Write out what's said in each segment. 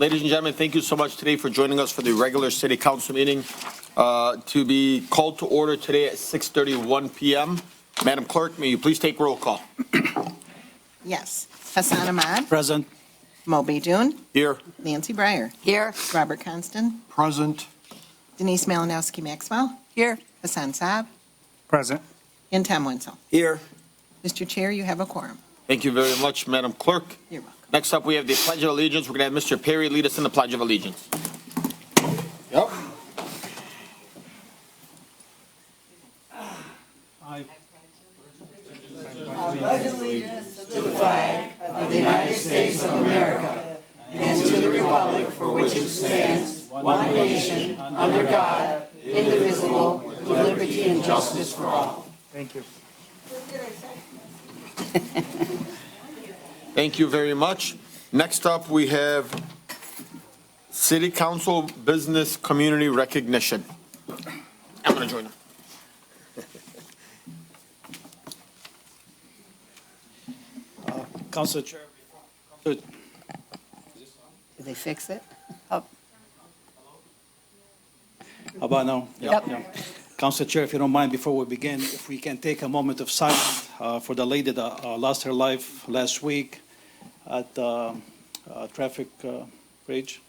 Ladies and gentlemen, thank you so much today for joining us for the regular City Council meeting to be called to order today at 6:31 p.m. Madam Clerk, may you please take roll call? Yes. Hassan Ahmad. Present. Mo Beydoun. Here. Nancy Breyer. Here. Robert Constant. Present. Denise Malinowski Maxwell. Here. Hassan Saab. Present. And Tom Wenzel. Here. Mr. Chair, you have a quorum. Thank you very much, Madam Clerk. You're welcome. Next up, we have the Pledge of Allegiance. We're going to have Mr. Perry lead us in the Pledge of Allegiance. Yep. I pledge allegiance to the flag of the United States of America and to the republic for which it stands, one nation, under God, indivisible, with liberty and justice for all. Thank you. Thank you very much. Next up, we have City Council Business Community Recognition. I'm going to join them. Council Chair. Did they fix it? How about now? Yep. Council Chair, if you don't mind, before we begin, if we can take a moment of silence for the lady that lost her life last week at traffic rage.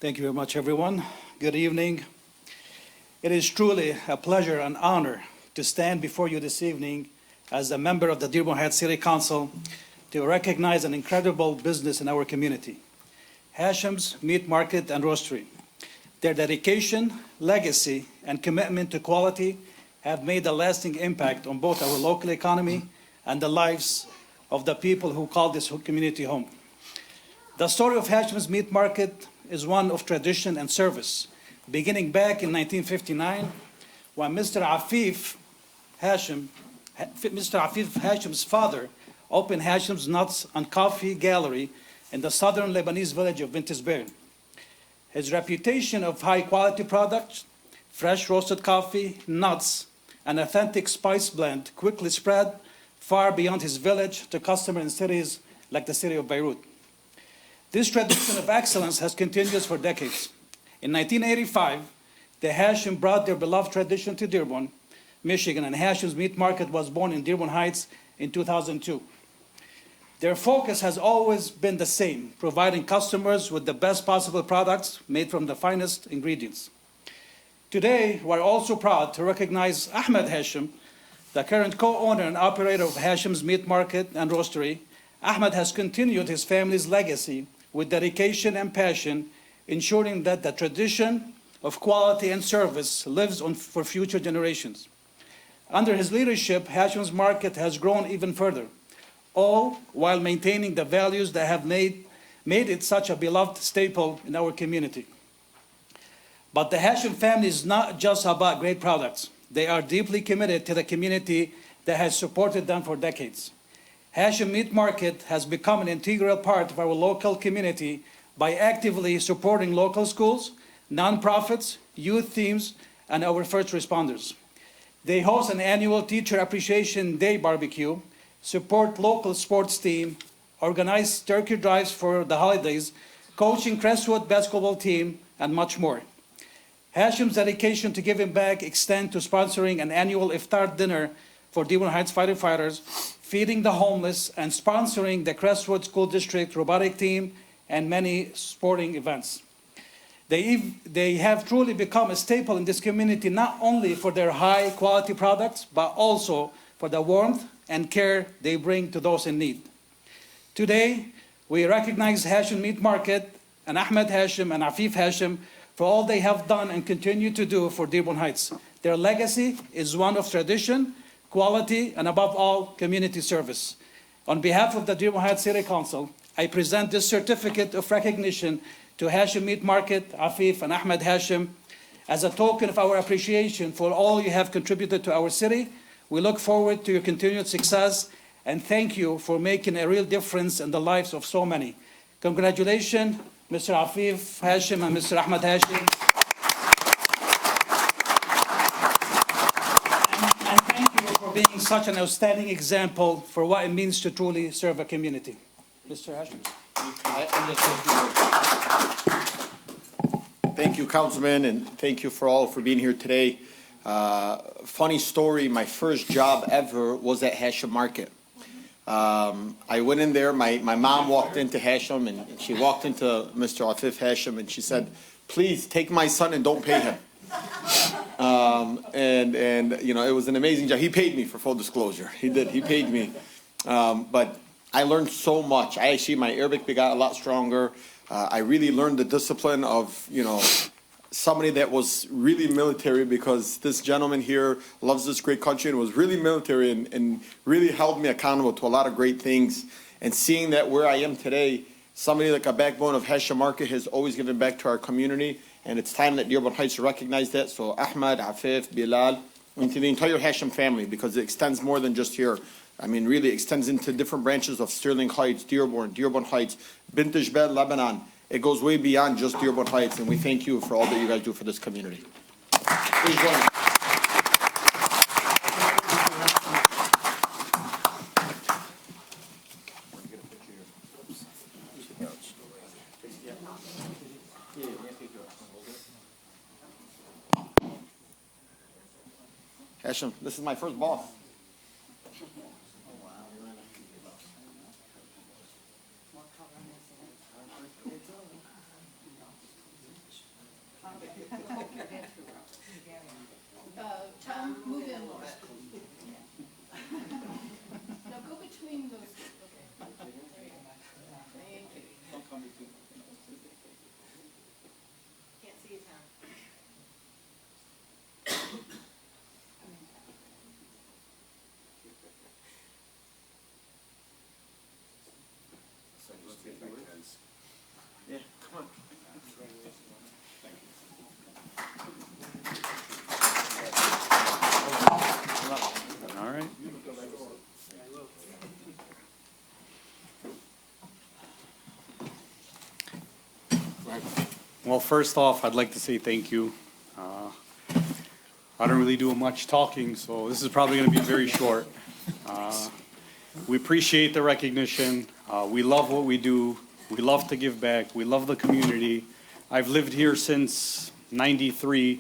Thank you very much, everyone. Good evening. It is truly a pleasure and honor to stand before you this evening as a member of the Dearborn Heights City Council to recognize an incredible business in our community, Hashem's Meat Market and Roastery. Their dedication, legacy, and commitment to quality have made a lasting impact on both our local economy and the lives of the people who call this community home. The story of Hashem's Meat Market is one of tradition and service, beginning back in 1959 when Mr. Afif Hashem's father opened Hashem's Nuts and Coffee Gallery in the southern Lebanese village of Wintersberg. His reputation of high-quality products, fresh roasted coffee, nuts, and authentic spice blend quickly spread far beyond his village to customers in cities like the city of Beirut. This tradition of excellence has continued for decades. In 1985, the Hashem brought their beloved tradition to Dearborn, Michigan, and Hashem's Meat Market was born in Dearborn Heights in 2002. Their focus has always been the same, providing customers with the best possible products made from the finest ingredients. Today, we're also proud to recognize Ahmed Hashem, the current co-owner and operator of Hashem's Meat Market and Roastery. Ahmed has continued his family's legacy with dedication and passion, ensuring that the tradition of quality and service lives on for future generations. Under his leadership, Hashem's Market has grown even further, all while maintaining the values that have made it such a beloved staple in our community. But the Hashem family is not just about great products. They are deeply committed to the community that has supported them for decades. Hashem Meat Market has become an integral part of our local community by actively supporting local schools, nonprofits, youth teams, and our first responders. They host an annual Teacher Appreciation Day barbecue, support local sports team, organize turkey drives for the holidays, coaching Crestwood basketball team, and much more. Hashem's dedication to giving back extends to sponsoring an annual iftar dinner for Dearborn Heights firefighters, feeding the homeless, and sponsoring the Crestwood School District robotic team and many sporting events. They have truly become a staple in this community, not only for their high-quality products, but also for the warmth and care they bring to those in need. Today, we recognize Hashem Meat Market and Ahmed Hashem and Afif Hashem for all they have done and continue to do for Dearborn Heights. Their legacy is one of tradition, quality, and above all, community service. On behalf of the Dearborn Heights City Council, I present this certificate of recognition to Hashem Meat Market, Afif, and Ahmed Hashem as a token of our appreciation for all you have contributed to our city. We look forward to your continued success and thank you for making a real difference in the lives of so many. Congratulations, Mr. Afif Hashem and Mr. Ahmed Hashem. such an outstanding example for what it means to truly serve a community. Mr. Hashim. Thank you, Councilman, and thank you for being here today. Funny story, my first job ever was at Hashem Market. I went in there, my mom walked into Hashem, and she walked into Mr. Afif Hashem, and she said, please take my son and don't pay him. And you know, it was an amazing job. He paid me, for full disclosure. He did, he paid me. But I learned so much. My Arabic got a lot stronger. I really learned the discipline of, you know, somebody that was really military, because this gentleman here loves this great country and was really military and really held me accountable to a lot of great things. And seeing that where I am today, somebody like a backbone of Hashem Market has always given back to our community. And it's time that Dearborn Heights recognize that. So Ahmad, Afif, Bilal, and to the entire Hashem family, because it extends more than just here. I mean, really extends into different branches of Sterling Heights, Dearborn Heights, Bint Jbel, Lebanon. It goes way beyond just Dearborn Heights, and we thank you for all that you guys do for this community. Please join me. Hashem, this is my first boss. Tom, move in more. Now go between those two. Okay. There you go. Thank you. Can't see you, Tom. Yeah, come on. All right. Well, first off, I'd like to say thank you. I don't really do much talking, so this is probably going to be very short. We appreciate the recognition. We love what we do. We love to give back. We love the community. I've lived here since '93.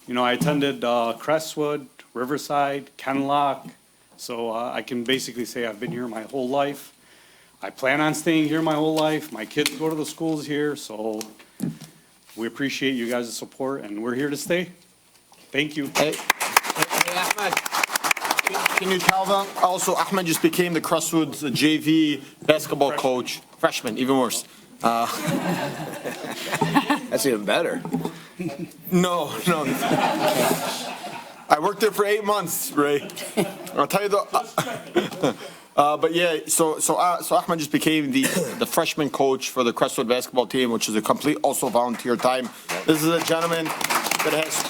You know, I attended Crestwood, Riverside, Kenlock. So I can basically say I've been here my whole life. I plan on staying here my whole life. My kids go to the schools here, so we appreciate you guys' support, and we're here to stay. Thank you. Hey, Ahmed, can you tell them? Also, Ahmed just became the Crestwood's JV basketball coach. Freshman, even worse. That's even better. No. I worked there for 8 months, Ray. I'll tell you but yeah, so Ahmed just became the freshman coach for the Crestwood basketball team, which is a complete also volunteer time. This is a gentleman that has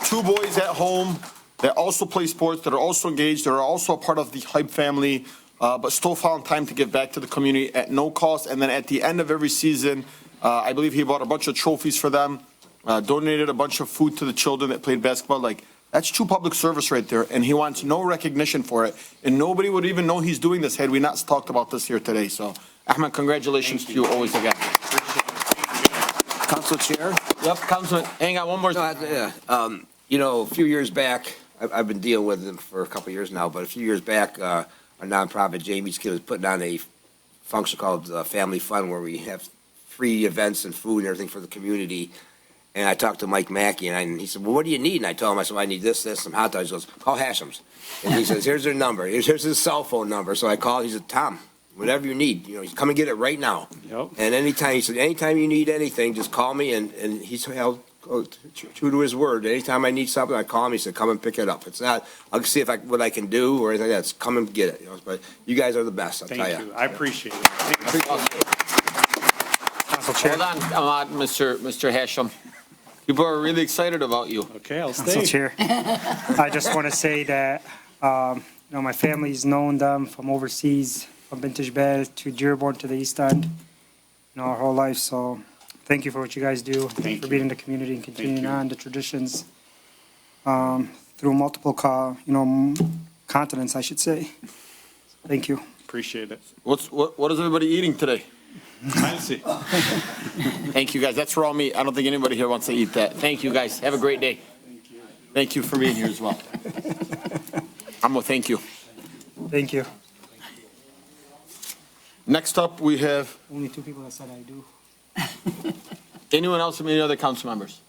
2 boys at home that also play sports, that are also engaged, that are also a part of the Hype family, but still found time to give back to the community at no cost. And then at the end of every season, I believe he bought a bunch of trophies for them, donated a bunch of food to the children that played basketball. Like, that's true public service right there, and he wants no recognition for it. And nobody would even know he's doing this had we not talked about this here today. So, Ahmed, congratulations to you always again. Council Chair? Yep, Councilman, hang on one more. You know, a few years back, I've been dealing with them for a couple of years now, but a few years back, our nonprofit, Jamie's Kid, was putting on a function called Family Fun, where we have free events and food and everything for the community. And I talked to Mike Mackey, and he said, well, what do you need? And I told him, I said, well, I need this, some hot dogs. He goes, call Hashem's. And he says, here's their number. Here's his cell phone number. So I called. He said, Tom, whatever you need, you know, come and get it right now. Yep. And he said, anytime you need anything, just call me. And he's held true to his word. Anytime I need something, I call him. He said, come and pick it up. It's not, I'll see what I can do or anything like that. It's come and get it. You know, but you guys are the best, I'll tell you. Thank you. I appreciate it. Council Chair. Hold on, Mr. Hashem. People are really excited about you. Okay, I'll Council stay. Chair. I just want to say that, you know, my family's known them from overseas, from Vintage Bell to Dearborn to the East End, you know, our whole life. So thank you for what you guys do, Thank for you. being in the community and continuing you. on the traditions through multiple, continents, I should say. Thank you. Appreciate it. What is everybody eating today? Fancy. Thank you, guys. That's raw meat. I don't think anybody here wants to eat that. Thank you, guys. Have a great day. Thank you for being here as well. Thank you. Thank you. Next up, we have Only two people that said I do. anyone else from any other council members?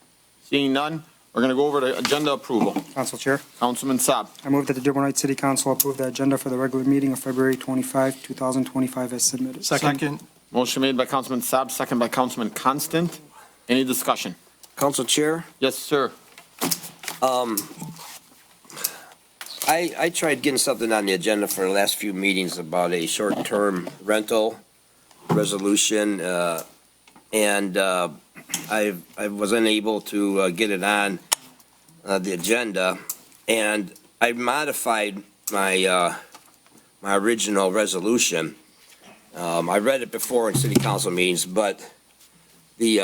Seeing none, we're going to go over to agenda approval. Council Chair, Councilman Saab. I move that the Dearborn Heights City Council approve the agenda for the regular meeting of February 25, 2025 as submitted. Second. Motion made by Councilman Saab, second by Councilman Constant. Any discussion? Council Chair, Yes, sir. I tried getting something on the agenda for the last few meetings about a short-term rental resolution, and I was unable to get it on the agenda, and I modified my my original resolution. I read it before in city council meetings, but the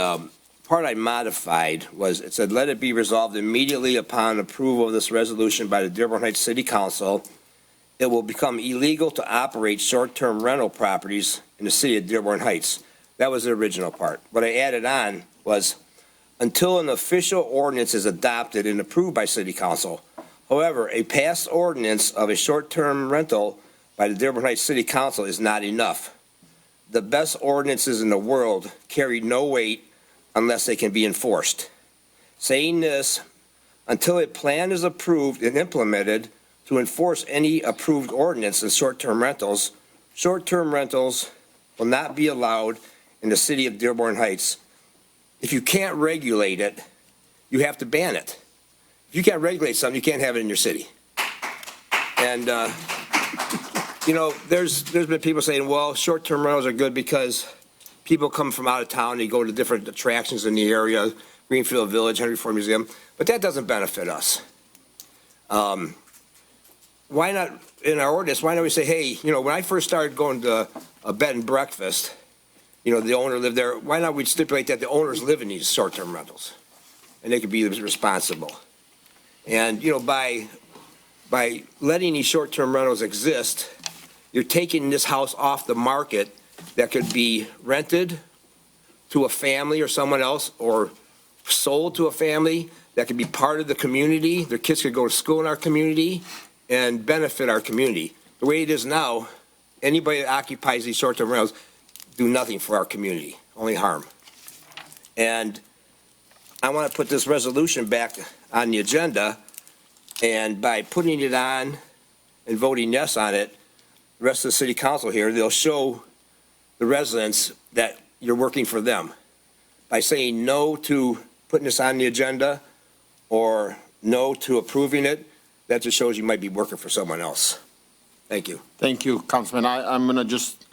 part I modified was, it said, let it be resolved immediately upon approval of this resolution by the Dearborn Heights City Council, it will become illegal to operate short-term rental properties in the city of Dearborn Heights. That was the original part. What I added on was, until an official ordinance is adopted and approved by city council. However, a past ordinance of a short-term rental by the Dearborn Heights City Council is not enough. The best ordinances in the world carry no weight unless they can be enforced. Saying this, until a plan is approved and implemented to enforce any approved ordinance in short-term rentals will not be allowed in the city of Dearborn Heights. If you can't regulate it, you have to ban it. If you can't regulate something, you can't have it in your city. And, you know, there's been people saying, well, short-term rentals are good because people come from out of town, they go to different attractions in the area, Greenfield Village, Henry Ford Museum, but that doesn't benefit us. Why not, in our ordinance, why don't we say, hey, you know, when I first started going to a bed and breakfast, you know, the owner lived there, why not we stipulate that the owners live in these short-term rentals? And they could be responsible. And, you know, by letting these short-term rentals exist, you're taking this house off the market that could be rented to a family or someone else, or sold to a family that could be part of the community. Their kids could go to school in our community and benefit our community. The way it is now, anybody that occupies these short-term rentals do nothing for our community, only harm. And I want to put this resolution back on the agenda, and by putting it on and voting yes on it, the rest of the city council here, they'll show the residents that you're working for them. By saying no to putting this on the agenda or no to approving it, that just shows you might be working for someone else. Thank you. Thank you, Councilman. I'm going to just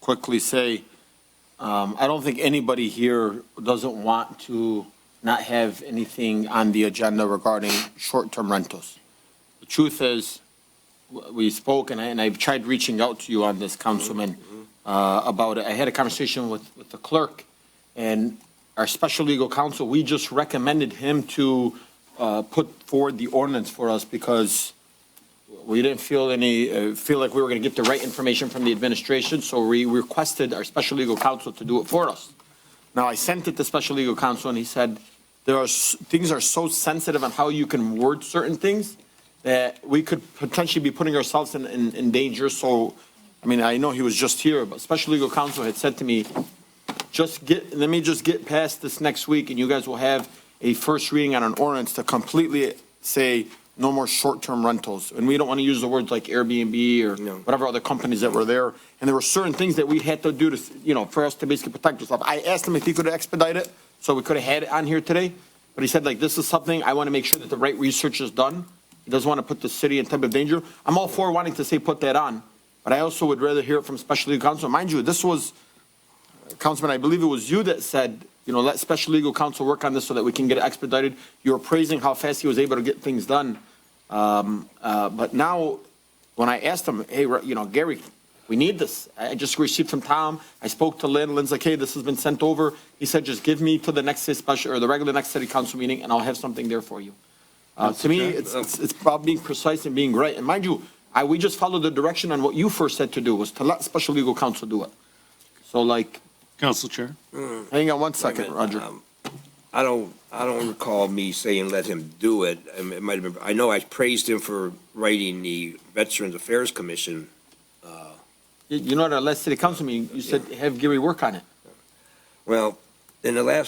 quickly say, I don't think anybody here doesn't want to not have anything on the agenda regarding short-term rentals. The truth is, we spoke, and I've tried reaching out to you on this, Councilman, about it. I had a conversation with the clerk, and our special legal counsel, we just recommended him to put forward the ordinance for us because we didn't feel like we were going to get the right information from the administration, so we requested our special legal counsel to do it for us. Now, I sent it to special legal counsel, and he said things are so sensitive on how you can word certain things that we could potentially be putting ourselves in danger. So, I mean, I know he was just here, but special legal counsel had said to me, let me just get past this next week, and you guys will have a first reading on an ordinance to completely say no more short-term rentals. And we don't want to use the words like Airbnb or whatever other companies that were there. And there were certain things that we had to do to, you know, for us to basically protect ourselves. I asked him if he could expedite it, so we could have had it on here today. But he said, like, this is something I want to make sure that the right research is done. He doesn't want to put the city in type of danger. I'm all for wanting to say put that on, but I also would rather hear it from special legal counsel. Mind you, this was, Councilman, I believe it was you that said, you know, let special legal counsel work on this so that we can get it expedited. You were praising how fast he was able to get things done. But now, when I asked him, hey, you know, Gary, we need this. I just received from Tom. I spoke to Lynn. Lynn's like, hey, this has been sent over. He said, just give me to the next special or the regular next city council meeting, and I'll have something there for you. To me, it's about being precise and being right. And mind you, we just followed the direction on what you first said to do, was to let special legal counsel do it. So like, Council Chair. hang on one second, Roger. I don't recall me saying let him do it. It might have been, I know I praised him for writing the Veterans Affairs Commission. You know, at our last city council meeting, you said have Gary work on it. Well, in the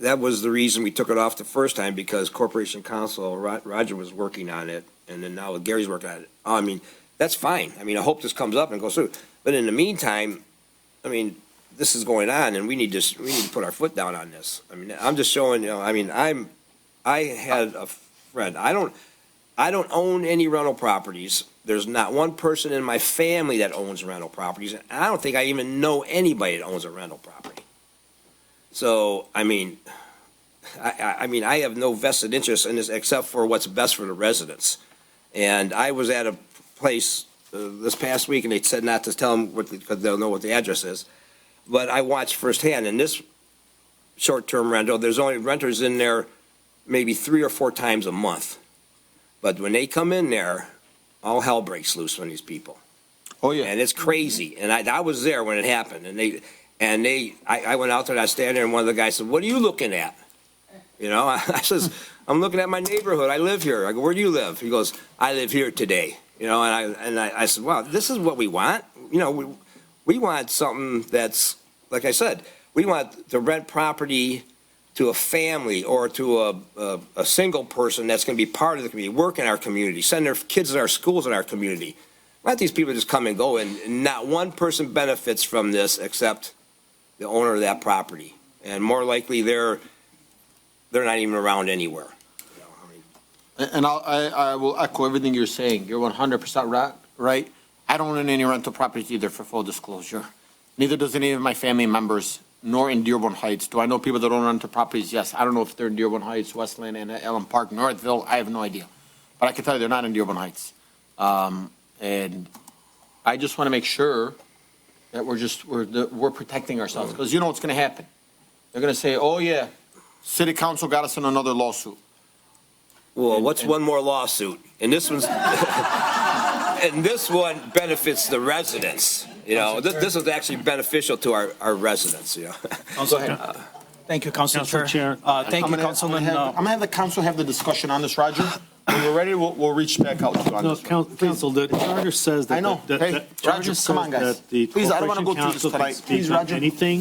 that was the reason we took it off the first time, because Corporation Counsel, Roger was working on it, and then now Gary's working on it. I mean, that's fine. I mean, I hope this comes up and goes through. But in the meantime, I mean, this is going on, and we need to put our foot down on this. I mean, I'm just showing, I mean, I had a friend. I don't own any rental properties. There's not one person in my family that owns rental properties. And I don't think I even know anybody that owns a rental property. So, I mean, I have no vested interest in this except for what's best for the residents. And I was at a place this past week, and they said not to tell them because they'll know what the address is. But I watched firsthand in this short-term rental, there's only renters in there maybe 3 or 4 times a month. But when they come in there, all hell breaks loose from these people. Oh, yeah. And it's crazy. And I was there when it happened. And I went out there and I was standing there, and one of the guys said, "What are you looking at?" You know, I says, "I'm looking at my neighborhood. I live here." I go, "Where do you live?" He goes, "I live here today." You know, and I said, "Wow, this is what we want." You know, we want something that's, like I said, we want to rent property to a family or to a single person that's going to be part of the community, work in our community, send their kids to our schools in our community. Let these people just come and go, and not one person benefits from this except the owner of that property. And more likely, they're not even around anywhere. And I will echo everything you're saying. You're 100% right. I don't own any rental properties either, for full disclosure. Neither does any of my family members, nor in Dearborn Heights. Do I know people that own rental properties? Yes. I don't know if they're in Dearborn Heights, Westland, and Ellen Park, Northville. I have no idea. But I can tell you they're not in Dearborn Heights. And I just want to make sure that we're protecting ourselves. Because you know what's going to happen. They're going to say, "Oh, yeah, city council got us in another lawsuit." Well, what's one more lawsuit? And this one's, and this one benefits the residents. You know, this is actually beneficial to our residents, you know. Go ahead. Thank you, Council Council Chair. Chair. Thank you, Councilman. I'm going to have the council have the discussion on this, Roger. When we're ready, we'll reach back out to you on No, this. Council, the charter says that. I know. Hey, Roger, come on, guys. That the Please, I don't wanna go Corporation through this Council can tonight. speak Please, on Roger. anything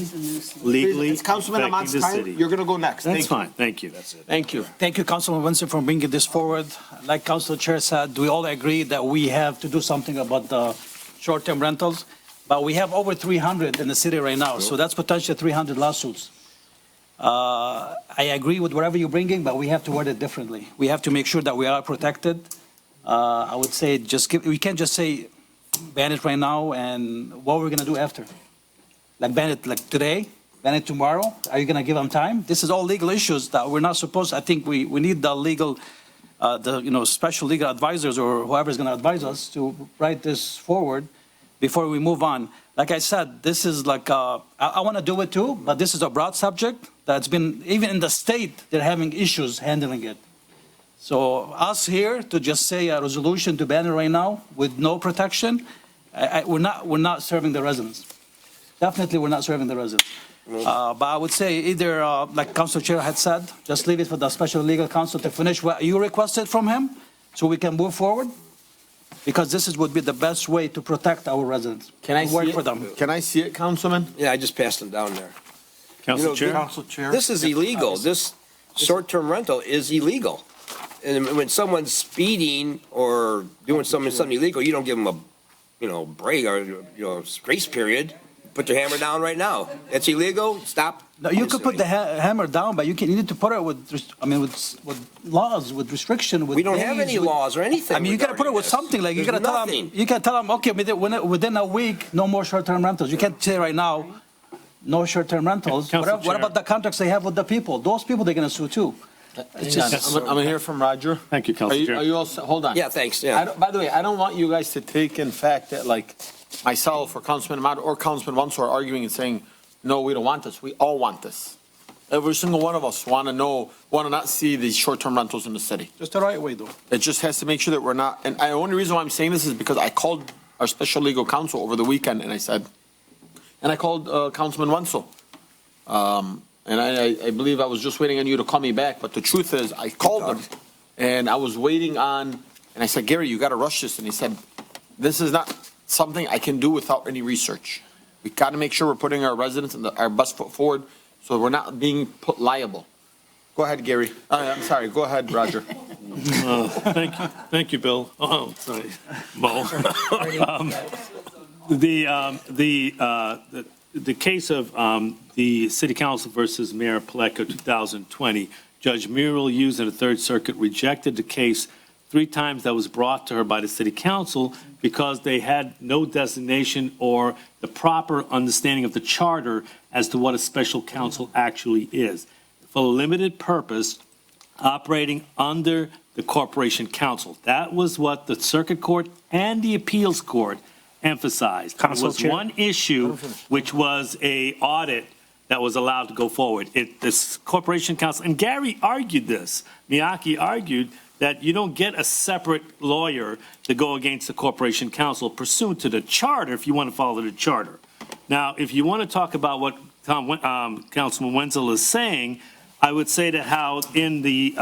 legally It's Councilman affecting Ahmad's the time. city. You're going to go next. That's Thank you. fine, thank you, that's it. Thank you. Thank you, Councilman Winston, for bringing this forward. Like Council Chair said, we all agree that we have to do something about the short-term rentals, but we have over 300 in the city right now, so that's potentially 300 lawsuits. I agree with whatever you're bringing, but we have to word it differently. We have to make sure that we are protected. I would say we can't just say ban it right now and what we're going to do after. Like ban it like today, ban it tomorrow. Are you going to give them time? This is all legal issues that we're not supposed, I think we need the legal, special legal advisors or whoever's going to advise us to write this forward before we move on. Like I said, this is like, I want to do it too, but this is a broad subject that's been, even in the state, they're having issues handling it. So us here to just say a resolution to ban it right now with no protection, we're not serving the residents. Definitely, we're not serving the residents. But I would say either, like Council Chair had said, just leave it for the special legal counsel to finish what you requested from him so we can move forward. Because this would be the best way to protect our residents. Can I see work it? for them? Can I see it, Councilman? Yeah, I just passed them down there. Council Chair? Council Chair. This is illegal. This short-term rental is illegal. And when someone's speeding or doing something illegal, you don't give them a, break or, grace period. Put your hammer down right now. It's illegal. Stop. No, you could put the hammer down, but you need to put it with laws, with restriction, with. We don't have days, any with- laws or anything. I mean, you got to put it with regarding this. something like you got There's to tell them. nothing. You can tell them, okay, within a week, no more short-term rentals. You can't say right now, no short-term rentals. Council What Chair. about the contracts they have with the people? Those people they're going to sue too. It's just- I'm going to hear from Roger. Thank you, Council Chair. Are you all set? Hold on. Yeah, thanks. Yeah. By the way, I don't want you guys to take in fact that like myself or Councilman Ahmad or Councilman Wansor are arguing and saying, no, we don't want this. We all want this. Every single one of us want to not see these short-term rentals in the city. Just the right way, though. It just has to make sure that we're not, and the only reason why I'm saying this is because I called our special legal counsel over the weekend and I called Councilman Wenzel. And I believe I was just waiting on you to call me back, but the truth is, I called him and I was waiting on, and I said, Gary, you got to rush this. And he said, this is not something I can do without any research. We got to make sure we're putting our residents and our best foot forward so we're not being put liable. Go ahead, Gary. I'm sorry. Go ahead, Roger. Thank you, Bill. Oh, sorry, Mo. The case of the City Council versus Mayor Paleco 2020, Judge Muriel Hughes in the Third Circuit rejected the case 3 times that was brought to her by the City Council because they had no designation or the proper understanding of the charter as to what a special counsel actually is. For a limited purpose, operating under the Corporation Council. That was what the Circuit Court and the Appeals Court emphasized. There Council was Chair. one issue, which was a audit that was allowed to go forward. This Corporation Council, and Gary argued this, Miyake argued that you don't get a separate lawyer to go against the Corporation Council pursuant to the charter if you want to follow the charter. Now, if you want to talk about what Councilman Wenzel is saying, I would say that how in the,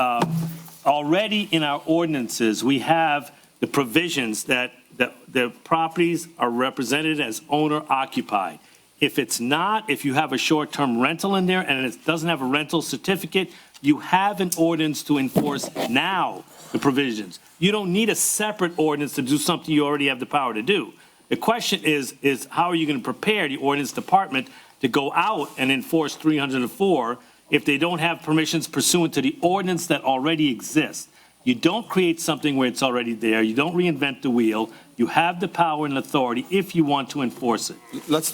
already in our ordinances, we have the provisions that the properties are represented as owner occupied. If it's not, if you have a short-term rental in there and it doesn't have a rental certificate, you have an ordinance to enforce now the provisions. You don't need a separate ordinance to do something you already have the power to do. The question is how are you going to prepare the ordinance department to go out and enforce 304 if they don't have permissions pursuant to the ordinance that already exists? You don't create something where it's already there. You don't reinvent the wheel. You have the power and authority if you want to enforce it.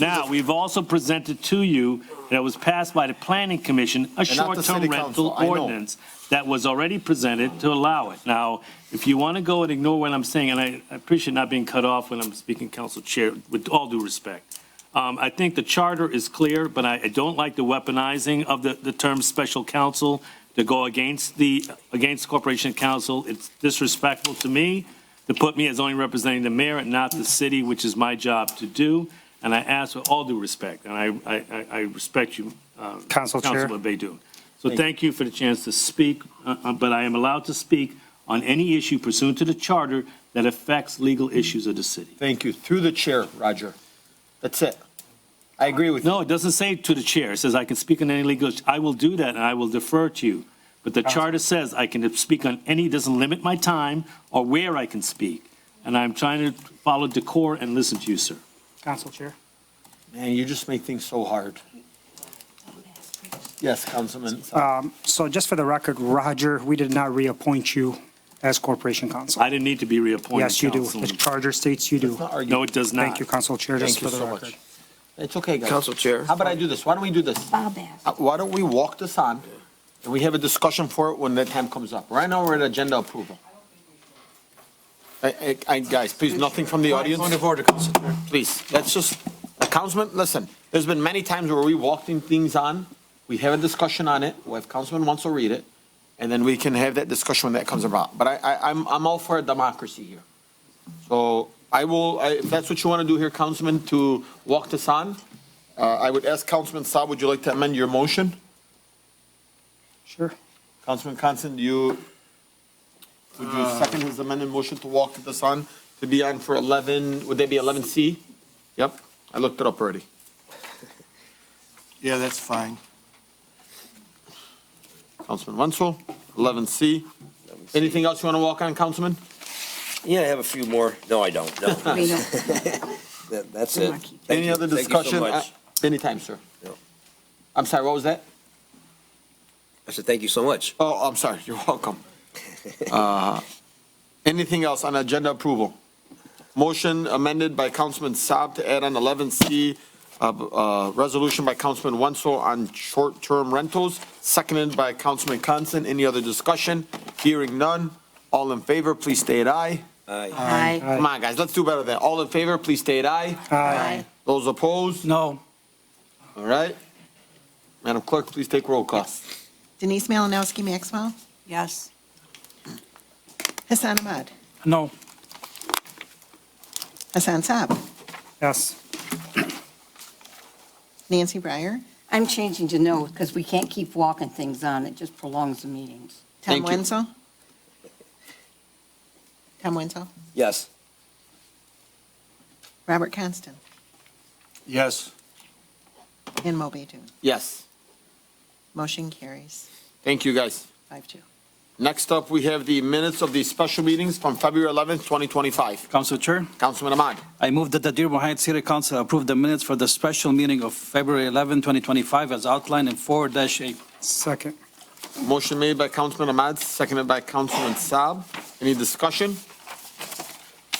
Now, we've also presented to you that was passed by the Planning Commission, a not the short-term City rental Council, I know. ordinance that was already presented to allow it. Now, if you want to go and ignore what I'm saying, and I appreciate not being cut off when I'm speaking, Council Chair, with all due respect. I think the charter is clear, but I don't like the weaponizing of the term special counsel to go against Corporation Council. It's disrespectful to me to put me as only representing the mayor and not the city, which is my job to do. And I ask with all due respect, and I respect you, Council Chair. Councilman Baydoun. So thank you for the chance to speak, but I am allowed to speak on any issue pursuant to the charter that affects legal issues of the city. Thank you. Through the chair, Roger. That's it. I agree with you. No, it doesn't say to the chair. It says I can speak on any legal issue. I will do that, and I will defer to you. But the charter says I can speak on any, doesn't limit my time or where I can speak. And I'm trying to follow decor and listen to you, sir. Council Chair. Man, you just make things so hard. Yes, Councilman. So just for the record, Roger, we did not reappoint you as Corporation Counsel. I didn't need to be reappointed, Yes, you do. The Councilman. charter states you do. No, it does not. Thank you, Council Chair, just Thank you for the so record. much. It's okay, guys. Council Chair. How about I do this? Why don't we do this? Why don't we walk this on, and we have a discussion for it when that time comes up? Right now, we're at agenda approval. Guys, please, nothing from the audience. Point of order, Council Chair. Please, let's just, Councilman, listen, there's been many times where we walked in things on, we have a discussion on it, we'll have Councilman wants to read it, and then we can have that discussion when that comes about. But I'm all for a democracy here. So if that's what you want to do here, Councilman, to walk this on, I would ask Councilman Saab, would you like to amend your motion? Sure. Councilman Constant, would you second his amended motion to walk this on, to be on for 11, would they be 11C? Yep, I looked it up already. Yeah, that's fine. Councilman Wenzel, 11C. Anything else you want to walk on, Councilman? Yeah, I have a few more. No, I don't. No. We know. That's it. Thank Any you. other Thank you so discussion? much. Anytime, sir. No. I'm sorry, what was that? I said, thank you so much. Oh, I'm sorry, you're welcome. Anything else on agenda approval? Motion amended by Councilman Saab to add on 11C, resolution by Councilman Wenzel on short-term rentals, seconded by Councilman Constant. Any other discussion? Hearing none. All in favor, please state aye. Aye. Aye. Come on, guys, let's do better than that. All in favor, please state aye. Aye. Those opposed? No. All right. Madam Clerk, please take roll call. Denise Malinowski Maxwell, Yes. Hassan Ahmad, No. Hassan Saab, Yes. Nancy Breyer, I'm changing to no because we can't keep walking things on. It just prolongs the meetings. Tom Thank you. Wenzel. Tom Wenzel, Yes. Robert Constant, Yes. and Mo Beidun. Yes. Motion carries Thank you, guys. 5-2. Next up, we have the minutes of the special meetings from February 11th, 2025. Council Chair, Councilman Ahmad. I move that the Dearborn Heights City Council approve the minutes for the special meeting of February 11, 2025, as outlined in 4-8. Second. Motion made by Councilman Ahmad, seconded by Councilman Saab. Any discussion?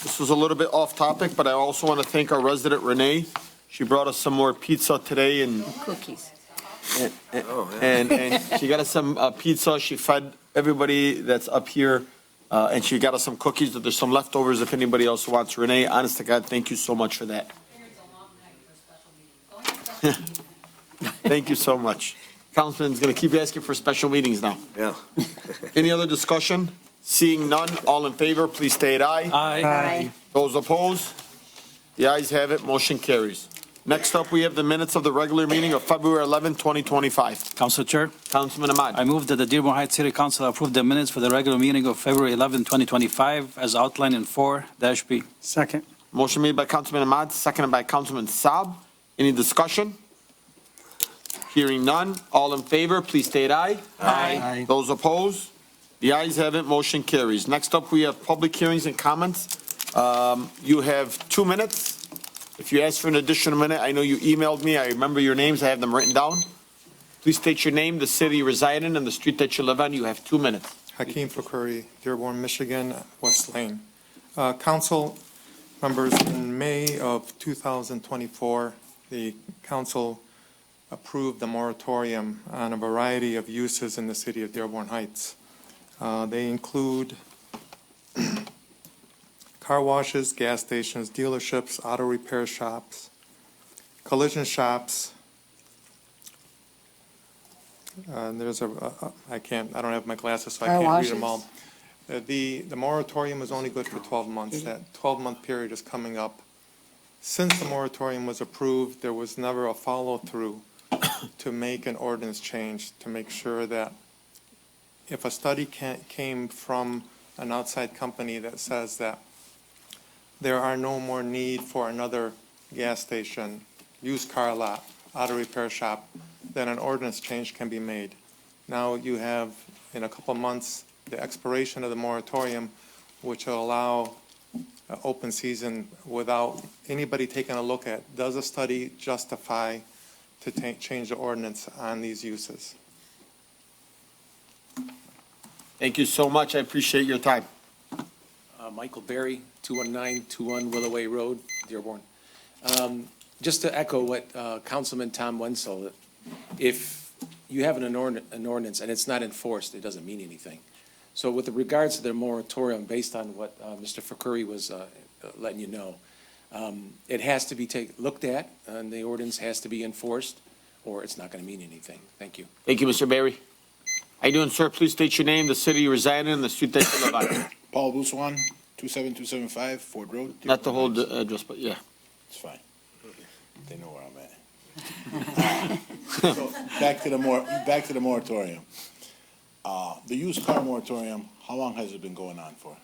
This was a little bit off topic, but I also want to thank our resident Renee. She brought us some more pizza today and Cookies. and she got us some pizza. She fed everybody that's up here, and she got us some cookies. There's some leftovers if anybody else wants. Renee, honest to God, thank you so much for that. Thank you so much. Councilman's going to keep asking for special meetings now. Yeah. Any other discussion? Seeing none, all in favor, please state aye. Aye. Those opposed? The ayes have it, motion carries. Next up, we have the minutes of the regular meeting of February 11, 2025. Council Chair, Councilman Ahmad. I move that the Dearborn Heights City Council approve the minutes for the regular meeting of February 11, 2025, as outlined in 4-B. Second. Motion made by Councilman Ahmad, seconded by Councilman Saab. Any discussion? Hearing none, all in favor, please state aye. Aye. Those opposed? The ayes have it, motion carries. Next up, we have public hearings and comments. You have 2 minutes. If you ask for an additional minute, I know you emailed me, I remember your names, I have them written down. Please state your name, the city you reside in, and the street that you live on. You have 2 minutes. Hakeem Fakuri, Dearborn, Michigan, West Lane. Council members, in May of 2024, the council approved the moratorium on a variety of uses in the city of Dearborn Heights. They include car washes, gas stations, dealerships, auto repair shops, collision shops. There's I don't have my glasses, so I Car can't read them all. washes. The moratorium is only good for 12 months. That 12-month period is coming up. Since the moratorium was approved, there was never a follow-through to make an ordinance change, to make sure that if a study came from an outside company that says that there are no more need for another gas station, used car lot, auto repair shop, then an ordinance change can be made. Now you have, in a couple of months, the expiration of the moratorium, which will allow open season without anybody taking a look at, does a study justify to change the ordinance on these uses? Thank you so much. I appreciate your time. Michael Berry, 21921 Willoway Road, Dearborn. Just to echo what Councilman Tom Wenzel, if you have an ordinance and it's not enforced, it doesn't mean anything. So with regards to the moratorium, based on what Mr. Fakuri was letting you know, it has to be looked at, and the ordinance has to be enforced, or it's not going to mean anything. Thank you. Thank you, Mr. Berry. How you doing, sir? Please state your name, the city you reside in, and the street that you live on. Paul Buswan, 27275 Ford Road. Not the whole Dearborn Heights. address, but yeah. It's fine. They know where I'm at. So back to the moratorium. The used car moratorium, how long has it been going on for?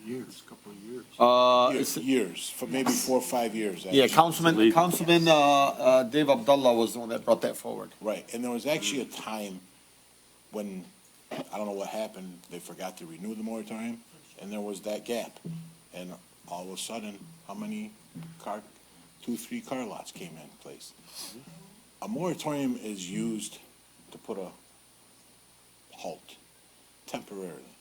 Years, couple of years. Years, for maybe 4 or 5 years. Yeah, actually. Councilman Dave Abdullah was the one that brought that forward. Right, and there was actually a time when, I don't know what happened, they forgot to renew the moratorium, and there was that gap. And all of a sudden, how many 2-3 car lots came in place? A moratorium is used to put a halt temporarily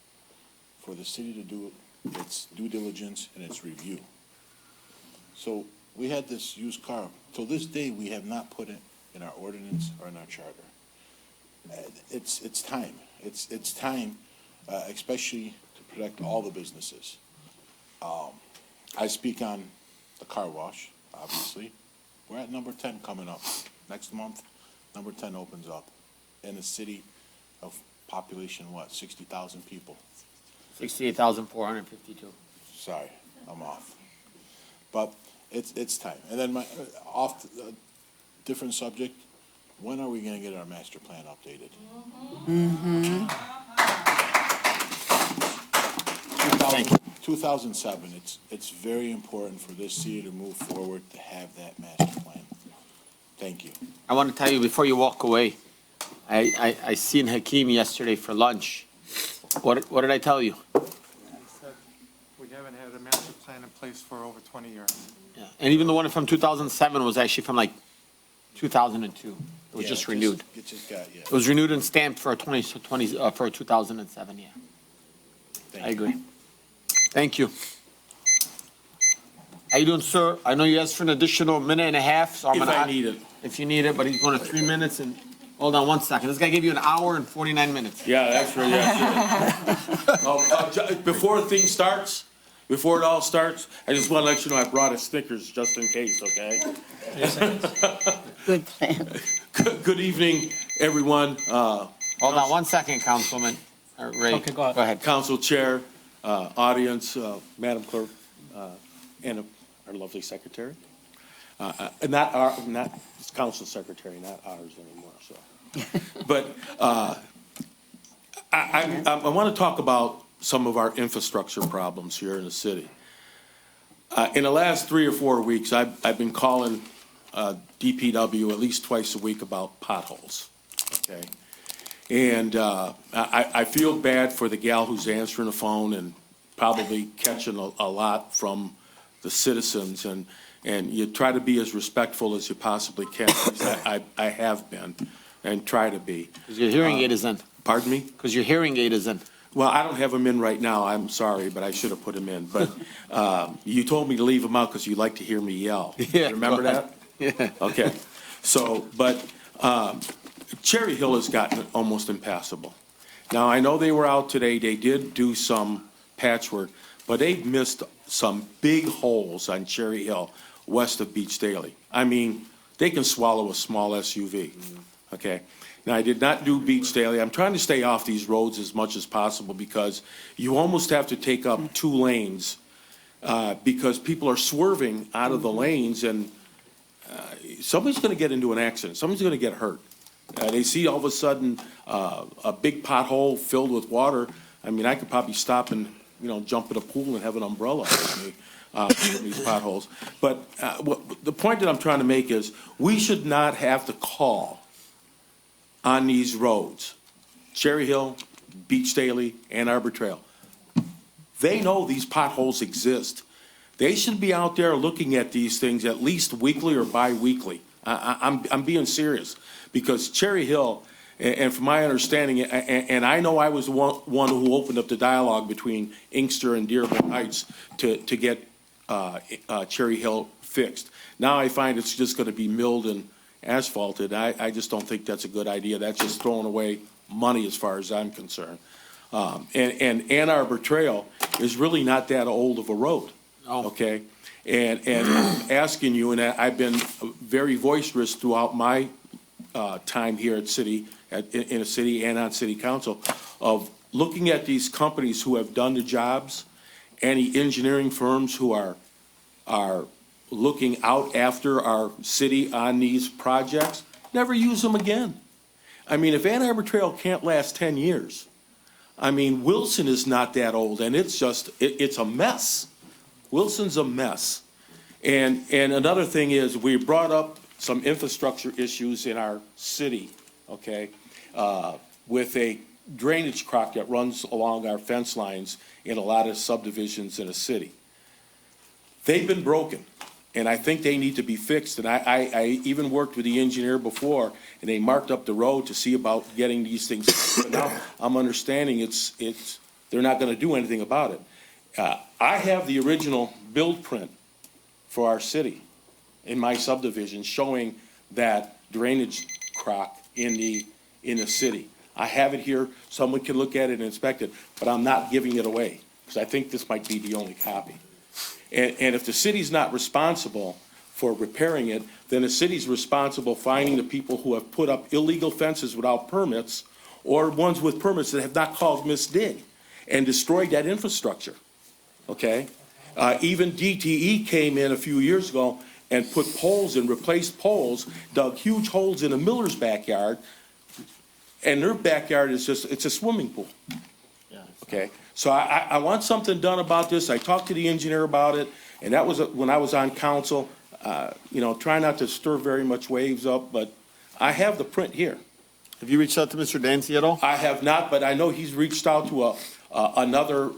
for the city to do its due diligence and its review. So we had this used car. Till this day, we have not put it in our ordinance or in our charter. It's time. It's time, especially to protect all the businesses. I speak on the car wash, obviously. We're at number 10 coming up next month, number 10 opens up in a city of population, what, 60,000 people? 68,452. Sorry, I'm off. But it's time. And then different subject, when are we gonna get our master plan updated? 2007, it's very important for this city to move forward to have that master plan. Thank you. I want to tell you before you walk away, I seen Hakeem yesterday for lunch. What did I tell you? I said we haven't had a master plan in place for over 20 years. Yeah. And even the one from 2007 was actually from like 2002. It was just renewed. It just got, yeah. It was renewed and stamped for a 2007, yeah. Thank I you. agree. Thank you. How you doing, sir? I know you asked for an additional minute and a half, so I'm If gonna. I need it. If you need it, but he's going to 3 minutes and, hold on 1 second. This guy gave you an hour and 49 minutes. Yeah, that's right, yeah, before before it all starts, I just want to let you know I brought a Snickers just in case, okay? Good plan. Good evening, everyone. Hold on 1 second, Councilman. Ray. Okay, go ahead. Go ahead. Council Chair, audience, Madam Clerk, and our lovely secretary. Not council secretary, not ours anymore, so. But I want to talk about some of our infrastructure problems here in the city. In the last 3 or 4 weeks, I've been calling DPW at least twice a week about potholes, okay? And I feel bad for the gal who's answering the phone and probably catching a lot from the citizens, and you try to be as respectful as you possibly can. I have been and try to be. Because your hearing aid is in. Pardon me? Because your hearing aid is in. Well, I don't have them in right now. I'm sorry, but I should have put them in. But you told me to leave them out because you like to hear me yell. Yeah, Remember go ahead. that? Yeah. Okay. So, but Cherry Hill has gotten almost impassable. Now, I know they were out today. They did do some patchwork, but they've missed some big holes on Cherry Hill west of Beach Daily. I mean, they can swallow a small SUV, okay? Now, I did not do Beach Daily. I'm trying to stay off these roads as much as possible because you almost have to take up 2 lanes because people are swerving out of the lanes, and somebody's going to get into an accident. Somebody's going to get hurt. They see all of a sudden a big pothole filled with water. I mean, I could probably stop and, jump in a pool and have an umbrella with me. These potholes. But the point that I'm trying to make is we should not have to call on these roads, Cherry Hill, Beach Daily, Ann Arbor Trail. They know these potholes exist. They should be out there looking at these things at least weekly or bi-weekly. I'm being serious because Cherry Hill, and from my understanding, and I know I was one who opened up the dialogue between Inkster and Dearborn Heights to get Cherry Hill fixed. Now I find it's just going to be milled and asphalted. I just don't think that's a good idea. That's just throwing away money as far as I'm concerned. And Ann Arbor Trail is really not that old of a road, okay? And I'm asking you, and I've been very boisterous throughout my time here at in a city and on city council, of looking at these companies who have done the jobs, any engineering firms who are looking out after our city on these projects, never use them again. I mean, if Ann Arbor Trail can't last 10 years, I mean, Wilson is not that old, and it's a mess. Wilson's a mess. And another thing is, we brought up some infrastructure issues in our city, okay, with a drainage crock that runs along our fence lines in a lot of subdivisions in a city. They've been broken, and I think they need to be fixed. And I even worked with the engineer before, and they marked up the road to see about getting these things. But now I'm understanding they're not going to do anything about it. I have the original build print for our city in my subdivision showing that drainage crock in the city. I have it here. Someone can look at it and inspect it, but I'm not giving it away because I think this might be the only copy. And if the city's not responsible for repairing it, then the city's responsible finding the people who have put up illegal fences without permits or ones with permits that have not called misdig and destroyed that infrastructure, okay? Even DTE came in a few years ago and put poles and replaced poles, dug huge holes in a miller's backyard, and their backyard is just, it's a swimming pool. Okay, so I want something done about this. I talked to the engineer about it, and that was when I was on council. Try not to stir very much waves up, but I have the print here. Have you reached out to Mr. Dancy at all? I have not, but I know he's reached out to another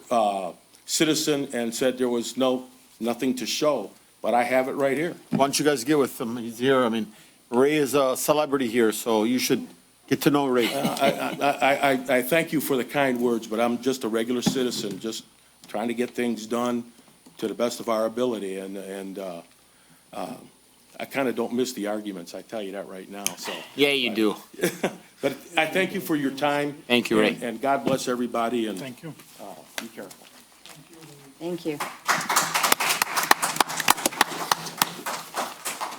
citizen and said there was nothing to show, but I have it right here. Why don't you guys get with him? He's here. I mean, Ray is a celebrity here, so you should get to know Ray. I thank you for the kind words, but I'm just a regular citizen, just trying to get things done to the best of our ability, and I kind of don't miss the arguments, I tell you that right now, so. Yeah, you do. But I thank you for your time. Thank you, Ray. And God bless everybody, and. Thank you. Be careful. Thank you.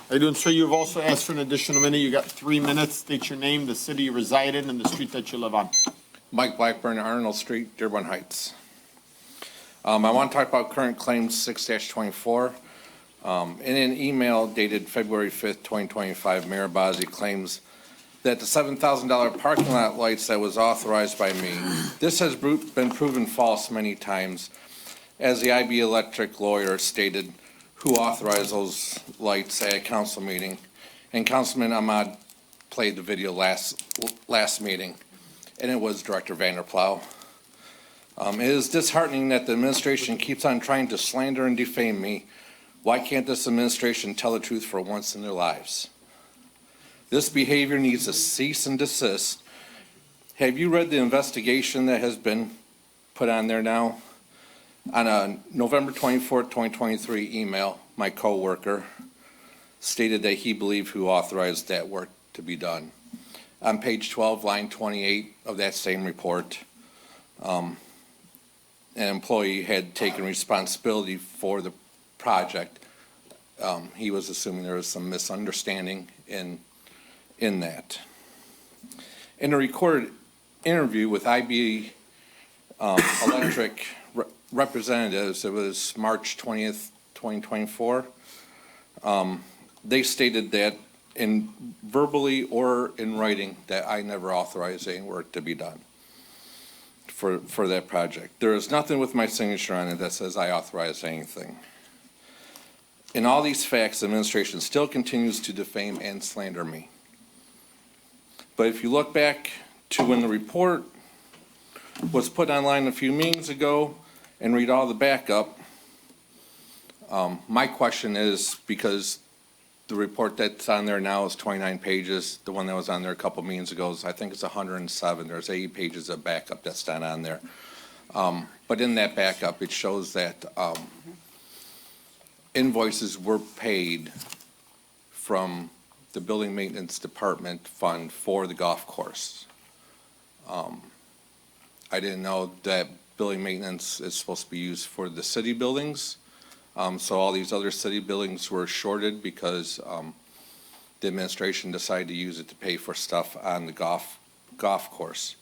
How you doing, sir? You've also asked for an additional minute. You got 3 minutes. State your name, the city you reside in, and the street that you live on. Mike Blackburn, Arnold Street, Dearborn Heights. I want to talk about current claims 6-24. In an email dated February 5th, 2025, Mayor Bazzi claims that the $7,000 parking lot lights that was authorized by me, this has been proven false many times, as the IB Electric lawyer stated who authorized those lights at a council meeting, and Councilman Ahmad played the video last meeting, and it was Director Vanderplow. It is disheartening that the administration keeps on trying to slander and defame me. Why can't this administration tell the truth for once in their lives? This behavior needs to cease and desist. Have you read the investigation that has been put on there now? On a November 24, 2023 email, my coworker stated that he believed who authorized that work to be done. On page 12, line 28 of that same report, an employee had taken responsibility for the project. He was assuming there was some misunderstanding in that. In a recorded interview with IB Electric representatives, it was March 20th, 2024, they stated that in verbally or in writing that I never authorized any work to be done for that project. There is nothing with my signature on it that says I authorized anything. In all these facts, the administration still continues to defame and slander me. But if you look back to when the report was put online a few meetings ago and read all the backup, my question is, because the report that's on there now is 29 pages, the one that was on there a couple meetings ago is, I think it's 107. There's 80 pages of backup that's not on there. But in that backup, it shows that invoices were paid from the building maintenance department fund for the golf course. I didn't know that building maintenance is supposed to be used for the city buildings. So all these other city buildings were shorted because the administration decided to use it to pay for stuff on the golf course.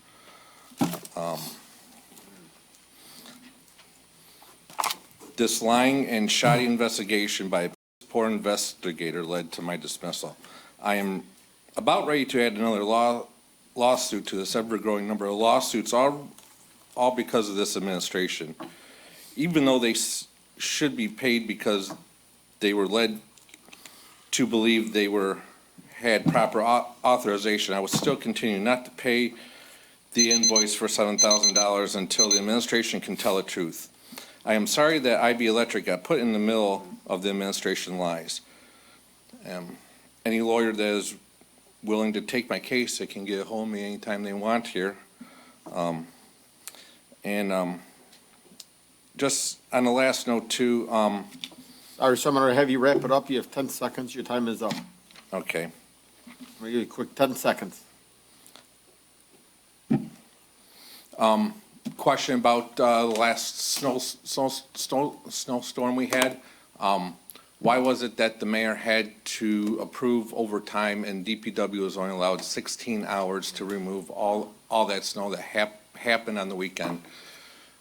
This lying and shoddy investigation by a poor investigator led to my dismissal. I am about ready to add another lawsuit to this ever-growing number of lawsuits, all because of this administration. Even though they should be paid because they were led to believe they had proper authorization, I will still continue not to pay the invoice for $7,000 until the administration can tell the truth. I am sorry that IB Electric got put in the middle of the administration lies. Any lawyer that is willing to take my case, they can get a hold of me anytime they want here. Just on the last note too. Sorry, so I'm going to have you wrap it up. You have 10 seconds. Your time is up. Okay. I'm going to give you a quick 10 seconds. Question about the last snowstorm we had. Why was it that the mayor had to approve overtime and DPW was only allowed 16 hours to remove all that snow that happened on the weekend?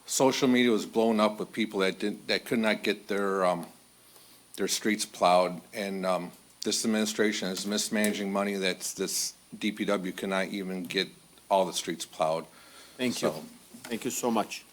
Social media was blown up with people that could not get their streets plowed, and this administration is mismanaging money this DPW cannot even get all the streets plowed. Thank you. Thank you so much.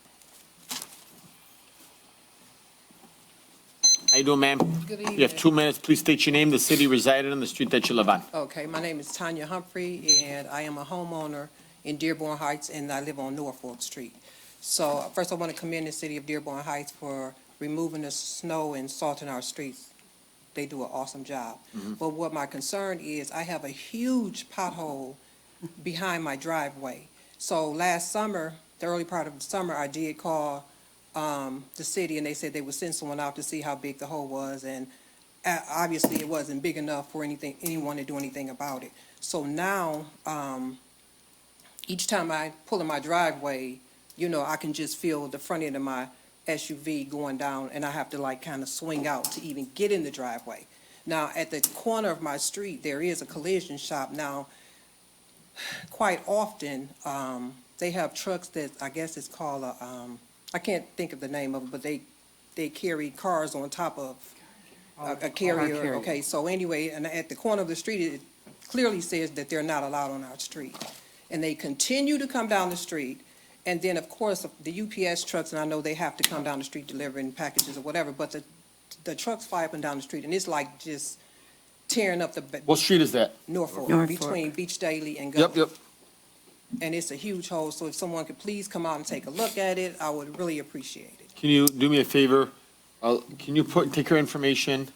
How you doing, ma'am? Good You have evening. 2 minutes. Please state your name, the city you reside in, and the street that you live on. Okay, my name is Tanya Humphrey, and I am a homeowner in Dearborn Heights, and I live on Norfolk Street. So first, I want to commend the city of Dearborn Heights for removing the snow and salting our streets. They do an awesome job. But what my concern is, I have a huge pothole behind my driveway. So last summer, the early part of the summer, I did call the city, and they said they would send someone out to see how big the hole was, and obviously it wasn't big enough for anyone to do anything about it. So now, each time I pull in my driveway, I can just feel the front end of my SUV going down, and I have to like kind of swing out to even get in the driveway. Now, at the corner of my street, there is a collision shop. Now, quite often, they have trucks that I guess it's called I can't think of the name of it, but they carry cars on top of a carrier. Okay, so anyway, and at the corner of the street, it clearly says that they're not allowed on our street. And they continue to come down the street. And then, of course, the UPS trucks, and I know they have to come down the street delivering packages or whatever, but the trucks fly up and down the street, and it's like just tearing up the. What street is that? Norfolk, between Beach Daily and Yep, Government. yep. And it's a huge hole, so if someone could please come out and take a look at it, I would really appreciate it. Can you do me a favor? Can you take your information?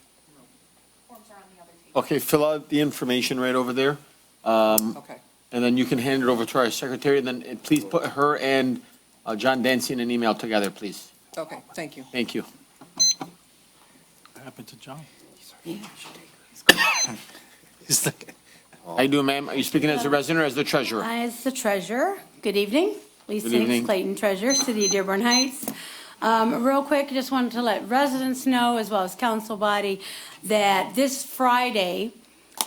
Okay, fill out the information right over there. Okay. And then you can hand it over to our secretary, and then please put her and John Dancy in an email together, please. Okay, thank you. Thank you. What happened to John? How you doing, ma'am? Are you speaking as a resident or as the treasurer? As the treasurer, good evening. Lisa Good evening. Nix Clayton, treasurer, City of Dearborn Heights. Real quick, just wanted to let residents know, as well as council body, that this Friday,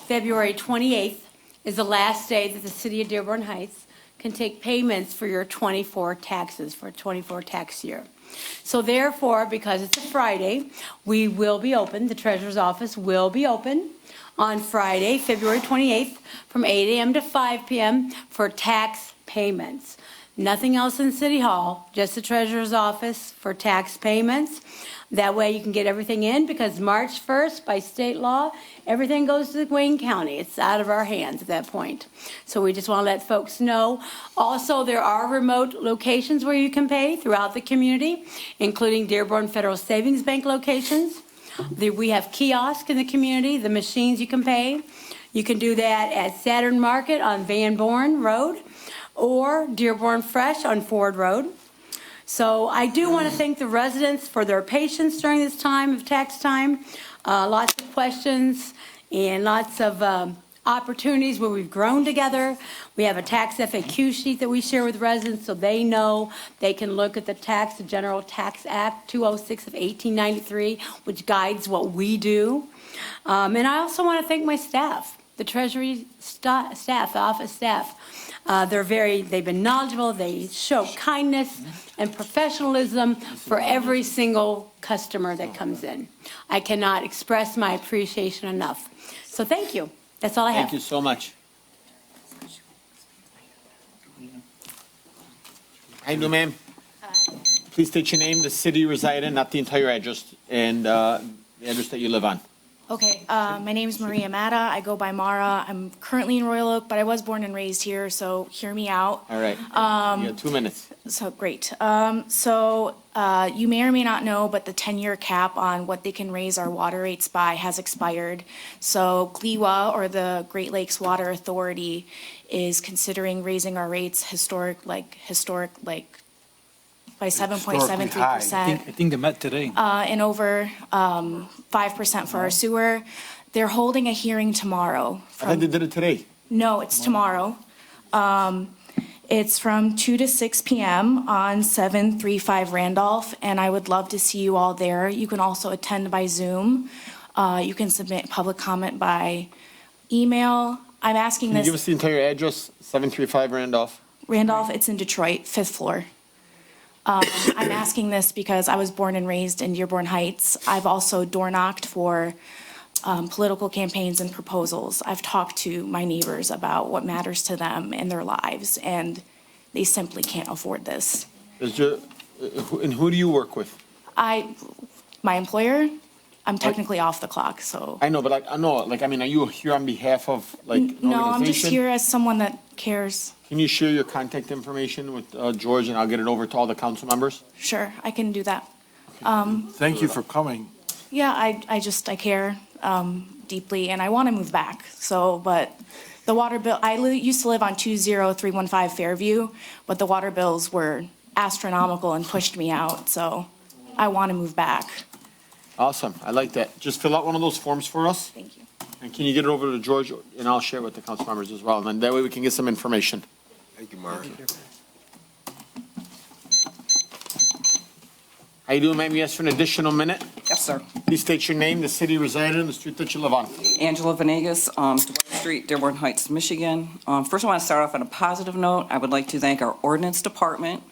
February 28th, is the last day that the City of Dearborn Heights can take payments for your 24 taxes for 24 tax year. So therefore, because it's a Friday, we will be open, the treasurer's office will be open on Friday, February 28th, from 8 a.m. to 5 p.m. for tax payments. Nothing else in City Hall, just the treasurer's office for tax payments. That way you can get everything in, because March 1st, by state law, everything goes to Wayne County. It's out of our hands at that point. So we just want to let folks know. Also, there are remote locations where you can pay throughout the community, including Dearborn Federal Savings Bank locations. We have kiosks in the community, the machines you can pay. You can do that at Saturn Market on Van Born Road or Dearborn Fresh on Ford Road. So I do want to thank the residents for their patience during this time of tax time. Lots of questions and lots of opportunities where we've grown together. We have a tax FAQ sheet that we share with residents so they know they can look at the General Tax Act 206 of 1893, which guides what we do. And I also want to thank my staff, the Treasury staff, the office staff. They've been knowledgeable, they show kindness and professionalism for every single customer that comes in. I cannot express my appreciation enough. So thank you. That's all I have. Thank you so much. How you doing, ma'am? Please state your name, the city you reside in, not the entire address, and the address that you live on. Okay, my name is Maria Mata. I go by Mara. I'm currently in Royal Oak, but I was born and raised here, so hear me out. All right. You have 2 minutes. So great. You may or may not know, but the 10-year cap on what they can raise our water rates by has expired. So GLEWA, or the Great Lakes Water Authority, is considering raising our rates by 7.73%. I think they met today. And over 5% for our sewer. They're holding a hearing tomorrow. I thought they did it today. No, it's tomorrow. It's from 2 to 6 p.m. on 735 Randolph, and I would love to see you all there. You can also attend by Zoom. You can submit public comment by email. I'm asking Can you give us this, the entire address? 735 Randolph. Randolph, it's in Detroit, 5th floor. I'm asking this because I was born and raised in Dearborn Heights. I've also door knocked for political campaigns and proposals. I've talked to my neighbors about what matters to them in their lives, and they simply can't afford this. And who do you work with? My employer, I'm technically off the clock, so. I know, but I mean, are you here on behalf of like an No, I'm just organization? here as someone that cares. Can you share your contact information with George and I'll get it over to all the council members? Sure, I can do that. Thank you for coming. Yeah, I care deeply, and I want to move back, so, but the water bill, used to live on 20315 Fairview, but the water bills were astronomical and pushed me out, so I want to move back. Awesome, I like that. Just fill out one of those forms for us. Thank you. And can you get it over to George and I'll share it with the council members as well, and then that way we can get some information. Thank you, Mark. How you doing, ma'am? Yes, for an additional minute? Yes, sir. Please state your name, the city you reside in, the street that you live on. Angela Venegas, Dwight Street, Dearborn Heights, Michigan. First, I want to start off on a positive note. I would like to thank our ordinance department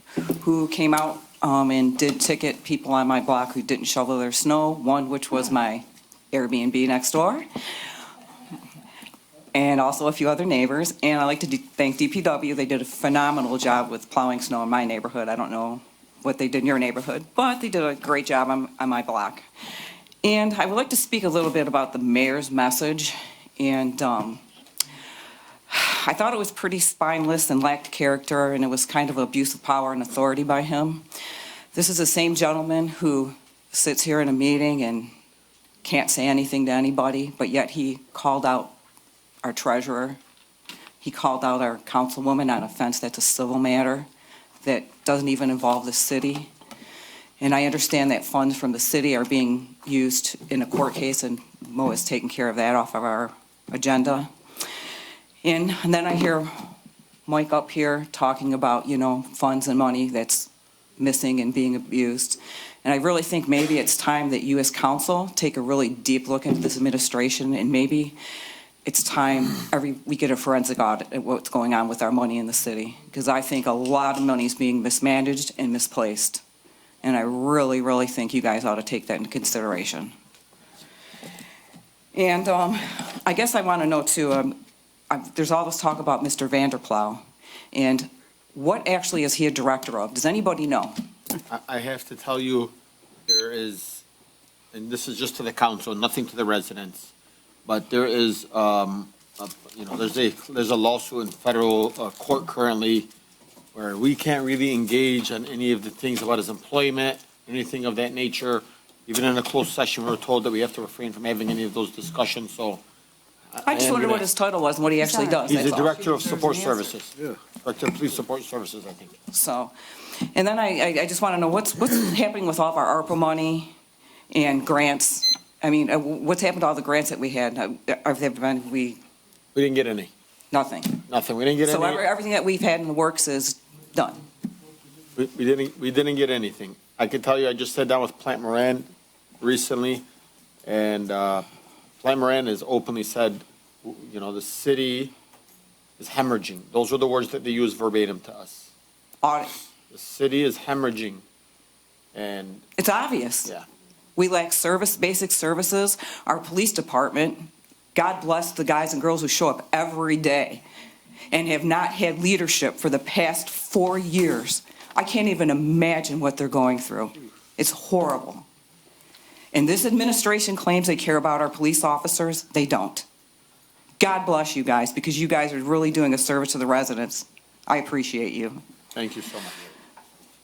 who came out and did ticket people on my block who didn't shovel their snow, one which was my Airbnb next door, and also a few other neighbors. And I'd like to thank DPW. They did a phenomenal job with plowing snow in my neighborhood. I don't know what they did in your neighborhood, but they did a great job on my block. And I would like to speak a little bit about the mayor's message. And I thought it was pretty spineless and lacked character, and it was kind of abuse of power and authority by him. This is the same gentleman who sits here in a meeting and can't say anything to anybody, but yet he called out our treasurer. He called out our councilwoman on an offense that's a civil matter that doesn't even involve the city. And I understand that funds from the city are being used in a court case, and Mo is taking care of that off of our agenda. And then I hear Mike up here talking about, funds and money that's missing and being abused. And I really think maybe it's time that you as council take a really deep look into this administration, and maybe it's time we get a forensic audit at what's going on with our money in the city. Because I think a lot of money is being mismanaged and misplaced. And I really, really think you guys ought to take that into consideration. And I guess I want to know too, there's all this talk about Mr. Vanderplow. And what actually is he a director of? Does anybody know? I have to tell you, there is, and this is just to the council, nothing to the residents, but there is, there's a lawsuit in federal court currently where we can't really engage on any of the things about his employment, anything of that nature. Even in a closed session, we're told that we have to refrain from having any of those discussions, so. I just wondered what his title was and what he actually does. He's the that's all. Director of Support Services. Director of Police Support Services, I think. So, and then I just want to know what's happening with all of our ARPA money and grants. I mean, what's happened to all the grants that we had? We didn't get any. Nothing. Nothing. We didn't get So any. everything that we've had in the works is done. We didn't get anything. I can tell you, I just sat down with Plant Moran recently, and Plant Moran has openly said, the city is hemorrhaging. Those were the words that they used verbatim to us. Audit. The city is hemorrhaging, and. It's obvious. Yeah. We lack basic services. Our police department, God bless the guys and girls who show up every day and have not had leadership for the past 4 years. I can't even imagine what they're going through. It's horrible. And this administration claims they care about our police officers. They don't. God bless you guys, because you guys are really doing a service to the residents. I appreciate you. Thank you so much.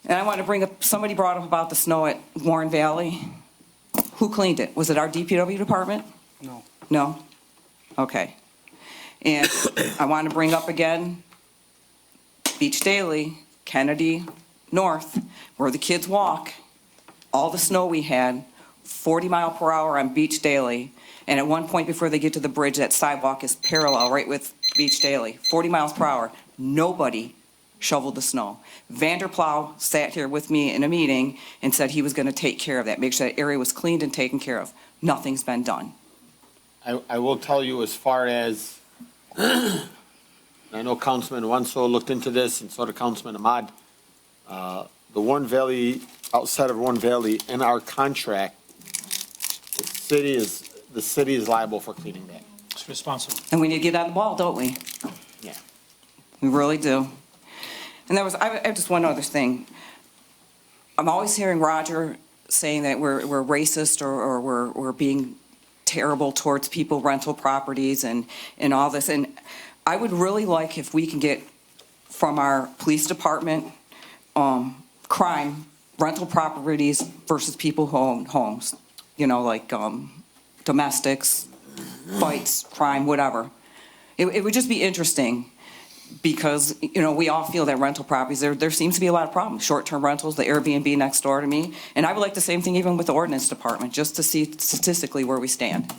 And I want to bring up, somebody brought up about the snow at Warren Valley. Who cleaned it? Was it our DPW department? No. No? Okay. And I want to bring up again, Beach Daily, Kennedy North, where the kids walk, all the snow we had, 40 mile per hour on Beach Daily. And at one point before they get to the bridge, that sidewalk is parallel right with Beach Daily, 40 miles per hour. Nobody shovel the snow. Vanderplow sat here with me in a meeting and said he was going to take care of that, make sure that area was cleaned and taken care of. Nothing's been done. I will tell you as far as, I know Councilman Wenzel looked into this and so did Councilman Ahmad. The Warren Valley, outside of Warren Valley, in our contract, the city is liable for cleaning that. It's responsible. And we need to get on the ball, don't we? Yeah. We really do. And I have just one other thing. I'm always hearing Roger saying that we're racist or we're being terrible towards people, rental properties and all this. And I would really like if we can get from our police department, crime, rental properties versus people who own homes, like domestics, fights, crime, whatever. It would just be interesting because, we all feel that rental properties, there seems to be a lot of problems. Short-term rentals, the Airbnb next door to me. And I would like the same thing even with the ordinance department, just to see statistically where we stand.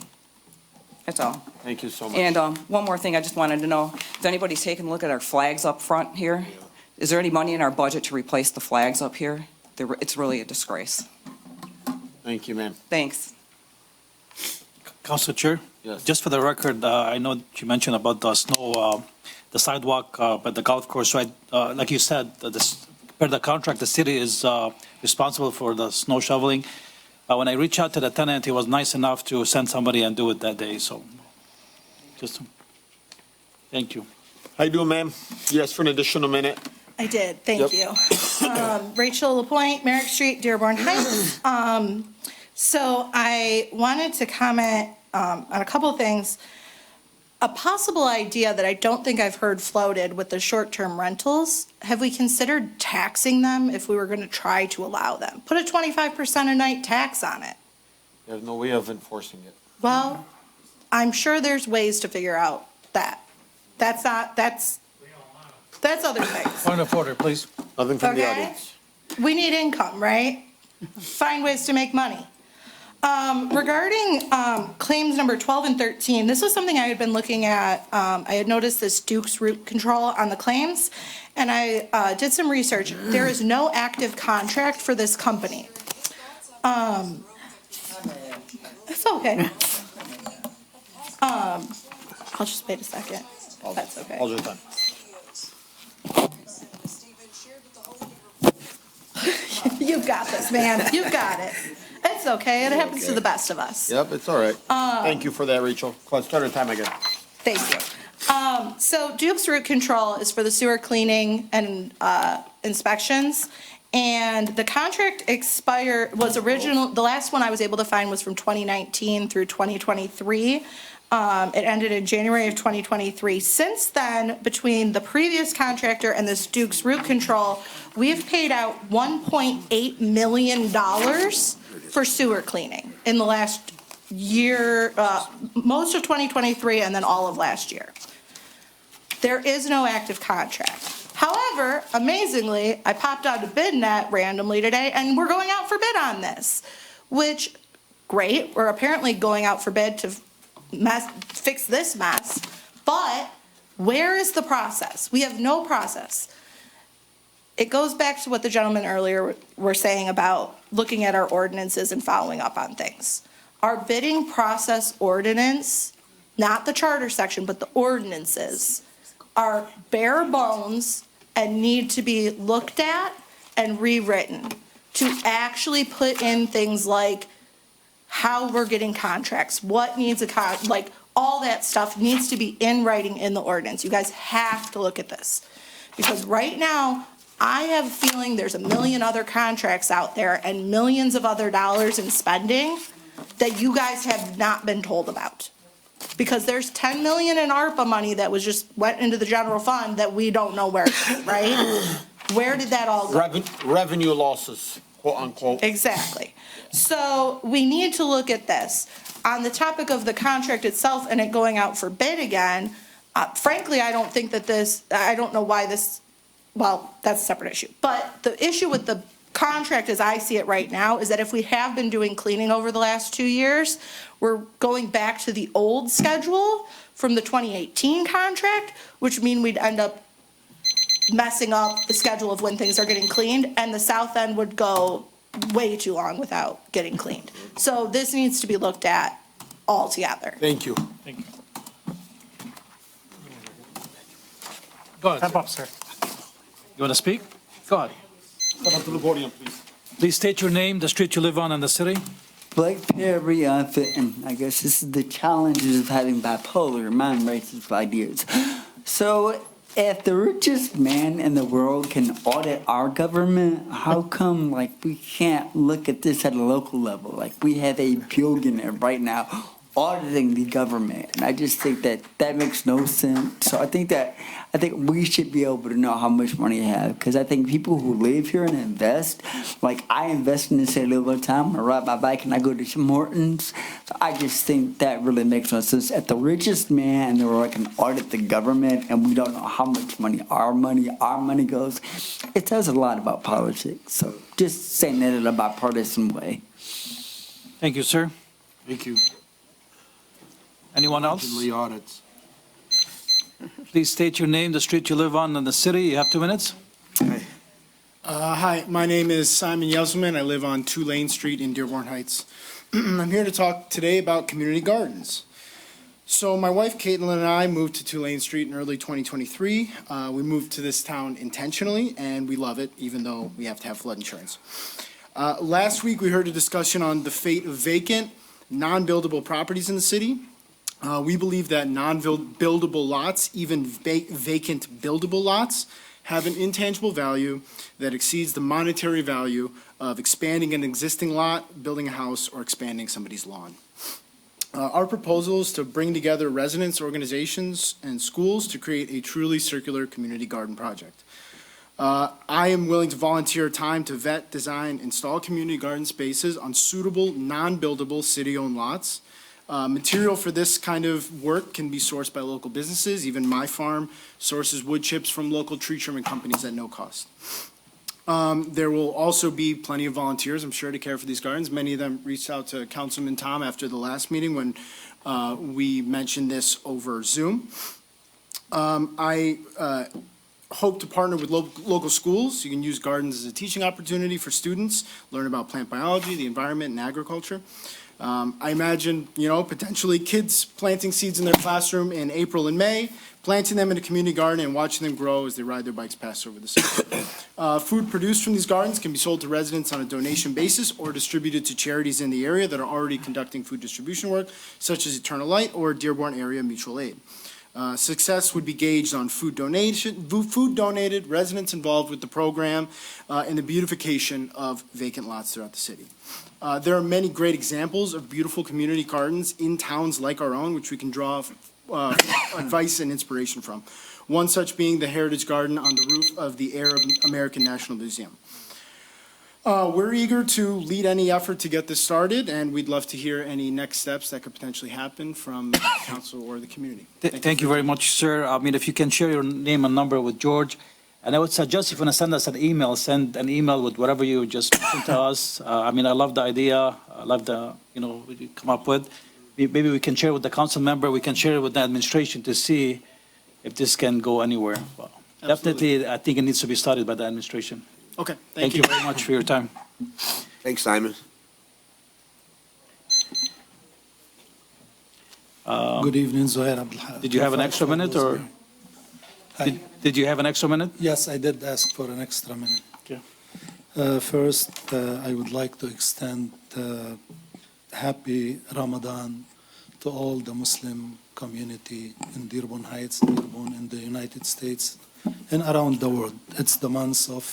That's all. Thank you so much. And one more thing I just wanted to know, if anybody's taken a look at our flags up front here, is there any money in our budget to replace the flags up here? It's really a disgrace. Thank you, ma'am. Thanks. Council Chair? Yes. Just for the record, I know you mentioned about the snow, the sidewalk by the golf course, right? Like you said, per the contract, the city is responsible for the snow shoveling. When I reached out to the tenant, he was nice enough to send somebody and do it that day, so thank you. How you doing, ma'am? Yes, for an additional minute. I did, thank you. Rachel Lapointe, Merrick Street, Dearborn Heights. So I wanted to comment on a couple of things. A possible idea that I don't think I've heard floated with the short-term rentals, have we considered taxing them if we were going to try to allow them? Put a 25% a night tax on it. There's no way of enforcing it. Well, I'm sure there's ways to figure out that. That's other things. Point of order, please. Nothing from the Okay. audience. We need income, right? Find ways to make money. Regarding claims number 12 and 13, this was something I had been looking at. I had noticed this Duke's root control on the claims, and I did some research. There is no active contract for this company. It's okay. I'll just wait a second. That's okay. Hold your time. You've got this, man. You've got it. It's okay. It happens to the best of us. Yep, it's all right. Thank you for that, Rachel. Let's start our time again. Thank you. So Duke's root control is for the sewer cleaning and inspections. And the contract the last one I was able to find was from 2019 through 2023. It ended in January of 2023. Since then, between the previous contractor and this Duke's root control, we've paid out $1.8 million for sewer cleaning in the last year, most of 2023 and then all of last year. There is no active contract. However, amazingly, I popped onto BidNet randomly today and we're going out for bid on this, which, great, we're apparently going out for bid to fix this mess, but where is the process? We have no process. It goes back to what the gentleman earlier were saying about looking at our ordinances and following up on things. Our bidding process ordinance, not the charter section, but the ordinances, are bare bones and need to be looked at and rewritten to actually put in things like how we're getting contracts, what needs all that stuff needs to be in writing in the ordinance. You guys have to look at this. Because right now, I have a feeling there's a million other contracts out there and millions of other dollars in spending that you guys have not been told about. Because there's 10 million in ARPA money that went into the general fund that we don't know where, right? Where did that all go? Revenue losses, quote unquote. Exactly. So we need to look at this. On the topic of the contract itself and it going out for bid again, frankly, I don't think that I don't know why well, that's a separate issue. But the issue with the contract as I see it right now is that if we have been doing cleaning over the last 2 years, we're going back to the old schedule from the 2018 contract, which means we'd end up messing up the schedule of when things are getting cleaned, and the south end would go way too long without getting cleaned. So this needs to be looked at all together. Thank you. Thank you. Go ahead. Step up, sir. You want to speak? Go ahead. Come up to the podium, please. Please state your name, the street you live on, and the city. Blake Perry, and I guess this is the challenges of having bipolar mind races for ideas. So, if the richest man in the world can audit our government, how come, like, we can't look at this at a local level? Like, we have a billionaire right now auditing the government, and I just think that that makes no sense. So I think we should be able to know how much money you have, because I think people who live here and invest, like I invest in this city all the time. I ride my bike and I go to Morton's. So I just think that really makes no sense. If the richest man in the world can audit the government and we don't know how much our money goes, it tells a lot about politics. So just saying that in a bipartisan way. Thank you, sir. Thank you. Anyone else? Audits. Please state your name, the street you live on, and the city. You have 2 minutes. Hi, my name is Simon Yelselman. I live on Tulane Street in Dearborn Heights. I'm here to talk today about community gardens. So my wife Caitlin and I moved to Tulane Street in early 2023. We moved to this town intentionally, and we love it, even though we have to have flood insurance. Last week, we heard a discussion on the fate of vacant, non-buildable properties in the city. We believe that non-buildable lots, even vacant buildable lots, have an intangible value that exceeds the monetary value of expanding an existing lot, building a house, or expanding somebody's lawn. Our proposal is to bring together residents, organizations, and schools to create a truly circular community garden project. I am willing to volunteer time to vet, design, install community garden spaces on suitable, non-buildable city-owned lots. Material for this kind of work can be sourced by local businesses. Even my farm sources wood chips from local tree trimming companies at no cost. There will also be plenty of volunteers, I'm sure, to care for these gardens. Many of them reached out to Councilman Tom after the last meeting when we mentioned this over Zoom. I hope to partner with local schools. You can use gardens as a teaching opportunity for students, learn about plant biology, the environment, and agriculture. I imagine, potentially kids planting seeds in their classroom in April and May, planting them in a community garden and watching them grow as they ride their bikes past over the summer. Food produced from these gardens can be sold to residents on a donation basis or distributed to charities in the area that are already conducting food distribution work, such as Eternal Light or Dearborn Area Mutual Aid. Success would be gauged on food donated, residents involved with the program, and the beautification of vacant lots throughout the city. There are many great examples of beautiful community gardens in towns like our own, which we can draw advice and inspiration from. One such being the Heritage Garden on the roof of the Arab American National Museum. We're eager to lead any effort to get this started, and we'd love to hear any next steps that could potentially happen from council or the community. Thank you very much, sir. I mean, if you can share your name and number with George. And I would suggest if you want to send us an email, send an email with whatever you just mentioned to us. I mean, I love the idea. I love what you come up with. Maybe we can share it with the council member. We can share it with the administration to see if this can go anywhere. Well, definitely, I think it needs to be started by the administration. Okay, Thank you very much for your time. Thanks, Simon. Good evening, Zohair Abdulhaq. Did you have an extra minute or? Did you have an extra minute? Yes, I did ask for an extra minute. Okay. First, I would like to extend happy Ramadan to all the Muslim community in Dearborn Heights, Dearborn in the United States, and around the world. It's the month of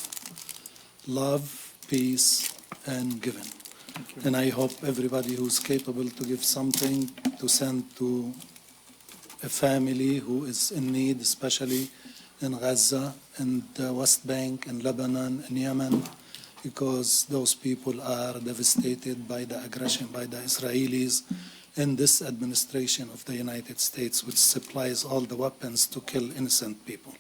love, peace, and giving. And I hope everybody who's capable to give something to send to a family who is in need, especially in Gaza, and the West Bank, and Lebanon, and Yemen, because those people are devastated by the aggression by the Israelis and this administration of the United States, which supplies all the weapons to kill innocent people.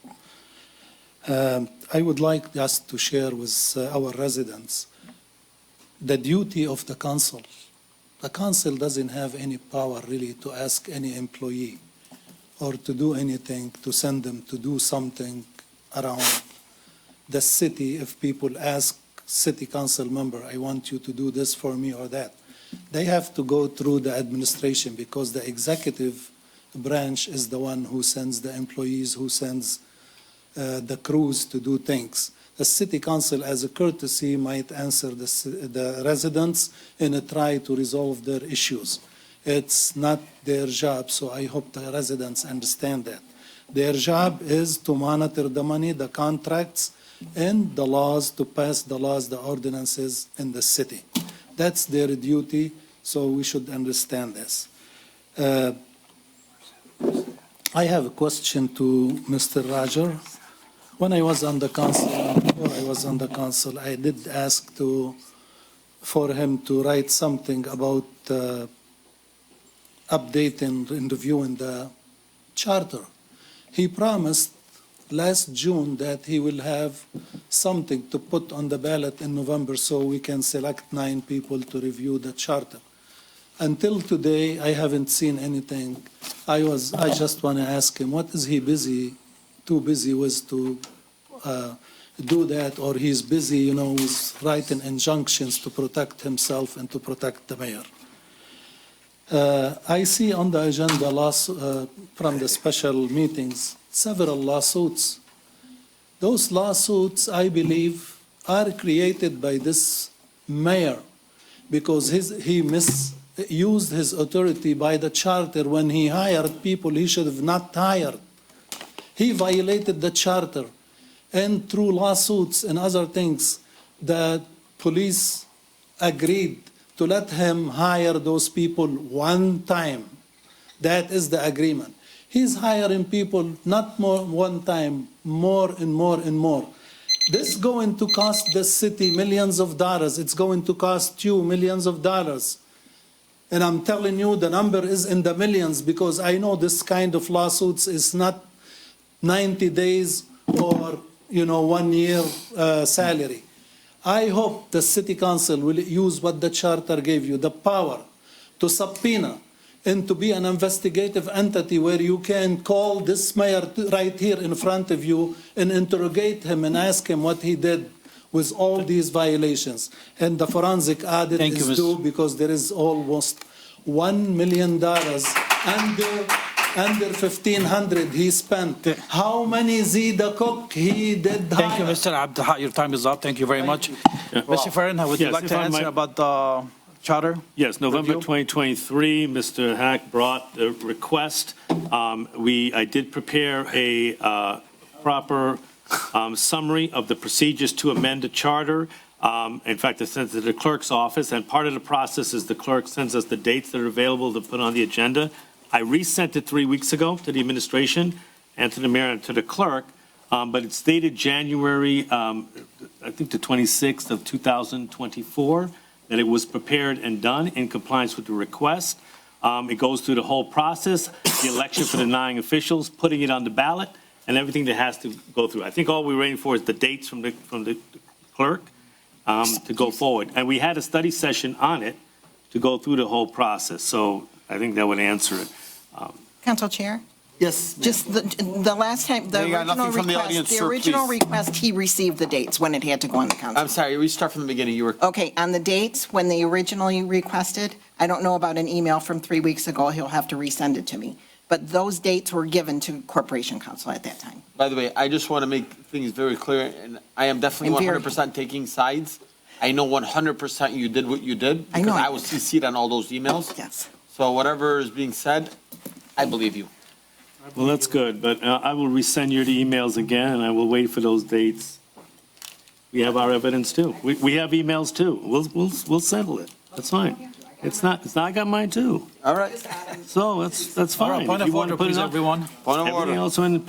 I would like just to share with our residents the duty of the council. The council doesn't have any power really to ask any employee or to do anything, to send them to do something around the city if people ask city council member, I want you to do this for me or that. They have to go through the administration because the executive branch is the one who sends the employees, who sends the crews to do things. The city council, as a courtesy, might answer the residents and try to resolve their issues. It's not their job, so I hope the residents understand that. Their job is to monitor the money, the contracts, and the laws, to pass the laws, the ordinances in the city. That's their duty, so we should understand this. I have a question to Mr. Roger. When I was on the council, I did ask for him to write something about updating and reviewing the charter. He promised last June that he will have something to put on the ballot in November so we can select 9 people to review the charter. Until today, I haven't seen anything. I just want to ask him, what is he too busy with to do that, or he's busy, with writing injunctions to protect himself and to protect the mayor? I see on the agenda from the special meetings, several lawsuits. Those lawsuits, I believe, are created by this mayor because he misused his authority by the charter when he hired people he should have not hired. He violated the charter, and through lawsuits and other things, the police agreed to let him hire those people one time. That is the agreement. He's hiring people not more one time, more and more and more. This is going to cost the city millions of dollars. It's going to cost you millions of dollars. And I'm telling you, the number is in the millions because I know this kind of lawsuits is not 90 days or 1 year salary. I hope the city council will use what the charter gave you, the power to subpoena and to be an investigative entity where you can call this mayor right here in front of you and interrogate him and ask him what he did with all these violations. And the forensic audit is due because there is almost $1 million under 1,500 he spent. How many the cook he did hire? Thank you, Mr. Abdullah. Your time is up. Thank you very much. Mr. Farron, would you like to answer about the charter? Yes, November review? 2023, Mr. Hack brought the request. I did prepare a proper summary of the procedures to amend the charter. In fact, I sent it to the clerk's office, and part of the process is the clerk sends us the dates that are available to put on the agenda. I resent it 3 weeks ago to the administration and to the mayor and to the clerk, but it's dated January, I think the 26th of 2024, that it was prepared and done in compliance with the request. It goes through the whole process, the election for the 9 officials, putting it on the ballot, and everything that has to go through. I think all we're waiting for is the dates from the clerk to go forward. And we had a study session on it to go through the whole process, so I think that would answer it. Council Chair? Yes. Just the last time, the We got nothing from the audience, sir, original please. request, he received the dates when it had to go on the council. I'm sorry, we start from the beginning. You were. Okay, on the dates, when they originally requested, I don't know about an email from 3 weeks ago, he'll have to resend it to me. But those dates were given to Corporation Council at that time. By the way, I just want to make things very clear, and I am definitely 100% taking sides. I know 100% you did what you did, I know because I I was CC'd on all those emails. Yes. So whatever is being said, I believe you. Well, that's good, but I will resend you the emails again, and I will wait for those dates. We have our evidence too. We have emails too. We'll settle it. That's fine. It's not, I got mine too. All right. So that's fine. All right, point If of you want to order, put it please, up, everyone. Point of everything order. else in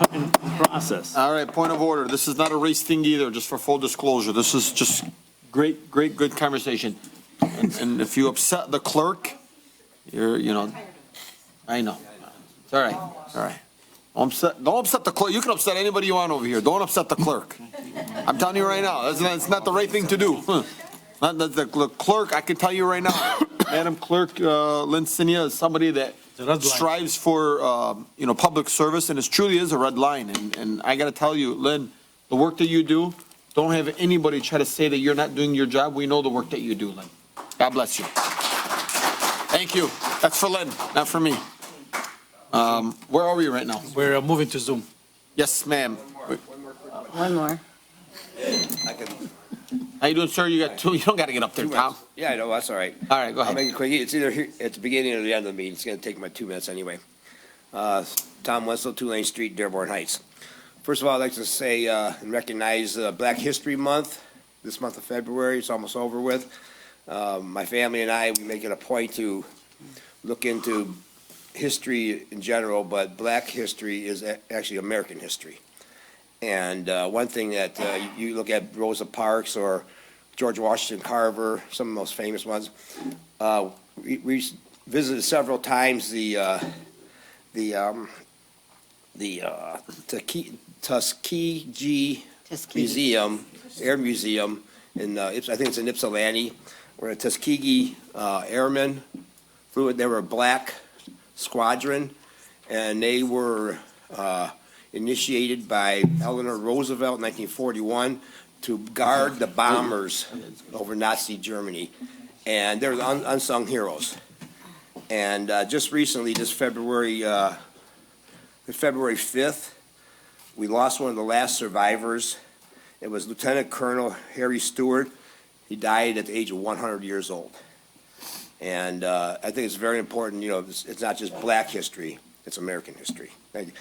process. All right, point of order. This is not a race thing either, just for full disclosure. This is just great, good conversation. And if you upset the clerk, I know. It's all right, all right. Don't upset the clerk. You can upset anybody you want over here. Don't upset the clerk. I'm telling you right now, it's not the right thing to do. Not the clerk, I can tell you right now, Madam Clerk Lincinia is somebody that strives for, public service, and it truly is a red line. And I got to tell you, Lynn, the work that you do, Don't have anybody try to say that you're not doing your job. We know the work that you do, Lynn. God bless you. Thank you. That's for Lynn, not for me. Where are we right now? We're moving to Zoom. Yes, ma'am. One more. How you doing, sir? You got two. You don't got to get up there, Tom. Yeah, I know, that's all right. All right, go I'll ahead. make it quick. It's either here at the beginning or the end of the meeting. It's gonna take my 2 minutes anyway. Tom Wenzel, 2 Lane Street, Dearborn Heights. First of all, I'd like to say, and recognize, Black History Month, this month of February. It's almost over with. My family and I, we make it a point to look into history in general, but Black history is actually American history. And one thing that you look at Rosa Parks or George Washington Carver, some of the most famous ones. We visited several times the Tuskegee Museum, Air Museum, in I think it's in Ypsilanti, where a Tuskegee airmen flew. They were a black squadron, and they were initiated by Eleanor Roosevelt in 1941 to guard the bombers over Nazi Germany. And they're unsung heroes. And just recently, this February 5th, we lost one of the last survivors. It was Lieutenant Colonel Harry Stewart. He died at the age of 100 years old. And I think it's very important, it's not just Black history, it's American history. Thank you.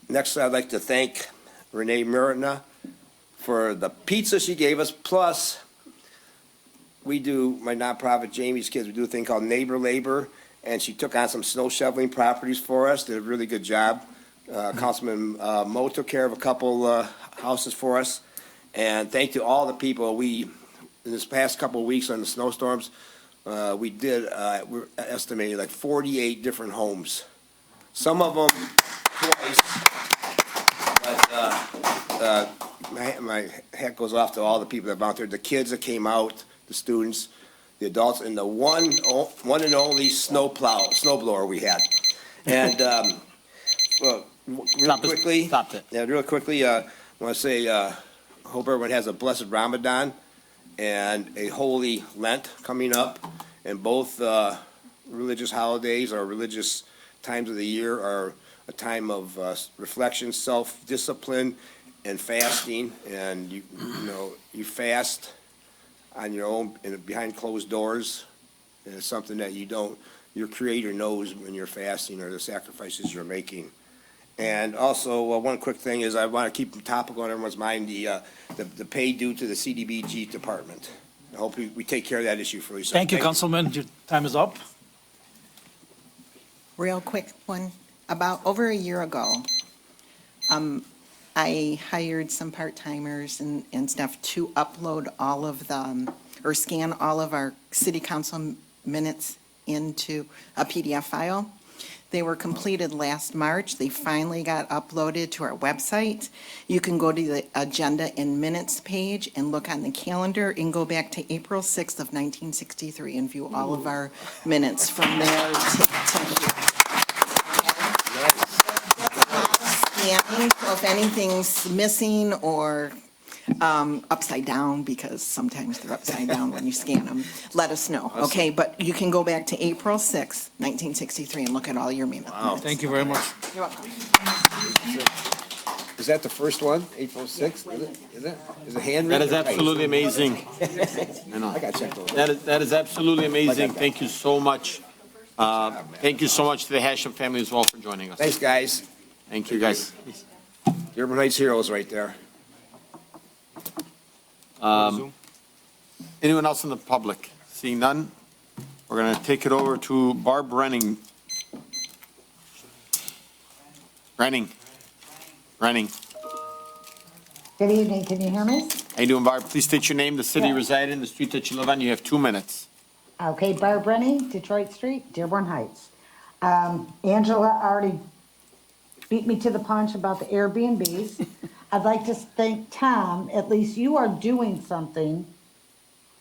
Next, I'd like to thank Renee Murna for the pizza she gave us. Plus, we do, my nonprofit, Jamie's Kids, we do a thing called Neighbor Labor, and she took on some snow shoveling properties for us, did a really good job. Councilman Mo took care of a couple houses for us. And thank you to all the people. In this past couple of weeks on the snowstorms, we did, we're estimating like 48 different homes. Some of them twice, but my hat goes off to all the people that volunteered, the kids that came out, the students, the adults, and the one and only snowblower we had. And real quickly, I want to say, I hope everyone has a blessed Ramadan and a holy Lent coming up, and both religious holidays or religious times of the year are a time of reflection, self-discipline, and fasting. And you fast on your own and behind closed doors, and it's something that your Creator knows when you're fasting or the sacrifices you're making. And also, one quick thing is I want to keep topical on everyone's mind, the pay due to the CDBG department. I hope we take care of that issue for you. Thank you, Councilman. Your time is up. Real quick one. About over a year ago, I hired some part-timers and stuff to upload all of the, or scan all of our city council minutes into a PDF file. They were completed last March. They finally got uploaded to our website. You can go to the agenda and minutes page and look on the calendar and go back to April 6th of 1963 and view all of our minutes from there to here. Scanning, so if anything's missing or upside down, because sometimes they're upside down when you scan them, let us know, okay? But you can go back to April 6th, 1963 and look at all your minutes. Wow, thank you very much. You're welcome. Is that the first one, April 6th? Is it handwritten? That is absolutely amazing. I know. I got checked over. That is absolutely amazing. Thank you so much. Thank you so much to the Hashem family as well for joining us. Thanks, guys. Thank you, guys. Dearborn Heights heroes right there. Anyone else in the public? Seeing none, we're going to take it over to Barb Renning. Renning. Good evening, can you hear me? How you doing, Barb? Please state your name, the city you reside in, the street that you live on. You have 2 minutes. Okay, Barb Rennie, Detroit Street, Dearborn Heights. Angela already beat me to the punch about the Airbnbs. I'd like to thank Tom, at least you are doing something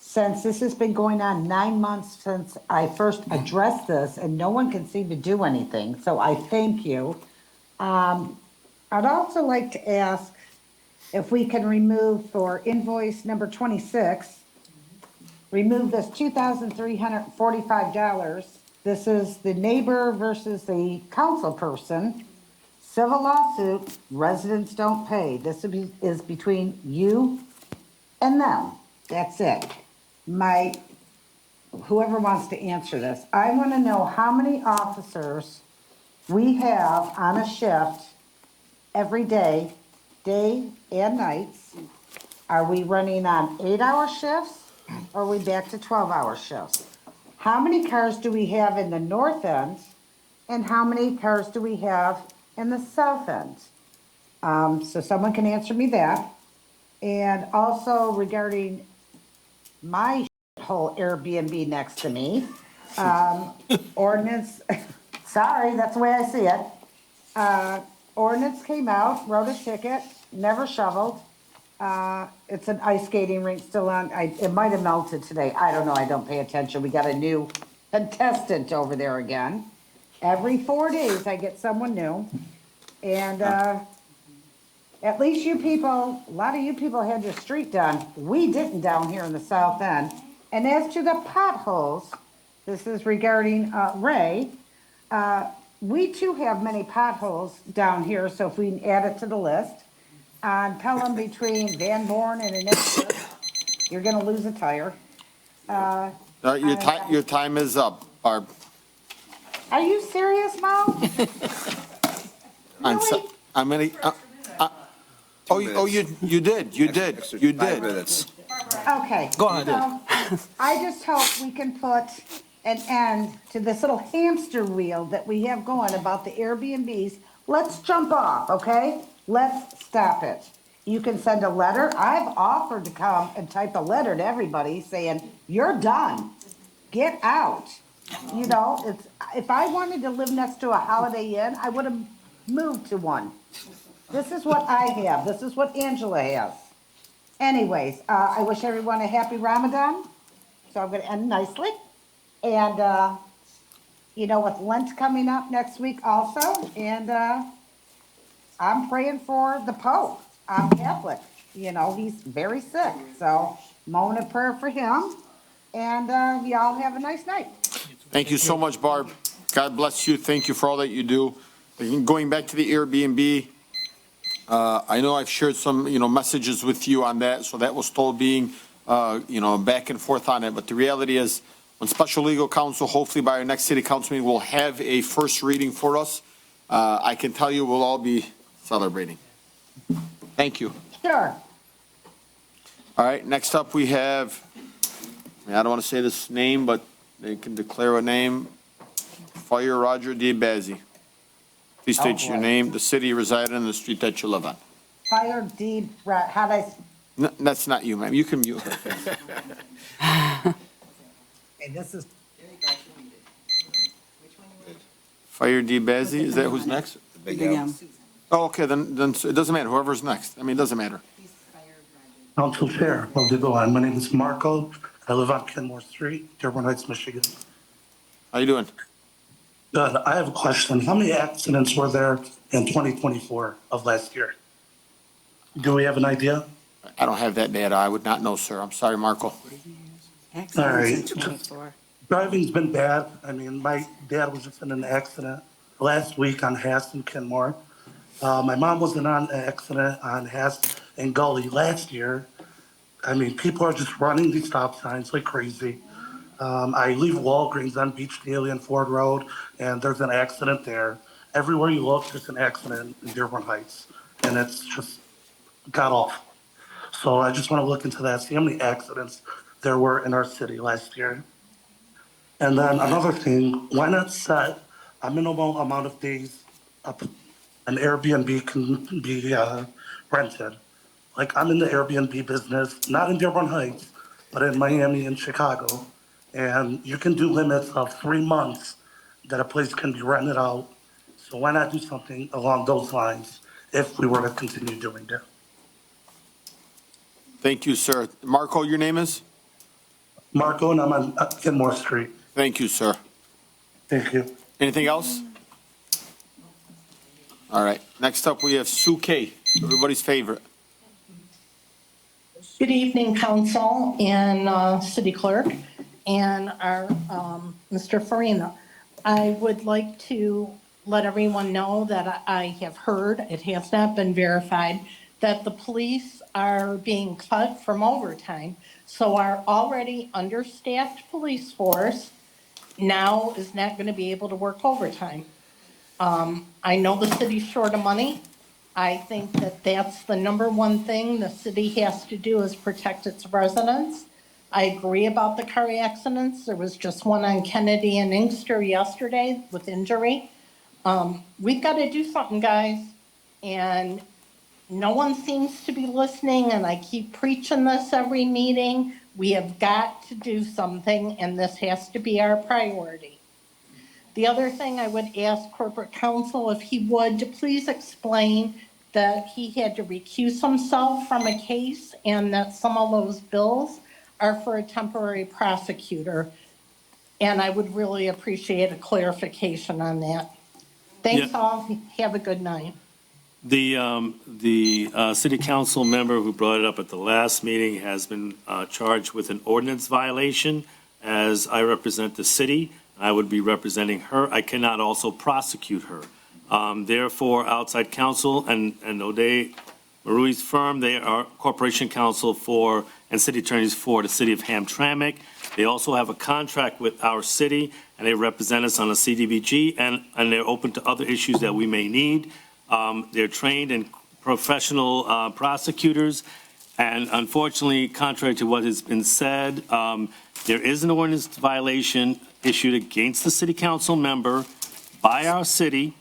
since this has been going on 9 months since I first addressed this and no one can seem to do anything, so I thank you. I'd also like to ask, if we can remove for invoice number 26, remove this $2,345. This is the neighbor versus the council person. Civil lawsuit, residents don't pay. This is between you and them. That's it. Whoever wants to answer this, I want to know how many officers we have on a shift every day, day and nights. Are we running on 8-hour shifts or are we back to 12-hour shifts? How many cars do we have in the north end and how many cars do we have in the south end? So someone can answer me that. And also regarding my whole Airbnb next to me, ordinance, sorry, that's the way I see it. Ordinance came out, wrote a ticket, never shoveled. It's an ice skating rink still on, it might have melted today. I don't know, I don't pay attention. We got a new contestant over there again. Every 4 days I get someone new. And, at least you people, a lot of you people had your street done. We didn't down here in the south end. And as to the potholes, this is regarding, Ray, we too have many potholes down here, so if we can add it to the list. On Pelham between Van Born and Innisfil, you're gonna lose a tire. Your time is up, Barb. Are you serious, Mo? I'm gonna, you did. 5 minutes. Okay. Go ahead. So, I just hope we can put an end to this little hamster wheel that we have going about the Airbnbs. Let's jump off, okay? Let's stop it. You can send a letter. I've offered to come and type a letter to everybody saying, you're done. Get out. You know, if I wanted to live next to a Holiday Inn, I would have moved to one. This is what I have. This is what Angela has. Anyways, I wish everyone a happy Ramadan. So I'm going to end nicely. And, with Lent coming up next week also. And I'm praying for the Pope. I'm Catholic. He's very sick. So moment of prayer for him. And y'all have a nice night. Thank you so much, Barb. God bless you. Thank you for all that you do. Going back to the Airbnb, I know I've shared some, messages with you on that. So that was still being, back and forth on it. But the reality is, when special legal counsel, hopefully by our next city council meeting, will have a first reading for us, I can tell you we'll all be celebrating. Thank you. Sure. All right, next up we have, I don't want to say this name, but they can declare a name. Fire Roger DeBazzi. Please state your name, the city you reside in, and the street that you live on. Fire D. How'd I? No, that's not you, ma'am. You can mute her. Okay, this is. Fire DeBazzi, is that who's next? Big M. Oh, okay, then it doesn't matter. Whoever's next. I mean, it doesn't matter. Council Chair, well, to go on. My name is Marco. I live on Kenmore Street, Dearborn Heights, Michigan. How you doing? Good. I have a question. How many accidents were there in 2024 of last year? Do we have an idea? I don't have that data. I would not know, sir. I'm sorry, Marco. All right. Driving's been bad. I mean, my dad was just in an accident last week on Hass and Kenmore. My mom was in an accident on Hass and Gully last year. I mean, people are just running these stop signs like crazy. I leave Walgreens on Beach Daily and Ford Road, and there's an accident there. Everywhere you look, there's an accident in Dearborn Heights, and it's just got off. So I just want to look into that, see how many accidents there were in our city last year. And then another thing, why not set a minimal amount of days up an Airbnb can be rented? Like, I'm in the Airbnb business, not in Dearborn Heights, but in Miami and Chicago. And you can do limits of 3 months that a place can be rented out. So why not do something along those lines if we were to continue doing it? Thank you, sir. Marco, your name is? Marco, and I'm on Kenmore Street. Thank you, sir. Thank you. Anything else? All right. Next up, we have Sue K, everybody's favorite. Good evening, council and city clerk and our Mr. Farina. I would like to let everyone know that I have heard, it has not been verified, that the police are being cut from overtime. So our already understaffed police force now is not going to be able to work overtime. I know the city's short of money. I think that that's the number one thing the city has to do is protect its residents. I agree about the car accidents. There was just one on Kennedy and Inkster yesterday with injury. We've got to do something, guys. And no one seems to be listening, and I keep preaching this every meeting. We have got to do something, and this has to be our priority. The other thing I would ask corporate counsel if he would to please explain that he had to recuse himself from a case and that some of those bills are for a temporary prosecutor. And I would really appreciate a clarification on that. Thanks all. Have a good night. The city council member who brought it up at the last meeting has been charged with an ordinance violation. As I represent the city, I would be representing her. I cannot also prosecute her. Therefore, outside counsel and O'Day Marui's firm, they are corporation counsel for and city attorneys for the city of Hamtramck. They also have a contract with our city, and they represent us on a CDBG, and they're open to other issues that we may need. They're trained and professional prosecutors, and unfortunately, contrary to what has been said, there is an ordinance violation issued against the city council member by our city,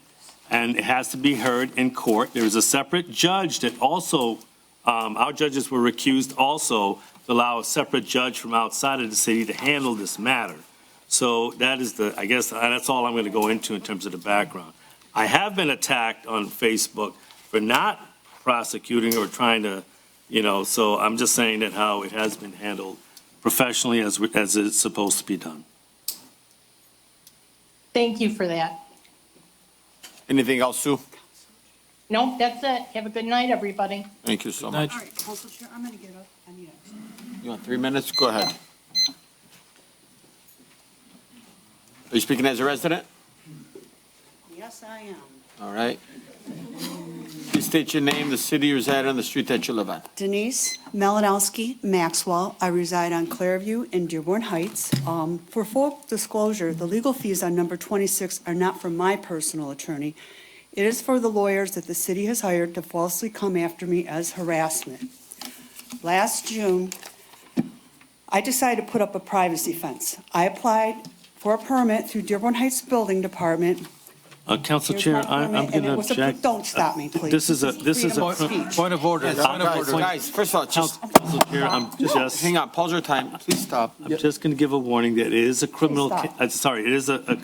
and it has to be heard in court. There is a separate judge that also, our judges were recused also to allow a separate judge from outside of the city to handle this matter. So that is I guess that's all I'm going to go into in terms of the background. I have been attacked on Facebook for not prosecuting or trying to, so I'm just saying that how it has been handled professionally as it's supposed to be done. Thank you for that. Anything else, Sue? No, that's it. Have a good night, everybody. Thank you so much. All right, Council Chair, I'm going to get up. I need action. You want 3 minutes? Go ahead. Are you speaking as a resident? Yes, I am. All right. Please state your name, the city you reside on, the street that you live on. Denise Malinowski Maxwell. I reside on Clairview in Dearborn Heights. For full disclosure, the legal fees on number 26 are not from my personal attorney. It is for the lawyers that the city has hired to falsely come after me as harassment. Last June, I decided to put up a privacy fence. I applied for a permit through Dearborn Heights Building Department. Council Chair, I'm going to object. Don't stop me, please. This is a Point of order. Guys, first of all, Council Chair, I'm just. Hang on, pause your time. Please stop. I'm just going to give a warning that it is a criminal, it is a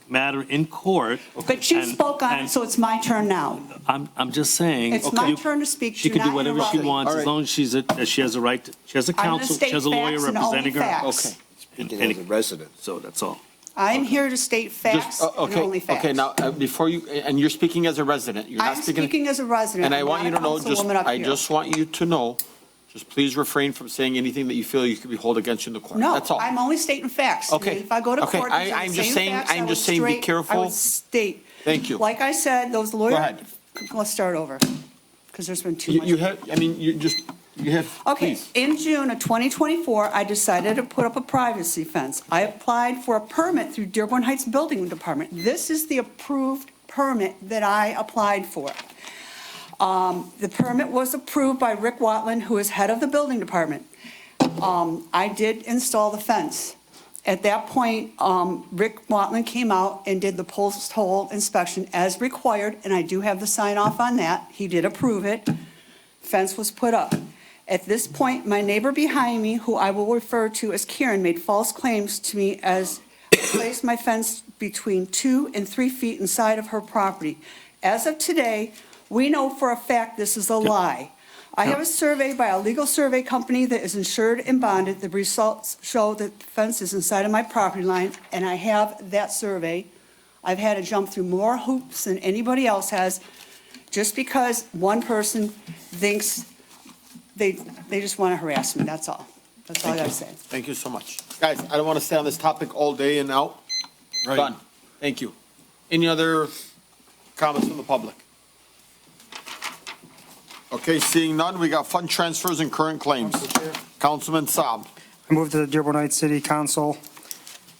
matter in court. But you spoke on it, so it's my turn now. I'm just saying. It's my turn to speak. She can do whatever she wants as long as she has a right, she has a counsel, she has a lawyer representing her. Okay. Speaking as a resident. So that's all. I'm here to state facts and only facts. Okay, now, before you, and you're speaking as a resident. You're not I'm speaking as a resident. And I want you to know, I just just want you to know, just please refrain from saying anything that you feel you could be held against you in the court. No, That's all. I'm only stating facts. Okay. If I go to court, Okay, I'm just saying, be careful. I would state. Thank you. Like I said, those lawyers. Go ahead. Let's start over, because there's been too much. You have, Okay, please. in June of 2024, I decided to put up a privacy fence. I applied for a permit through Dearborn Heights Building Department. This is the approved permit that I applied for. The permit was approved by Rick Watland, who is head of the building department. I did install the fence. At that point, Rick Watland came out and did the post-hole inspection as required, and I do have the sign off on that. He did approve it. Fence was put up. At this point, my neighbor behind me, who I will refer to as Karen, made false claims to me as I placed my fence between 2 and 3 feet inside of her property. As of today, we know for a fact this is a lie. I have a survey by a legal survey company that is insured and bonded. The results show that the fence is inside of my property line, and I have that survey. I've had to jump through more hoops than anybody else has, just because one person thinks they just want to harass me, that's all. That's all I gotta say. Thank you so much. Guys, I don't want to stay on this topic all day and out. Right. Done. Thank you. Any other comments from the public? Okay, seeing none, we got fund transfers and current claims. Councilman Saab. I move that the Dearborn Heights City Council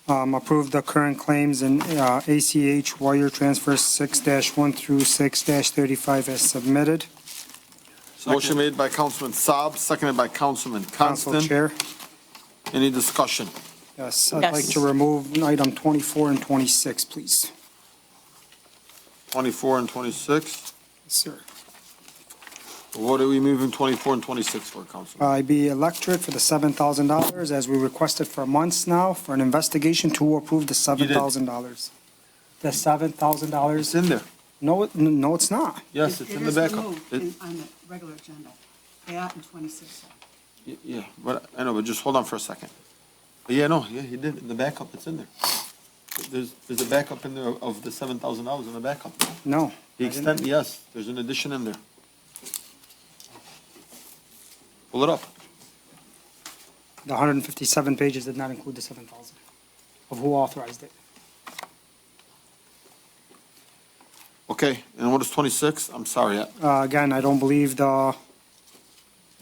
approve the current claims and ACH wire transfers 6-1 through 6-35 as submitted. Motion made by Councilman Saab, seconded by Councilman Council Constant. Chair. Any discussion? Yes, I'd like to remove item 24 and 26, please. 24 and 26. Yes, sir. What are we moving 24 and 26 for, Councilman? IB Electric for the $7,000, as we requested for months now, for an investigation to approve the $7,000. The $7,000. It's in there. No, it's not. Yes, it's in the backup. on the regular agenda. That and 26. Yeah, but I know, but just hold on for a second. But yeah, no, yeah, he did, in the backup, it's in there. There's a backup in there of the $7,000 in the backup. No. The extent, yes, there's an addition in there. Pull it up. The 157 pages did not include the 7,000 of who authorized it. Okay, and what is 26? I'm sorry. Again, I don't believe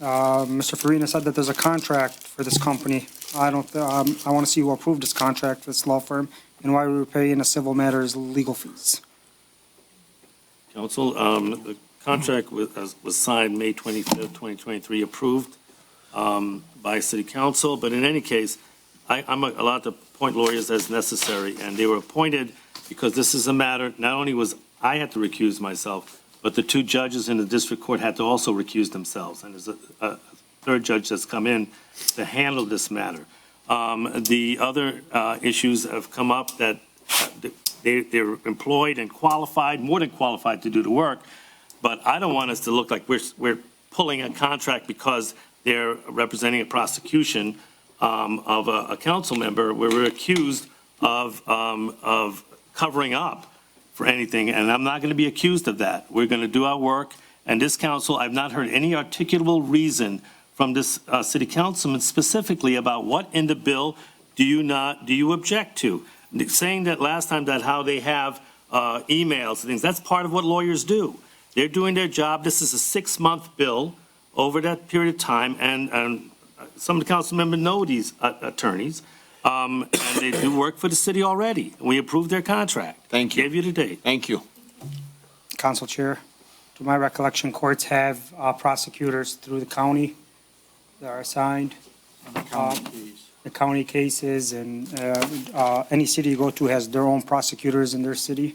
Mr. Farina said that there's a contract for this company. I want to see who approved this contract for this law firm and why we were paying a civil matters legal fees. Council, the contract was signed May 25th, 2023, approved by City Council, but in any case, I'm allowed to appoint lawyers as necessary, and they were appointed because this is a matter, not only was I had to recuse myself, but the two judges in the district court had to also recuse themselves, and there's a third judge that's come in to handle this matter. The other issues have come up that they're employed and qualified, more than qualified to do the work, but I don't want us to look like we're pulling a contract because they're representing a prosecution of a council member where we're accused of covering up for anything, and I'm not going to be accused of that. We're going to do our work, and this council, I've not heard any articulable reason from this city councilman specifically about what in the bill do you object to? Saying that last time that how they have emails and things, that's part of what lawyers do. They're doing their job. This is a 6-month bill over that period of time, and some of the council members know these attorneys, and they do work for the city already. We approved their contract. Thank you. Gave you the date. Thank you. Council Chair, to my recollection, courts have prosecutors through the county that are assigned. The county cases, and any city you go to has their own prosecutors in their city.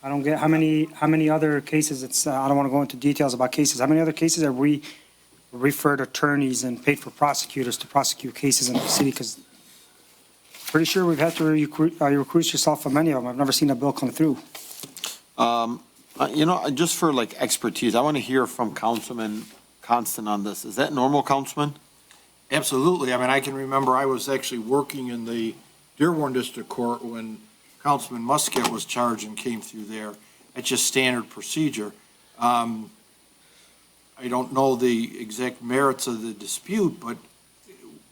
I don't get how many other cases, I don't want to go into details about cases. How many other cases have we referred attorneys and paid for prosecutors to prosecute cases in the city? Because pretty sure we've had to recruit yourself for many of them. I've never seen a bill come through. Just for like expertise, I want to hear from Councilman Constant on this. Is that normal, Councilman? Absolutely. I mean, I can remember I was actually working in the Dearborn District Court when Councilman Muscat was charged and came through there. It's just standard procedure. I don't know the exact merits of the dispute, but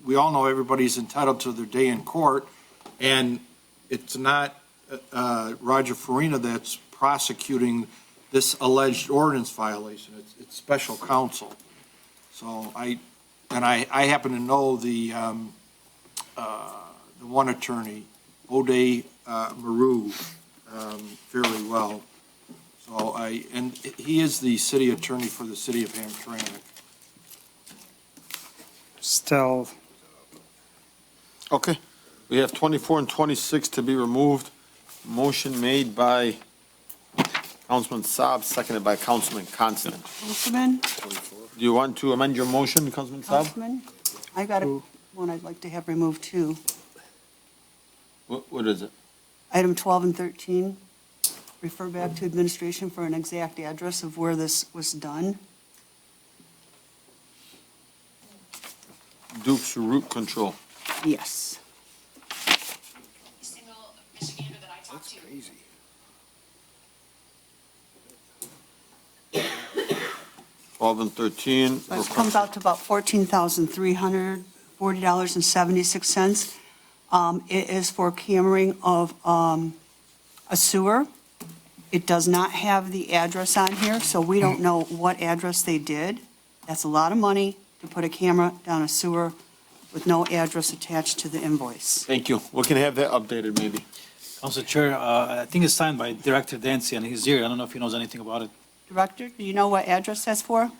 we all know everybody's entitled to their day in court, and it's not Roger Farina that's prosecuting this alleged ordinance violation. It's special counsel. So I happen to know the one attorney, O'Day Maru, fairly well. So and he is the city attorney for the city of Hamtramck. Still. Okay. We have 24 and 26 to be removed. Motion made by Councilman Saab, seconded by Councilman Constant. Councilman? Do you want to amend your motion, Councilman Saab? Councilman? I got one I'd like to have removed too. What is it? Item 12 and 13, refer back to administration for an exact address of where this was done. Duke's root control. Yes. That's crazy. 12 and 13. It comes out to about $14,340.76. It is for cammering of a sewer. It does not have the address on here, so we don't know what address they did. That's a lot of money to put a camera down a sewer with no address attached to the invoice. Thank you. We can have that updated maybe. Council Chair, I think it's signed by Director Dancy, and he's here. I don't know if he knows anything about it. Director, do you know what address that's for?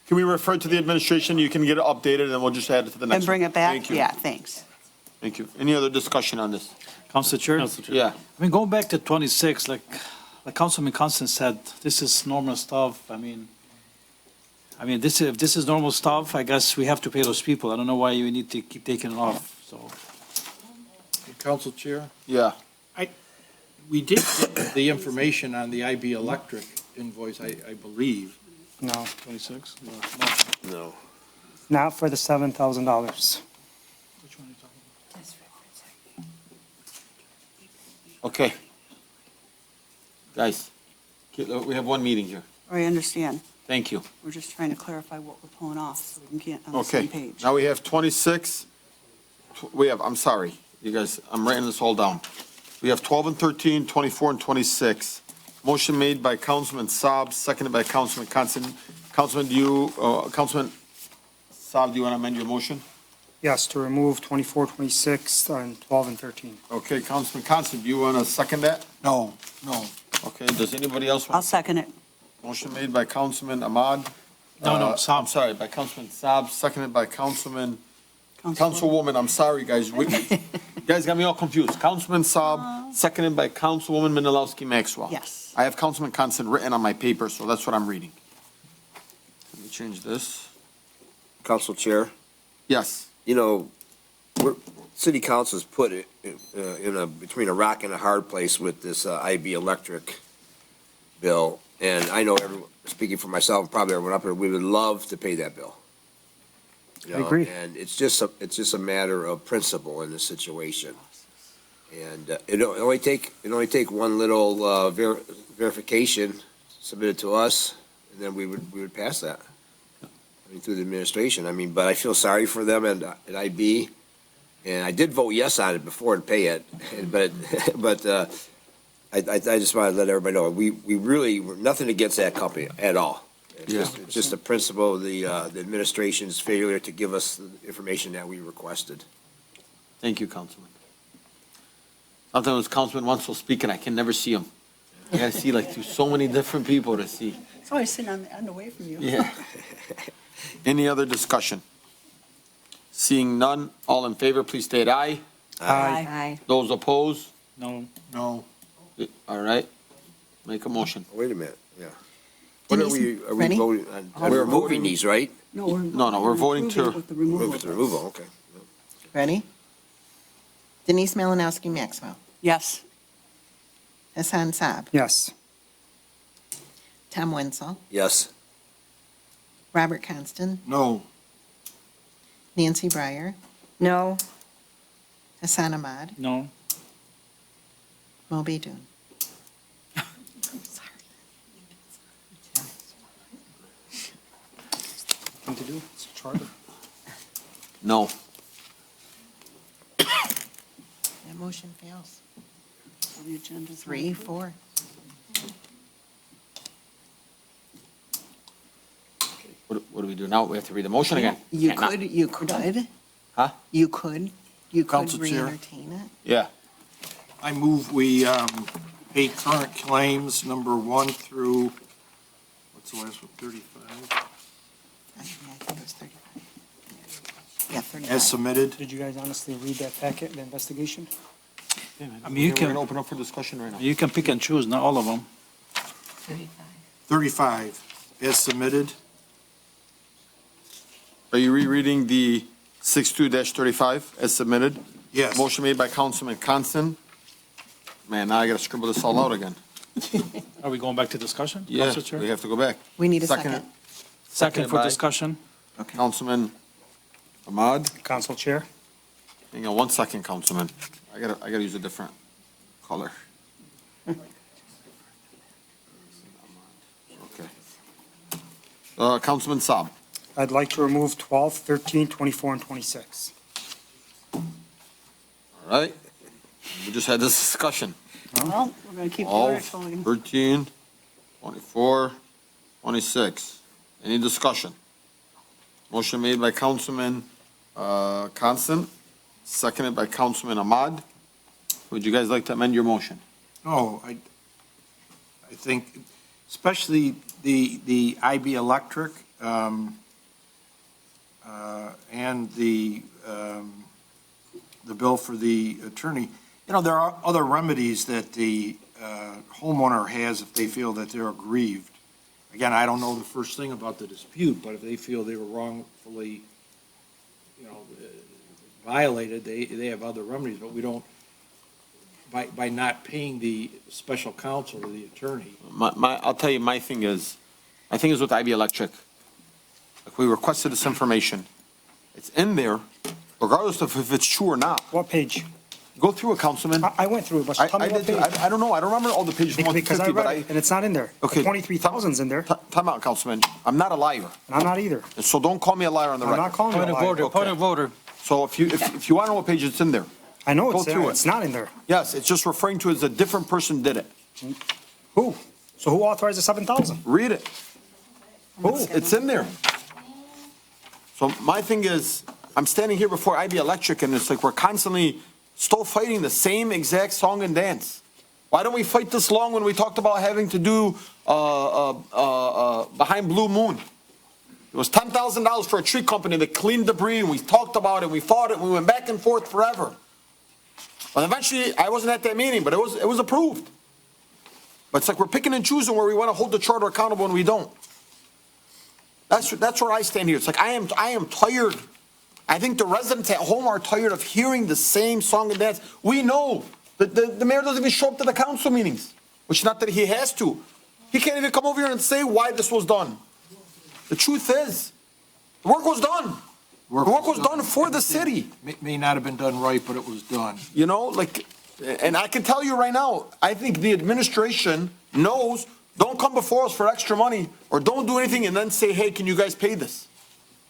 Can we refer to the administration? You can get it updated and we'll just add it to the next one. And bring it back? Thank you. Yeah, thanks. Thank you. Any other discussion on this? Council Chair? Yeah. I mean, going back to 26, like Councilman Constant said, this is normal stuff. I mean, if this is normal stuff, I guess we have to pay those people. I don't know why you need to keep taking it off, so. Council Chair? Yeah. We did get the information on the IB Electric invoice, I believe. No, 26? No. not for the $7,000. Which one are you talking about? Okay. Guys, we have one meeting here. I understand. Thank you. We're just trying to clarify what we're pulling off so we can get on the same Okay. page. Now we have 26. I'm sorry, you guys, I'm writing this all down. We have 12 and 13, 24 and 26. Motion made by Councilman Saab, seconded by Councilman Constant. Councilman Saab, do you want to amend your motion? Yes, to remove 24, 26, and 12 and 13. Okay, Councilman Constant, do you want to second that? No. Okay, does anybody else want? I'll second it. Motion made by Councilman Ahmad. No, Saab. I'm sorry, by Councilman Saab, seconded by Councilwoman, I'm sorry, guys. You guys got me all confused. Councilman Saab, seconded by Councilwoman Menalowski Maxwell. Yes. I have Councilman Constant written on my paper, so that's what I'm reading. Let me change this. Council Chair, Yes. City Council's put it between a rock and a hard place with this IB Electric bill. And I know speaking for myself, and probably everyone up here, we would love to pay that bill. I agree. And it's just a matter of principle in this situation. And it only take one little verification submitted to us, and then we would pass that. Through the administration. But I feel sorry for them at IB, and I did vote yes on it before to pay it. But I just want to let everybody know we really we're nothing against that company at all. It's just the principle of the administration's failure to give us the information that we requested. Thank you, Councilman. Sometimes Councilman Wenzel speaking, I can never see him. I gotta see through so many different people to see. It's always sitting on the way from you. Yeah. Any other discussion? Seeing none, all in favor, please state aye. Aye. Those opposed? No. No. All right. Make a motion. Wait a minute, yeah. What are we ready? voting on? We're removing these, right? No, we're voting to. with the removal. With the removal, okay. Ready? Denise Malinowski Maxwell. Yes. Hassan Saab. Yes. Tom Wenzel. Yes. Robert Constant. No. Nancy Breyer. No. Hassan Ahmad. No. Moby Dun. Thing to do, it's a charter. No. That motion fails. On the agenda. 3-4. What do we do now? We have to read the motion again? You Can't not- could. Huh? You could Council Chair. re-entertain it. Yeah. I move we pay current claims number 1 through, what's the last one, 35? I think it was 35. Yeah, 35. As submitted. Did you guys honestly read that packet, the investigation? You We're can gonna open up for discussion right now. you can pick and choose, not all of them. 35, as submitted. Are you rereading the 62-35 as submitted? Yes. Motion made by Councilman Constant. Man, now I gotta scribble this all out again. Are we going back to discussion? Yeah, Council Chair? we have to go back. We need a second. Second for by discussion. Councilman Ahmad. Council Chair? Hang on 1 second, Councilman. I gotta use a different color. Okay. Councilman Saab. I'd like to remove 12, 13, 24, and 26. All right. We just had this discussion. Well, we're going to keep the 12, order going. 13, 24, 26. Any discussion? Motion made by Councilman Constant, seconded by Councilman Ahmad. Would you guys like to amend your motion? No, I think, especially the IB Electric, and the bill for the attorney. You know, there are other remedies that the homeowner has if they feel that they're aggrieved. Again, I don't know the first thing about the dispute, but if they feel they were wrongfully, violated, they have other remedies, but we don't, by not paying the special counsel or the attorney. I'll tell you, my thing is with IB Electric. Like, we requested this information. It's in there, regardless of if it's true or not. What page? Go through it, Councilman. I went through it, but tell me what page. I don't know. I don't remember all the pages from Because I 150, but read it, and it's not in there. Okay. 23,000's in there. Time out, Councilman. I'm not a liar. And I'm not either. And so don't call me a liar on the I'm record. not calling you a liar. Point of order. So if you want to know what page it's in there, I know go it's there. through it. It's not in there. Yes, it's just referring to it as a different person did it. Who? So who authorized the 7,000? Read it. Who? It's in there. So my thing is, I'm standing here before IB Electric, and it's like we're constantly still fighting the same exact song and dance. Why don't we fight this long when we talked about having to do behind Blue Moon? It was $10,000 for a tree company that cleaned debris, and we talked about it, we fought it, we went back and forth forever. But eventually, I wasn't at that meeting, but it was approved. But it's like we're picking and choosing where we want to hold the charter accountable and we don't. That's where I stand here. It's like I am tired. I think the residents at home are tired of hearing the same song and dance. We know that the mayor doesn't even show up to the council meetings, which not that he has to. He can't even come over here and say why this was done. The truth is, the work was done. The work was done for the city. May not have been done right, but it was done. You know, like, and I can tell you right now, I think the administration knows, don't come before us for extra money or don't do anything and then say, hey, can you guys pay this?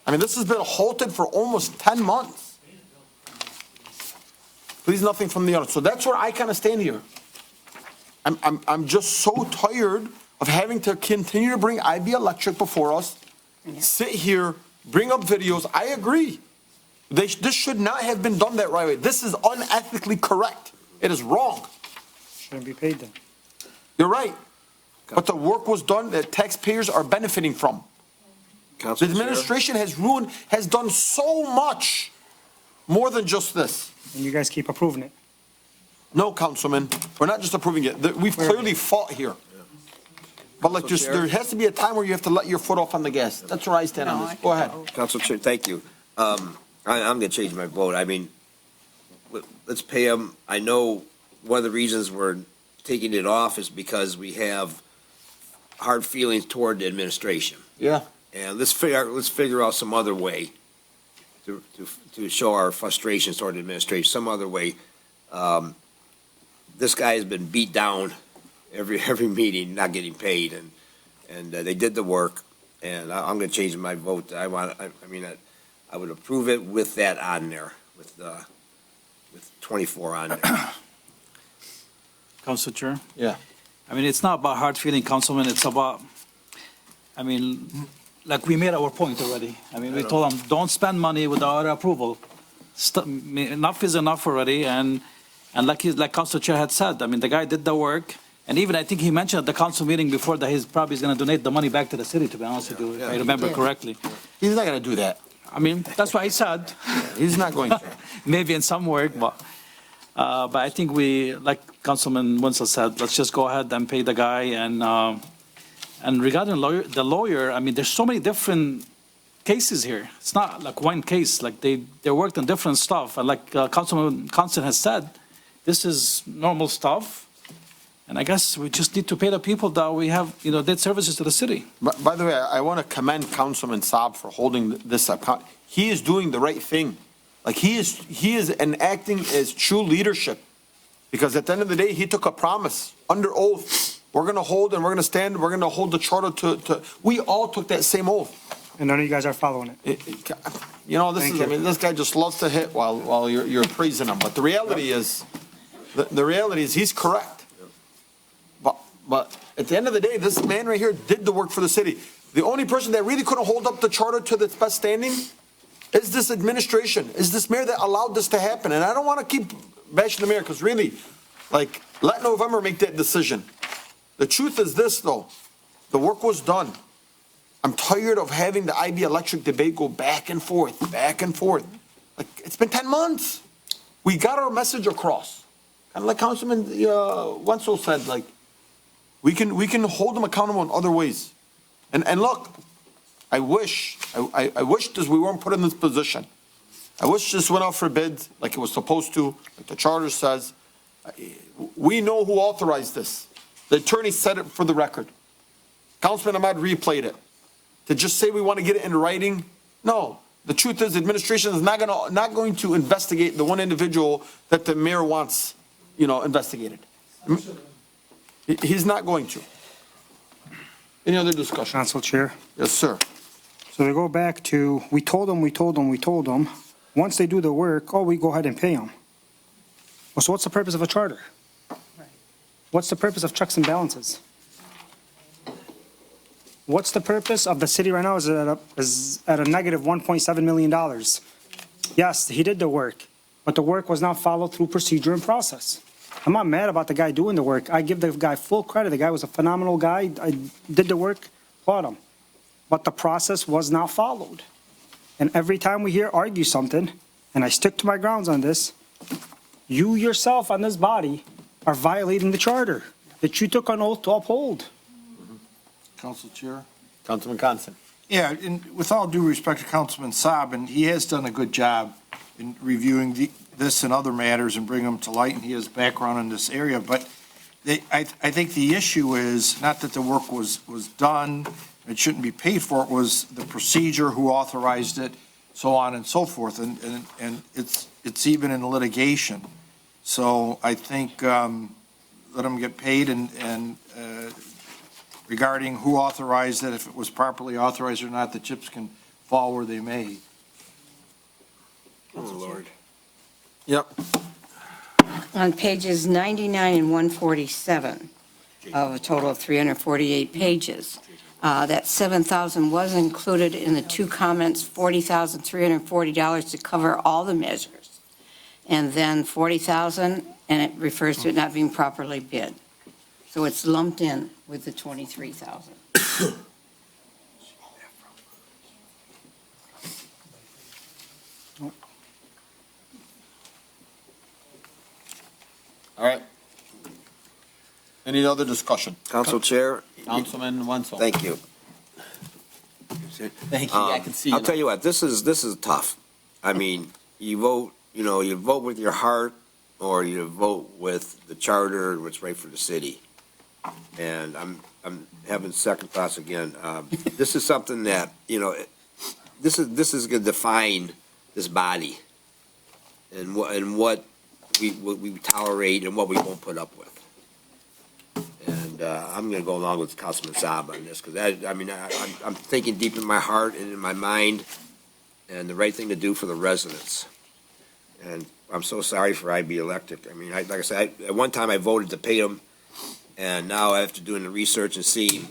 I mean, this has been halted for almost 10 months. Please, nothing from the audience. So that's where I kind of stand here. I'm just so tired of having to continue to bring IB Electric before us, sit here, bring up videos. I agree. This should not have been done that right way. This is unethically correct. It is wrong. Shouldn't be paid then. You're right. But the work was done that taxpayers are benefiting from. The administration has done so much more than just this. And you guys keep approving it. No, Councilman, we're not just approving it. We've clearly fought here. But like, just, there has to be a time where you have to let your foot off on the gas. That's where I stand on this. Go ahead. Council Chair, thank you. I'm going to change my vote. I mean, let's pay them. I know one of the reasons we're taking it off is because we have hard feelings toward the administration. Yeah. And let's figure out some other way to show our frustrations toward the administration, some other way. This guy has been beat down every meeting, not getting paid, and they did the work, and I'm going to change my vote. I would approve it with that on there, with 24 on there. Council Chair? Yeah. I mean, it's not about hard feeling, Councilman, it's about, I mean, like we made our point already. I mean, we told them, don't spend money without our approval. Enough is enough already, and like Council Chair had said, I mean, the guy did the work, and even I think he mentioned at the council meeting before that he's probably going to donate the money back to the city, to be honest with you, if I remember correctly. He's not going to do that. I mean, that's what he said. He's not going to. Maybe in some work, but I think we, like Councilman Winslow said, let's just go ahead and pay the guy. And regarding the lawyer, I mean, there's so many different cases here. It's not like one case. Like they worked on different stuff. And like Councilman Constant has said, this is normal stuff. And I guess we just need to pay the people that we have, did services to the city. By the way, I want to commend Councilman Saab for holding this up. He is doing the right thing. Like he is enacting as true leadership. Because at the end of the day, he took a promise under oath we're gonna hold and we're gonna stand, we're gonna hold the charter to, we all took that same oath. And none of you guys are following it. You know, this Thank is, you. I mean, this guy just loves to hit while you're praising him, but the reality is, the reality is he's correct. But at the end of the day, this man right here did the work for the city. The only person that really couldn't hold up the charter to its best standing is this administration, is this mayor that allowed this to happen. And I don't want to keep bashing the mayor, because really, like, let November make that decision. The truth is this, though, the work was done. I'm tired of having the IB electric debate go back and forth, back and forth. Like, it's been 10 months. We got our message across. Kind of like Councilman Wenzel said, like, we can hold them accountable in other ways. And look, I wish this, we weren't put in this position. I wish this went out for bid like it was supposed to, like the charter says. We know who authorized this. The attorney said it for the record. Councilman Ahmad replayed it. To just say we want to get it in writing, no. The truth is, the administration is not going to investigate the one individual that the mayor wants, investigated. He's not going to. Any other discussion? Council Chair. Yes, sir. So they go back to, we told them. Once they do the work, we go ahead and pay them. Well, so what's the purpose of a charter? What's the purpose of checks and balances? What's the purpose of the city right now is at a negative $1.7 million? Yes, he did the work, but the work was not followed through procedure and process. I'm not mad about the guy doing the work. I give the guy full credit. The guy was a phenomenal guy. I did the work, applaud him. But the process was not followed. And every time we argue something, and I stick to my grounds on this, you yourself on this body are violating the charter that you took an oath to uphold. Council Chair? Councilman Constant. Yeah, and with all due respect to Councilman Saab, and he has done a good job in reviewing this and other matters and bringing them to light, and he has background in this area, but I think the issue is not that the work was done, it shouldn't be paid for, it was the procedure, who authorized it, so on and so forth, and it's even in litigation. So I think let them get paid, and regarding who authorized it, if it was properly authorized or not, the chips can fall where they may. Oh, Lord. Yep. On pages 99 and 147 of a total of 348 pages, that $7,000 was included in the two comments, $40,340 to cover all the measures, and then $40,000, and it refers to it not being properly bid. So it's lumped in with the $23,000. All right. Any other discussion? Council Chair. Councilman Wenzel. Thank you. Thank you. I can see you. I'll tell you what, this is tough. I mean, you vote with your heart, or you vote with the charter and what's right for the city. And I'm having second thoughts again. This is something that, this is going to define this body and what we tolerate and what we won't put up with. And I'm going to go along with Councilman Saab on this, because I'm thinking deep in my heart and in my mind, and the right thing to do for the residents. And I'm so sorry for IB Electric. I mean, like I said, at one time I voted to pay them, and now after doing the research and see,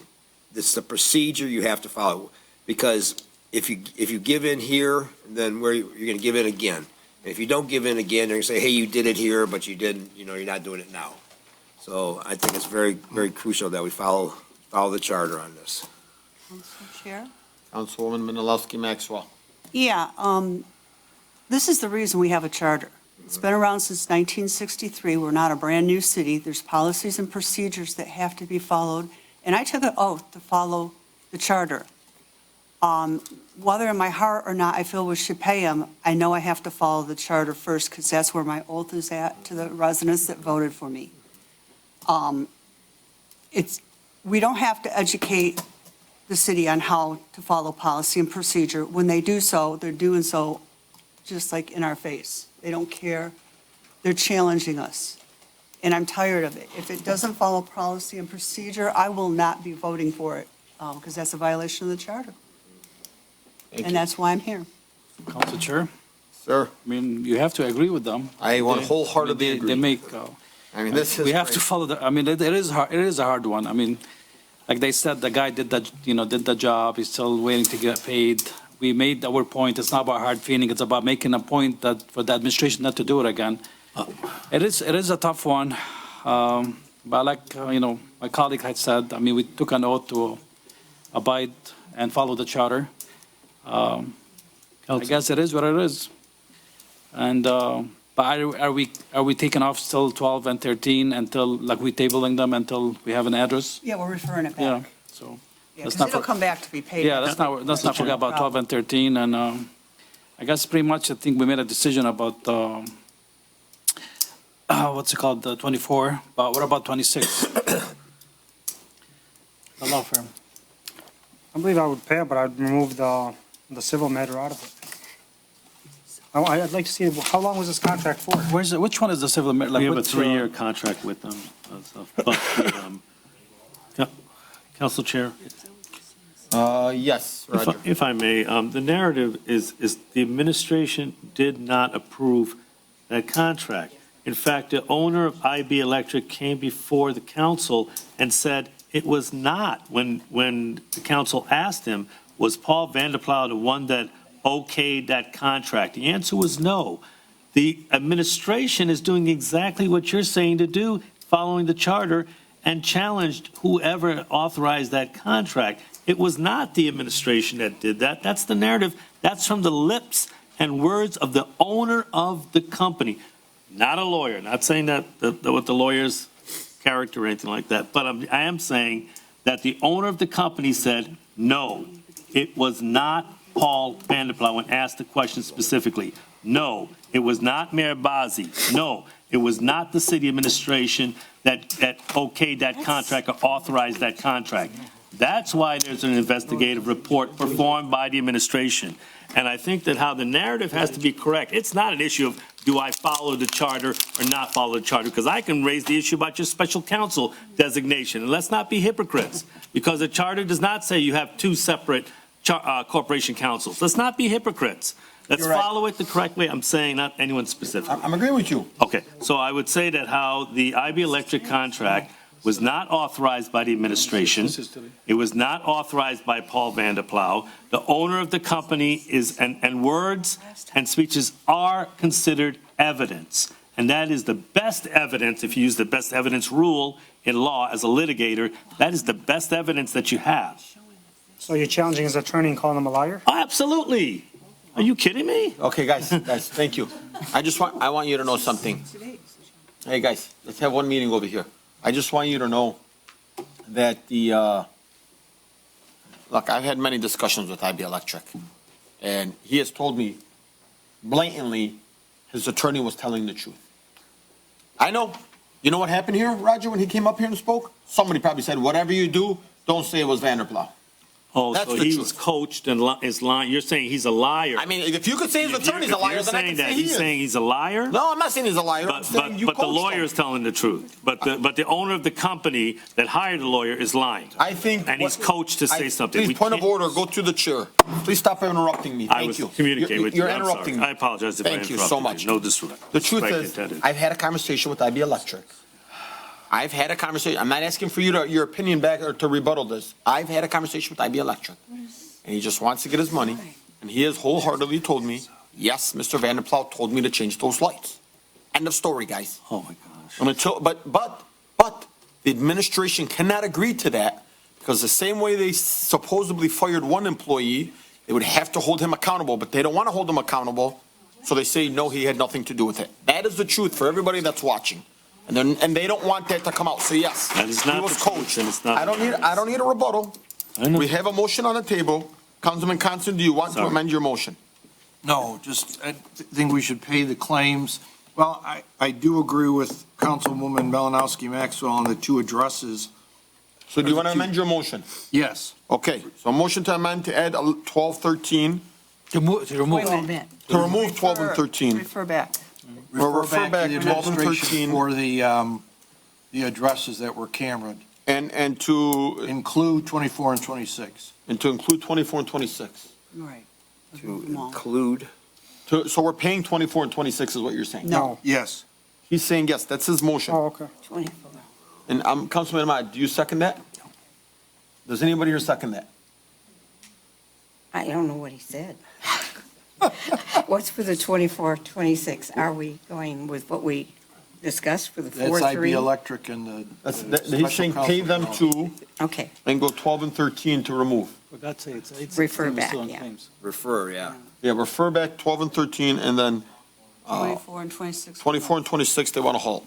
this is the procedure you have to follow. Because if you give in here, then you're going to give in again. And if you don't give in again, they're going to say, hey, you did it here, but you didn't, you're not doing it now. So I think it's very, very crucial that we follow the charter on this. Council Chair? Councilwoman Menalowski Maxwell. Yeah, this is the reason we have a charter. It's been around since 1963. We're not a brand-new city. There's policies and procedures that have to be followed, and I took an oath to follow the charter. Whether in my heart or not I feel we should pay them, I know I have to follow the charter first, because that's where my oath is at to the residents that voted for me. We don't have to educate the city on how to follow policy and procedure. When they do so, they're doing so just like in our face. They don't care. They're challenging us. and I'm tired of it. If it doesn't follow policy and procedure, I will not be voting for it, because that's a violation of the charter. And that's why I'm here. Council Chair, Sir, I mean, you have to agree with them. I want They- wholeheartedly I mean, agree. They make, I mean, this is we have to great. follow the, I mean, it is hard, it is a hard one. I mean, like they said, the guy did did the job, he's still waiting to get paid. We made our point, it's not about hard feeling, it's about making a point that, for the administration not to do it again. It is a tough one, but like, my colleague had said, I mean, we took an oath to abide and follow the charter. I guess it is what it is. And, but are we taking off still 12 and 13 until, like we tabling them until we have an address? Yeah, we're referring it Yeah, back. so. Yeah, let's because not it'll for- come back to be paid. Yeah, let's not forget about 12 and 13, and I guess pretty much, I think we made a decision about, what's it called, the 24, but what about 26? The law firm. I believe I would pay it, but I'd remove the civil matter out of it. I'd like to see, how long was this contract for? Which one is the civil? Like, We have a which, 3-year contract with them. Council Chair, Yes, Roger. if I may, the narrative is the administration did not approve that contract. In fact, the owner of IB Electric came before the council and said it was not, when the council asked him, was Paul Vanderplow the one that okayed that contract? The answer was no. The administration is doing exactly what you're saying to do, following the charter, and challenged whoever authorized that contract. It was not the administration that did that. That's the narrative. That's from the lips and words of the owner of the company, not a lawyer. Not saying that what the lawyer's character or anything like that, but I am saying that the owner of the company said, no, it was not Paul Vanderplow when asked the question specifically. No, it was not Mayor Bazzi. No, it was not the city administration that okayed that contract or authorized that contract. That's why there's an investigative report performed by the administration. And I think that how the narrative has to be correct. It's not an issue of do I follow the charter or not follow the charter, because I can raise the issue about your special counsel designation. And let's not be hypocrites, because the charter does not say you have two separate corporation councils. Let's not be hypocrites. Let's You're right. follow it the correct way. I'm saying not anyone specific. I'm agreeing with you. Okay, so I would say that how the IB Electric contract was not authorized by the administration. It was not authorized by Paul Vanderplow. The owner of the company is, and words and speeches are considered evidence. And that is the best evidence, if you use the best evidence rule in law as a litigator, that is the best evidence that you have. So you're challenging his attorney and calling him a liar? Oh, absolutely. Are you kidding me? Okay, guys, thank you. I want you to know something. Hey, guys, let's have one meeting over here. I just want you to know that look, I've had many discussions with IB Electric, and he has told me blatantly his attorney was telling the truth. I know. You know what happened here, Roger, when he came up here and spoke? Somebody probably said, whatever you do, don't say it was Vanderplow. Oh, That's so the he truth. was coached and is lying. You're saying he's a liar. I mean, if you could say his attorney's a liar, then I can say he he's is. saying he's a liar? No, I'm not saying he's a liar. I'm saying you But the coached lawyer him. is telling the truth. But the owner of the company that hired the lawyer is lying. I think. And he's coached to say something. Please, We point of can't- order, go to the chair. Please stop interrupting me. I Thank was you. communicating with you. You're I'm interrupting sorry. me. I apologize if I Thank you interrupted so much. No disrespect. The truth Respect is, intended. I've had a conversation with IB Electric. I've had a conversation. I'm not asking for your opinion back or to rebuttal this. I've had a conversation with IB Electric, and he just wants to get his money. And he has wholeheartedly told me, yes, Mr. Vanderplow told me to change those lights. End of story, guys. Oh my gosh. And until, but the administration cannot agree to that, because the same way they supposedly fired one employee, they would have to hold him accountable, but they don't want to hold him accountable, so they say, no, he had nothing to do with it. That is the truth for everybody that's watching. And they don't want that to come out. So yes, That is he not was the truth, coached. and it's not I don't need a rebuttal. I know. We have a motion on the table. Councilman Constant, do you want to Sorry. amend your motion? No, just, I think we should pay the claims. Well, I do agree with Councilwoman Malinowski Maxwell on the two addresses. So do you want to amend your motion? Yes. Okay, so a motion to amend to add 12, 13, To remove. Wait a minute. to remove 12 and 13. Refer back. Or refer back to the 12 and administration 13. for the the addresses that were cameraed. And to, Include 24 and 26. and to include 24 and 26. Right. To include, So we're paying 24 and 26 is what you're saying? No. Yes. He's saying yes, that's his motion. Oh, okay. 24. And Councilman Ahmad, do you second that? Does anybody here second that? I don't know what he said. What's for the 24, 26? Are we going with what we discussed for the That's 4, IB 3? Electric and the. He's saying pay them to, Okay, and go 12 and 13 to remove. For God's sake, it's. Refer back, still in yeah. claims. refer, yeah. Yeah, refer back 12 and 13, and then 24 and 26. 24 and 26, they want to halt.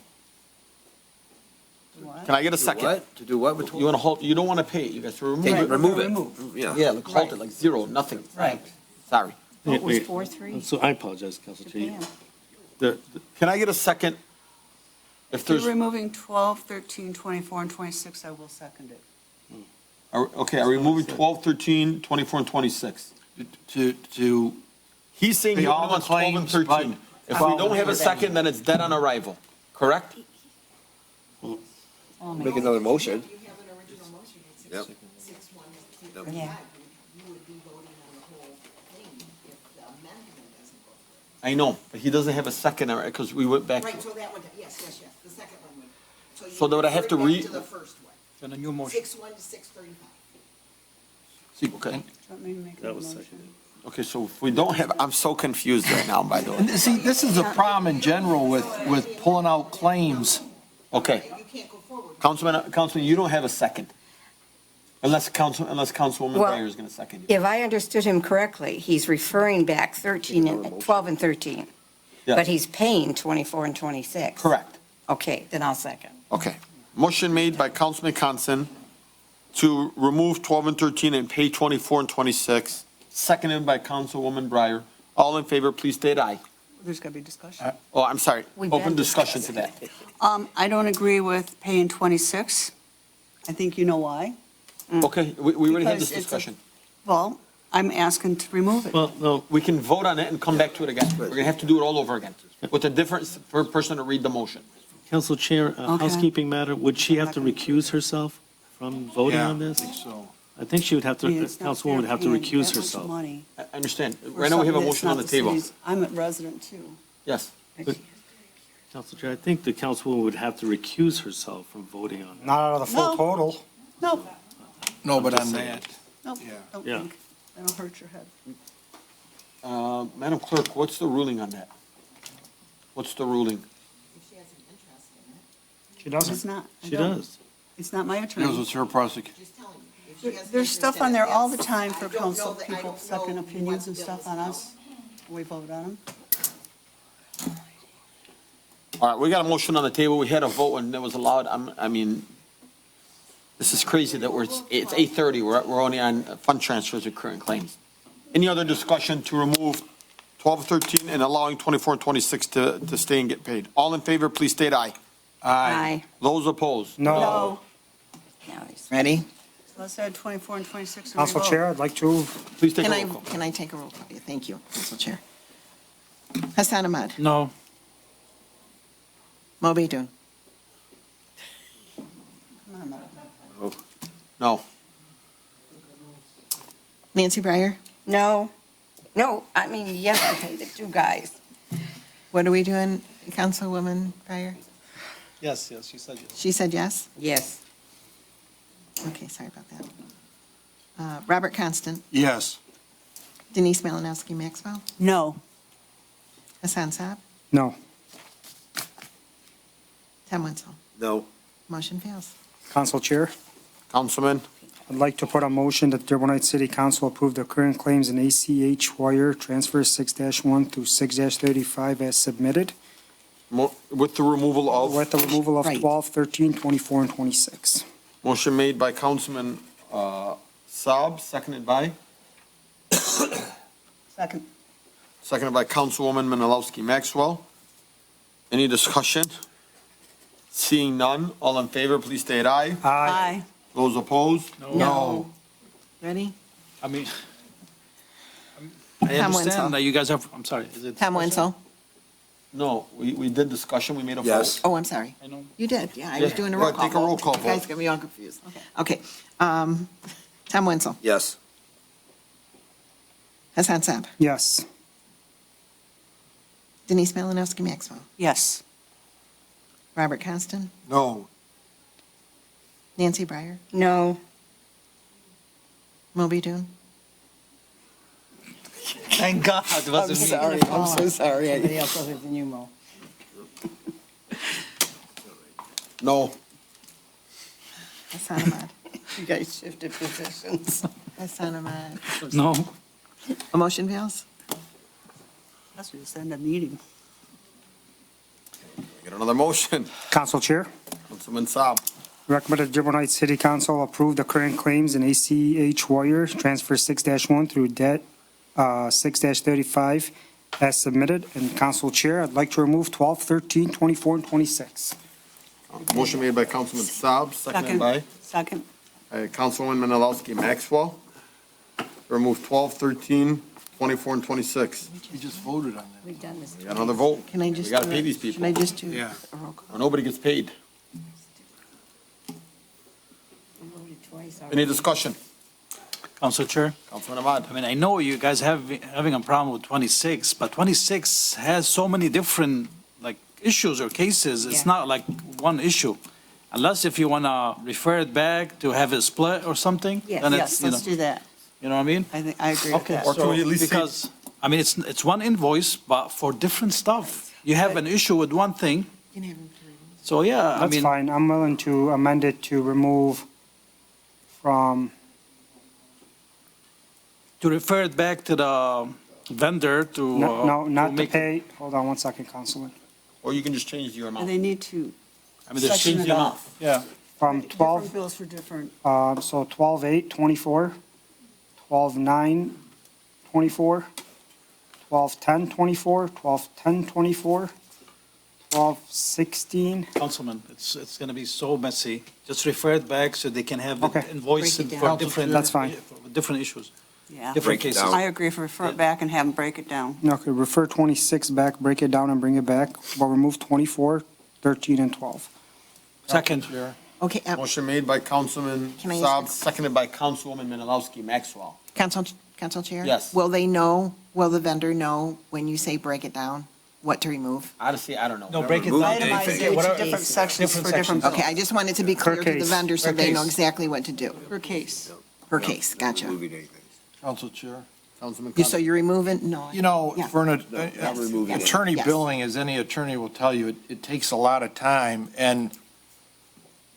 Can I get a second? What? To do what? You want to halt, you don't want to pay it, you guys remove Take it. it, remove it. Yeah. Yeah, like halt it, like zero, nothing. Right. Sorry. what was Wait, 4, 3? So I apologize, Council Chair. Can I get a second? If If you're there's, removing 12, 13, 24, and 26, I will second it. okay, are we moving 12, 13, 24, and 26? To He's saying Pay he all only the wants 12 and claims, 13. but- If we don't have a second, then it's dead on arrival, correct? Make another motion. Yep. Yeah. I know, but he doesn't have a second, because we went back. Right, so that one, yes, the second one would. So would I have to refer back to the first one, And a new motion. 6-1 to 635. Okay, Do you want me to make a That was motion? seconded. okay, so if we don't have, I'm so confused right now, by the way. And see, this is a problem in general with pulling out claims. Okay. Councilman, you don't have a second. Unless Councilwoman Well, Breyer is going to second you. If I understood him correctly, he's referring back 13 and 12 and 13, Yeah. but he's paying 24 and 26. Correct. Okay, then I'll second. Okay. Motion made by Councilman Constan to remove 12 and 13 and pay 24 and 26, seconded by Councilwoman Breyer. All in favor, please state aye. There's got to be discussion. Oh, I'm sorry. We've Open been discussion to that. I don't agree with paying 26. I think you know why. Okay, we already had this Because it's a- discussion. Well, I'm asking to remove it. Well, no, We can vote on it and come back to it again. We're going to have to do it all over again with a different person to read the motion. Council Chair, Okay. housekeeping matter, would she have to recuse herself from voting on this? So. I think she would have I to, mean, it's not Councilwoman would fair have to paying recuse that much herself. money I understand. for Right now, we have a something that's motion on not the table. city's. I'm a resident too. Yes. Council Chair, I think the councilwoman would have to recuse herself from voting on it. Not out of the full No. total. No, No, but I'm on just that. no, Yeah. don't Yeah. think. That'll hurt your head. Madam Clerk, what's the ruling on that? What's the ruling? She doesn't. It's not. I She don't. does. It's not my Because attorney. it's her prosecution. There's stuff on there all the time for council, people second opinions and stuff on us. We vote on them. All right, we got a motion on the table. We had a vote and that was allowed. I mean, this is crazy that it's 8:30. We're only on fund transfers and current claims. Any other discussion to remove 12, 13 and allowing 24 and 26 to stay and get paid? All in favor, please state aye. Aye. Those opposed? No. No. Now he's- Ready? So let's add 24 and 26 and Council revote. Chair, I'd like to, Please take a Can roll call. can I take a roll call? Yeah, thank you, Council Chair. Hassan Ahmad. No. Moby Dun. No. Nancy Breyer. No, no, I mean, yes, I pay the two guys. What are we doing, Councilwoman Breyer? Yes, she said yes. She said yes? Yes. Okay, sorry about that. Robert Constant. Yes. Denise Malinowski Maxwell. No. Hassan Saab. no. Tom Wenzel. No. Motion fails. Council Chair, Councilman? I'd like to put a motion that Dearborn Heights City Council approve the current claims in ACH wire transfer 6-1 through 6-35 as submitted, With the removal of? with the removal of Right. 12, 13, 24, and 26. Motion made by Councilman Saab, seconded by? Second. Seconded by Councilwoman Menalowski Maxwell. Any discussion? Seeing none, all in favor, please state aye. Aye. Those opposed? No. Ready? I mean, I Tom Wenzel. understand that you guys have, I'm sorry, is it? Tom Wenzel. No, we did discussion, we made a vote. Yes. Oh, I'm sorry. You did, yeah, I was Yeah. doing a Go roll ahead, call take a roll vote. call You guys vote. got me all confused. Okay, Tom Wenzel, Yes. Hassan Saab, Yes. Denise Malinowski Maxwell, Yes. Robert Constant, No. Nancy Breyer, No. Moby Dune. Thank God it wasn't me. I'm so sorry. Somebody else other than you, Mo. No. Hassan Ahmad, You guys shifted positions. Hassan Ahmad. No. A motion fails? That's just end the meeting. Get another motion. Council Chair, Councilman Saab. recommended Dearborn Heights City Council approve the current claims in ACH Warrior Transfer 6-1 through Debt 6-35 as submitted. And Council Chair, I'd like to remove 12, 13, 24, and 26. Motion made by Councilman Saab, seconded by Second. Councilwoman Menalowski Maxwell. Remove 12, 13, 24, and 26. We just voted on that. We've done this. We got another vote. Can I just? We gotta do pay it? these people. Should I just do Yeah. a roll call? Or nobody gets paid. We voted twice already. Any discussion? Council Chair, Councilman Ahmad. I mean, I know you guys having a problem with 26, but 26 has so many different, like, issues or cases. It's Yeah. not like one issue. Unless if you want to refer it back to have it split or something. Yes. then Yes, it's, you let's know, do that. you know what I mean? I think, I agree with Okay, that. Or can we at so, least say- because, I mean, it's one invoice, but for different stuff. You have an issue with one thing, You can have him to remove. so yeah, I That's mean, fine. I'm willing to amend it to remove from, to refer it back to the vendor to. no, to not to make it- pay. Hold on one second, Councilman. Or you can just change your And amount. they need to I mean, there's section change it the amount. off. Yeah. From Different 12, bills for different, so 12/8, 24, 12/9, 24, 12/10, 24, 12/10, 24, 12/16. Councilman, it's going to be so messy. Just refer it back so they can have Okay. it invoiced Break it for down. different. That's fine. for different issues, yeah. different Break it cases. down. I agree, if we refer it back and have them break it down. Okay, refer 26 back, break it down and bring it back, but remove 24, 13, and 12. Second. Okay, Motion made by Councilman Can I Saab, ask- seconded by Councilwoman Menalowski Maxwell. Council Chair? Yes. Will the vendor know when you say break it down, what to remove? Honestly, I don't know. No, break it Remove down. Itemize it Whatever- into different sections for different different sections. bills. Okay, I just wanted to be clear to the case. vendor so Per they know case. exactly what to do. Per case. Per case, gotcha. Moving anything. Council Chair. Councilman So you're removing, no. You know, Yeah. for an Not removing it. attorney Yes. billing, as any attorney will tell you, it takes a lot of time. And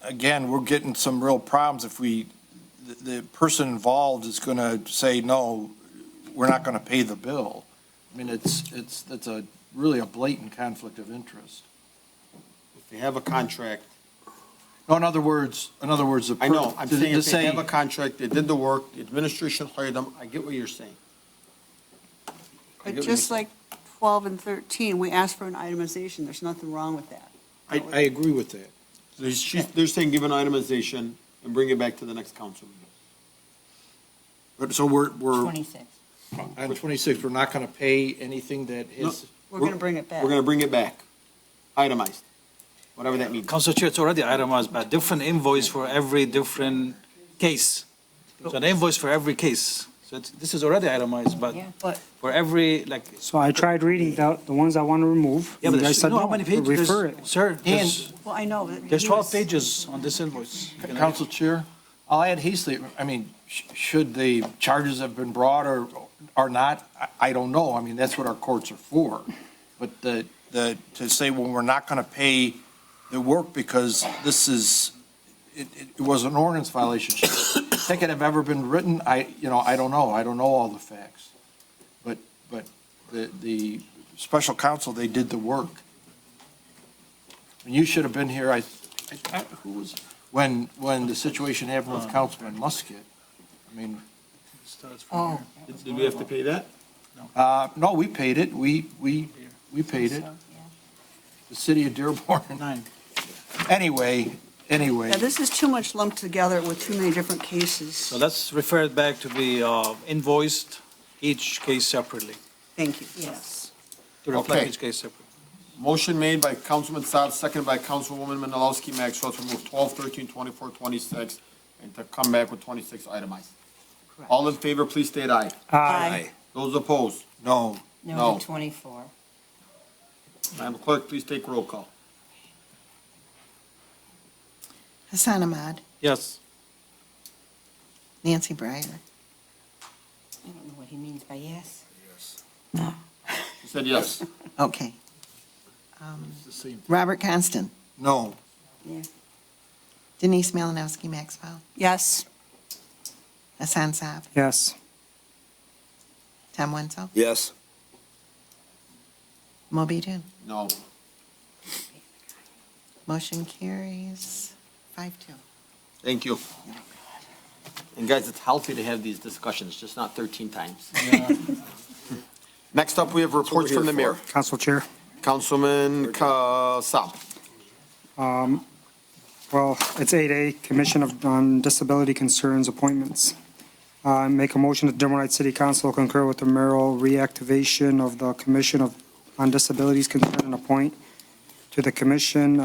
again, we're getting some real problems if the person involved is going to say, no, we're not going to pay the bill. I mean, that's really a blatant conflict of interest. If they have a contract, No, in other words, the. I know, I'm to- saying to if they say- have a contract, they did the work, the administration hired them, I get what you're saying. I But get what just you're like 12 and 13, we asked for an itemization. There's nothing wrong with that. I agree with that. They're saying give an itemization and bring it back to the next council meeting. But so we're, 26. on 26, we're not going to pay anything that is. We're going to bring it back. We're gonna bring it back, itemized, whatever that means. Council Chair, it's already itemized, but different invoice for every different case. So an invoice for every case. So this is already itemized, but Yeah. But for every, like, So I tried reading the ones I want to remove. yeah, and but you guys you said know how no, many pages? refer There's- it. Sir, there's well, I know. that there's he 12 was- pages on this invoice. Council Chair, I'll add hastily, I mean, should the charges have been brought or not, I don't know. I mean, that's what our courts are for. But to say, well, we're not going to pay the work because this is, it was an ordinance violation. Should the ticket have ever been written? I don't know. I don't know all the facts. But the special counsel, they did the work. And you should have been here, who was, when the situation happened with Councilman Musket. I mean, Oh. Did we have to pay that? no, we paid it. We paid it. The city of Dearborn. Anyway, Yeah, this is too much lumped together with too many different cases. So let's refer it back to be invoiced each case separately, Thank you. Yes. to reflect Okay. each case separately. Motion made by Councilman Saab, seconded by Councilwoman Menalowski Maxwell to remove 12, 13, 24, 26, and to come back with 26 itemized. All in favor, please state aye. Aye. Those opposed? No. No. No to 24. Madam Clerk, please take roll call. Hassan Ahmad, Yes. Nancy Breyer, I don't know what he means by yes. He said yes. okay. It's the same. Robert Constant, No. Yeah. Denise Malinowski Maxwell, Yes. Hassan Saab, Yes. Tom Wenzel, Yes. Moby Dun. No. Motion carries 5-2. Thank you. And guys, it's healthy to have these discussions, just not 13 times. Next up, we have reports from the mayor. Council Chair. Councilman Saab. Well, it's 8A, Commission on Disability Concerns Appointments. Make a motion that Dearborn Heights City Council concur with the mayoral reactivation of the Commission on Disabilities Concern and appoint to the commission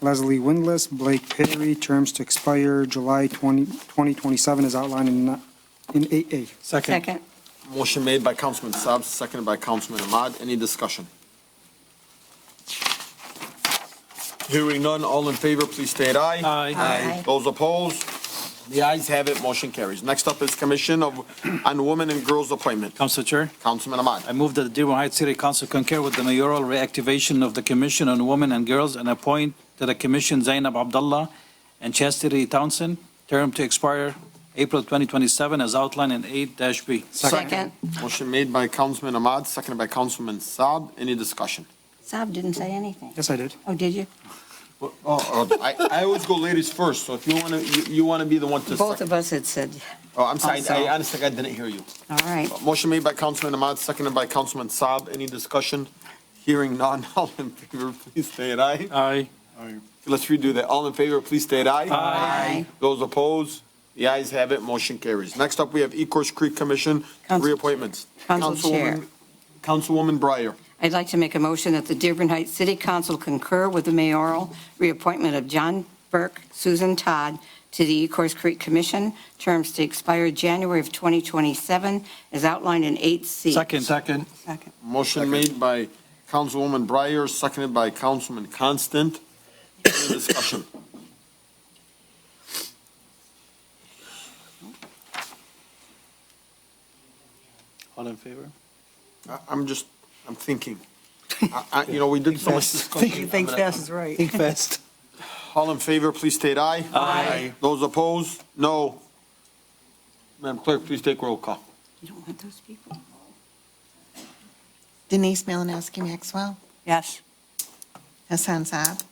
Leslie Windless, Blake Perry, terms to expire July 2027 as outlined in 8A. Second. Motion made by Councilman Saab, seconded by Councilman Ahmad. Any discussion? Hearing none, all in favor, please state aye. Aye. Those opposed? The ayes have it, motion carries. Next up is Commission on Women and Girls Appointment. Council Chair, Councilman Ahmad. I move that the Dearborn Heights City Council concur with the mayoral reactivation of the Commission on Women and Girls and appoint to the commission Zainab Abdullah and Chastity Townsend, term to expire April 2027 as outlined in 8-B. Second. Motion made by Councilman Ahmad, seconded by Councilman Saab. Any discussion? Saab didn't say anything. Yes, I did. Oh, did you? I always go ladies first, so if you want to be the one to. Both of us had said, Oh, I'm sorry, Also. I honestly, I didn't hear you. all right. Motion made by Councilman Ahmad, seconded by Councilman Saab. Any discussion? Hearing none, all in favor, please state aye. Aye. Let's redo that. All in favor, please state aye. Aye. Those opposed? The ayes have it, motion carries. Next up, we have Ecorse Creek Commission reappointments. Council Chair. Councilwoman Breyer. I'd like to make a motion that the Dearborn Heights City Council concur with the mayoral reappointment of John Burke, Susan Todd to the Ecorse Creek Commission, terms to expire January of 2027, as outlined in 8C. Second. Motion made by Councilwoman Breyer, seconded by Councilman Constant. Any discussion? All in favor? I'm thinking. We did so much discussion. Think fast is right. Think fast. All in favor, please state aye. Aye. Those opposed? No. Madam Clerk, please take roll call. You don't want those people? Denise Malinowski Maxwell, Yes. Hassan Saab,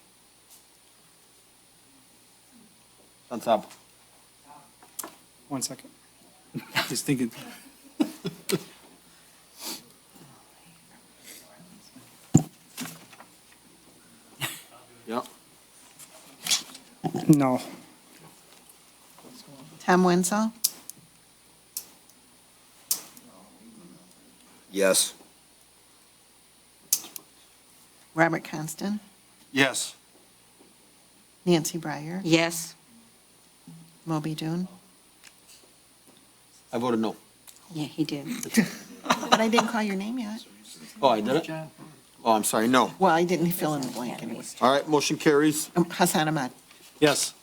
Saab. 1 second. He's thinking. Yeah. No. Tom Wenzel, Yes. Robert Constant, Yes. Nancy Breyer, Yes. Moby Dun. I voted no. Yeah, he did. But I didn't call your name yet. Oh, I did it? Oh, I'm sorry, no. Well, I didn't fill in the blank anyway. All right, motion carries. Hassan Ahmad, Yes.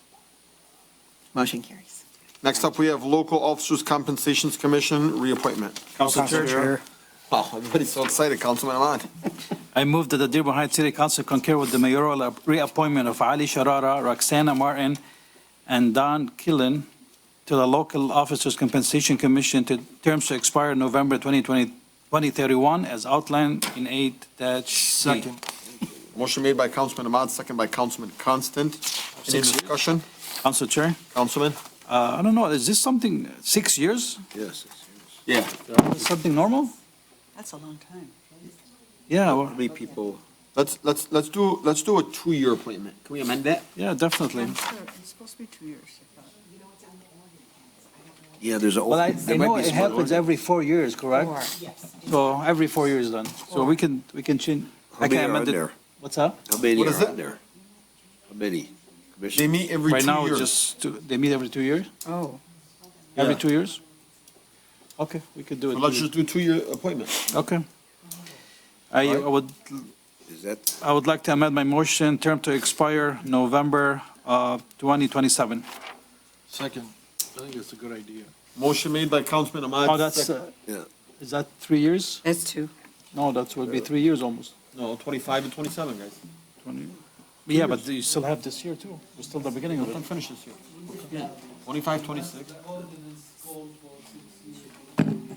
motion carries. Next up, we have Local Officers Compensations Commission reappointment. Council Chair. Wow, everybody's so excited, Councilman Ahmad. I move that the Dearborn Heights City Council concur with the mayoral reappointment of Ali Sharara, Roxana Martin, and Don Killen to the Local Officers Compensation Commission to terms to expire November 2031 as outlined in 8-C. Second. Motion made by Councilman Ahmad, second by Councilman Constant. Any discussion? Council Chair, Councilman? I don't know, is this something, 6 years? Yes. Yeah. Something normal? That's a long time. Yeah, How well, many people? Let's do a 2-year appointment. Can we amend that? yeah, definitely. It's supposed to be 2 years. Yeah, there's a. Well, I there might know be it some happens other- every 4 years, correct? So every 4 years then. So we can change. How many are on there? What's up? How many What is are it? on there? How many? They Commissioners? meet every Right 2 now, years. they meet every 2 years? Oh. Every Yeah. 2 years? Okay, we could do it. So let's 2 just do 2-year appointments. years. Okay. I would, Is that, I would like to amend my motion, term to expire November 2027. Second, I think it's a good idea. Motion made by Councilman Ahmad. Oh, that's, yeah. is that 3 years? That's two. No, that would be 3 years almost. No, 25 and 27, guys. 20. Yeah, but you still have this year too. We're still the beginning of We it. can finish this year. Yeah. 25, 26.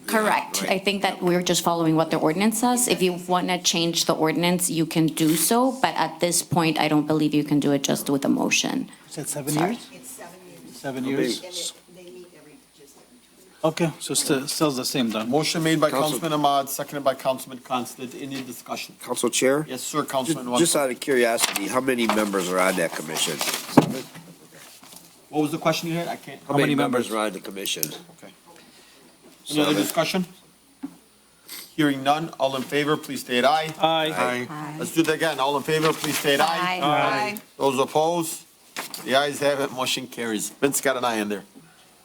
Correct. I think that we're just following what the ordinance says. If you want to change the ordinance, you can do so, but at this point, I don't believe you can do it just with a motion. You said 7 years? It's 7 years. 7 years? They meet just every 2 years. Okay, so still's the same then. Motion made by Council- Councilman Ahmad, seconded by Councilman Constant. Any discussion? Council Chair? Yes, sir, Councilman. Just out of curiosity, how many members are on that commission? What was the question you had? I can't. How many members are on the commission? Okay. Any other 7. discussion? Hearing none, all in favor, please state aye. Aye. Let's do that again. All in favor, please state aye. Aye. Those opposed? The ayes have it, motion carries. Vince got an eye in there.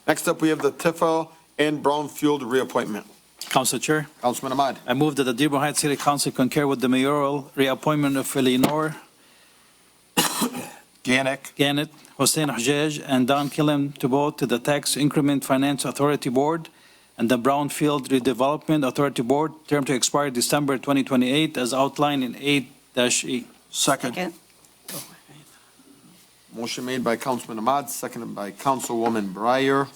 Next up, we have the Tiffel and Brownfield reappointment. Council Chair, Councilman Ahmad. I move that the Dearborn Heights City Council concur with the mayoral reappointment of Eleanor Gannett, Hossein Hajj, and Don Killam to both to the Tax Increment Finance Authority Board and the Brownfield Redevelopment Authority Board, term to expire December 2028 as outlined in 8-E. Second. Motion made by Councilman Ahmad, seconded by Councilwoman Breyer.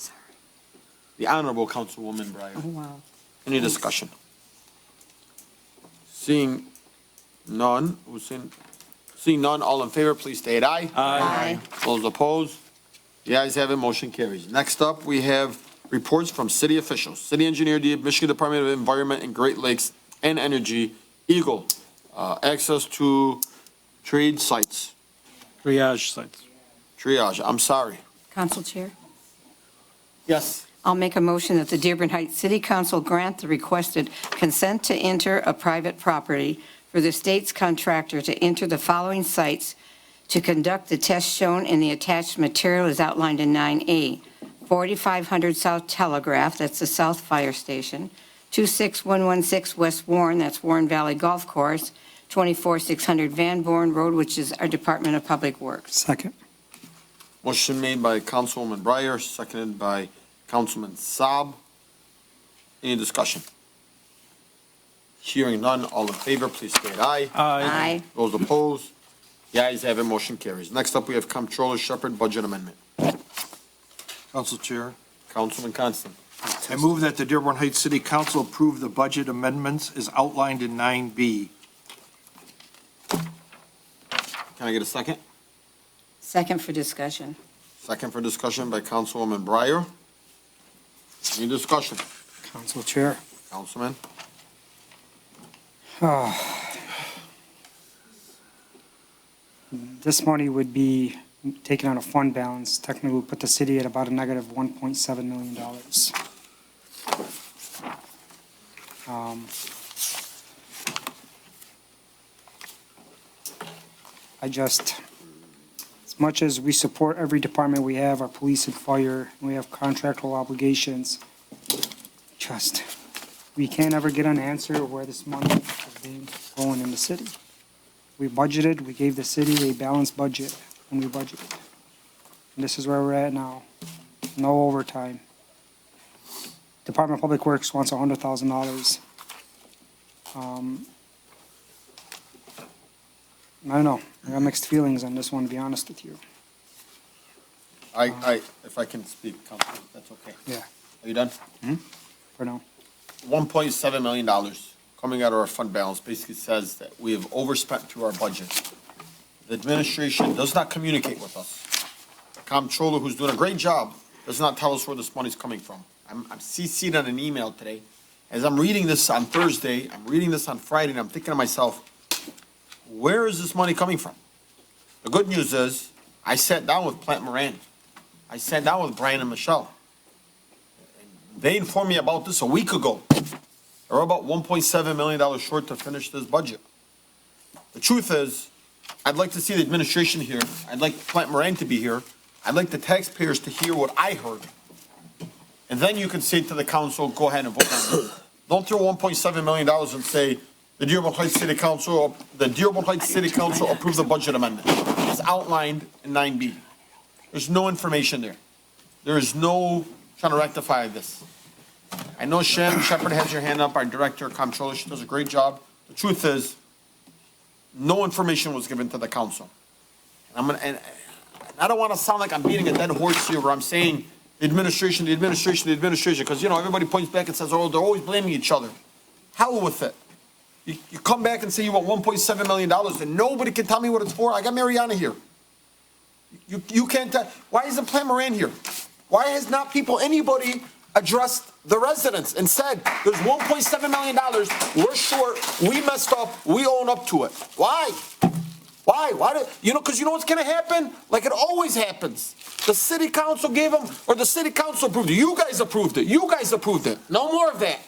The Honorable Councilwoman Breyer. Oh, wow. Any discussion? Seeing none, seeing none, all in favor, please state aye. Aye. Those opposed? The ayes have it, motion carries. Next up, we have reports from city officials. City Engineer, the Michigan Department of Environment and Great Lakes and Energy, Eagle, access to trade sites, Triage sites. triage, I'm sorry. Council Chair, Yes. I'll make a motion that the Dearborn Heights City Council grant the requested consent to enter a private property for the state's contractor to enter the following sites to conduct the test shown in the attached material as outlined in 9A. 4500 South Telegraph, that's the South Fire Station. 26116 West Warren, that's Warren Valley Golf Course. 24600 Van Born Road, which is our Department of Public Works. Second. Motion made by Councilwoman Breyer, seconded by Councilman Saab. Any discussion? Hearing none, all in favor, please state aye. Aye. Those opposed? The ayes have it, motion carries. Next up, we have Comptroller Shepherd Budget Amendment. Council Chair, Councilman Constant. I move that the Dearborn Heights City Council approve the budget amendments as outlined in 9B. Can I get a second? Second for discussion. Second for discussion by Councilwoman Breyer. Any discussion? Council Chair. Councilman? This money would be taken out of fund balance. Technically, would put the city at about a negative $1.7 million. As much as we support every department we have, our police and fire, we have contractual obligations, we can't ever get an answer of where this money is being going in the city. We budgeted, we gave the city a balanced budget when we budgeted. And this is where we're at now. No overtime. Department of Public Works wants $100,000. I don't know. I got mixed feelings on this one, to be honest with you. If I can speak, Councilman, that's okay. Yeah. Are you done? For now. $1.7 million coming out of our fund balance basically says that we have overspent through our budget. The administration does not communicate with us. The comptroller, who's doing a great job, does not tell us where this money's coming from. I'm CC'd on an email today. As I'm reading this on Thursday, I'm reading this on Friday, and I'm thinking to myself, where is this money coming from? The good news is, I sat down with Plant Moran. I sat down with Brian and Michelle. They informed me about this a week ago. They're about $1.7 million short to finish this budget. The truth is, I'd like to see the administration here. I'd like Plant Moran to be here. I'd like the taxpayers to hear what I heard. And then you can say to the council, go ahead and vote on it. Don't throw $1.7 million and say, the Dearborn Heights City Council approved the budget amendment. It's outlined in 9B. There's no information there. There is no trying to rectify this. I know Shannon Shepherd has your hand up, our director, comptroller, she does a great job. The truth is, no information was given to the council. And I don't want to sound like I'm beating a dead horse here where I'm saying the administration, because, you know, everybody points back and says, oh, they're always blaming each other. Hell with it. You come back and say you want $1.7 million and nobody can tell me what it's for. I got Mariana here. You can't tell. Why isn't Plant Moran here? Why has not anybody addressed the residents and said, there's $1.7 million, we're short, we messed up, we own up to it? Why? Why? Because you know what's going to happen? Like it always happens. The city council gave them, or the city council approved it. You guys approved it. You guys approved it. No more of that.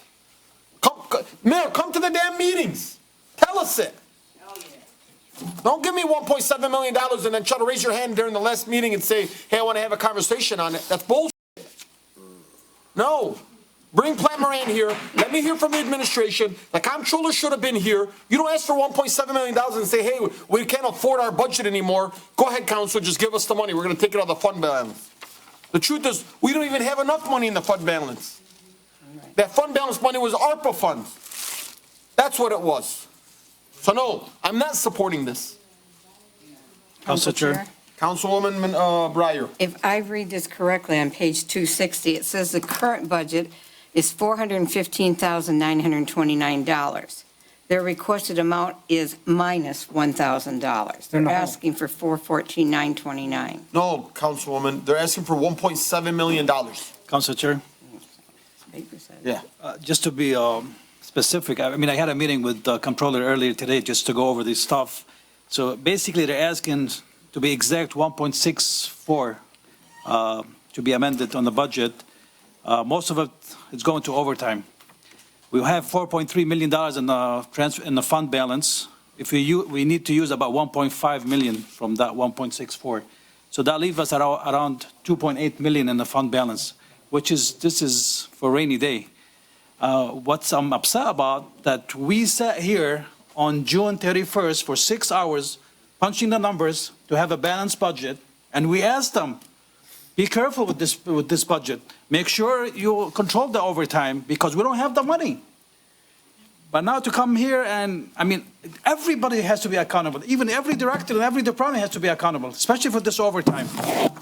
Mayor, come to the damn meetings. Tell us it. Don't give me $1.7 million and then try to raise your hand during the last meeting and say, hey, I want to have a conversation on it. That's bullshit. No. Bring Plant Moran here. Let me hear from the administration. The comptroller should have been here. You don't ask for $1.7 million and say, hey, we can't afford our budget anymore. Go ahead, council, just give us the money. We're going to take it out of the fund balance. The truth is, we don't even have enough money in the fund balance. That fund balance money was ARPA funds. That's what it was. So no, I'm not supporting this. Council Chair. Councilwoman Breyer. If I read this correctly, on page 260, it says the current budget is $415,929. Their requested amount is minus $1,000. They're asking for $414,929. No, Councilwoman, they're asking for $1.7 million. Council Chair. Yeah. Just to be specific, I mean, I had a meeting with the comptroller earlier today just to go over this stuff. So basically, they're asking, to be exact, 1.64 to be amended on the budget. Most of it is going to overtime. We have $4.3 million in the fund balance. If we need to use about 1.5 million from that 1.64. So that leaves us around 2.8 million in the fund balance, this is for rainy day. What I'm upset about, that we sat here on June 31st for 6 hours, punching the numbers to have a balanced budget, and we asked them, be careful with this budget. Make sure you control the overtime because we don't have the money. But now to come here and, I mean, everybody has to be accountable. Even every director and every department has to be accountable, especially for this overtime.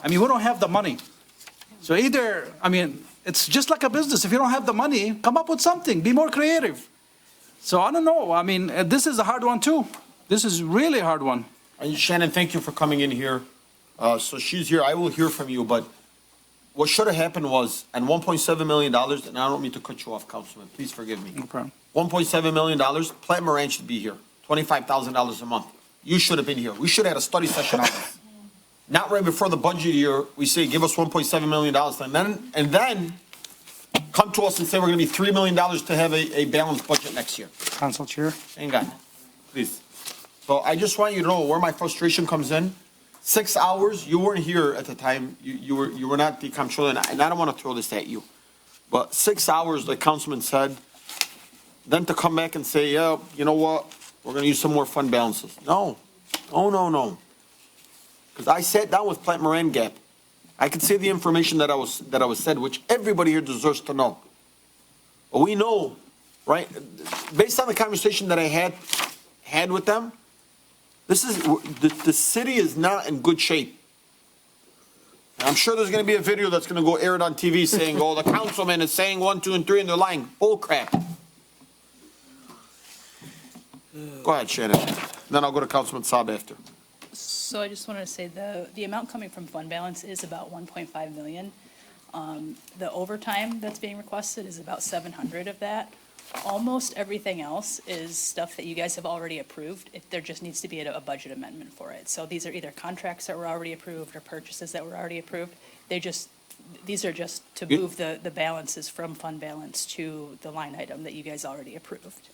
I mean, we don't have the money. So either, I mean, it's just like a business. If you don't have the money, come up with something. Be more creative. So I don't know. I mean, this is a hard one too. This is really a hard one. And Shannon, thank you for coming in here. So she's here. I will hear from you. But what should have happened was, and $1.7 million, and I don't mean to cut you off, Councilman. Please forgive me. No problem. $1.7 million, Plant Moran should be here. $25,000 a month. You should have been here. We should have had a study session on this. Not right before the budget year, we say, give us $1.7 million. And then come to us and say we're going to be $3 million to have a balanced budget next year. Council Chair. Hang on, please. So I just want you to know where my frustration comes in. 6 hours, you weren't here at the time. You were not the comptroller, and I don't want to throw this at you. But 6 hours, the councilman said, then to come back and say, yeah, you know what, we're going to use some more fund balances. No. Because I sat down with Plant Moran Gap. I could say the information that I was said, which everybody here deserves to know. But we know, right? Based on the conversation that I had with them, the city is not in good shape. And I'm sure there's going to be a video that's going to go aired on TV saying, "Oh, the councilman is saying 1, 2, and 3, and they're lying." Bull crap. Go ahead, Shannon. Then I'll go to Councilman Saab after. So I just wanted to say the amount coming from fund balance is about 1.5 million. The overtime that's being requested is about 700 of that. Almost everything else is stuff that you guys have already approved. There just needs to be a budget amendment for it. So these are either contracts that were already approved or purchases that were already approved. These are just to move the balances from fund balance to the line item that you guys already approved.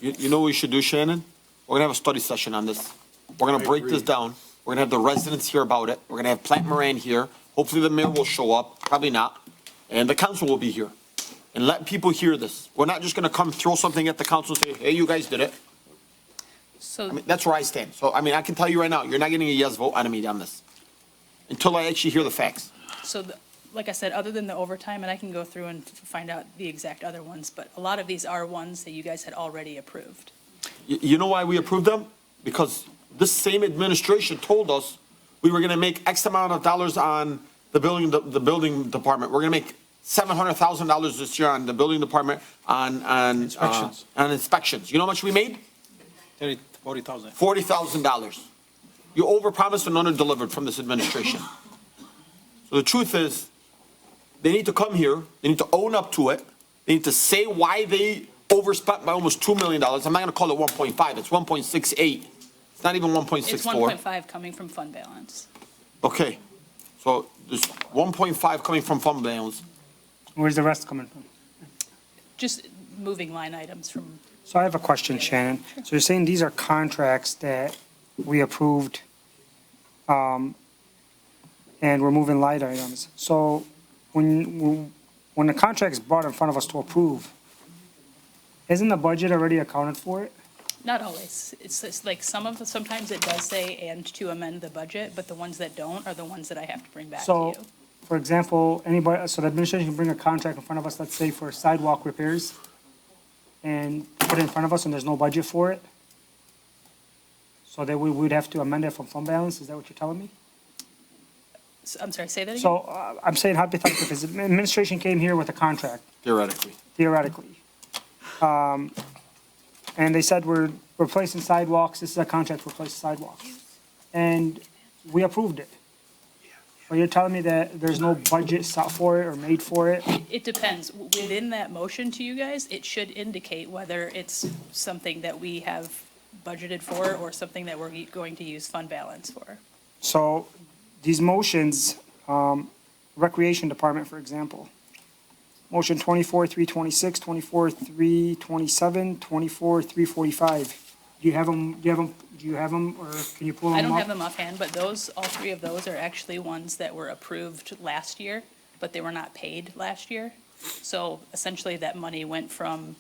You know what we should do, Shannon? We're going to have a study session on this. We're gonna break this down. We're gonna have the residents hear about it. We're gonna have Plant Moran here. Hopefully the mayor will show up, probably not. And the council will be here. And let people hear this. We're not just gonna come throw something at the council and say, hey, you guys did it. So, I mean, that's where I stand. So, I mean, I can tell you right now, you're not getting a yes vote out of me on this. Until I actually hear the facts. like I said, other than the overtime, and I can go through and find out the exact other ones, but a lot of these are ones that you guys had already approved. You know why we approved them? Because this same administration told us we were gonna make X amount of dollars on the building department. We're gonna make $700,000 this year on the building department on Inspections. on inspections. You know how much we made? 40,000. $40,000. You overpromised and under-delivered from this administration. So the truth is, they need to come here, they need to own up to it, they need to say why they overspent by almost $2 million. I'm not gonna call it 1.5, it's 1.68. It's not even 1.64. It's 1.5 coming from fund balance. Okay, so there's 1.5 coming from fund balance. Where's the rest coming from? Just moving line items from, So I have a question, Shannon. So you're saying these are contracts that we approved, and we're moving line items. So when the contract is brought in front of us to approve, isn't the budget already accounted for it? not always. It's like sometimes it does say and to amend the budget, but the ones that don't are the ones that I have to bring back to So, you. for example, so the administration can bring a contract in front of us, let's say for sidewalk repairs, and put it in front of us and there's no budget for it? So that we would have to amend it from fund balance, is that what you're telling me? I'm sorry, say that again? So, I'm saying hypothetically, if the administration came here with a contract, theoretically, and they said we're replacing sidewalks, this is a contract to replace sidewalks, and we approved it. But you're telling me that there's no budget set for it or made for it? It depends. Within that motion to you guys, it should indicate whether it's something that we have budgeted for or something that we're going to use fund balance for. So, these motions, Recreation Department, for example, motion 24-326, 24-327, 24-345. Do you have them, or can you pull them up? I don't have them offhand, but all three of those are actually ones that were approved last year, but they were not paid last year. So essentially, that money went from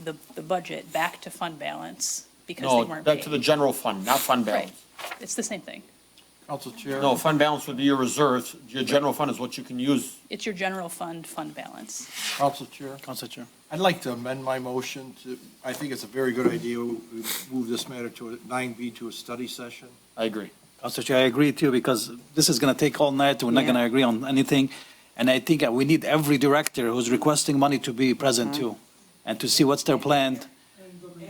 the budget back to fund balance because they weren't paid. Back to the general fund, not fund balance. Right. It's the same thing. Council Chair? No, fund balance would be your reserves. Your general fund is what you can use. It's your general fund balance. Council Chair? Council Chair. I'd like to amend my motion to, I think it's a very good idea, we move this matter to a 9B to a study session. I agree. Council Chair, I agree too, because this is going to take all night, we're not going to agree on anything. And I think we need every director who's requesting money to be present too, and to see what's their plan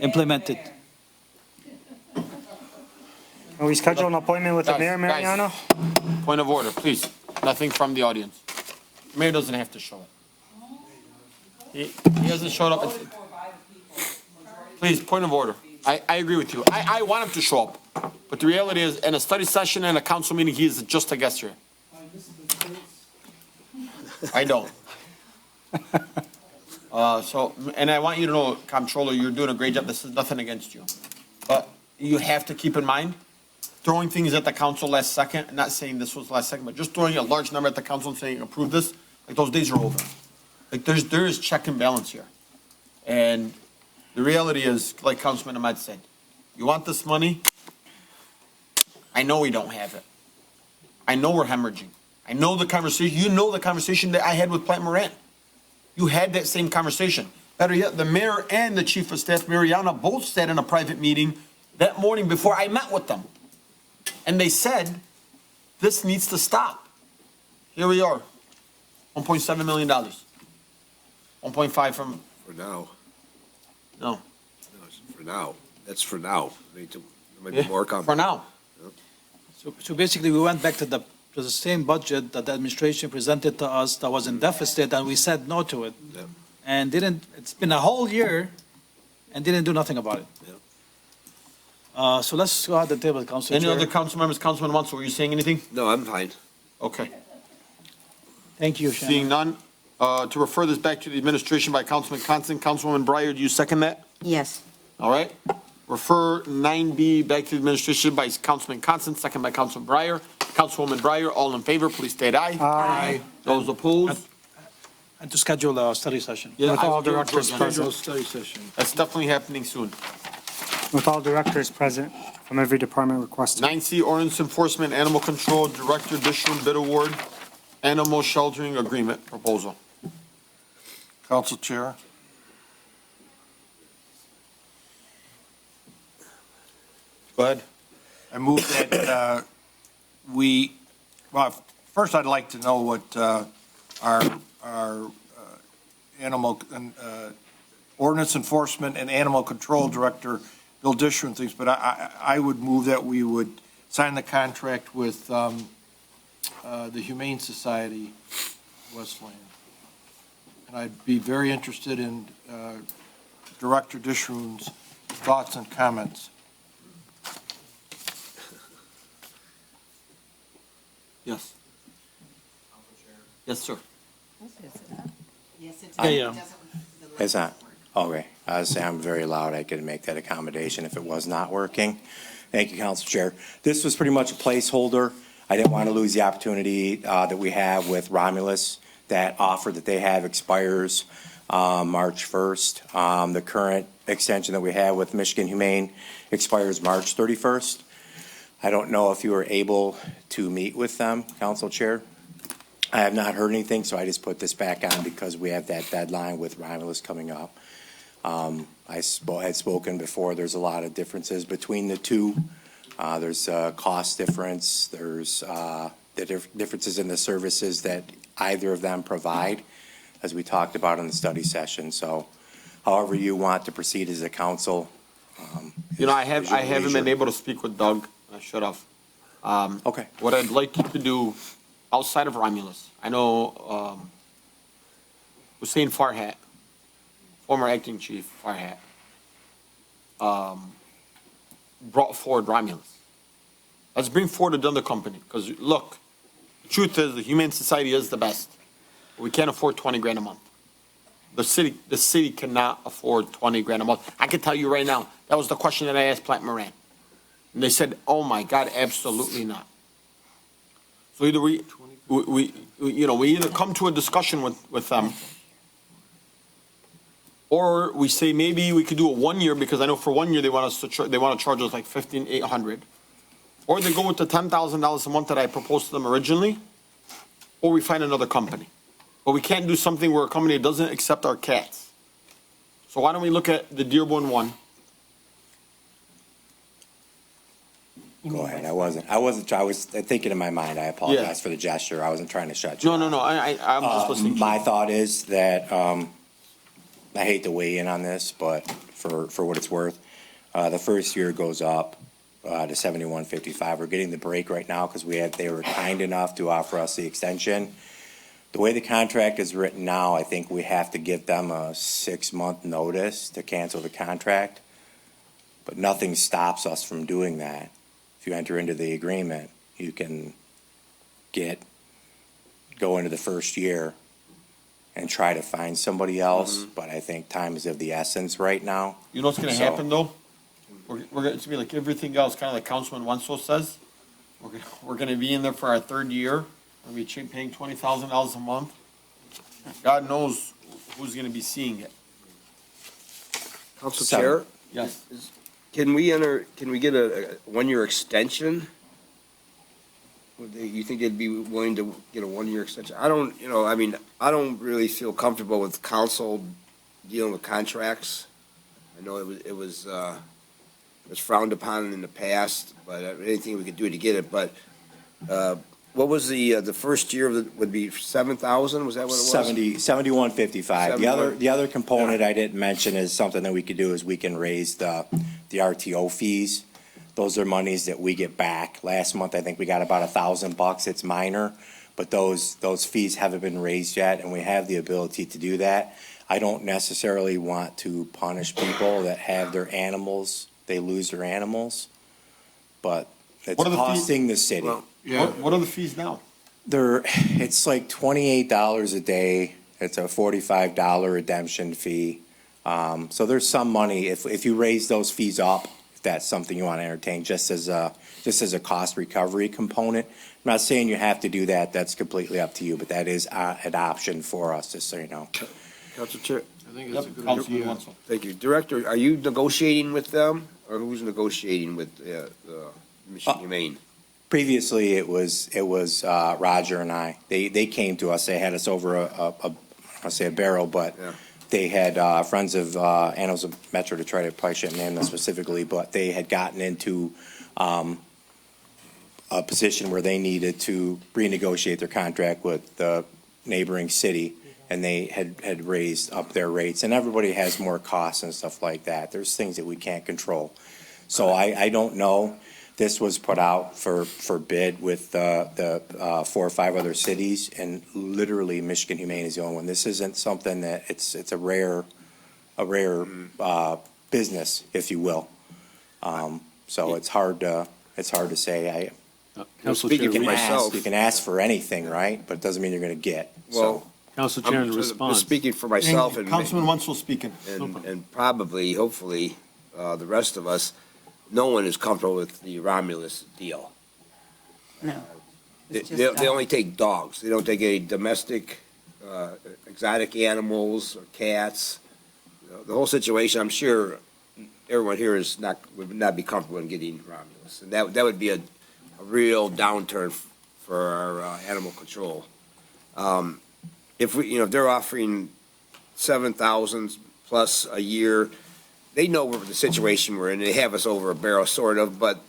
implemented. Can we schedule an appointment with the mayor, Guys, Mariano? Point of order, please. Nothing from the audience. Mayor doesn't have to show up. He hasn't showed up. Please, point of order. I agree with you. I want him to show up. But the reality is, in a study session and a council meeting, he is just a guest here. I don't. And I want you to know, Comptroller, you're doing a great job. This is nothing against you. But you have to keep in mind, throwing things at the council last second, not saying this was last second, but just throwing a large number at the council and saying, approve this, like those days are over. Like there is check and balance here. And the reality is, like Councilman Ahmed said, you want this money? I know we don't have it. I know we're hemorrhaging. I know the conversation, you know the conversation that I had with Plant Moran. You had that same conversation. Better yet, the mayor and the chief of staff, Mariana, both sat in a private meeting that morning before I met with them. And they said, this needs to stop. Here we are, $1.7 million. 1.5 from. For now. No. No, it's for now. That's for now. There might be more coming. For now. So basically, we went back to the same budget that the administration presented to us that was in deficit, and we said no to it. Yep. And it's been a whole year and didn't do nothing about it. Yep. So let's go at the table, Council Any Chair. other council members, Councilman Wanso, were you saying anything? No, I'm fine. Okay. Thank you, Shannon. Seeing none, to refer this back to the administration by Councilman Constant, Councilwoman Breyer, do you second that? Yes. All right. Refer 9B back to the administration by Councilman Constant, second by Councilman Breyer. Councilwoman Breyer, all in favor, please state aye. Aye. Those opposed? And to schedule a study session. Yeah, With I all will do it directors for- present. Study session. That's definitely happening soon. With all directors present from every department requested. 9C, ordinance enforcement, animal control, director Dishroom bid award, animal sheltering agreement proposal. Council Chair. Go ahead. I move that well, first I'd like to know what our animal, ordinance enforcement and animal control director, Bill Dishron, thinks, but I would move that we would sign the contract with the Humane Society Westland. And I'd be very interested in Director Dishron's thoughts and comments. Yes. Yes, sir. It's not. Okay. I was saying I'm very loud. I could make that accommodation if it was not working. Thank you, Council Chair. This was pretty much a placeholder. I didn't want to lose the opportunity that we have with Romulus. That offer that they have expires March 1st. The current extension that we have with Michigan Humane expires March 31st. I don't know if you were able to meet with them, Council Chair. I have not heard anything, so I just put this back on because we have that deadline with Romulus coming up. I had spoken before, there's a lot of differences between the two. There's a cost difference, there's the differences in the services that either of them provide, as we talked about in the study session. So however you want to proceed as a council. You know, I haven't been able to speak with Doug. I should have. Okay. What I'd like you to do outside of Romulus, I know Hussein Farhat, former acting chief Farhat, brought forward Romulus. Let's bring forward another company, because look, the truth is the Humane Society is the best. We can't afford 20 grand a month. The city cannot afford 20 grand a month. I can tell you right now, that was the question that I asked Plant Moran. And they said, oh my God, absolutely not. So either we either come to a discussion with them, or we say maybe we could do a 1 year, because I know for 1 year they want to charge us like $15,800, or they go with the $10,000 a month that I proposed to them originally, or we find another company. But we can't do something where a company doesn't accept our cats. So why don't we look at the Dearborn one? Go ahead. I was thinking in my mind. I apologize for the gesture. I wasn't trying to shut you. No. I'm just listening. My thought is that, I hate to weigh in on this, but for what it's worth, the first year goes up to $71.55. We're getting the break right now because they were kind enough to offer us the extension. The way the contract is written now, I think we have to give them a 6-month notice to cancel the contract, but nothing stops us from doing that. If you enter into the agreement, you can go into the first year and try to find somebody else, but I think time is of the essence right now. You know what's going to happen though? We're going to be like everything else, kind of like Councilman Wenzel says. We're going to be in there for our 3rd year. We're going to be paying $20,000 a month. God knows who's going to be seeing it. Council Chair? Yes. Can we get a 1-year extension? You think they'd be willing to get a 1-year extension? I don't really feel comfortable with council dealing with contracts. I know it was frowned upon in the past, but anything we could do to get it, but, what was the first year would be 7,000? Was that what it was? 71.55. The other component I didn't mention is something that we could do is we can raise the RTO fees. Those are monies that we get back. Last month, I think we got about $1,000. It's minor, but those fees haven't been raised yet, and we have the ability to do that. I don't necessarily want to punish people that have their animals, they lose their animals, but it's costing the city. What are the fees now? It's like $28 a day. It's a $45 redemption fee. So there's some money, if you raise those fees up, if that's something you want to entertain, just as a cost recovery component. I'm not saying you have to do that, that's completely up to you, but that is an option for us, just so you know. Council Chair. I think it's a good Councilman idea. Wenzel. Thank you. Director, are you negotiating with them, or who's negotiating with Michigan Humane? Previously, it was Roger and I. They came to us, they had us over a barrel, but Yeah. they had Friends of Animals of Metro to try to, probably shouldn't name them specifically, but they had gotten into a position where they needed to renegotiate their contract with the neighboring city, and they had raised up their rates, and everybody has more costs and stuff like that. There's things that we can't control. So I don't know. This was put out for bid with the 4 or 5 other cities, and literally Michigan Humane is the only one. This isn't something that, it's a rare business, if you will. So it's hard to say. Council Speaking Chair, for myself. You can ask for anything, right? But it doesn't mean you're going to get. Well, Council Chair, in response. Speaking for myself and Councilman Wenzel speaking. and probably, hopefully, the rest of us, no one is comfortable with the Romulus deal. No. They only take dogs. They don't take any domestic, exotic animals or cats. The whole situation, I'm sure everyone here would not be comfortable in getting Romulus. And that would be a real downturn for our animal control. If they're offering 7,000 plus a year, they know the situation we're in. They have us over a barrel, sort of, but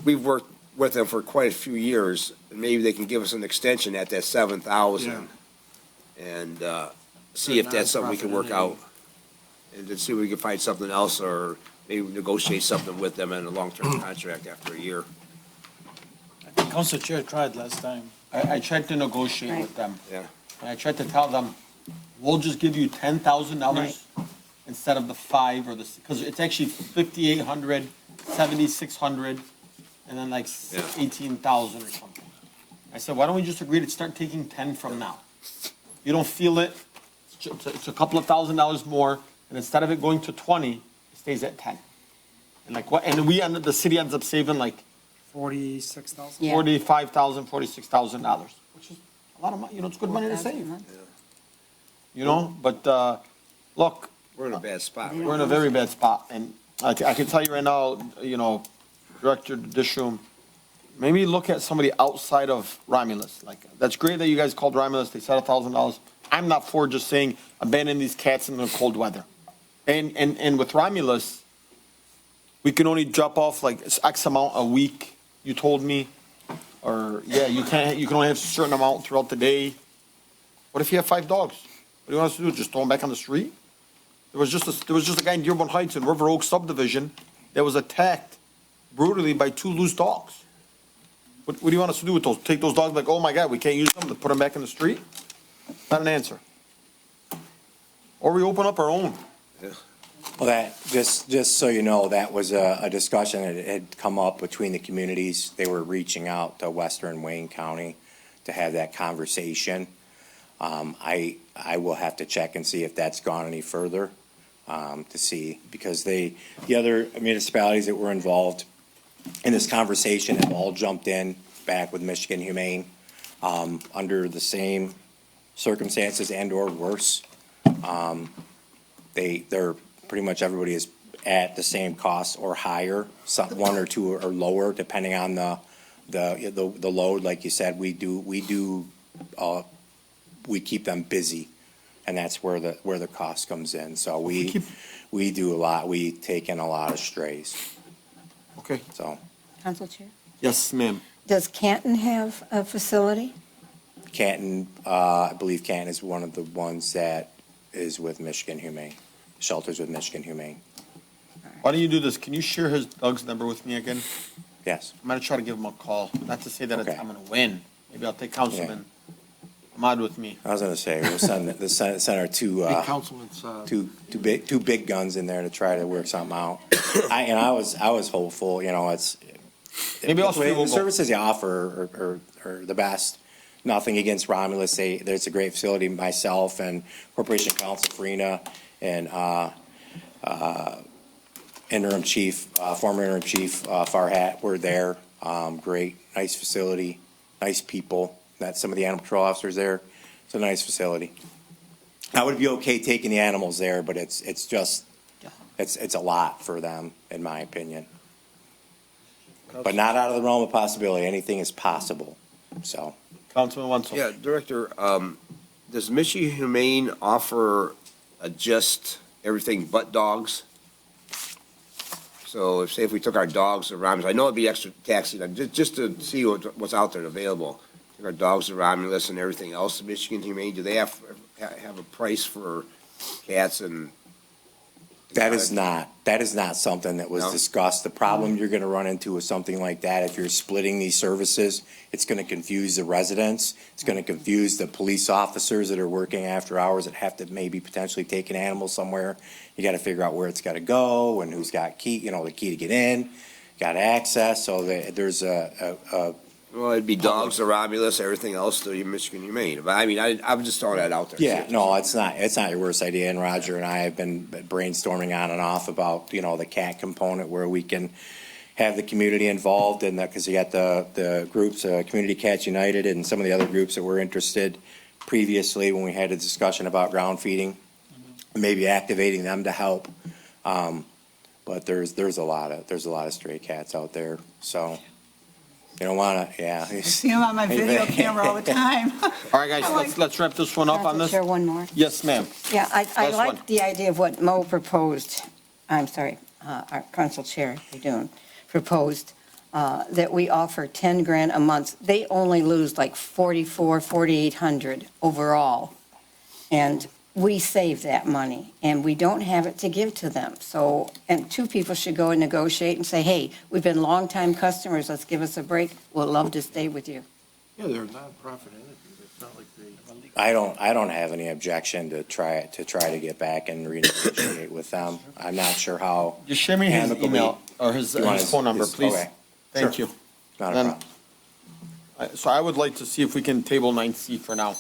we've worked with them for quite a few years. And maybe they can give us an extension at that 7,000 and see if that's something we can work out. And then see if we can find something else, or maybe negotiate something with them in a long-term contract after a year. Council Chair tried last time. I tried to negotiate with them. Yeah. And I tried to tell them, we'll just give you $10,000 instead of the 5 or the, because it's actually 5,800, 7,600, and then like 18,000 or something. I said, why don't we just agree to start taking 10 from now? You don't feel it, it's a couple of $1,000s more, and instead of it going to 20, it stays at 10. And like what, and the city ends up saving like $46,000. $45,000, $46,000, which is a lot of money, it's good money to save. But, look. We're in a bad spot. We're in a very bad spot, and I can tell you right now, Director Dishroom, maybe look at somebody outside of Romulus. Like, that's great that you guys called Romulus, they said $1,000. I'm not for just saying abandon these cats in the cold weather. And with Romulus, we can only drop off like X amount a week, you told me. Or, you can only have a certain amount throughout the day. What if you have 5 dogs? What do you want us to do, just throw them back on the street? There was just a guy in Dearborn Heights in River Oaks subdivision that was attacked brutally by 2 loose dogs. What do you want us to do with those? Take those dogs like, oh my God, we can't use them, to put them back in the street? Not an answer. Or we open up our own. Well, that, just so you know, that was a discussion that had come up between the communities. They were reaching out to Western Wayne County to have that conversation. I will have to check and see if that's gone any further, to see, because the other municipalities that were involved in this conversation have all jumped in back with Michigan Humane, under the same circumstances and or worse. They're pretty much everybody is at the same cost or higher. Some, 1 or 2 are lower depending on the load. Like you said, we keep them busy, and that's where the cost comes in. So we do a lot. We take in a lot of strays. Okay. So. Council Chair? Yes, ma'am. Does Canton have a facility? Canton, I believe Canton is one of the ones that is with Michigan Humane, shelters with Michigan Humane. Why don't you do this? Can you share Doug's number with me again? Yes. I'm gonna try to give him a call. Not to say that Okay. I'm gonna win. Maybe I'll take Councilman Ahmad with me. I was gonna say, we'll send our two, Hey, Councilman, two big guns in there to try to work something out. I was hopeful, it's. Maybe I'll the go. services they offer are the best. Nothing against Romulus. There's a great facility. Myself and Corporation Counsel Farina and interim chief, former interim chief Farhat were there. Great, nice facility, nice people. That's some of the animal control officers there. It's a nice facility. I would be okay taking the animals there, but it's a lot for them, in my opinion. But not out of the realm of possibility. Anything is possible, so. Councilman Wenzel. Yeah, Director, does Michigan Humane offer just everything but dogs? So if, say if we took our dogs around, I know it'd be extra taxing, just to see what's out there available. Take our dogs around and listen, everything else, Michigan Humane, do they have a price for cats and? That is not something that was discussed. The problem you're gonna run into with something like that, if you're splitting these services, it's gonna confuse the residents. It's gonna confuse the police officers that are working after hours that have to maybe potentially take an animal somewhere. You gotta figure out where it's gotta go and who's got key, the key to get in, got access, so there's Well, it'd be dogs, the Romulus, everything else to Michigan Humane. But I mean, I'm just throwing that out there. Yeah, no, it's not your worst idea, and Roger and I have been brainstorming on and off about, the cat component where we can have the community involved in that, because you got the groups, Community Cats United and some of the other groups that were interested previously when we had a discussion about ground feeding, maybe activating them to help. But there's a lot of stray cats out there, so. You don't want to, yeah. I see them on my video camera all the time. All right, guys, let's wrap this one up on this. Chair, one more. Yes, ma'am. Yeah, I Last like one. the idea of what Mo proposed, our Council Chair, Badun, proposed, that we offer 10 grand a month. They only lose like 4,800 overall. And we save that money, and we don't have it to give to them. So, and two people should go and negotiate and say, hey, we've been longtime customers, let's give us a break. We'll love to stay with you. Yeah, they're a nonprofit entity. It's not like they. I don't have any objection to try to get back and renegotiate with them. I'm not sure how. Just share me his amicably- email or his You want phone number, please. okay. Thank Sure. you. Not a Then- problem. So I would like to see if we can table 9C for now.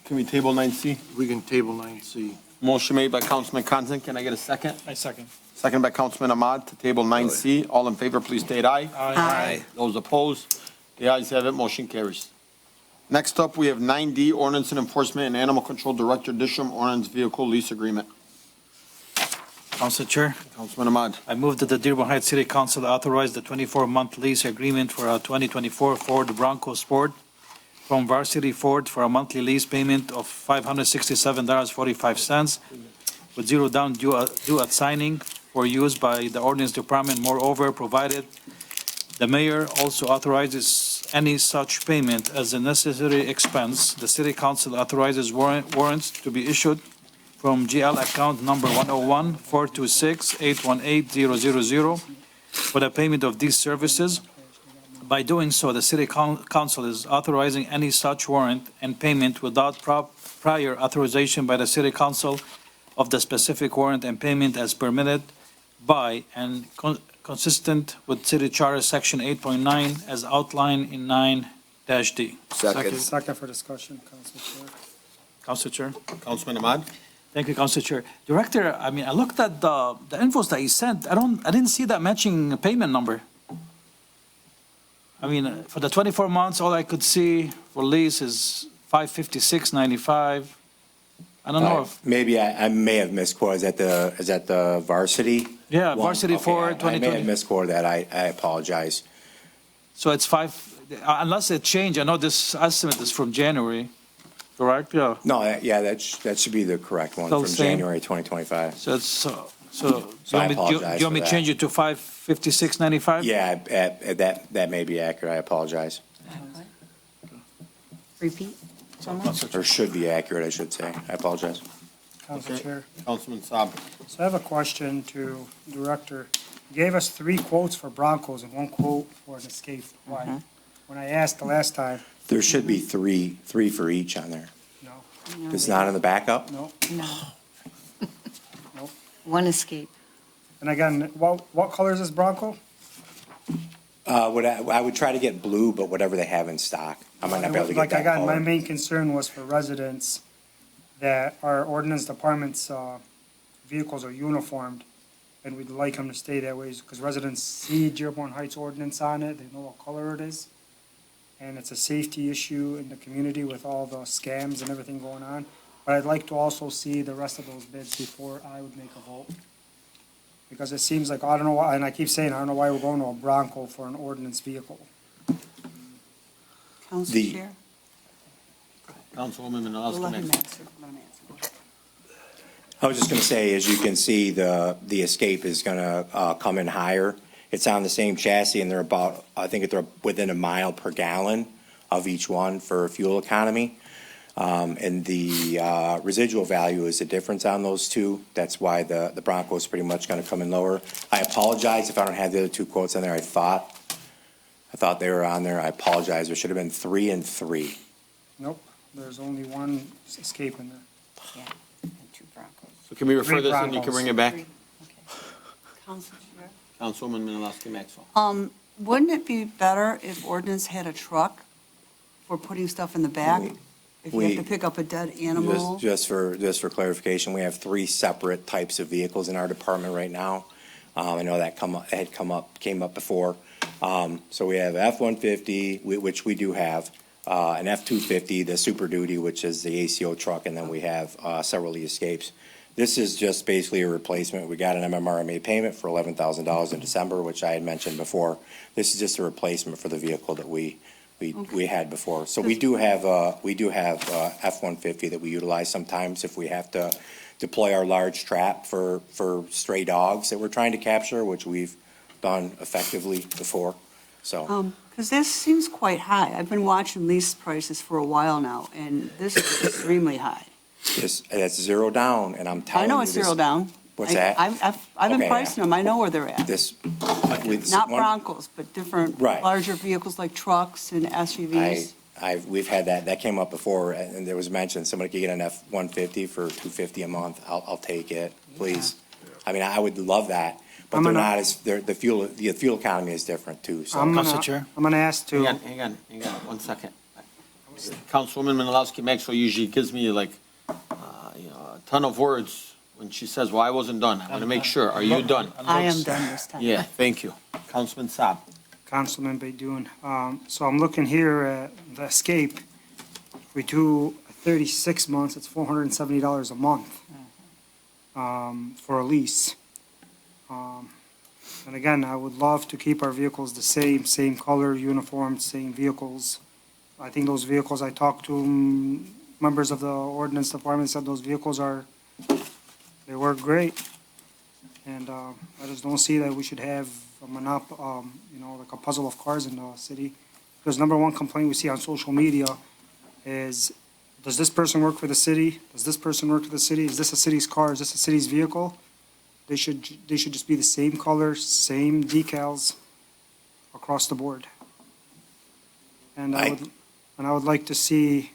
Can we table 9C? We can table 9C. Motion made by Councilman Constant. Can I get a second? I second. Second by Councilman Ahmad to table 9C. All in favor, please state aye. Aye. Those opposed? The ayes have it, motion carries. Next up, we have 9D, Ordinance and Enforcement and Animal Control Director Disham Ordinance Vehicle Lease Agreement. Council Chair, Councilman Ahmad. I move that the Dearborn Heights City Council authorize the 24-month lease agreement for a 2024 Ford Bronco Sport from Varsity Ford for a monthly lease payment of $567.45 with zero down due at signing for use by the Ordinance Department. Moreover, provided the mayor also authorizes any such payment as a necessary expense, the city council authorizes warrants to be issued from GL account number 101-426-818-000 for the payment of these services. By doing so, the city council is authorizing any such warrant and payment without prior authorization by the city council of the specific warrant and payment as permitted by and consistent with City Charter Section 8.9 as outlined in 9-D. Second for discussion, Council Chair. Council Chair. Councilman Ahmad. Thank you, Council Chair. Director, I mean, I looked at the infos that you sent. I didn't see that matching payment number. I mean, for the 24 months, all I could see for lease is $556.95. I don't know if. Maybe I may have misquoted. Is that the Varsity? Yeah, one? Varsity Okay, Ford, I may 2020. have misquoted that. I apologize. So it's unless it changed, I know this estimate is from January, correct? Yeah. No, that should be the correct one Still from the same? January 2025. So it's, so So I apologize you want me for to that. change it to $556.95? Yeah, that may be accurate. I apologize. Repeat? Or should be accurate, I should say. I apologize. Council Okay. Chair. Councilman Saab. So I have a question to Director. You gave us 3 quotes for Broncos and 1 quote for an Escape. Why? When I asked the last time, There should be three for each on there. no, It's not in the backup? no, No. Nope. One Escape. And again, what color is this Bronco? I would try to get blue, but whatever they have in stock. I might not be able to get Like I that got, my color. main concern was for residents that our ordinance department's vehicles are uniformed, and we'd like them to stay that way, because residents see Dearborn Heights ordinance on it, they know what color it is. And it's a safety issue in the community with all the scams and everything going on. But I'd like to also see the rest of those bids before I would make a vote. Because it seems like, I don't know why, and I keep saying, I don't know why we're going to a Bronco for an ordinance vehicle. Council The- Chair? Councilwoman We'll let him Menalowski. answer. Let him answer. I was just going to say, as you can see, the Escape is going to come in higher. It's on the same chassis, and they're about, I think they're within a mile per gallon of each one for fuel economy. And the residual value is the difference on those two. That's why the Bronco is pretty much going to come in lower. I apologize if I don't have the other two quotes on there. I thought they were on there. I apologize. There should have been 3 and 3. Nope, there's only one Escape in there. Yeah, and 2 Broncos. So can we refer Three this and you can Broncos. bring it back? Council Chair? Councilwoman Menalowski Maxwell. Wouldn't it be better if ordinance had a truck for putting stuff in the back? If you have to pick up a dead animal? Just for clarification, we have 3 separate types of vehicles in our department right now. I know that came up before. So we have F-150, which we do have, an F-250, the Super Duty, which is the ACO truck, and then we have several of the Escapes. This is just basically a replacement. We got an MMRMA payment for $11,000 in December, which I had mentioned before. This is just a replacement for the vehicle that we had before. So we do have F-150 that we utilize sometimes if we have to deploy our large trap for stray dogs that we're trying to capture, which we've done effectively before. So Because this seems quite high. I've been watching lease prices for a while now, and this is extremely high. that's zero down, and I'm telling I you. know it's zero down. What's that? I've been Okay, pricing them. I know where they're at. Not Broncos, but different Right. larger vehicles like trucks and SUVs. We've had that came up before, and there was mentioned, somebody could get an F-150 for $250 a month. I'll take it, please. I mean, I would love that, but the fuel economy is different too, so. I'm gonna ask to. Hang on, 1 second. Councilwoman Menalowski Maxwell usually gives me like, a ton of words when she says, well, I wasn't done. I want to make sure. Are you done? I am done this time. Yeah, thank you. Councilman Saab. Councilman Baydoun. So I'm looking here at the Escape. If we do 36 months, it's $470 a month for a lease. And again, I would love to keep our vehicles the same color, uniform, same vehicles. I think those vehicles, I talked to members of the ordinance department, said those vehicles they work great. And I just don't see that we should have a like a puzzle of cars in the city. Because number one complaint we see on social media is, does this person work for the city? Does this person work for the city? Is this a city's car? Is this a city's vehicle? They should just be the same color, same decals across the board. And I would like to see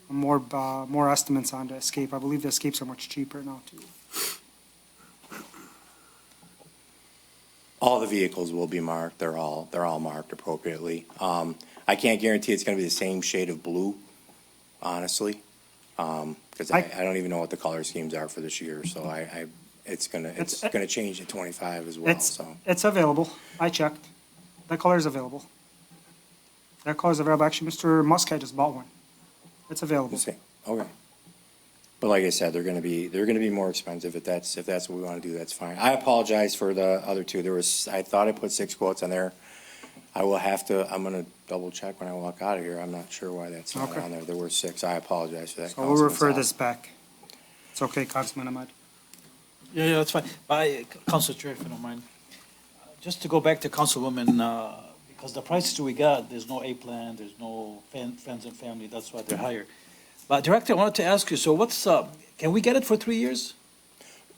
more estimates on the Escape. I believe the Escapes are much cheaper now too. All the vehicles will be marked. They're all marked appropriately. I can't guarantee it's going to be the same shade of blue, honestly, because I don't even know what the color schemes are for this year. So it's gonna change at 25 as well. It's available. I checked. That color is available. That color is available. Actually, Mr. Muscat just bought one. It's available. Okay. But like I said, they're gonna be more expensive if that's what we want to do. That's fine. I apologize for the other two. I thought I put 6 quotes on there. I'm gonna double check when I walk out of here. I'm not sure why that's not on there. There were 6. I apologize for that. So we'll refer this back. It's okay, Councilman Ahmad. Yeah, that's fine. Council Chair, if you don't mind. Just to go back to Councilwoman, because the prices we got, there's no A-plan, there's no friends and family, that's why they're higher. But Director, I wanted to ask you, so can we get it for 3 years?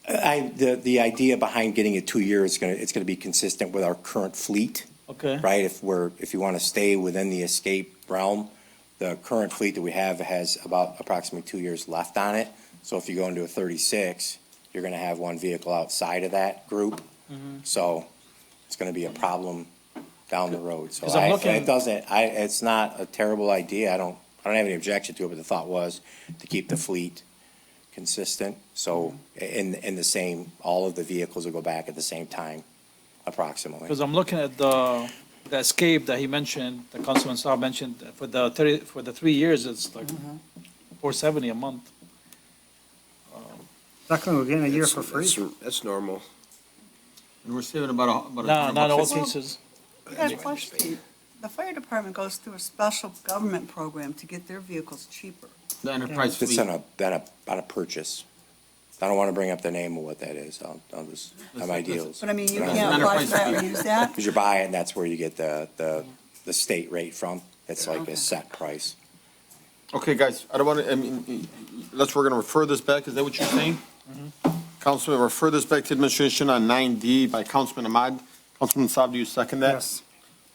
The idea behind getting it 2 years, it's gonna be consistent with our current fleet. Okay. Right? If you want to stay within the Escape realm, the current fleet that we have has about approximately 2 years left on it. So if you go into a 36, you're going to have one vehicle outside of that group. So it's going to be a problem down the road. So it's not a terrible idea. I don't have any objection to it, but the thought was to keep the fleet consistent. So in the same, all of the vehicles will go back at the same time, approximately. Because I'm looking at the Escape that he mentioned, the Councilman Saab mentioned, for the 3 years, it's like $470 a month. Technically, we're getting a year for free. That's normal. And we're saving about a. No, not all $100. cases. I got a question. The fire department goes through a special government program to get their vehicles cheaper. The enterprise It's fleet. on a purchase. I don't want to bring up the name of what that is. I'll just, have my deals. But I mean, you But can't apply for that or use that? Because you buy it, and that's where you get the state rate from. It's like a set price. Okay, guys, I don't want to, I mean, we're going to refer this back. Is that what you're saying? Councilman, refer this back to administration on 9D by Councilman Ahmad. Councilman Saab, do you second that? Yes.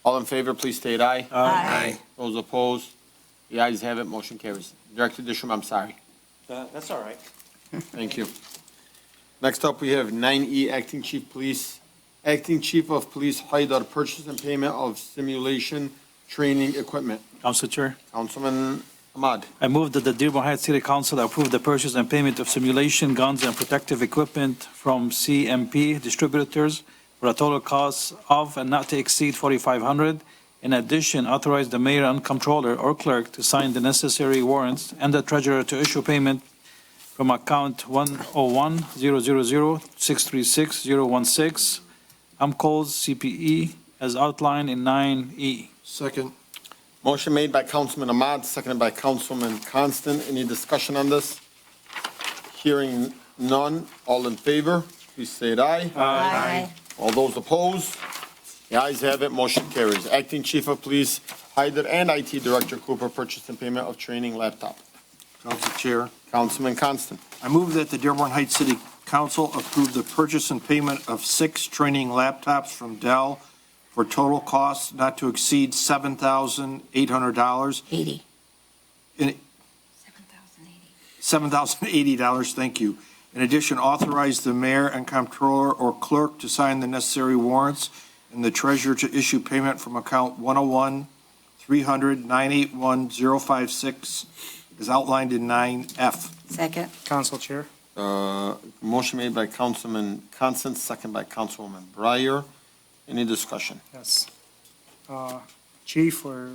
All in favor, please state aye. Aye. Those opposed? The ayes have it, motion carries. Director Disharum, I'm sorry. That's all right. Thank you. Next up, we have 9E, Acting Chief of Police Haidar, purchase and payment of simulation training equipment. Council Chair. Councilman Ahmad. I move that the Dearborn Heights City Council approve the purchase and payment of simulation guns and protective equipment from CMP distributors for a total cost of and not to exceed $4,500. In addition, authorize the mayor and comptroller or clerk to sign the necessary warrants and the treasurer to issue payment from account 101-000-636-016, AMCO's CPE, as outlined in 9E. Second. Motion made by Councilman Ahmad, seconded by Councilman Constant. Any discussion on this? Hearing none. All in favor, please say aye. Aye. All those opposed? The ayes have it, motion carries. Acting Chief of Police Hyder and IT Director Cooper, purchase and payment of training laptop. Council Chair. Councilman Constant. I move that the Dearborn Heights City Council approve the purchase and payment of 6 training laptops from Dell for total cost not to exceed $7,800. 80. $7,080, thank you. In addition, authorize the mayor and comptroller or clerk to sign the necessary warrants and the treasurer to issue payment from account 101-300-981-056 as outlined in 9F. Second. Council Chair. Motion made by Councilman Constant, second by Councilwoman Breyer. Any discussion? Yes. Chief or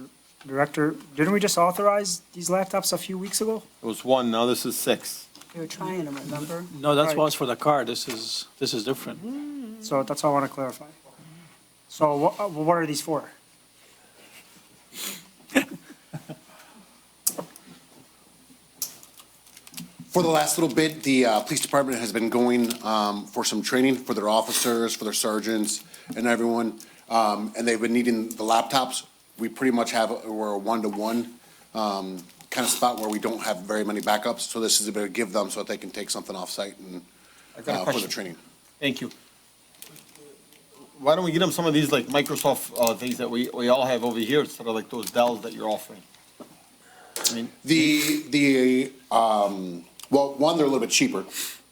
Director, didn't we just authorize these laptops a few weeks ago? It was 1, now this is 6. You were trying to remember. No, that's Right. was for the car. This is different. So that's all I want to clarify. So what are these for? For the last little bit, the police department has been going for some training for their officers, for their sergeants, and everyone, and they've been needing the laptops. We pretty much we're a one-to-one kind of spot where we don't have very many backups, so this is a bit to give them so that they can take something off-site and I got a for question. the training. Thank you. Why don't we get them some of these like Microsoft things that we all have over here instead of like those Dells that you're offering? I mean, Well, one, they're a little bit cheaper.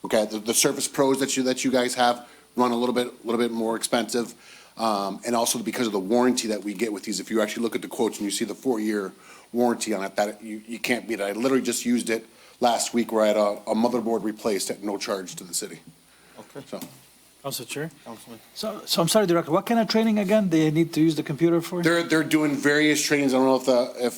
Okay, the Surface Pros that you guys have run a little bit more expensive, and also because of the warranty that we get with these. If you actually look at the quotes and you see the 4-year warranty on it, that you can't beat it. I literally just used it last week where I had a motherboard replaced at no charge to the city. Okay. So. Council Chair. Councilman. So I'm sorry, Director, what kind of training again they need to use the computer for? They're doing various trainings. I don't know if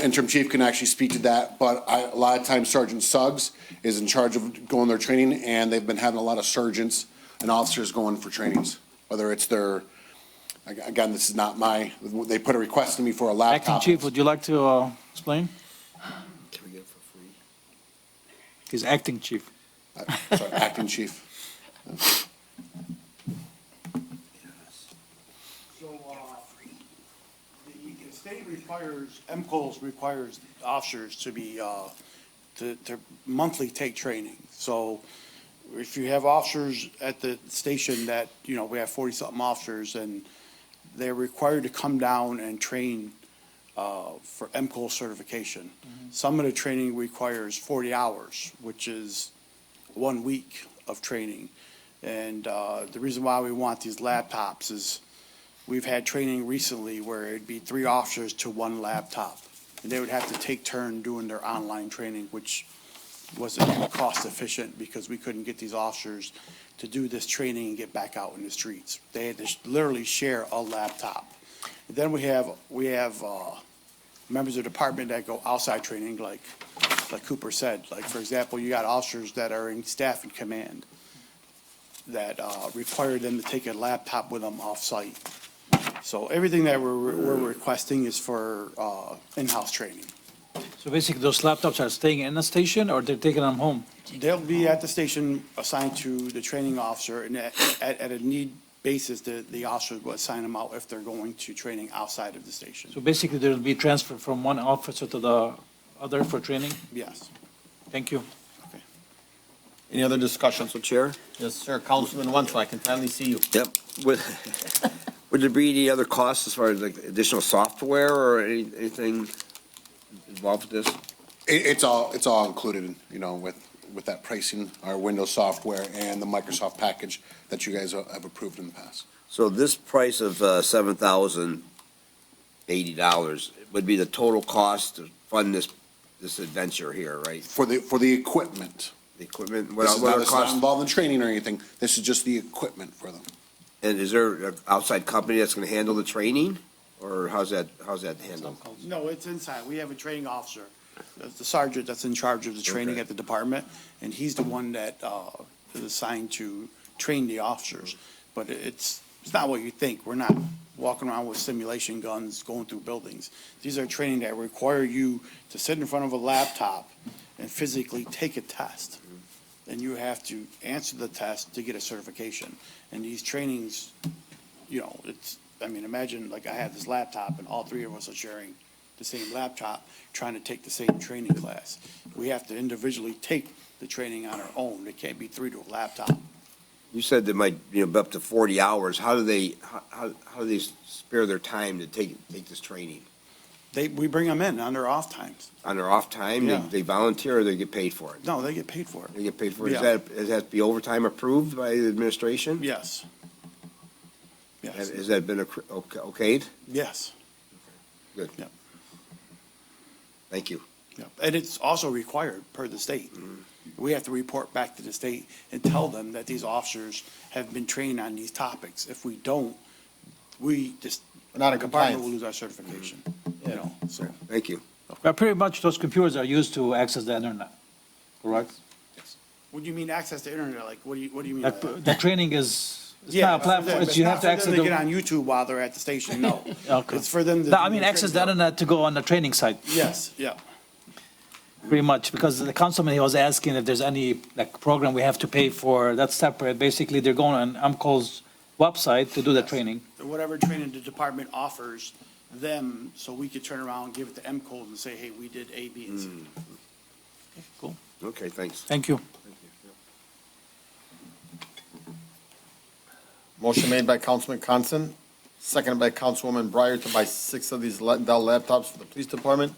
interim chief can actually speak to that, but a lot of times Sergeant Suggs is in charge of going their training, and they've been having a lot of sergeants and officers going for trainings, whether it's again, this is not they put a request to me for a laptop. Acting Chief, would you like to explain? Can we get it for free? He's Acting Chief. Sorry, Acting Chief. The state requires, MCOs requires officers to be, to monthly take training. So if you have officers at the station that, we have 40-something officers, and they're required to come down and train for MCO certification. Some of the training requires 40 hours, which is 1 week of training. And the reason why we want these laptops is we've had training recently where it'd be 3 officers to 1 laptop. And they would have to take turn doing their online training, which wasn't cost efficient because we couldn't get these officers to do this training and get back out in the streets. They had to literally share a laptop. Then we have members of the department that go outside training, like Cooper said. Like, for example, you got officers that are in staff and command that require them to take a laptop with them off-site. So everything that we're requesting is for in-house training. So basically, those laptops are staying in the station, or they're taking them home? They'll be at the station assigned to the training officer, and at a need basis, the officer will assign them out if they're going to training outside of the station. So basically, they'll be transferred from one officer to the other for training? Yes. Thank you. Any other discussions? Council Chair? Yes, sir. Councilman Wenzel, I can finally see you. Yep. Would there be any other costs as far as like additional software or anything involved with this? It's all included, you know, with that pricing, our Windows software and the Microsoft package that you guys have approved in the past. So this price of $7,080 would be the total cost to fund this adventure here, right? For the equipment. The equipment, This is not involved in training or anything. This is just the equipment for them. And is there an outside company that's gonna handle the training? Or how's that handled? No, it's inside. We have a training officer, the sergeant that's in charge of the training at the department, and he's the one that is assigned to train the officers. But it's not what you think. We're not walking around with simulation guns going through buildings. These are training that require you to sit in front of a laptop and physically take a test. And you have to answer the test to get a certification. And these trainings, you know, imagine like I have this laptop and all three of us are sharing the same laptop, trying to take the same training class. We have to individually take the training on our own. It can't be three to a laptop. You said they might, be up to 40 hours. How do they spare their time to take this training? We bring them in on their off times. On their off time, Yeah. they volunteer or they get paid for it? No, they get paid for it. They get paid for it. Yeah. Does that be overtime approved by the administration? Yes. Yes. Has that been okayed? Yes. Good. Yep. Thank you. Yep. And it's also required per the state. We have to report back to the state and tell them that these officers have been trained on these topics. If we don't, we just, Not in the department compliance. will lose our certification, you know, so. Thank you. But pretty much those computers are used to access the internet, correct? What do you mean access to internet? Like, what do you mean? by Like, that? the training is, it's Yeah, not a platform, it's it's you not have to for access them to get on the. YouTube while they're at the station, no. Okay. It's for them to. No, do I mean, their access the training. internet to go on the training site. Yes, yeah. Pretty much, because the councilman, he was asking if there's any, like, program we have to pay for, that's separate. Basically, they're going on AMCO's website to do the training. Whatever training the department offers them, so we could turn around and give it to M-Code and say, hey, we did A, B, and C. Cool. Okay, thanks. Thank you. Motion made by Councilman Constant, seconded by Councilwoman Breyer to buy 6 of these Dell laptops for the police department.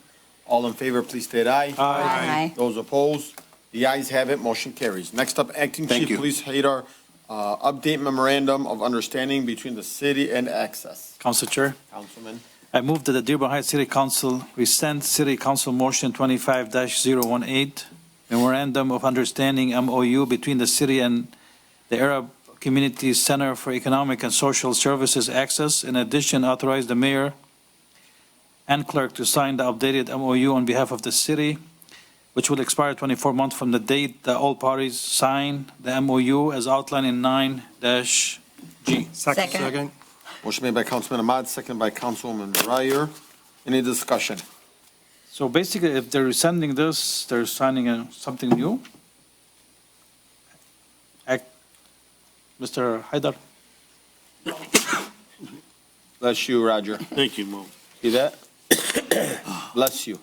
All in favor, please state aye. Aye. Those opposed, the ayes have it, motion carries. Next up, Acting Thank Chief you. Police Hadar, update memorandum of understanding between the city and Access. Council Chair. Councilman. I move that the Dearborn Heights City Council rescind City Council Motion 25-018, Memorandum of Understanding MOU between the city and the Arab Community Center for Economic and Social Services Access. In addition, authorize the mayor and clerk to sign the updated MOU on behalf of the city, which will expire 24 months from the date that all parties sign the MOU as outlined in 9-G. Second. Motion made by Councilman Ahmad, seconded by Councilwoman Breyer. Any discussion? So basically, if they're rescinding this, they're signing something new? Mr. Haidar? Bless you, Roger. Thank you, Mo. See that? Bless you.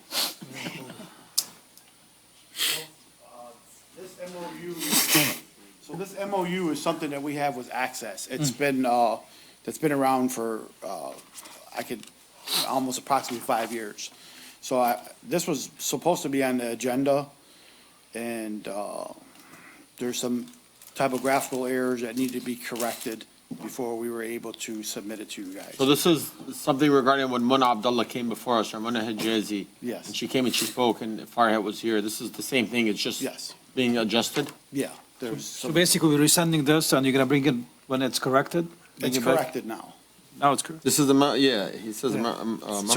This MOU is something that we have with Access. It's been, that's been around for, almost approximately 5 years. So this was supposed to be on the agenda, and there's some typographical errors that need to be corrected before we were able to submit it to you guys. So this is something regarding when Muna Abdullah came before us, or Muna Hijazi. Yes. And she came and she spoke, and Farhat was here. This is the same thing, it's just Yes. being adjusted? Yeah, there's So some, basically, we're resending this, and you're gonna bring it when it's corrected? Bring it's it back? corrected now. Now it's correct. This is yeah, he says So memorandum of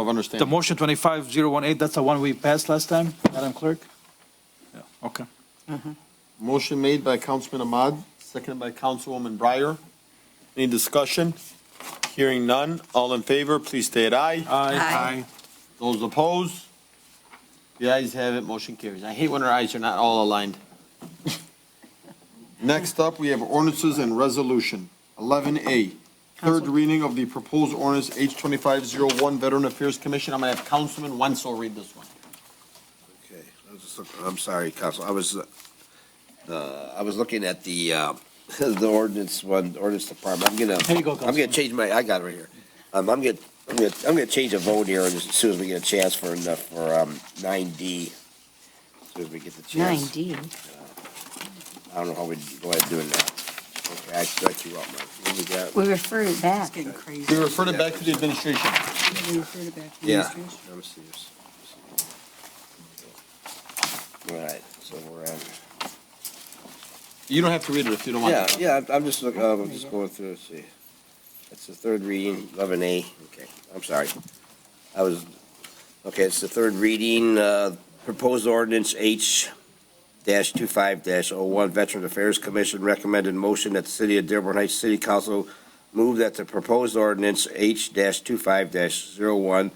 the understanding. motion 25018, that's the one we passed last time, Madam Clerk? Yeah, okay. Motion made by Councilman Ahmad, seconded by Councilwoman Breyer. Any discussion? Hearing none. All in favor, please state aye. Aye. Those opposed? The ayes have it, motion carries. I hate when our ayes are not all aligned. Next up, we have ordinances and resolution. 11A, third reading of the proposed ordinance H2501 Veteran Affairs Commission. I'm going to have Councilman Wenzel read this one. Okay, I'm sorry, Council. I was looking at the ordinance department. Here you go, I'm gonna change I got it right here. I'm gonna change a vote here as soon as we get a chance for 9D. As soon as we get the chance. 9D. I don't know how we go ahead doing that. Okay, I got you up, man. What was that? We referred it back. We referred it back to the administration. We referred it back to the Yeah. administration. Let me see this. All right, so we're at. You don't have to read it if you don't want to. Yeah, I'm just looking, I'm just going through, let's see. It's the third reading, 11A, okay, I'm sorry. It's the third reading, proposed ordinance H-25-01, Veteran Affairs Commission recommended motion that the City of Dearborn Heights City Council move that the proposed ordinance H-25-01,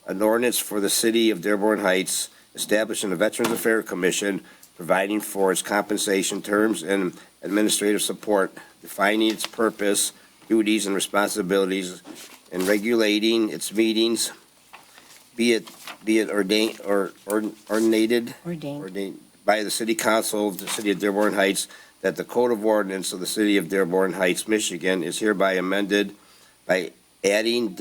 an ordinance for the City of Dearborn Heights establishing a Veterans Affairs Commission, providing for its compensation terms and administrative support, defining its purpose, duties, and responsibilities, and regulating its meetings, be it ordained by the City Council of the City of Dearborn Heights, that the Code of Ordinance of the City of Dearborn Heights, Michigan, is hereby amended by adding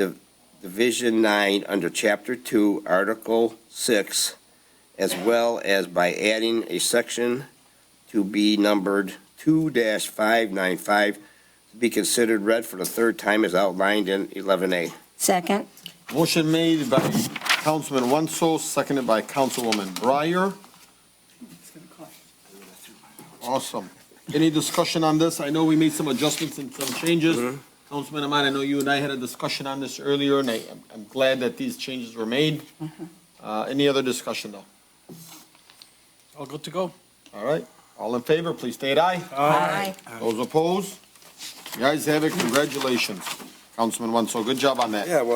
Division 9 under Chapter 2, Article 6, as well as by adding a section to be numbered 2-595 to be considered read for the third time as outlined in 11A. Second. Motion made by Councilman Wenzel, seconded by Councilwoman Breyer. Awesome. Any discussion on this? I know we made some adjustments and some changes. Councilman Ahmad, I know you and I had a discussion on this earlier, and I'm glad that these changes were made. Any other discussion, though? All good to go? All right. All in favor, please state aye. Aye. Those opposed? The ayes have it. Congratulations, Councilman Wenzel. Good job on that. Yeah, it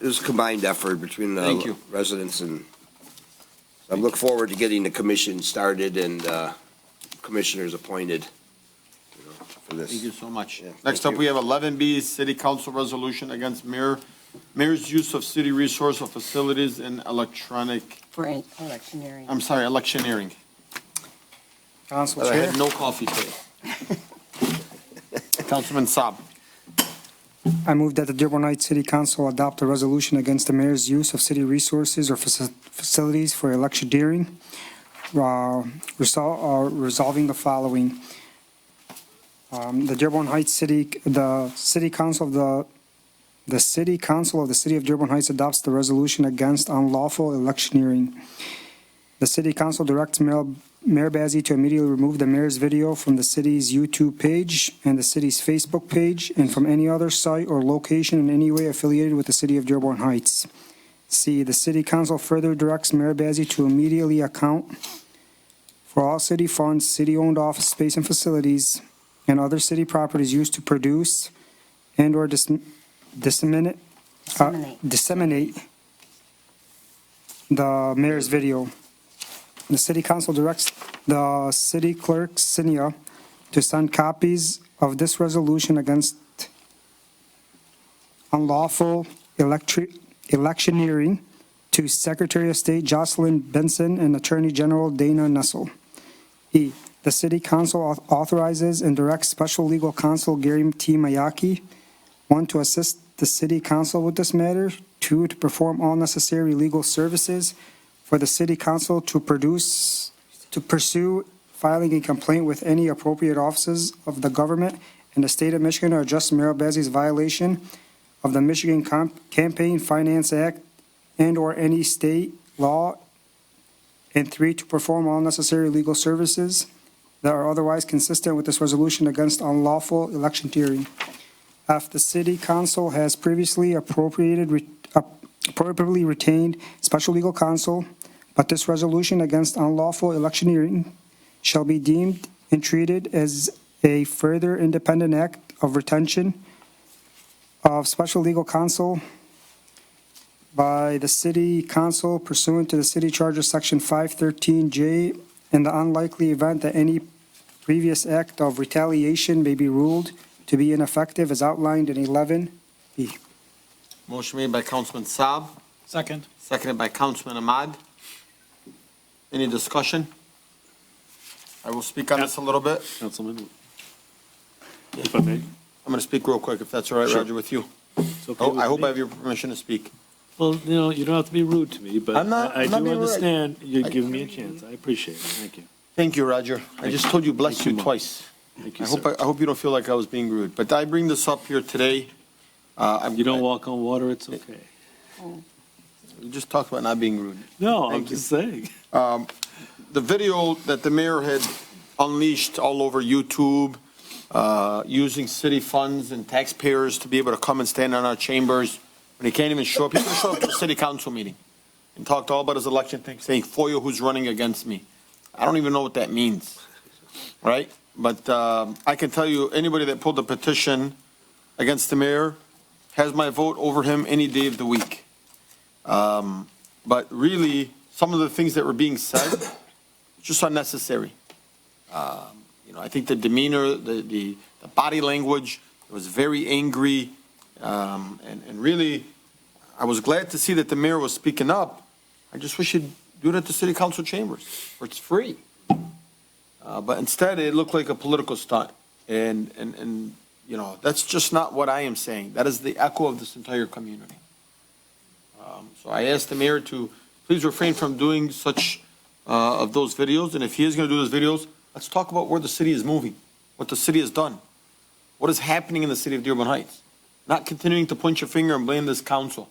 was a combined effort between Thank the you. residents, and I look forward to getting the commission started and commissioners appointed for this. Thank you so much. Yeah, Next thank up, we have 11B, City Council Resolution against mayor's use of city resource of facilities in electioneering. Council I Chair. had no coffee today. Councilman Saab. I move that the Dearborn Heights City Council adopt a resolution against the mayor's use of city resources or facilities for electioneering, resolving the following. The Dearborn Heights the City Council of the City of Dearborn Heights adopts the resolution against unlawful electioneering. The City Council directs Mayor Bazey to immediately remove the mayor's video from the city's YouTube page and the city's Facebook page and from any other site or location in any way affiliated with the City of Dearborn Heights. C, the City Council further directs Mayor Bazey to immediately account for all city funds, city-owned office space and facilities, and other city properties used to produce and/or disseminate the mayor's video. The City Council directs the City Clerk, Cinia, to send copies of this resolution against unlawful electioneering to Secretary of State Jocelyn Benson and Attorney General Dana Nessel. E, the City Council authorizes and directs Special Legal Counsel Gary T. Mayaki, 1, to assist the City Council with this matter, 2, to perform all necessary legal services for the City Council to pursue filing a complaint with any appropriate offices of the government in the state of Michigan to adjust Mayor Bazey's violation of the Michigan Campaign Finance Act and/or any state law. And 3, to perform all necessary legal services that are otherwise consistent with this resolution against unlawful electioneering. F, the city council has previously appropriately retained special legal counsel, but this resolution against unlawful electioneering shall be deemed and treated as a further independent act of retention of special legal counsel by the city council pursuant to the city charter section 513J, in the unlikely event that any previous act of retaliation may be ruled to be ineffective as outlined in 11B. Motion made by Councilman Saab, Second. seconded by Councilman Ahmad. Any discussion? I will speak on this a little bit. Councilman, if I may. I'm going to speak real quick, if that's all right, Sure. Roger, with you. It's okay Oh, with I hope me. I have your permission to speak. Well, you don't have to be rude to me, but I'm not- I I'm not do being rude. understand you're giving me a chance. I appreciate it. Thank you. Thank you, Roger. I just told you bless you twice. Thank you, I sir. hope you don't feel like I was being rude, but I bring this up here today. You don't walk on water, it's okay. We just talked about not being rude. No, I'm Thank you. just saying. The video that the mayor had unleashed all over YouTube, using city funds and taxpayers to be able to come and stand in our chambers, when he can't even show up. He can show up to a city council meeting and talked all about his election thing, saying, FOIA, who's running against me? I don't even know what that means, right? But I can tell you, anybody that pulled the petition against the mayor has my vote over him any day of the week. But really, some of the things that were being said, just unnecessary. I think the demeanor, the body language, it was very angry. And really, I was glad to see that the mayor was speaking up. I just wish he'd do it at the city council chambers, where it's free. But instead, it looked like a political stunt. And that's just not what I am saying. That is the echo of this entire community. So I asked the mayor to please refrain from doing such of those videos. And if he is going to do those videos, let's talk about where the city is moving, what the city has done, what is happening in the city of Dearborn Heights. Not continuing to point your finger and blame this council.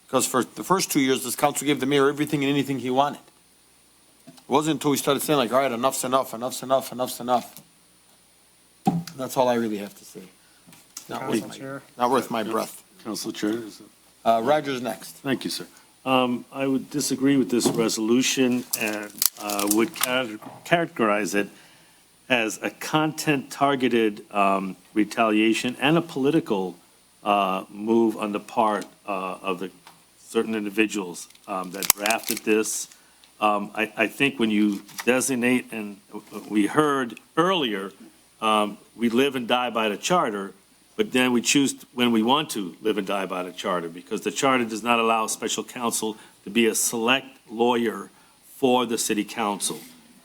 Because for the first 2 years, this council gave the mayor everything and anything he wanted. It wasn't until we started saying like, all right, enough's enough, enough's enough, enough's enough. And that's all I really have to say. Not worth my breath. Council Chair. Roger's next. Thank you, sir. I would disagree with this resolution and would characterize it as a content-targeted retaliation and a political move on the part of the certain individuals that drafted this. I think when you designate, and we heard earlier, we live and die by the charter, but then we choose when we want to live and die by the charter, because the charter does not allow special counsel to be a select lawyer for the city council.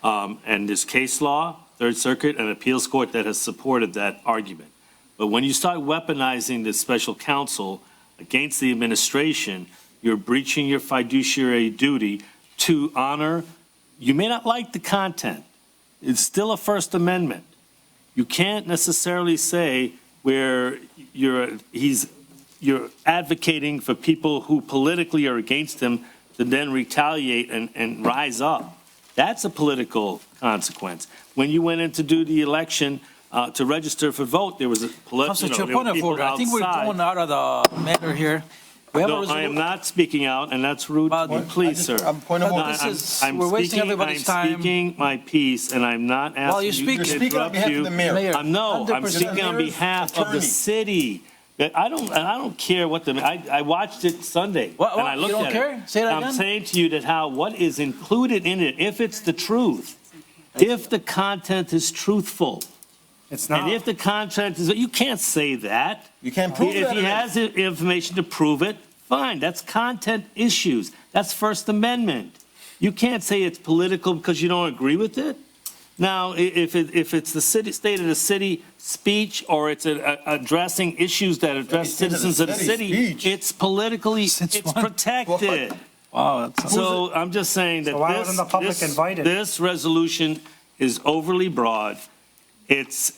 And there's case law, Third Circuit, and appeals court that has supported that argument. But when you start weaponizing the special counsel against the administration, you're breaching your fiduciary duty to honor. You may not like the content. It's still a First Amendment. You can't necessarily say where you're advocating for people who politically are against him to then retaliate and rise up. That's a political consequence. When you went in to do the election, to register for vote, there was a Council Chair, point of order. I think we're going out of the matter here. No, I am not speaking out, and that's rude to me. Please, sir. Point of order. We're wasting everybody's time. I'm speaking my piece, and I'm not Well, asking you to you're speaking on interrupt behalf of you. the mayor. I'm speaking on behalf of the city. I don't care what I watched it Sunday, What? and I looked You don't at care? it. Say that I'm again. saying to you that what is included in it, if it's the truth, if the content is truthful, It's not. and if the content is, you can't say that. You can't prove If that he it has the information to prove it, fine, that's content issues. That's First Amendment. You can't say it's political because you don't agree with it. Now, if it's the state of the city speech, or it's addressing issues that address citizens of the city, it's politically, it's protected. Wow. So I'm just saying that So why wasn't the public invited? this resolution is overly broad. It's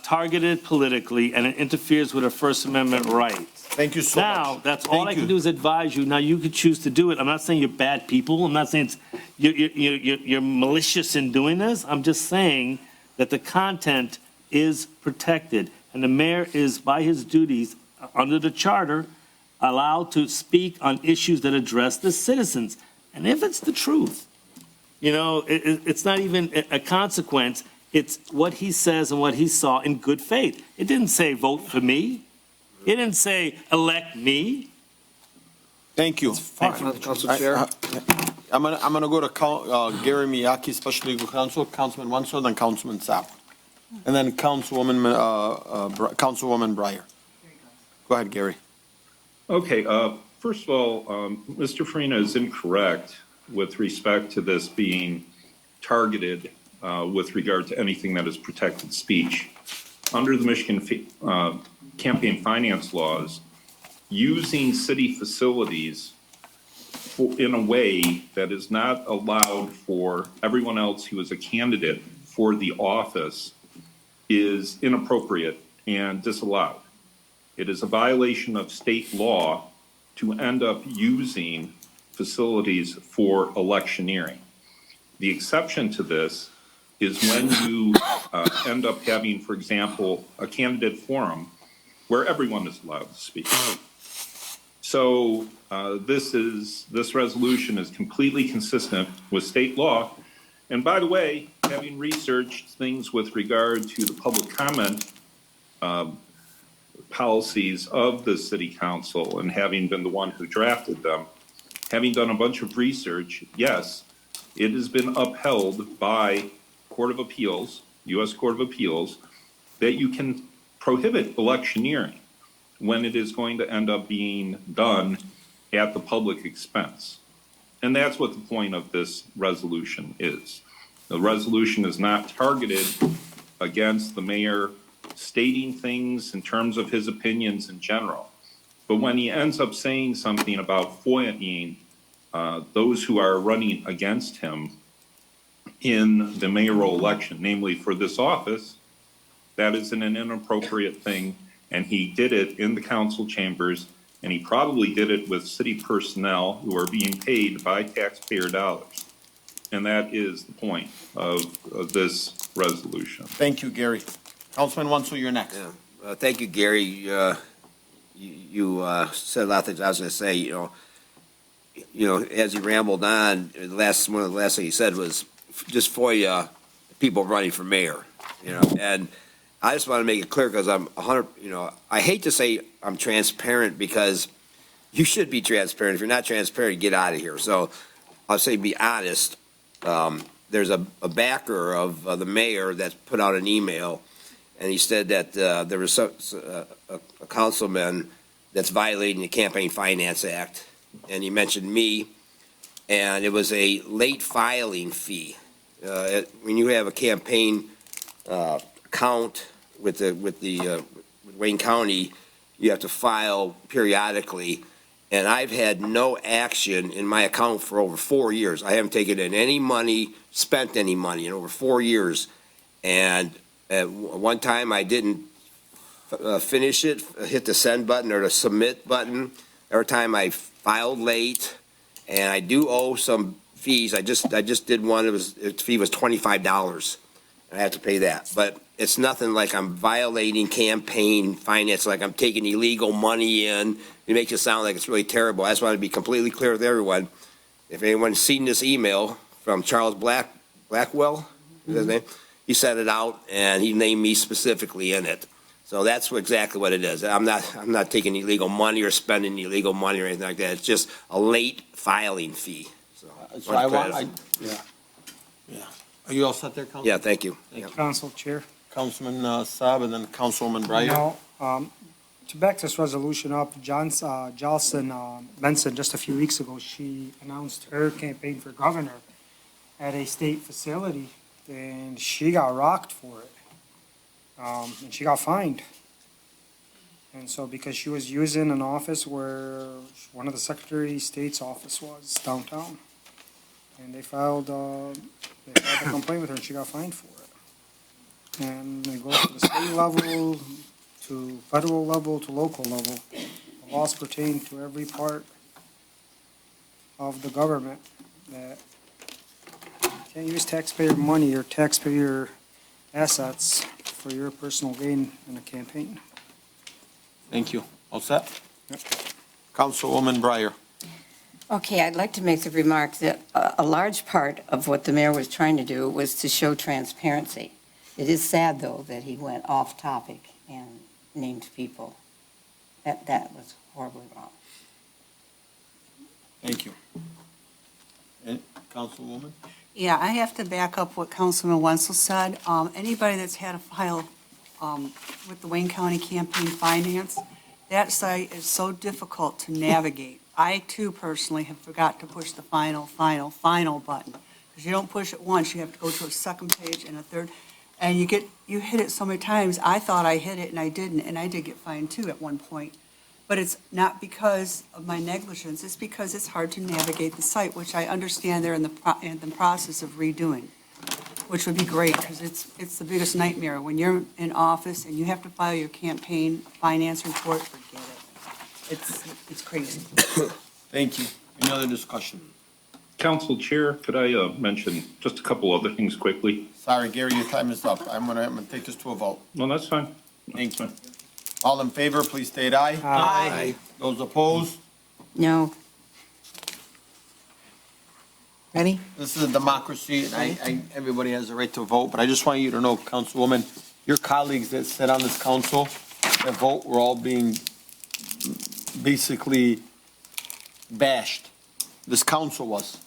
targeted politically, and it interferes with our First Amendment rights. Thank you so much. Now, that's all Thank I can you. do is advise you. Now, you could choose to do it. I'm not saying you're bad people. I'm not saying you're malicious in doing this. I'm just saying that the content is protected, and the mayor is, by his duties, under the charter, allowed to speak on issues that address the citizens. And if it's the truth, it's not even a consequence. It's what he says and what he saw in good faith. It didn't say vote for me. It didn't say elect me. Thank you. Council Chair. I'm gonna go to Gary Miyake, Special Legal Counsel, Councilman Wenzel, then Councilman Sapp. And then Councilwoman Breyer. Go ahead, Gary. Okay, first of all, Mr. Farina is incorrect with respect to this being targeted with regard to anything that is protected speech. Under the Michigan campaign finance laws, using city facilities in a way that is not allowed for everyone else who is a candidate for the office is inappropriate and disallowed. It is a violation of state law to end up using facilities for electioneering. The exception to this is when you end up having, for example, a candidate forum where everyone is allowed to speak. So this resolution is completely consistent with state law. And by the way, having researched things with regard to the public comment policies of the city council and having been the one who drafted them, having done a bunch of research, yes, it has been upheld by Court of Appeals, U.S. Court of Appeals, that you can prohibit electioneering when it is going to end up being done at the public expense. And that's what the point of this resolution is. The resolution is not targeted against the mayor stating things in terms of his opinions in general. But when he ends up saying something about foiling those who are running against him in the mayoral election, namely for this office, that is an inappropriate thing. And he did it in the council chambers, and he probably did it with city personnel who are being paid by taxpayer dollars. And that is the point of this resolution. Thank you, Gary. Councilman Wenzel, you're next. Yeah. Thank you, Gary. You said a lot of things I was going to say. As he rambled on, one of the last things he said was just FOIA people running for mayor. And I just want to make it clear because I'm 100. I hate to say I'm transparent because you should be transparent. If you're not transparent, get out of here. So I'll say be honest. There's a backer of the mayor that put out an email, and he said that there was a councilman that's violating the Campaign Finance Act, and he mentioned me, and it was a late filing fee. When you have a campaign account with Wayne County, you have to file periodically. And I've had no action in my account for over 4 years. I haven't taken in any money, spent any money in over 4 years. And at one time I didn't finish it, hit the send button or the submit button. Every time I filed late, and I do owe some fees. I just did one. The fee was $25. I have to pay that. But it's nothing like I'm violating campaign finance, like I'm taking illegal money in. It makes it sound like it's really terrible. I just want to be completely clear with everyone. If anyone's seen this email from Charles Blackwell, is his name? He sent it out, and he named me specifically in it. So that's exactly what it is. I'm not taking illegal money or spending illegal money or anything like that. It's just a late filing fee. So yeah. Are you all set there, Councilman? Yeah, thank you. Council Chair. Councilman Saab and then Councilwoman Breyer. To back this resolution up, Jocelyn mentioned just a few weeks ago, she announced her campaign for governor at a state facility, and she got rocked for it. And she got fined. And so because she was using an office where one of the Secretary of State's office was downtown. And they filed a complaint with her, and she got fined for it. And it goes to the state level, to federal level, to local level. The laws pertain to every part of the government that you can't use taxpayer money or taxpayer assets for your personal gain in a campaign. Thank you. All set? Councilwoman Breyer. Okay, I'd like to make the remark that a large part of what the mayor was trying to do was to show transparency. It is sad, though, that he went off topic and named people. That was horribly wrong. Thank you. And Councilwoman? Yeah, I have to back up what Councilman Wenzel said. Anybody that's had a file with the Wayne County Campaign Finance, that site is so difficult to navigate. I, too, personally have forgot to push the final button. Because you don't push it once, you have to go to a second page and a third. And you hit it so many times. I thought I hit it and I didn't, and I did get fined, too, at one point. But it's not because of my negligence, it's because it's hard to navigate the site, which I understand they're in the process of redoing, which would be great, because it's the biggest nightmare. When you're in office and you have to file your campaign finance report, forget it. It's crazy. Thank you. Any other discussion? Council Chair, could I mention just a couple other things quickly? Sorry, Gary, your time is up. I'm gonna take this to a vote. No, that's fine. Thank you. All in favor, please state aye. Aye. Those opposed? No. Ready? This is a democracy, and everybody has a right to vote, but I just want you to know, Councilwoman, your colleagues that sit on this council, that vote, were all being basically bashed. This council was.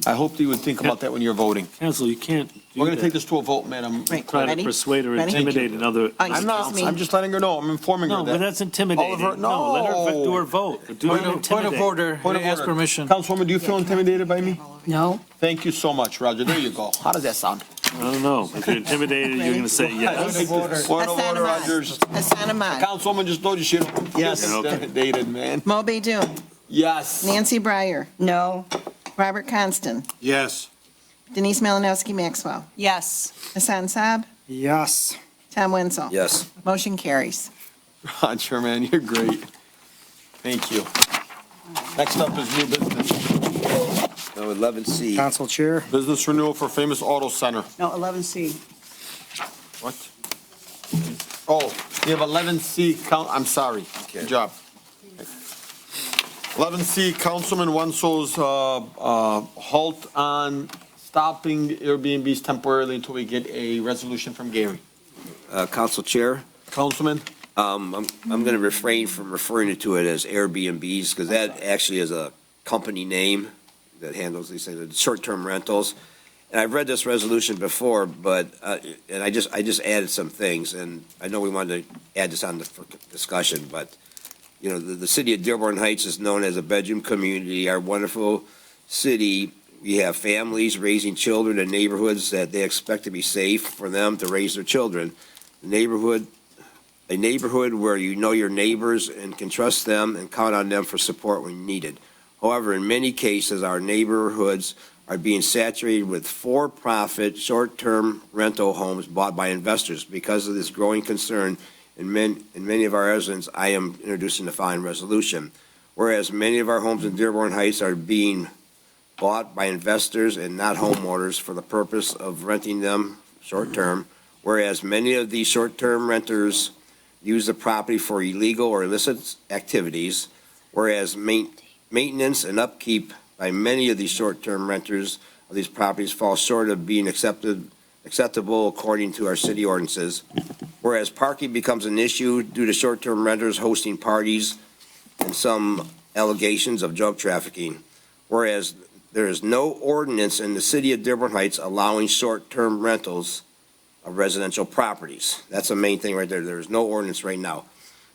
I hope you would think about that when you're voting. Council, you can't do We're gonna that. take this to a vote, madam. Try Ready? to persuade or Ready? intimidate another. I'm not, I'm just letting her know, I'm informing her No, that. but that's intimidating. All of her- No, let her do her vote. Do not intimidate. Point of order. Councilwoman, do you feel intimidated by me? No. Thank you so much, Roger. There you go. How does that sound? I don't know. If you're intimidated, you're gonna say yes. Point of order, Rogers. Hassan Ahmad. Councilwoman just told you she don't Yes. feel Okay. intimidated, man. Mo Baidoon. Yes. Nancy Breyer. No. Robert Constant. Yes. Denise Malinowski Maxwell. Yes. Hassan Saab. Yes. Tom Wenzel. Yes. Motion carries. Roger, man, you're great. Thank you. Next up is new business. No, 11C. Council Chair. Business renewal for Famous Auto Center. No, 11C. What? Oh, we have 11C, I'm sorry. Good job. 11C, Councilman Wenzel's halt on stopping Airbnbs temporarily until we get a resolution from Gary. Council Chair, Councilman? I'm going to refrain from referring to it as Airbnbs because that actually is a company name that handles these things, short-term rentals. And I've read this resolution before, but, and I just added some things, and I know we wanted to add this on the discussion, but, you know, the city of Dearborn Heights is known as a bedroom community, our wonderful city. We have families raising children in neighborhoods that they expect to be safe for them to raise their children. A neighborhood where you know your neighbors and can trust them and count on them for support when needed. However, in many cases, our neighborhoods are being saturated with for-profit, short-term rental homes bought by investors. Because of this growing concern in many of our residents, I am introducing the following resolution. Whereas many of our homes in Dearborn Heights are being bought by investors and not homeowners for the purpose of renting them short-term, whereas many of these short-term renters use the property for illegal or illicit activities, whereas maintenance and upkeep by many of these short-term renters of these properties fall short of being acceptable according to our city ordinances, whereas parking becomes an issue due to short-term renters hosting parties and some allegations of drug trafficking, whereas there is no ordinance in the city of Dearborn Heights allowing short-term rentals of residential properties. That's the main thing right there. There is no ordinance right now.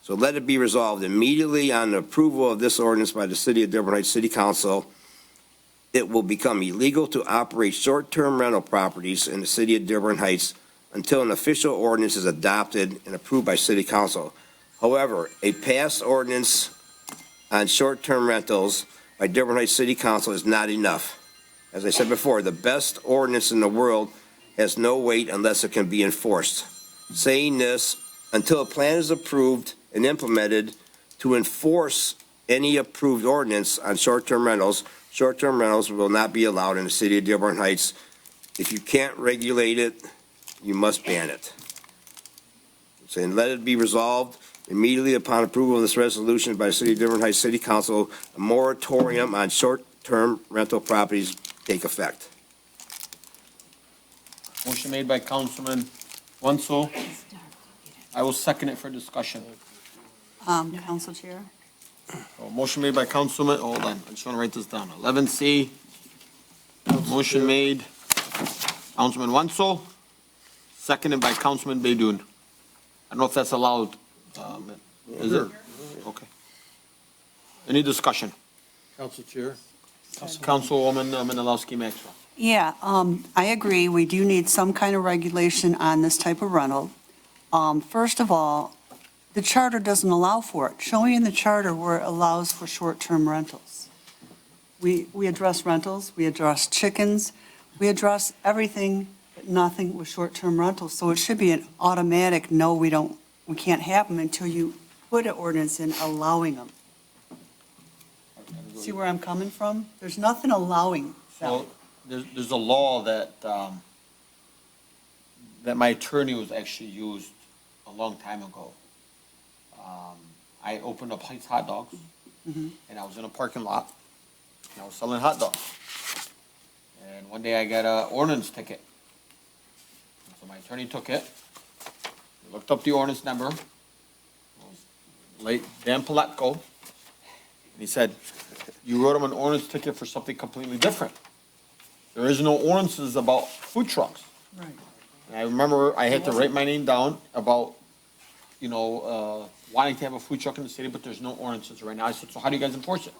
So let it be resolved immediately on the approval of this ordinance by the city of Dearborn Heights City Council. It will become illegal to operate short-term rental properties in the city of Dearborn Heights until an official ordinance is adopted and approved by City Council. However, a passed ordinance on short-term rentals by Dearborn Heights City Council is not enough. As I said before, the best ordinance in the world has no weight unless it can be enforced. Saying this, until a plan is approved and implemented to enforce any approved ordinance on short-term rentals will not be allowed in the city of Dearborn Heights. If you can't regulate it, you must ban it. Saying, let it be resolved immediately upon approval of this resolution by the City of Dearborn Heights City Council, a moratorium on short-term rental properties take effect. Motion made by Councilman Wenzel. I will second it for discussion. Council Chair? Motion made by Councilman, hold on, I just want to write this down. 11C, motion made, Councilman Wenzel, seconded by Councilman Baydun. I don't know if that's allowed. Is it? Okay. Any discussion? Council Chair? Councilwoman Menalowski Maxwell. Yeah, I agree. We do need some kind of regulation on this type of rental. First of all, the charter doesn't allow for it. Show me in the charter where it allows for short-term rentals. We address rentals, we address chickens, we address everything, but nothing with short-term rentals. So it should be an automatic, no, we can't have them until you put an ordinance in allowing them. See where I'm coming from? There's nothing allowing them. Well, there's a law that, that my attorney was actually used a long time ago. I opened up Heights Hot Dogs, and I was in a parking lot, and I was selling hot dogs. And one day I got an ordinance ticket. So my attorney took it, looked up the ordinance number, it was late Dan Paletko, and he said, you wrote him an ordinance ticket for something completely different. There is no ordinances about food trucks. Right. And I remember I had to write my name down about, wanting to have a food truck in the city, but there's no ordinances right now. I said, so how do you guys enforce it?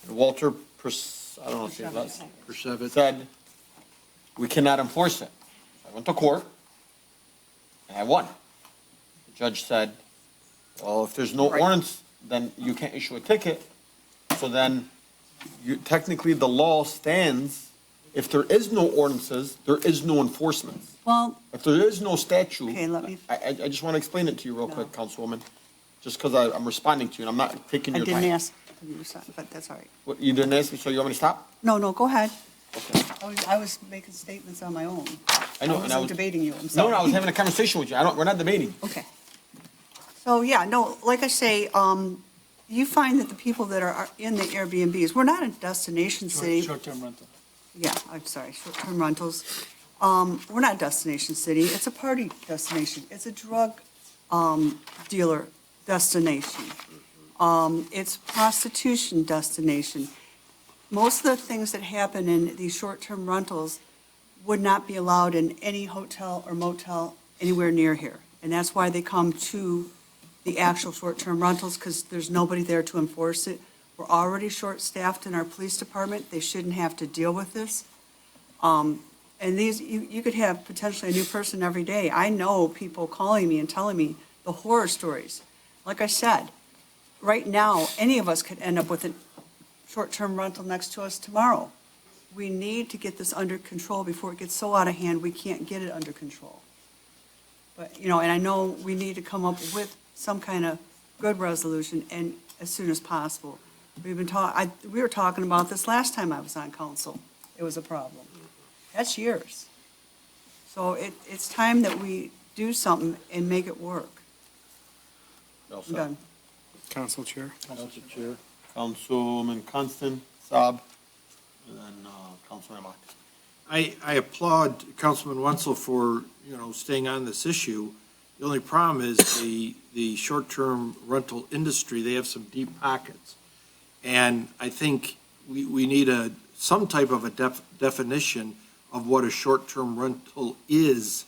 And Walter, I don't know if his last said, we cannot enforce it. So I went to court, and I won. The judge said, well, if there's no ordinance, then you can't issue a ticket. So then, technically, the law stands. If there is no ordinances, there is no enforcement. Well, if there is no statute, okay, let me. I just want to explain it to you real quick, Councilwoman, just because I'm responding to you and I'm not taking I your time. didn't ask you to stop, but that's all right. What, you didn't ask me, so you want me to stop? No, go ahead. I was making statements on my own. I know, I and I wasn't was debating you, I'm No, sorry. I was having a conversation with you. We're not debating. Okay. So, yeah, no, like I say, you find that the people that are in the Airbnbs, we're not a destination city. Short-term rental. Yeah, I'm sorry, short-term rentals. We're not a destination city. It's a party destination. It's a drug dealer destination. It's prostitution destination. Most of the things that happen in these short-term rentals would not be allowed in any hotel or motel anywhere near here. And that's why they come to the actual short-term rentals, because there's nobody there to enforce it. We're already short-staffed in our police department. They shouldn't have to deal with this. And these, you could have potentially a new person every day. I know people calling me and telling me the horror stories. Like I said, right now, any of us could end up with a short-term rental next to us tomorrow. We need to get this under control before it gets so out of hand, we can't get it under control. But, and I know we need to come up with some kind of good resolution, and as soon as possible. We were talking about this last time I was on council. It was a problem. That's years. So it's time that we do something and make it work. I'm done. Council Chair. Council Chair. Councilman Constant, Saab, and then Councilman Ahmad. I applaud Councilman Wenzel for, staying on this issue. The only problem is the short-term rental industry, they have some deep pockets. And I think we need some type of a definition of what a short-term rental is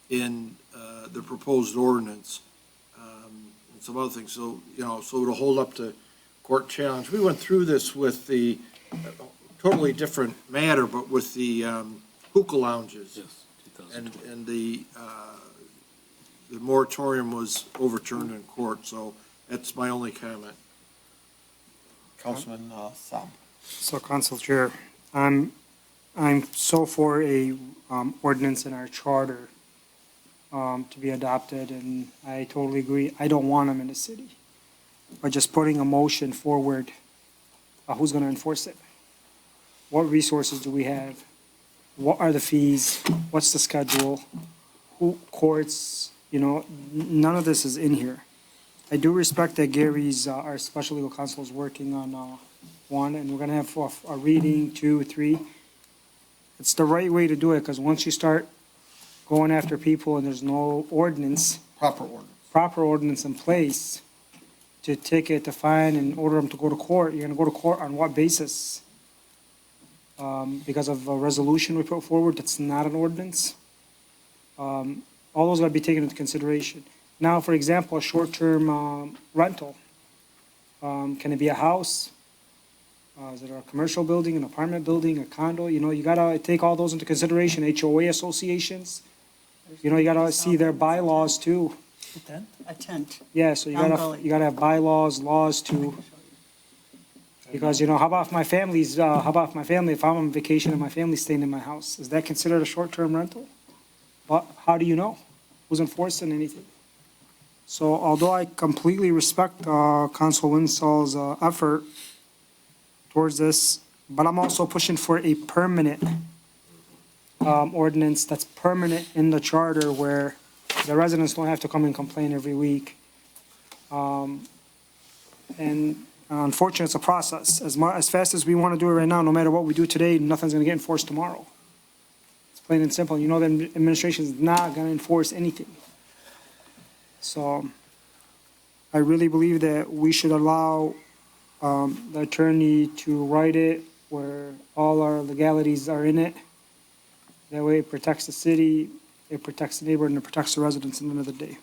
in the proposed ordinance, and some other things. So, so it'll hold up to court challenge. We went through this with the totally different matter, but with the hookah lounges. Yes, and the moratorium was overturned in court, so that's my only comment. Councilman Saab. So, Council Chair, I'm I'm so for a ordinance in our charter to be adopted, and I totally agree. I don't want them in the city. But just putting a motion forward, who's going to enforce it? What resources do we have? What are the fees? What's the schedule? Who courts? None of this is in here. I do respect that Gary's, our special legal counsel, is working on one, and we're going to have a reading, 2, 3. It's the right way to do it, because once you start going after people and there's no ordinance, proper ordinance in place to ticket, to fine, and order them to go to court, you're going to go to court on what basis? Because of a resolution we put forward that's not an ordinance? All those got to be taken into consideration. Now, for example, a short-term rental, can it be a house? Is it a commercial building, an apartment building, a condo? You got to take all those into consideration, HOA associations. You got to see their bylaws too. A tent. Yeah, so you got to have bylaws, laws too. Because, how about my family, if I'm on vacation and my family's staying in my house? Is that considered a short-term rental? But how do you know? Who's enforcing anything? So although I completely respect Council Winsol's effort towards this, but I'm also pushing for a permanent ordinance that's permanent in the charter where the residents don't have to come and complain every week. And unfortunately, it's a process. As fast as we want to do it right now, no matter what we do today, nothing's going to get enforced tomorrow. It's plain and simple. The administration is not going to enforce anything. So I really believe that we should allow the attorney to write it where all our legalities are in it. That way it protects the city, it protects the neighborhood, and it protects the residents at the end of the day.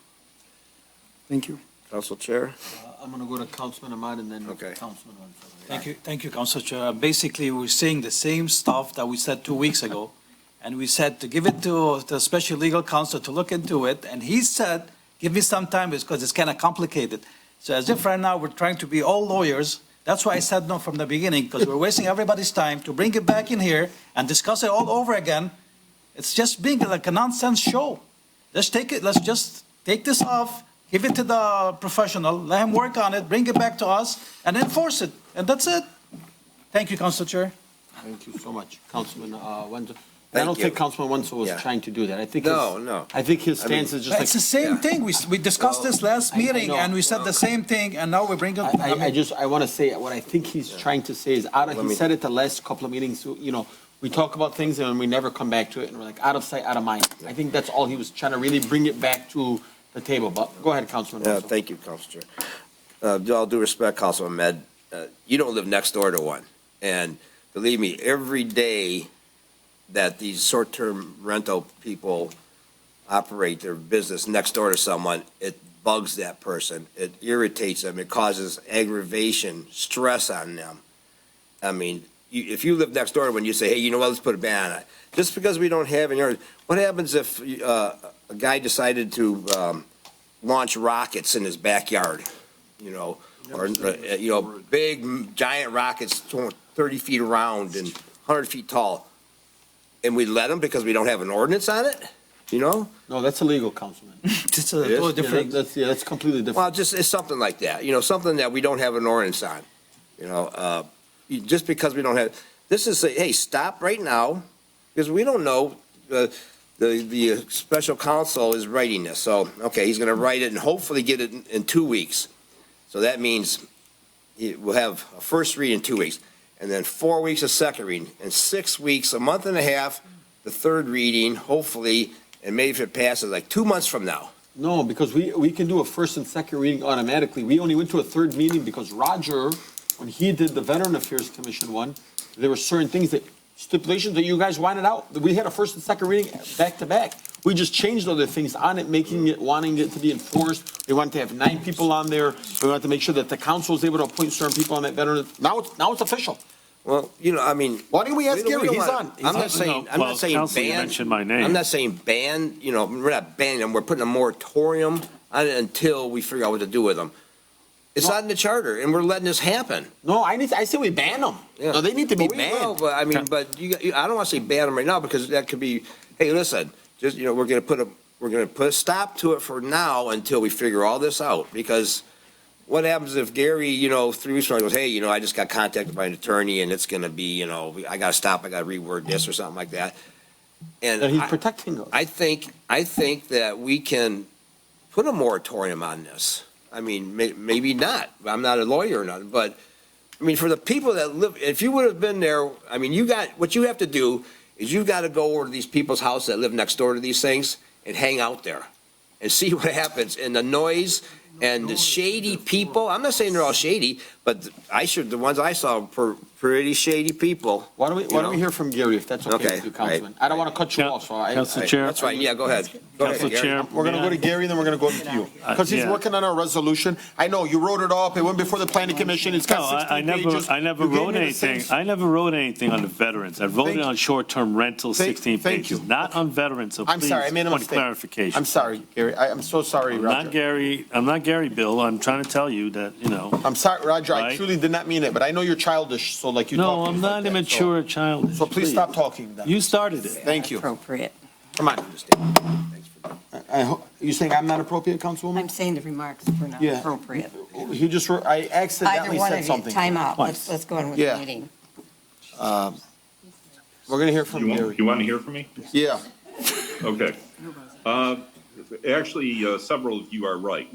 Thank you. Council Chair? I'm going to go to Councilman Ahmad and then Councilman Wenzel. Thank you, Council Chair. Basically, we're saying the same stuff that we said 2 weeks ago, and we said to give it to the special legal counsel to look into it, and he said, give me some time because it's kind of complicated. So as if right now we're trying to be all lawyers. That's why I said no from the beginning, because we're wasting everybody's time to bring it back in here and discuss it all over again. It's just being like a nonsense show. Let's just take this off, give it to the professional, let him work on it, bring it back to us, and enforce it. And that's it. Thank you, Council Chair. Thank you so much, Councilman Wenzel. I Thank don't you. think Councilman Wenzel was trying to do that. I think No. I think his stance is just like. It's the same thing. We discussed this last meeting, and we said the same thing, and now we bring it. I want to say, what I think he's trying to say is he said it the last couple of meetings, we talk about things and we never come back to it, and we're like, out of sight, out of mind. I think that's all he was trying to really bring it back to the table, but go ahead, Councilman. Thank you, Council Chair. All due respect, Councilman Ahmed, you don't live next door to one. And believe me, every day that these short-term rental people operate their business next door to someone, it bugs that person. It irritates them. It causes aggravation, stress on them. I mean, if you live next door to one, you say, hey, you know what, let's put a ban on it. Just because we don't have in yours, what happens if a guy decided to launch rockets in his backyard, or big, giant rockets 30 feet around and 100 feet tall? And we let them because we don't have an ordinance on it, No, that's illegal, Councilman. It's a little different. That's completely different. Well, it's something like that, something that we don't have an ordinance on, just because we don't have, this is, hey, stop right now, because we don't know, the special counsel is writing this, so, okay, he's gonna write it and hopefully get it in 2 weeks. So that means we'll have a first read in 2 weeks, and then 4 weeks of second reading, and 6 weeks, a month and a half, the third reading, hopefully, and maybe if it passes, like 2 months from now. No, because we can do a first and second reading automatically. We only went to a third meeting because Roger, when he did the Veteran Affairs Commission one, there were certain things stipulations that you guys wanted out. We had a first and second reading back to back. We just changed other things on it, wanting it to be enforced. We wanted to have 9 people on there. We wanted to make sure that the council was able to appoint certain people on that veteran. Now it's official. Well, I mean, why don't we ask Gary? He's on. I'm not saying ban. Mentioned my name. I'm not saying ban. We're not banning them. We're putting a moratorium on it until we figure out what to do with them. It's not in the charter, and we're letting this happen. No, I say we ban them. Yeah. No, they need to be Well, we will, banned. but I mean, I don't want to say ban them right now because that could be, hey, listen, just, we're going to put a stop to it for now until we figure all this out. Because what happens if Gary, 3 weeks from now goes, hey, I just got contacted by an attorney and it's going to be, I got to stop, I got to reword this or something like that. And He's protecting us. I think that we can put a moratorium on this. I mean, maybe not. I'm not a lawyer or nothing, but I mean, for the people that live, if you would have been there, I mean, what you have to do is you've got to go over to these people's houses that live next door to these things and hang out there and see what happens. And the noise and the shady people, I'm not saying they're all shady, but the ones I saw were pretty shady people. Why don't we hear from Gary, if that's okay with you, Councilman? I don't want to cut you off, so Council Chair. That's fine, yeah, go ahead. Council Chair. We're going to go to Gary, then we're going to go to you. Because he's Yeah. working on our resolution. I know, you wrote it up, it went before the planning commission, it's got No, 16 pages. I never You gave wrote me the anything. same- I never wrote anything on the veterans. I wrote it on short-term rentals, 16 thank pages, you. not on veterans. So I'm please, sorry, I made a point mistake. clarification. I'm sorry, Gary, I'm so sorry, I'm Roger. not Gary, Bill. I'm trying to tell you that, I'm sorry, Roger, I Right? truly did not mean it, but I know you're childish, so like you talk. No, I'm not immature child. So please stop talking then. You started it. Thank you. Appropriate. Come on. You saying I'm not appropriate, Councilwoman? I'm saying the remarks were not Yeah. appropriate. He just, I Either accidentally one said of you, something. time out. Let's go on with the Yeah. meeting. We're gonna hear from Gary. You want to hear from me? Yeah. Okay. Actually, several of you are right.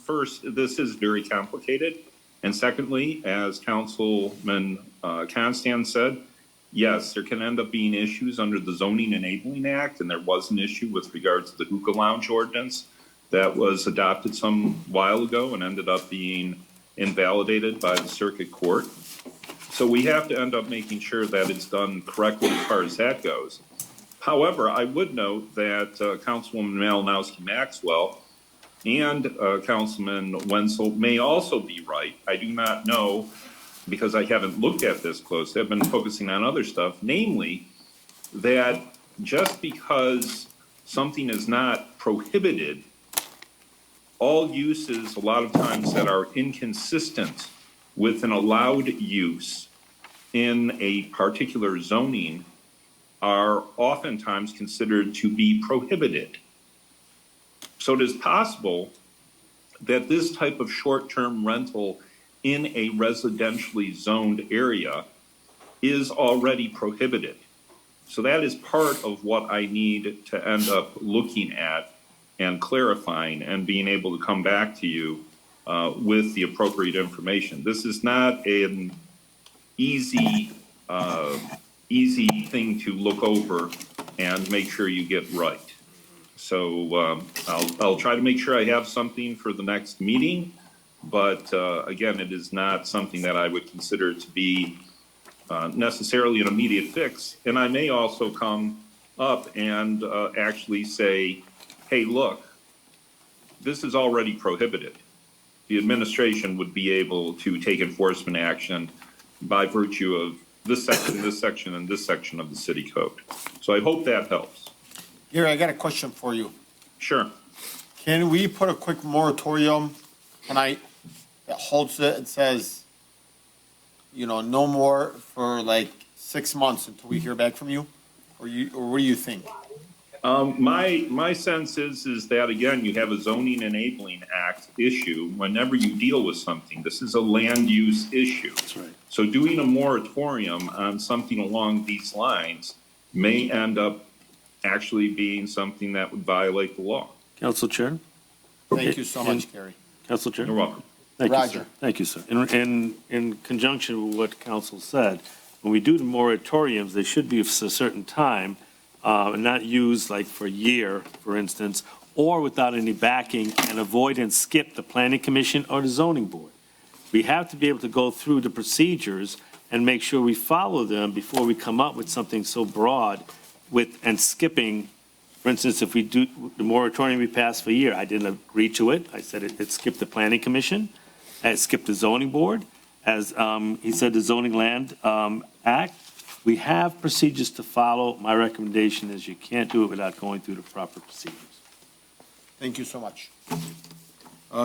First, this is very complicated. And secondly, as Councilman Constant said, yes, there can end up being issues under the Zoning Enabling Act, and there was an issue with regard to the hookah lounge ordinance that was adopted some while ago and ended up being invalidated by the circuit court. So we have to end up making sure that it's done correctly as far as that goes. However, I would note that Councilwoman Malinowski-Maxwell and Councilman Wenzel may also be right. I do not know, because I haven't looked at this closely. I've been focusing on other stuff, namely that just because something is not prohibited, all uses a lot of times that are inconsistent with an allowed use in a particular zoning are oftentimes considered to be prohibited. So it is possible that this type of short-term rental in a residentially zoned area is already prohibited. So that is part of what I need to end up looking at and clarifying and being able to come back to you with the appropriate information. This is not an easy thing to look over and make sure you get right. So I'll try to make sure I have something for the next meeting, but again, it is not something that I would consider to be necessarily an immediate fix. And I may also come up and actually say, hey, look, this is already prohibited. The administration would be able to take enforcement action by virtue of this section, and this section of the city code. So I hope that helps. Gary, I got a question for you. Sure. Can we put a quick moratorium tonight that holds it and says, no more for like 6 months until we hear back from you? Or what do you think? My sense is that, again, you have a zoning enabling act issue whenever you deal with something. This is a land use issue. That's right. So doing a moratorium on something along these lines may end up actually being something that would violate the law. Council Chair? Thank you so much, Gary. Council Chair? You're welcome. Thank you, Roger. sir. Thank you, sir. In conjunction with what council said, when we do the moratoriums, they should be for a certain time, and not used like for a year, for instance, or without any backing, and avoid and skip the planning commission or the zoning board. We have to be able to go through the procedures and make sure we follow them before we come up with something so broad and skipping. For instance, if we do the moratorium we passed for a year, I didn't agree to it. I said it skipped the planning commission, it skipped the zoning board. As he said, the zoning land act. We have procedures to follow. My recommendation is you can't do it without going through the proper procedures. Thank you so much.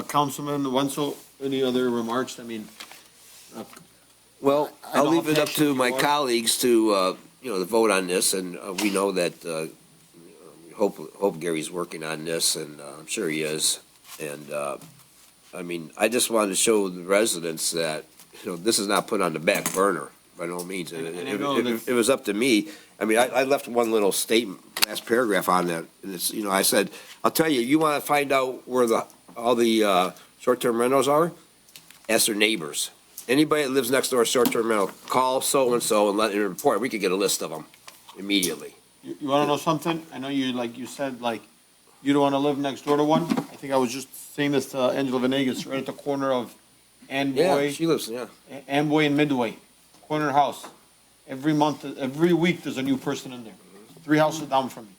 Councilman Wenzel, any other remarks? I mean, Well, I I'll know leave how it up passionate to you my are. colleagues to, to vote on this, and we know that, hope Gary's working on this, and I'm sure he is. And, I mean, I just wanted to show the residents that, this is not put on the back burner, by no means. It was up to me. I mean, I left one little statement, last paragraph on that, and it's, I said, I'll tell you, you want to find out where all the short-term rentals are? Ask their neighbors. Anybody that lives next door to a short-term rental, call so-and-so and let it report. We could get a list of them immediately. You want to know something? I know you said, you don't want to live next door to one. I think I was just saying this to Angela Venegas, right at the corner of Amboy. Yeah, she lives, Amboy and Midway, corner house. Every week, there's a new person in there. 3 houses down from me.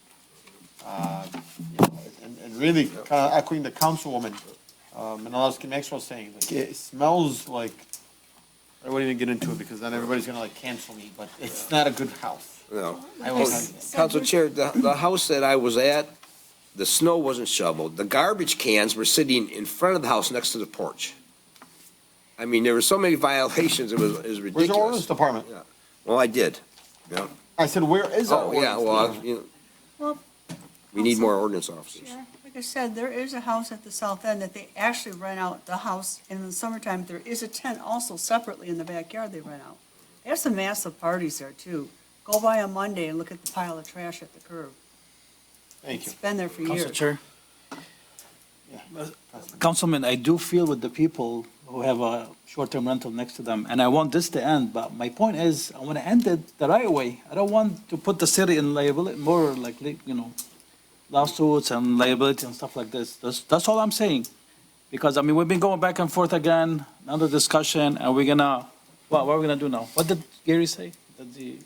And really, kind of echoing the councilwoman, Menalowski Maxwell saying, it smells like, I wouldn't even get into it because then everybody's gonna cancel me, but it's not a good house. No. I will tell you. Council Chair, the house that I was at, the snow wasn't shoveled. The garbage cans were sitting in front of the house next to the porch. I mean, there were so many violations, it was ridiculous. Where's the ordinance department? Yeah. Well, I did, yeah. I said, where is our Oh, yeah, ordinance well, department? Well, we need more ordinance officers. Chair, like I said, there is a house at the south end that they actually rent out the house, and in the summertime, there is a tent also separately in the backyard they rent out. They have some massive parties there, too. Go by on Monday and look at the pile of trash at the curb. Thank you. It's been there for Council years. Chair. Councilman, I do feel with the people who have a short-term rental next to them, and I want this to end, but my point is, I want to end it the right way. I don't want to put the city in liability, more like, lawsuits and liability and stuff like this. That's all I'm saying. Because, I mean, we've been going back and forth again, another discussion, and we're gonna, what are we gonna do now? What did Gary say?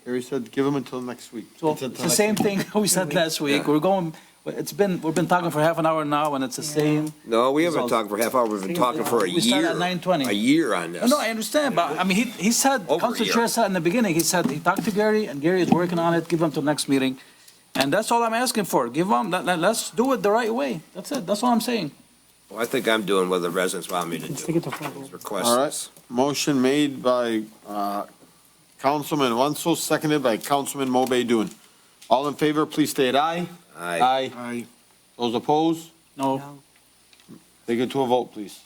Gary said, give them until next week. So it's the same thing we said last week. We've been talking for half an hour now, and it's the same. No, we haven't been results. talking for half hour, we've been talking for a We started year. at 9:20. A year on this. No, I understand, but, I mean, he said, Over a Council year. Chair said in the beginning, he said he talked to Gary, and Gary is working on it, give him till next meeting. And that's all I'm asking for. Give them, let's do it the right way. That's it. That's all I'm saying. Well, I think I'm doing what the residents want me to do. Request All this. right, motion made by Councilman Wenzel, seconded by Councilman Mobay Dun. All in favor, please state aye. Aye. Aye. Those opposed? No. Take it to a vote, please.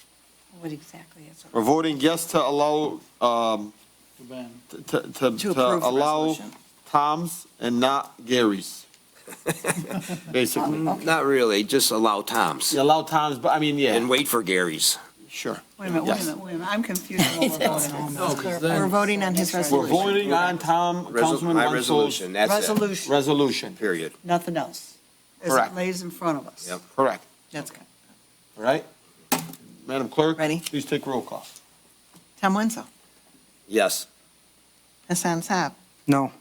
What exactly is it? We're voting yes to allow, to approve the allow resolution. Tom's and not Gary's. Basically. Not really, just allow Tom's. You allow Tom's, but I mean, yeah. And wait for Gary's. Sure. Wait a minute, Yes. I'm confused on what we're voting on. We're voting on his We're resolution. voting on Councilman My Wenzel's resolution, that's it. Resolution, resolution. Period. nothing else. As Correct. it lays in front of us. Yep. Correct. That's good. All right? Madam Clerk? Ready? Please take roll call. Tom Wenzel, Yes. Hassan Saab, No.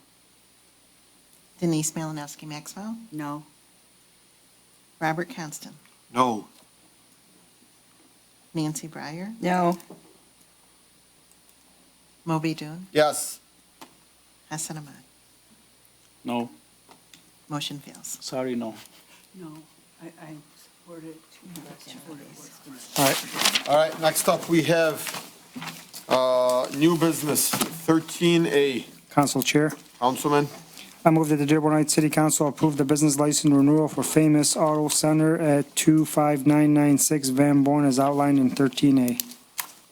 Denise Malinowski Maxwell, No. Robert Constant, No. Nancy Breyer, No. Moby Dun, Yes. Hassan Ahmad. No. Motion fails. Sorry, no. No, I support it. All right. All right, next up, we have new business, 13A. Council Chair, Councilman? I move that the Dearborn Heights City Council approve the business license renewal for Famous Auto Center at 25996 Van Born as outlined in 13A.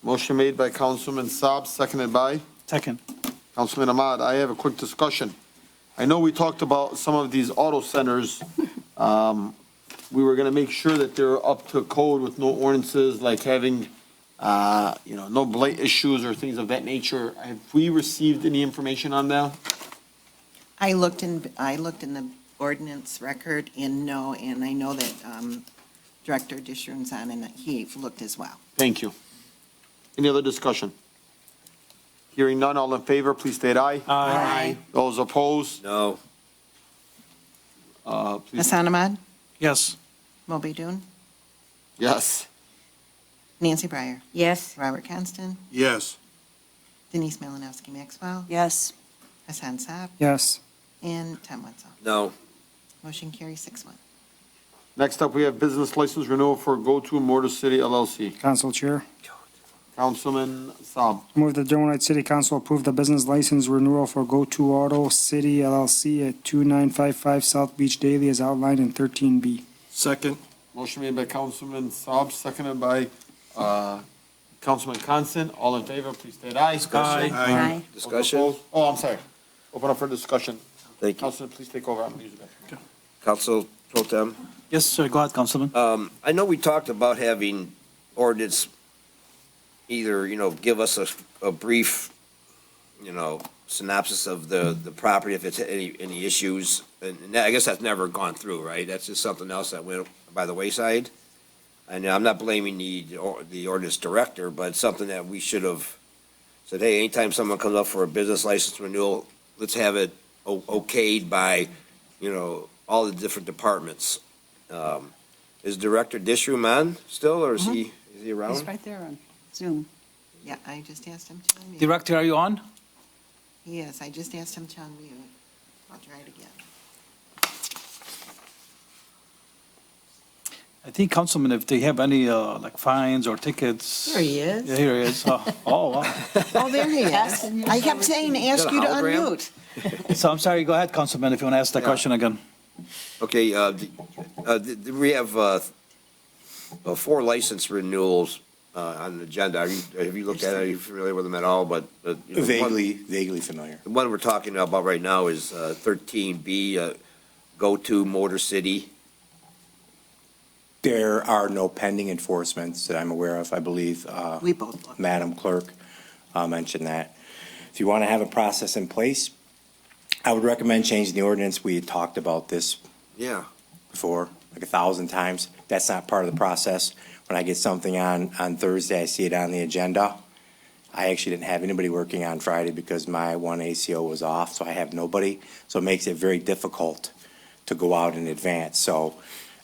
Motion made by Councilman Saab, seconded by Second. Councilman Ahmad. I have a quick discussion. I know we talked about some of these auto centers. We were gonna make sure that they're up to code with no ordinances, like having, no blight issues or things of that nature. Have we received any information on that? I looked in the ordinance record and no, and I know that Director Dishrun's on and he looked as well. Thank you. Any other discussion? Hearing none, all in favor, please state aye. Aye. Those opposed? No. Please, Hassan Ahmad, Yes. Moby Dun, yes. Nancy Breyer, Yes. Robert Constant, Yes. Denise Malinowski Maxwell, Yes. Hassan Saab, Yes. and Tom Wenzel. No. Motion carries 6-1. Next up, we have business license renewal for Go-To Motor City LLC. Council Chair. Councilman Saab. Move the Dearborn Heights City Council approve the business license renewal for Go-To Auto City LLC at 2955 South Beach Daily as outlined in 13B. Second. Motion made by Councilman Saab, seconded by Councilman Constant. All in favor, please state aye. Aye. Those Discussion? opposed? Oh, I'm sorry. Open up for discussion. Thank you. Councilman, please take over. I'm going to use the bathroom. Council Pro Tem. Yes, sir, go ahead, Councilman. I know we talked about having ordinance either, give us a brief, synopsis of the property, if it's any issues. And I guess that's never gone through, right? That's just something else that went by the wayside. And I'm not blaming the ordinance director, but it's something that we should have said, hey, anytime someone comes up for a business license renewal, let's have it okayed by, all the different departments. Is Director Dishroom on still, or is he around? He's right there on Zoom. Yeah, I just asked him to unmute. Director, are you on? Yes, I just asked him to unmute. I'll try it again. I think, Councilman, if they have any, like fines or tickets. There he is. Yeah, here he is. Oh, wow. Oh, there he is. I kept saying, ask you to unmute. So I'm sorry, go ahead, Councilman, if you want to ask the question again. Okay, we have 4 license renewals on the agenda. Have you looked at it? Are you familiar with them at all? But Vaguely familiar. the one we're talking about right now is 13B, Go-To Motor City. There are no pending enforcements that I'm aware of. I believe We both looked. Madam Clerk mentioned that. If you want to have a process in place, I would recommend changing the ordinance. We had talked about this Yeah. before, like 1,000 times. That's not part of the process. When I get something on Thursday, I see it on the agenda. I actually didn't have anybody working on Friday because my one ACO was off, so I have nobody. So it makes it very difficult to go out in advance. So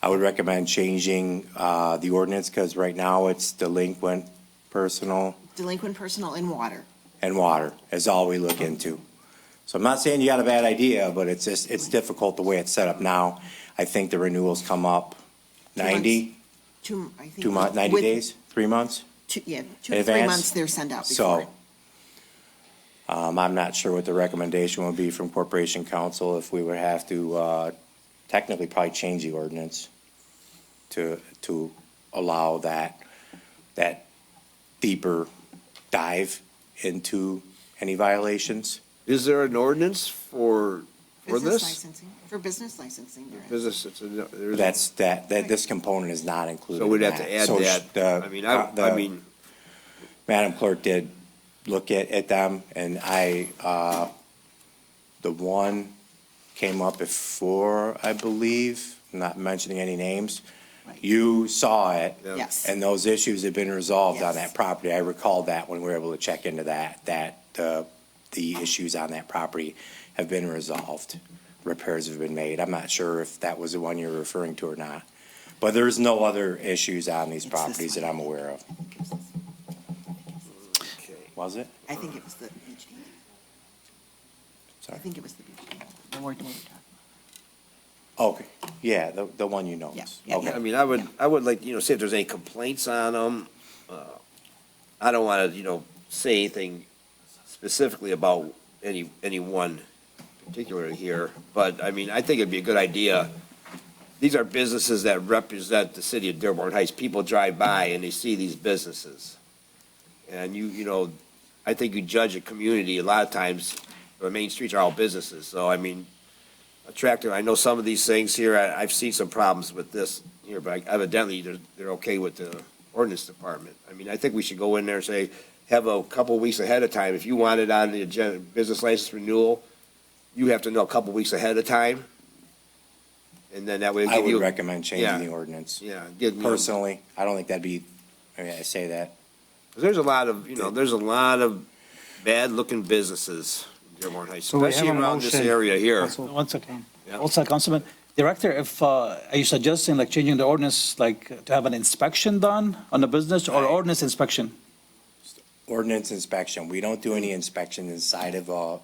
I would recommend changing the ordinance because right now it's delinquent personal Delinquent personal in water. and water is all we look into. So I'm not saying you got a bad idea, but it's difficult the way it's set up now. I think the renewals come up 90, 2 months, 90 days, 3 months? 2 in to 3 advance? months they're sent out before. So, I'm not sure what the recommendation would be from Corporation Council if we would have to, technically probably change the ordinance to allow that deeper dive into any violations. Is there an ordinance for Business this? licensing, for business licensing, there is. Business, there's. That this component is not included. So we'd in have to that. add So that. I mean, Madam Clerk did look at them, and the one came up before, I believe, I'm not mentioning any names. You saw it. Yes. And those issues have been resolved on Yes. that property. I recall that when we were able to check into that the issues on that property have been resolved. Repairs have been made. I'm not sure if that was the one you're referring to or not. But there's no other issues on these properties that I'm aware of. Was it? I think it was the beach team. Sorry. I think it was the beach team. The word we were talking. Okay, yeah, the one you know. Yeah, Okay. I mean, I would like, see if there's any complaints on them. I don't want to, say anything specifically about any one particular here, but I mean, I think it'd be a good idea. These are businesses that represent the city of Dearborn Heights. People drive by and they see these businesses. And I think you judge a community a lot of times, the main streets are all businesses. So, I mean, I know some of these things here, I've seen some problems with this here, but evidently they're okay with the ordinance department. I mean, I think we should go in there and say, have a couple weeks ahead of time. If you want it on the agenda, business license renewal, you have to know a couple weeks ahead of time. And then that way. I would recommend changing the ordinance. Yeah. Personally, I don't think that'd be, I mean, I say that. There's a lot of bad-looking businesses in Dearborn Heights, So we have especially a around this motion. area here. One second. Yeah. Also, Councilman, Director, are you suggesting like changing the ordinance, like to have an inspection done on the business or ordinance inspection? Ordinance inspection, we don't do any inspection inside of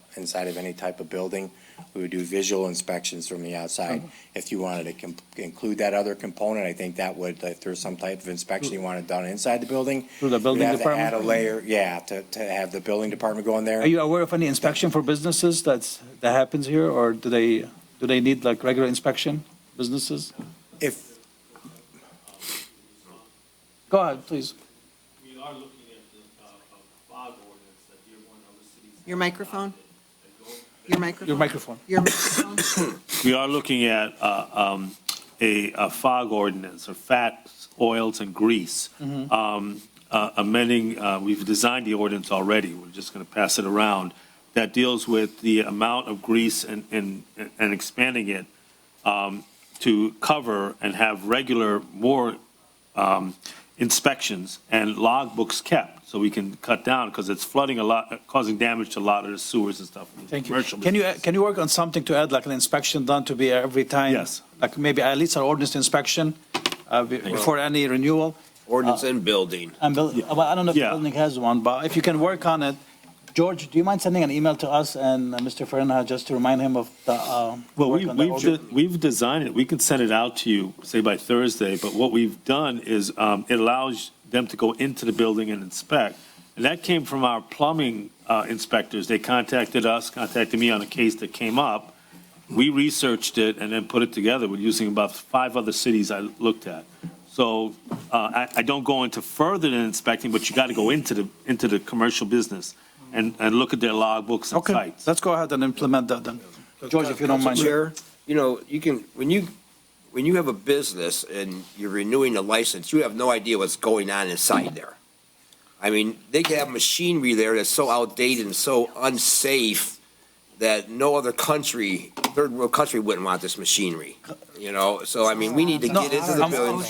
any type of building. We would do visual inspections from the outside. If you wanted to include that other component, I think that would, if there's some type of inspection you wanted done inside the building. Through the building we'd have to department? add a layer, to have the building department go in there. Are you aware of any inspection for businesses that happens here, or do they need like regular inspection, businesses? If, Go ahead, please. We are looking at the fog ordinance that Dearborn and other cities. Your microphone? Your microphone? Your microphone. Your microphone? We are looking at a fog ordinance or fats, oils, and grease. Amending, we've designed the ordinance already, we're just going to pass it around, that deals with the amount of grease and expanding it to cover and have regular, more inspections and logbooks kept, so we can cut down, because it's flooding a lot, causing damage to a lot of the sewers and stuff. Thank you. Can you work on something to add like an inspection done to be every time? Yes. Like maybe at least an ordinance inspection before any renewal? Ordinance and building. Well, I don't know if the building has one, but if you can work on it. George, do you mind sending an email to us and Mr. Farina just to remind him of the, Well, work on the ordinance? we've designed it, we can send it out to you, say by Thursday, but what we've done is, it allows them to go into the building and inspect. And that came from our plumbing inspectors. They contacted me on a case that came up. We researched it and then put it together. We're using about 5 other cities I looked at. So I don't go into further than inspecting, but you got to go into the commercial business and look at their logbooks and Okay, sites. let's go ahead and implement that then. George, if you don't mind. Chair, you know, you can, when you have a business and you're renewing a license, you have no idea what's going on inside there. I mean, they could have machinery there that's so outdated and so unsafe that no other country, third world country wouldn't want this machinery, you know? So, I mean, we need to get into the building.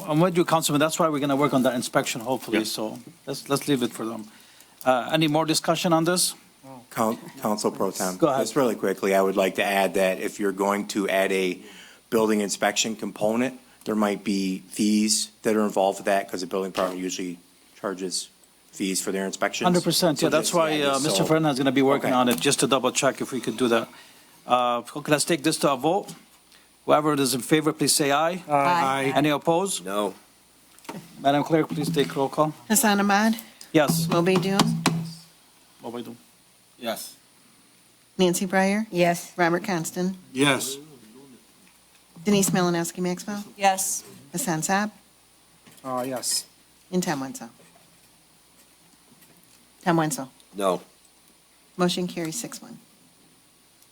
I'm with you, Councilman. That's why we're going to work on that inspection, hopefully. So let's leave it for them. Any more discussion on this? Council Pro Tem. Go ahead. Just really quickly, I would like to add that if you're going to add a building inspection component, there might be fees that are involved with that, because the building department usually charges fees for their inspections. 100%, yeah, that's why Mr. Fernandez is going to be working on it, just to double check if we could do that. Okay, let's take this to a vote. Whoever is in favor, please say aye. Aye. Any opposed? No. Madam Clerk, please take roll call. Hassan Ahmad? Yes. Moby Dun? What we do? Yes. Nancy Breyer? Yes. Robert Constant? Yes. Denise Malinowski Maxwell? Yes. Hassan Saab? Yes. And Tom Wenzel? Tom Wenzel? No. Motion carries 6-1.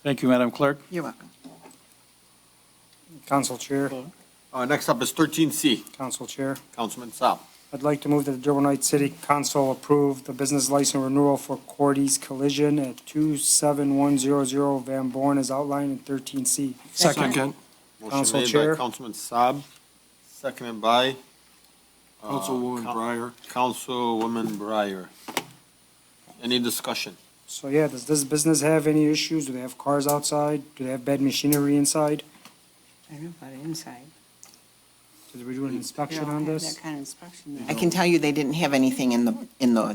Thank you, Madam Clerk. You're welcome. Council Chair. Next up is 13C. Council Chair. Councilman Saab. I'd like to move that the Dearborn Heights City Council approve the business license renewal for Cordy's Collision at 27100 Van Born as outlined in 13C. Second. Motion Council made by Chair. Councilman Saab, seconded by Councilwoman Breyer. Councilwoman Breyer. Any discussion? So yeah, does this business have any issues? Do they have cars outside? Do they have bad machinery inside? I don't know about inside. Did we do an inspection They don't on have this? that kind of inspection there. I can tell you they didn't have anything in the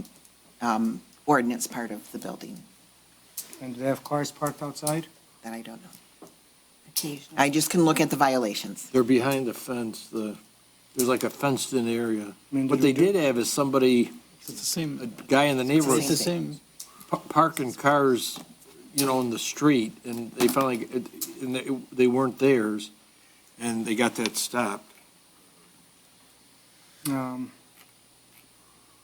ordinance part of the building. And do they have cars parked outside? That I don't know. Occasionally. I just can look at the violations. They're behind the fence, there's like a fenced-in area. mean, What do- they did have is somebody, It's the same. a guy in the neighborhood. It's the same. Parking cars, in the street, and they finally, they weren't theirs, and they got that stopped.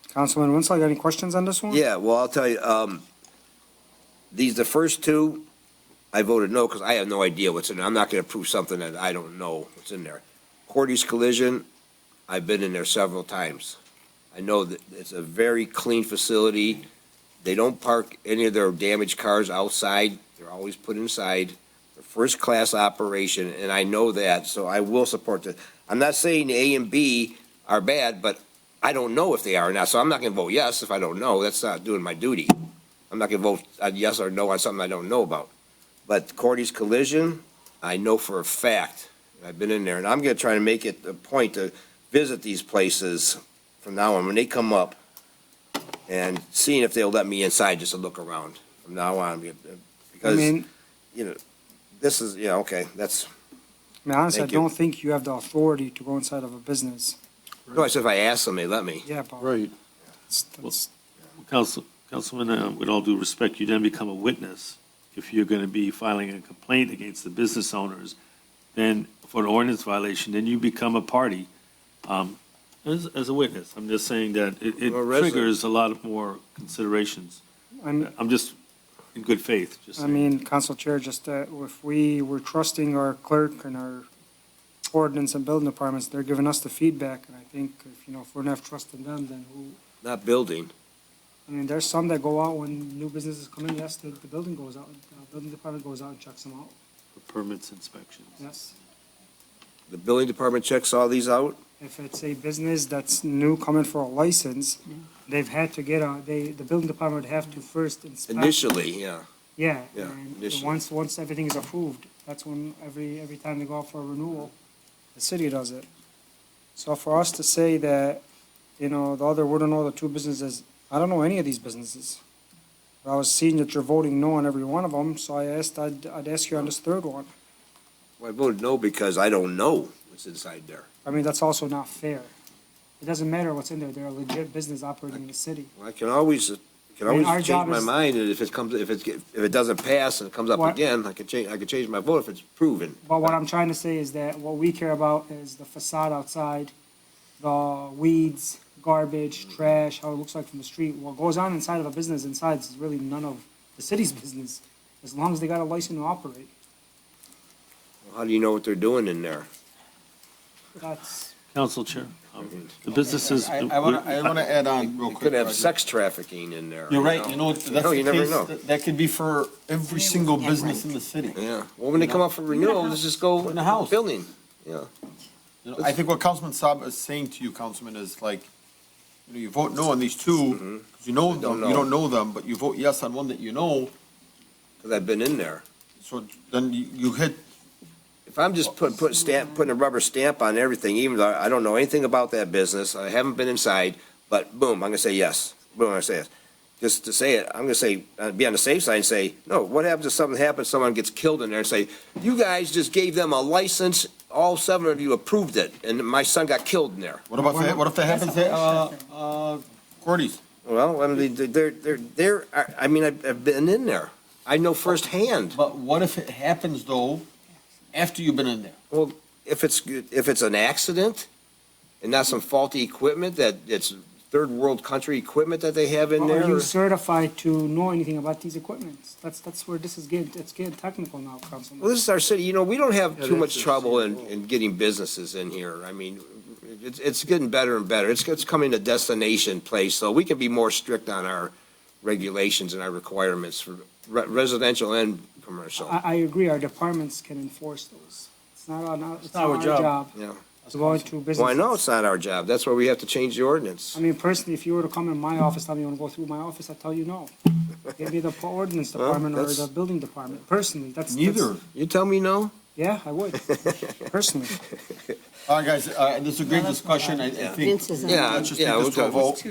Councilman Winslow, you got any questions on this one? Yeah, well, I'll tell you, the first two, I voted no because I have no idea what's in there. I'm not going to approve something that I don't know what's in there. Cordy's Collision, I've been in there several times. I know that it's a very clean facility. They don't park any of their damaged cars outside. They're always put inside. They're first-class operation, and I know that, so I will support that. I'm not saying A and B are bad, but I don't know if they are or not, so I'm not going to vote yes if I don't know. That's not doing my duty. I'm not going to vote yes or no on something I don't know about. But Cordy's Collision, I know for a fact. I've been in there, and I'm going to try to make it a point to visit these places from now on when they come up and seeing if they'll let me inside just to look around from now on. I Because mean, you know, this is, yeah, okay, that's, I mean, honestly, I Thank you. don't think you have the authority to go inside of a business. no, I said if I ask them, they let me. Yeah, but. Right. Councilman, with all due respect, you then become a witness. If you're going to be filing a complaint against the business owners, then for an ordinance violation, then you become a party as a witness. I'm just saying that it Or a resident. triggers a lot of more considerations. I'm just in good faith, just I saying. mean, Council Chair, just that if we were trusting our clerk and our ordinance and building departments, they're giving us the feedback, and I think if we're not trusting them, then who? Not building. I mean, there's some that go out when new businesses come in, yes, the building goes out, building department goes out and checks them out, For permits, inspections. yes. The building department checks all these out? If it's a business that's new coming for a license, they've had to get the building department would have to first inspect. Initially, yeah. Yeah, Yeah, and initially. once everything is approved, that's when every time they go out for a renewal, the city does it. So for us to say that, the other wouldn't know the two businesses, I don't know any of these businesses. I was seeing that you're voting no on every one of them, so I'd ask you on this third one. Well, I voted no because I don't know what's inside there. I mean, that's also not fair. It doesn't matter what's in there, they're a legit business operating in the city. Well, I can always I mean, our change job my is- mind, and if it doesn't pass and it comes up What- again, I can change my vote if it's proven. But what I'm trying to say is that what we care about is the facade outside, the weeds, garbage, trash, how it looks like from the street. What goes on inside of a business inside is really none of the city's business, as long as they got a license to operate. How do you know what they're doing in there? That's, Council Chair, the businesses. I want to add on real You quick. could have Roger. sex trafficking in there. You're right, that's No, the you never case, know. that could be for every single business in the city. Yeah, well, when they come up for renewal, let's just go In the house. building, yeah. I think what Councilman Saab is saying to you, Councilman, is like, you vote no on these two, 'cause you know them, you don't know them, but you vote yes on one that you know, Because I've been in there. so then you hit, If I'm just putting a rubber stamp on everything, even though I don't know anything about that business, I haven't been inside, but boom, I'm gonna say yes. Boom, I'm gonna say yes. Just to say it, I'm gonna say, be on the safe side and say, no, what happens if something happens, someone gets killed in there, and say, you guys just gave them a license, all 7 of you approved it, and my son got killed in there. what if that happens at, Gordy's? Well, I mean, I've been in there. I know firsthand. But what if it happens though, after you've been in there? Well, if it's an accident and not some faulty equipment that it's third world country equipment that they have in are there. you certified to know anything about these equipments? That's where this is getting technical now, Councilman. Well, this is our city. We don't have too much trouble in getting businesses in here. I mean, it's getting better and better. It's coming a destination place, so we can be more strict on our regulations and our requirements for residential and commercial. I agree, our departments can enforce those. It's not our job Yeah. to go into business. Well, I know it's not our job. That's why we have to change the ordinance. I mean, personally, if you were to come in my office, tell me you want to go through my office, I'd tell you no. Give me the ordinance Well, department or that's- the building department, personally, that's. Neither. You tell me no? Yeah, I would, personally. All right, guys, this is a great discussion, I think. Vince is on. Yeah, Let's just yeah, take this to a we'll go. vote.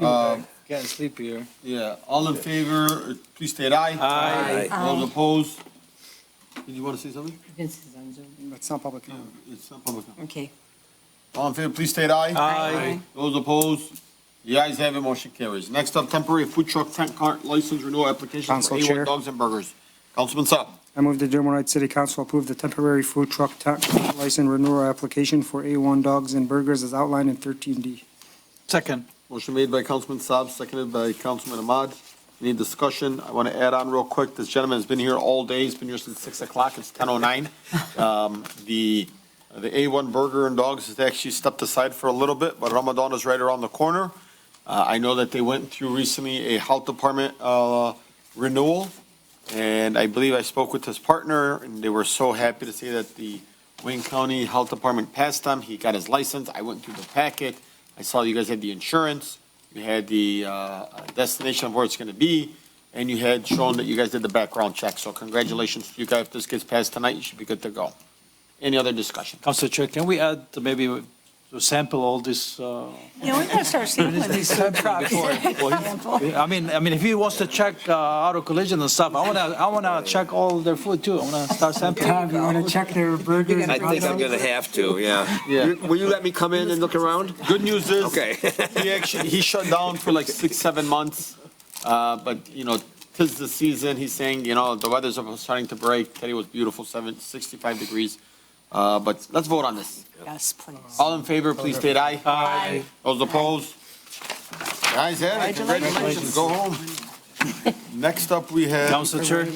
Yeah. Getting sleepier. Yeah, all in favor, please state aye. Aye. Those opposed? Did you want to say something? Vince is on Zoom. That's not public comment. It's not public. Okay. All in favor, please state aye. Aye. Those opposed? The ayes have it, motion carries. Next up, temporary food truck tent cart license renewal application for Council A1 Chair. Dogs and Burgers. Councilman Saab. I move the Dearborn Heights City Council approve the temporary food truck license renewal application for A1 Dogs and Burgers as outlined in 13D. Second. Motion made by Councilman Saab, seconded by Councilman Ahmad. Any discussion? I want to add on real quick, this gentleman has been here all day, he's been here since 6 o'clock, it's 10:09. The A1 Burger and Dogs has actually stepped aside for a little bit, but Ramadan is right around the corner. I know that they went through recently a health department renewal, and I believe I spoke with his partner, and they were so happy to say that the Wayne County Health Department passed him, he got his license, I went through the packet. I saw you guys had the insurance, you had the destination of where it's gonna be, and you had shown that you guys did the background check. So congratulations to you guys. If this gets passed tonight, you should be good to go. Any other discussion? Council Chair, can we add maybe sample all this. Yeah, we gotta start sampling these food trucks. I mean, if he wants to check auto collision and stuff, I wanna check all their food too. I wanna start sampling. Tom, you want to check their burgers? I think I'm gonna have to, yeah. Yeah. Will you let me come in and look around? Good news is, Okay. he shut down for like 6, 7 months. But, you know, 'tis the season, he's saying, you know, the weather's starting to break. Today was beautiful, 65 degrees. But let's vote on this. Yes, please. All in favor, please state aye. Aye. Those opposed? Guys, have it. Congratulations. Go home. Next up, we have. Council Chair,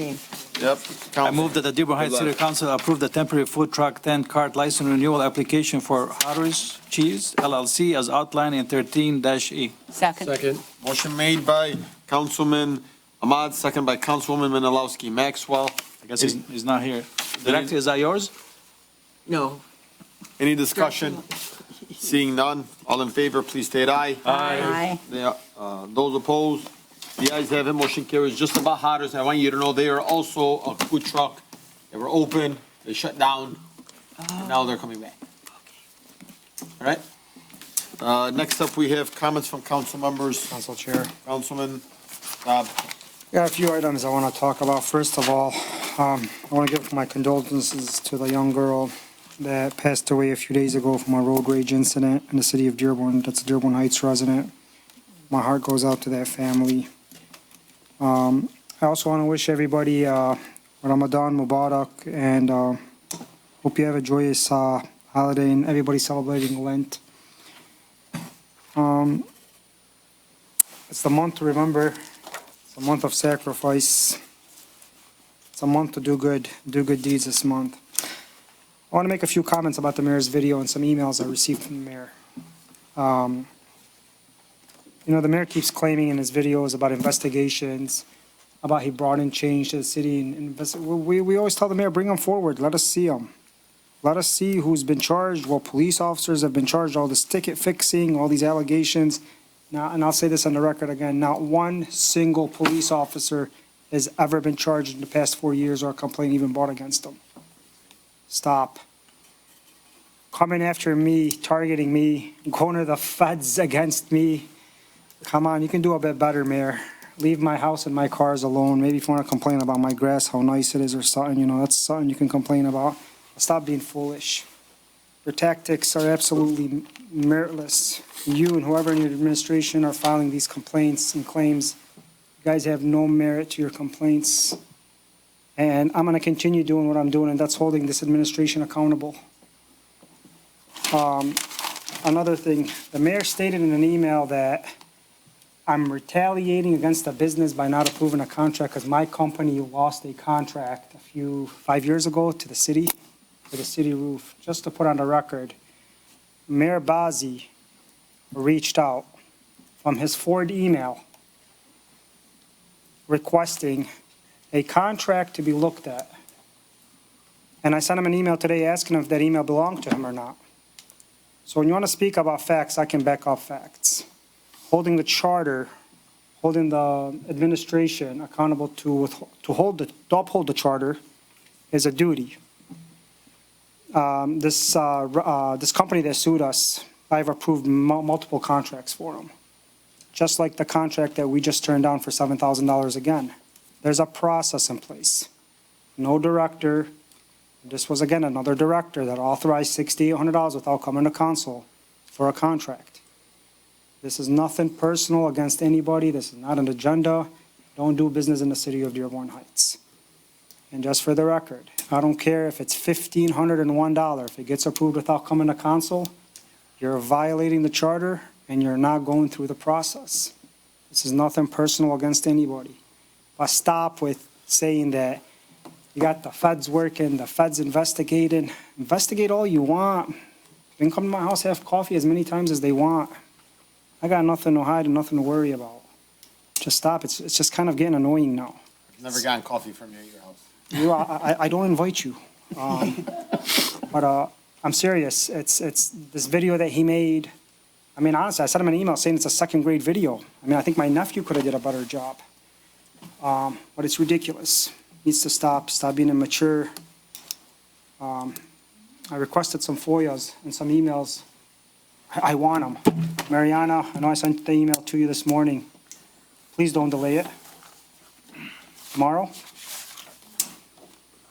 Yep. I move that the Dearborn Heights City Council approve the temporary food truck tent cart license renewal application for Harris Cheese LLC as outlined in 13-E. Second. Motion made by Councilman Ahmad, second by Councilwoman Menalowski Maxwell. I guess he's not here. Director, is that yours? No. Any discussion? Seeing none, all in favor, please state aye. Aye. Those opposed? The ayes have it, motion carries. Just about Hatters, I want you to know they are also a food truck. They were open, they shut down, and now they're coming back. All right? Next up, we have comments from council members. Council Chair. Councilman, Yeah, a few items I want to talk about. First of all, I want to give my condolences to the young girl that passed away a few days ago from a road rage incident in the city of Dearborn. That's a Dearborn Heights resident. My heart goes out to that family. I also want to wish everybody Ramadan Mubarak, and hope you have a joyous holiday and everybody celebrating Lent. It's the month to remember. It's a month of sacrifice. It's a month to do good deeds this month. I want to make a few comments about the mayor's video and some emails I received from the mayor. You know, the mayor keeps claiming in his videos about investigations, about he brought in change to the city. And we always tell the mayor, bring them forward. Let us see them. Let us see who's been charged, what police officers have been charged, all this ticket fixing, all these allegations. Now, and I'll say this on the record again, not one single police officer has ever been charged in the past 4 years or a complaint even brought against them. Stop. Coming after me, targeting me, going to the feds against me. Come on, you can do a bit better, Mayor. Leave my house and my cars alone. Maybe if you want to complain about my grass, how nice it is or something, you know, that's something you can complain about. Stop being foolish. Your tactics are absolutely meritless. You and whoever in your administration are filing these complaints and claims, you guys have no merit to your complaints. And I'm going to continue doing what I'm doing, and that's holding this administration accountable. Another thing, the mayor stated in an email that I'm retaliating against the business by not approving a contract because my company lost a contract 5 years ago to the city, for the city roof. Just to put on the record, Mayor Bazzi reached out from his Ford email requesting a contract to be looked at. And I sent him an email today asking if that email belonged to him or not. So when you want to speak about facts, I can back up facts. Holding the charter, holding the administration accountable to uphold the charter is a duty. This company that sued us, I've approved multiple contracts for them. Just like the contract that we just turned down for $7,000 again. There's a process in place. No director, this was again another director that authorized $6,800 without coming to council for a contract. This is nothing personal against anybody. This is not an agenda. Don't do business in the city of Dearborn Heights. And just for the record, I don't care if it's $1,501. If it gets approved without coming to council, you're violating the charter and you're not going through the process. This is nothing personal against anybody. But stop with saying that you got the feds working, the feds investigating. Investigate all you want. They can come to my house, have coffee as many times as they want. I got nothing to hide and nothing to worry about. Just stop. It's just kind of getting annoying now. I've never gotten coffee from you at your house. I don't invite you. But I'm serious. It's this video that he made. I mean, honestly, I sent him an email saying it's a second-grade video. I mean, I think my nephew could have did a better job. But it's ridiculous. Needs to stop. Stop being immature. I requested some FOIAs and some emails I want them. Mariana, I know I sent the email to you this morning. Please don't delay it. Tomorrow?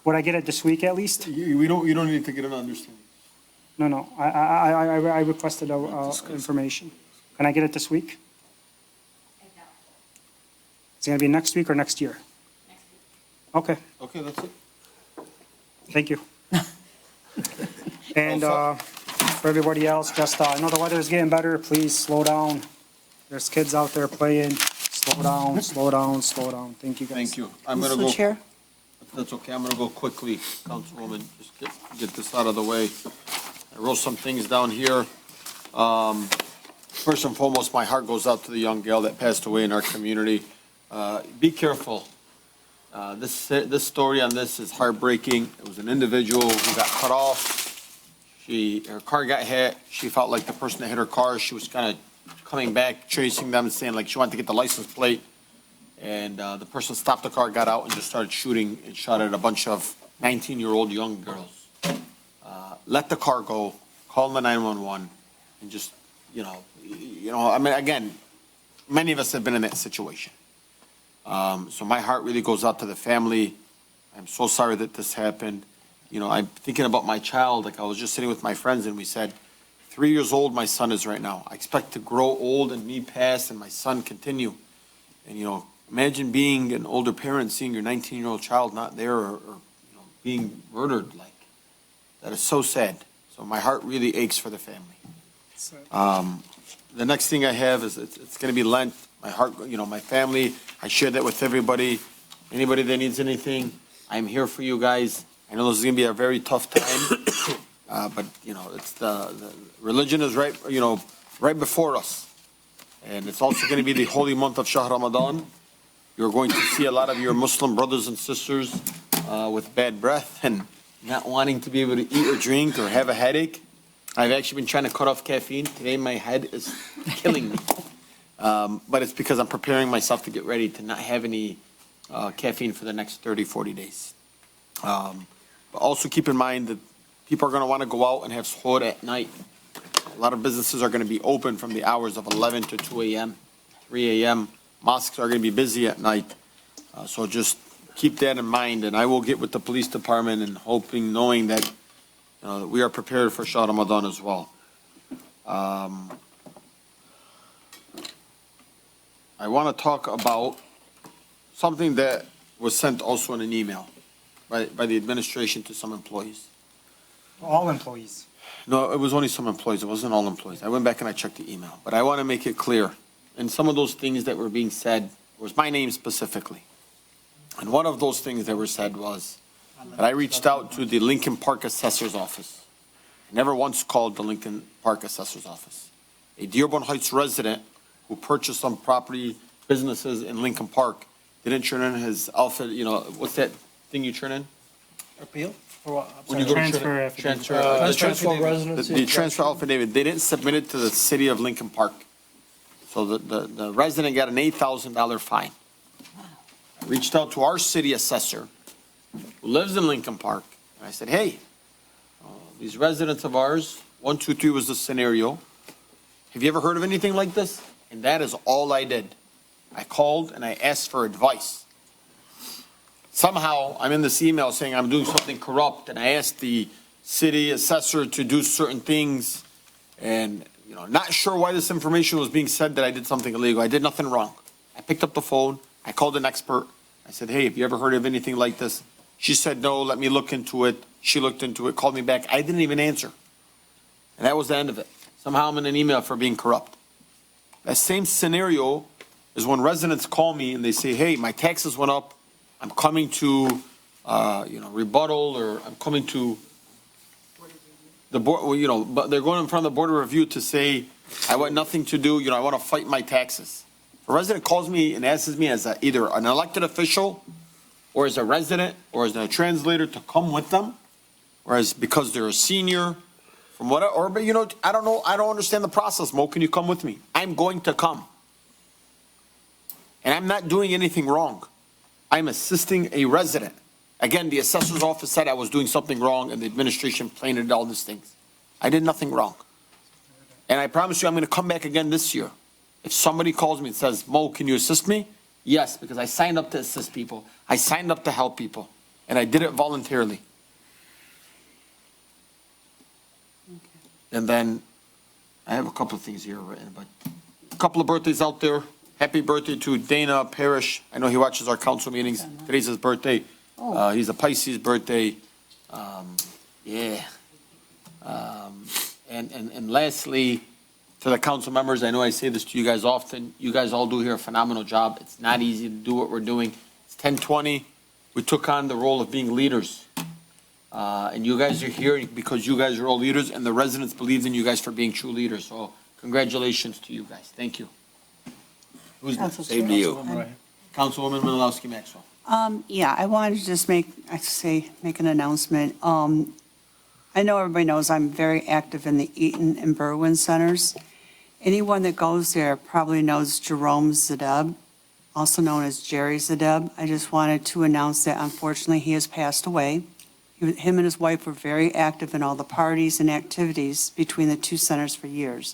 Would I get it this week at least? You don't need to get an understanding. No. I requested information. Can I get it this week? Is it gonna be next week or next year? Okay, Okay, that's it. thank you. And for everybody else, just, I know the weather is getting better, please slow down. There's kids out there playing, slow down. Thank you guys. Thank you. I'm gonna go. Mr. Chair? That's okay, I'm gonna go quickly, Councilwoman, just get this out of the way. I wrote some things down here. First and foremost, my heart goes out to the young gal that passed away in our community. Be careful. This story on this is heartbreaking. It was an individual who got cut off. Her car got hit. She felt like the person that hit her car, she was kind of coming back, chasing them, saying like she wanted to get the license plate. And the person stopped the car, got out, and just started shooting and shot at a bunch of 19-year-old young girls. Let the car go, call the 911, and just, I mean, again, many of us have been in that situation. So my heart really goes out to the family. I'm so sorry that this happened. I'm thinking about my child. Like I was just sitting with my friends and we said, 3 years old my son is right now. I expect to grow old and me pass and my son continue. And imagine being an older parent, seeing your 19-year-old child not there or being murdered. Like that is so sad. So my heart really aches for the family. The next thing I have is it's going to be Lent. My heart, my family, I share that with everybody. Anybody that needs anything, I'm here for you guys. I know this is going to be a very tough time, but it's the religion is right, right before us. And it's also going to be the holy month of Shahr Ramadan. You're going to see a lot of your Muslim brothers and sisters with bad breath and not wanting to be able to eat or drink or have a headache. I've actually been trying to cut off caffeine. Today my head is killing me. But it's because I'm preparing myself to get ready to not have any caffeine for the next 30, 40 days. But also keep in mind that people are going to want to go out and have suhoor at night. A lot of businesses are going to be open from the hours of 11 to 2 a.m., 3 a.m. Mosques are going to be busy at night. So just keep that in mind. And I will get with the police department and knowing that that we are prepared for Shahr Ramadan as well. I want to talk about something that was sent also in an email by the administration to some employees. All employees. No, it was only some employees. It wasn't all employees. I went back and I checked the email. But I want to make it clear. And some of those things that were being said was my name specifically. And one of those things that were said was that I reached out to the Lincoln Park Assessor's Office. I never once called the Lincoln Park Assessor's Office. A Dearborn Heights resident who purchased some property, businesses in Lincoln Park, didn't turn in his alpha, what's that thing you turn in? Appeal? Or what? When you go to Transfer the transfer of residency. The transfer affidavit, they didn't submit it to the city of Lincoln Park. So the resident got an $8,000 fine. I reached out to our city assessor who lives in Lincoln Park. And I said, hey, these residents of ours, 1, 2, 3 was the scenario. Have you ever heard of anything like this? And that is all I did. I called and I asked for advice. Somehow I'm in this email saying I'm doing something corrupt and I asked the city assessor to do certain things and, not sure why this information was being said that I did something illegal. I did nothing wrong. I picked up the phone. I called an expert. I said, hey, have you ever heard of anything like this? She said, no, let me look into it. She looked into it, called me back. I didn't even answer. And that was the end of it. Somehow I'm in an email for being corrupt. That same scenario is when residents call me and they say, hey, my taxes went up. I'm coming to, rebuttal, or I'm coming to the board, but they're going in front of the board of review to say, I want nothing to do, I want to fight my taxes. A resident calls me and asks me as either an elected official or as a resident or as a translator to come with them, or as because they're a senior, from what, but I don't know, I don't understand the process. Mo, can you come with me? I'm going to come. And I'm not doing anything wrong. I'm assisting a resident. Again, the assessor's office said I was doing something wrong and the administration planted all these things. I did nothing wrong. And I promise you, I'm gonna come back again this year. If somebody calls me and says, Mo, can you assist me? Yes, because I signed up to assist people. I signed up to help people, and I did it voluntarily. And then, I have a couple of things here written, but a couple of birthdays out there. Happy birthday to Dana Parrish. I know he watches our council meetings. Today's his birthday. He's a Pisces birthday. Yeah. And lastly, to the council members, I know I say this to you guys often. You guys all do here a phenomenal job. It's not easy to do what we're doing. It's 10:20. We took on the role of being leaders. And you guys are here because you guys are all leaders, and the residents believe in you guys for being true leaders. So congratulations to you guys. Thank you. Who's next? Same to you. Councilwoman Menalowski Maxwell. Yeah, I wanted to just make an announcement. I know everybody knows I'm very active in the Eaton and Berwyn centers. Anyone that goes there probably knows Jerome Zadeb, also known as Jerry Zadeb. I just wanted to announce that unfortunately he has passed away. Him and his wife were very active in all the parties and activities between the two centers for years.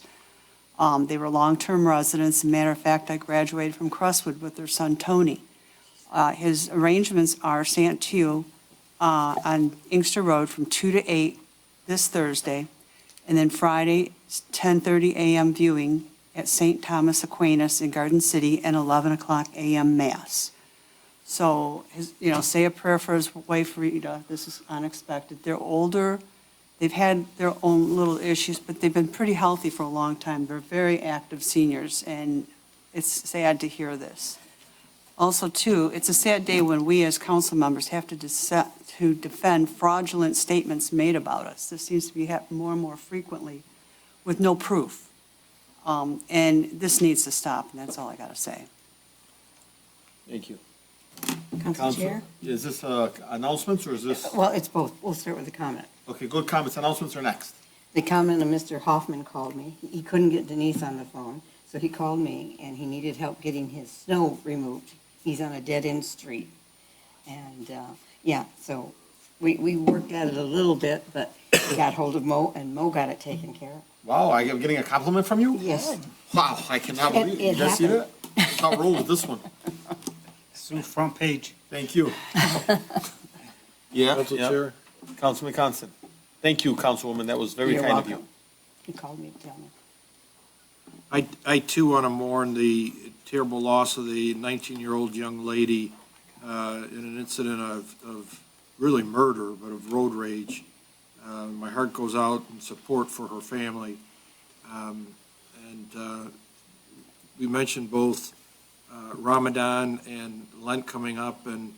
They were long-term residents. As a matter of fact, I graduated from Crestwood with their son, Tony. His arrangements are St. Tew on Inkster Road from 2 to 8 this Thursday, and then Friday, 10:30 a.m. viewing at St. Thomas Aquinas in Garden City and 11 o'clock a.m. Mass. So, say a prayer for his wife, Rita. This is unexpected. They're older. They've had their own little issues, but they've been pretty healthy for a long time. They're very active seniors, and it's sad to hear this. Also, too, it's a sad day when we as council members have to defend fraudulent statements made about us. This seems to be happening more and more frequently with no proof. And this needs to stop, and that's all I got to say. Thank you. Council Chair? Is this announcements or is this? Well, it's both. We'll start with the comment. Okay, good comments. Announcements are next. The comment of Mr. Hoffman called me. He couldn't get Denise on the phone, so he called me, and he needed help getting his snow removed. He's on a dead-end street. And, so we worked at it a little bit, but we got hold of Mo, and Mo got it taken care of. Wow, I am getting a compliment from you? Yes. Wow, I cannot believe it. It You guys see that? How roll with this one? Soon front page. Thank you. Yeah. Council yeah. Chair? Councilman Constant. Thank you, Councilwoman. That was very You're kind welcome. of you. He called me to tell me. I too want to mourn the terrible loss of the 19-year-old young lady in an incident of really murder, but of road rage. My heart goes out in support for her family. We mentioned both Ramadan and Lent coming up, and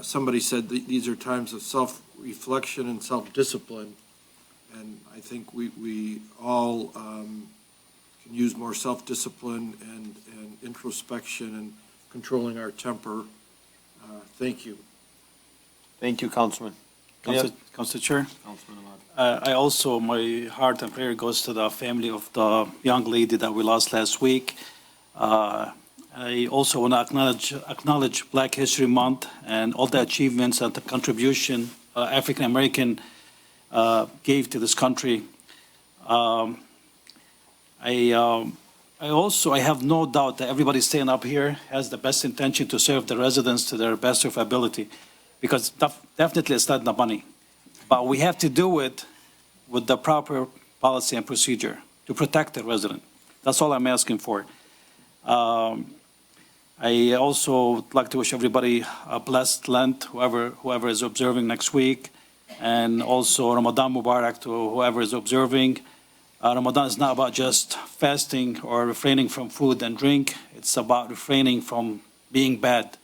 somebody said these are times of self-reflection and self-discipline. And I think we all can use more self-discipline and introspection and controlling our temper. Thank you. Thank you, Councilman. Council Chair. Councilman Ahmad. I also, my heart and prayer goes to the family of the young lady that we lost last week. I also want to acknowledge Black History Month and all the achievements and the contribution African American gave to this country. I have no doubt that everybody staying up here has the best intention to serve the residents to their best of ability, because definitely it's not the money. But we have to do it with the proper policy and procedure to protect the resident. That's all I'm asking for. I also would like to wish everybody a blessed Lent, whoever is observing next week, and also Ramadan Mubarak to whoever is observing. Ramadan is not about just fasting or refraining from food and drink. It's about refraining from being bad.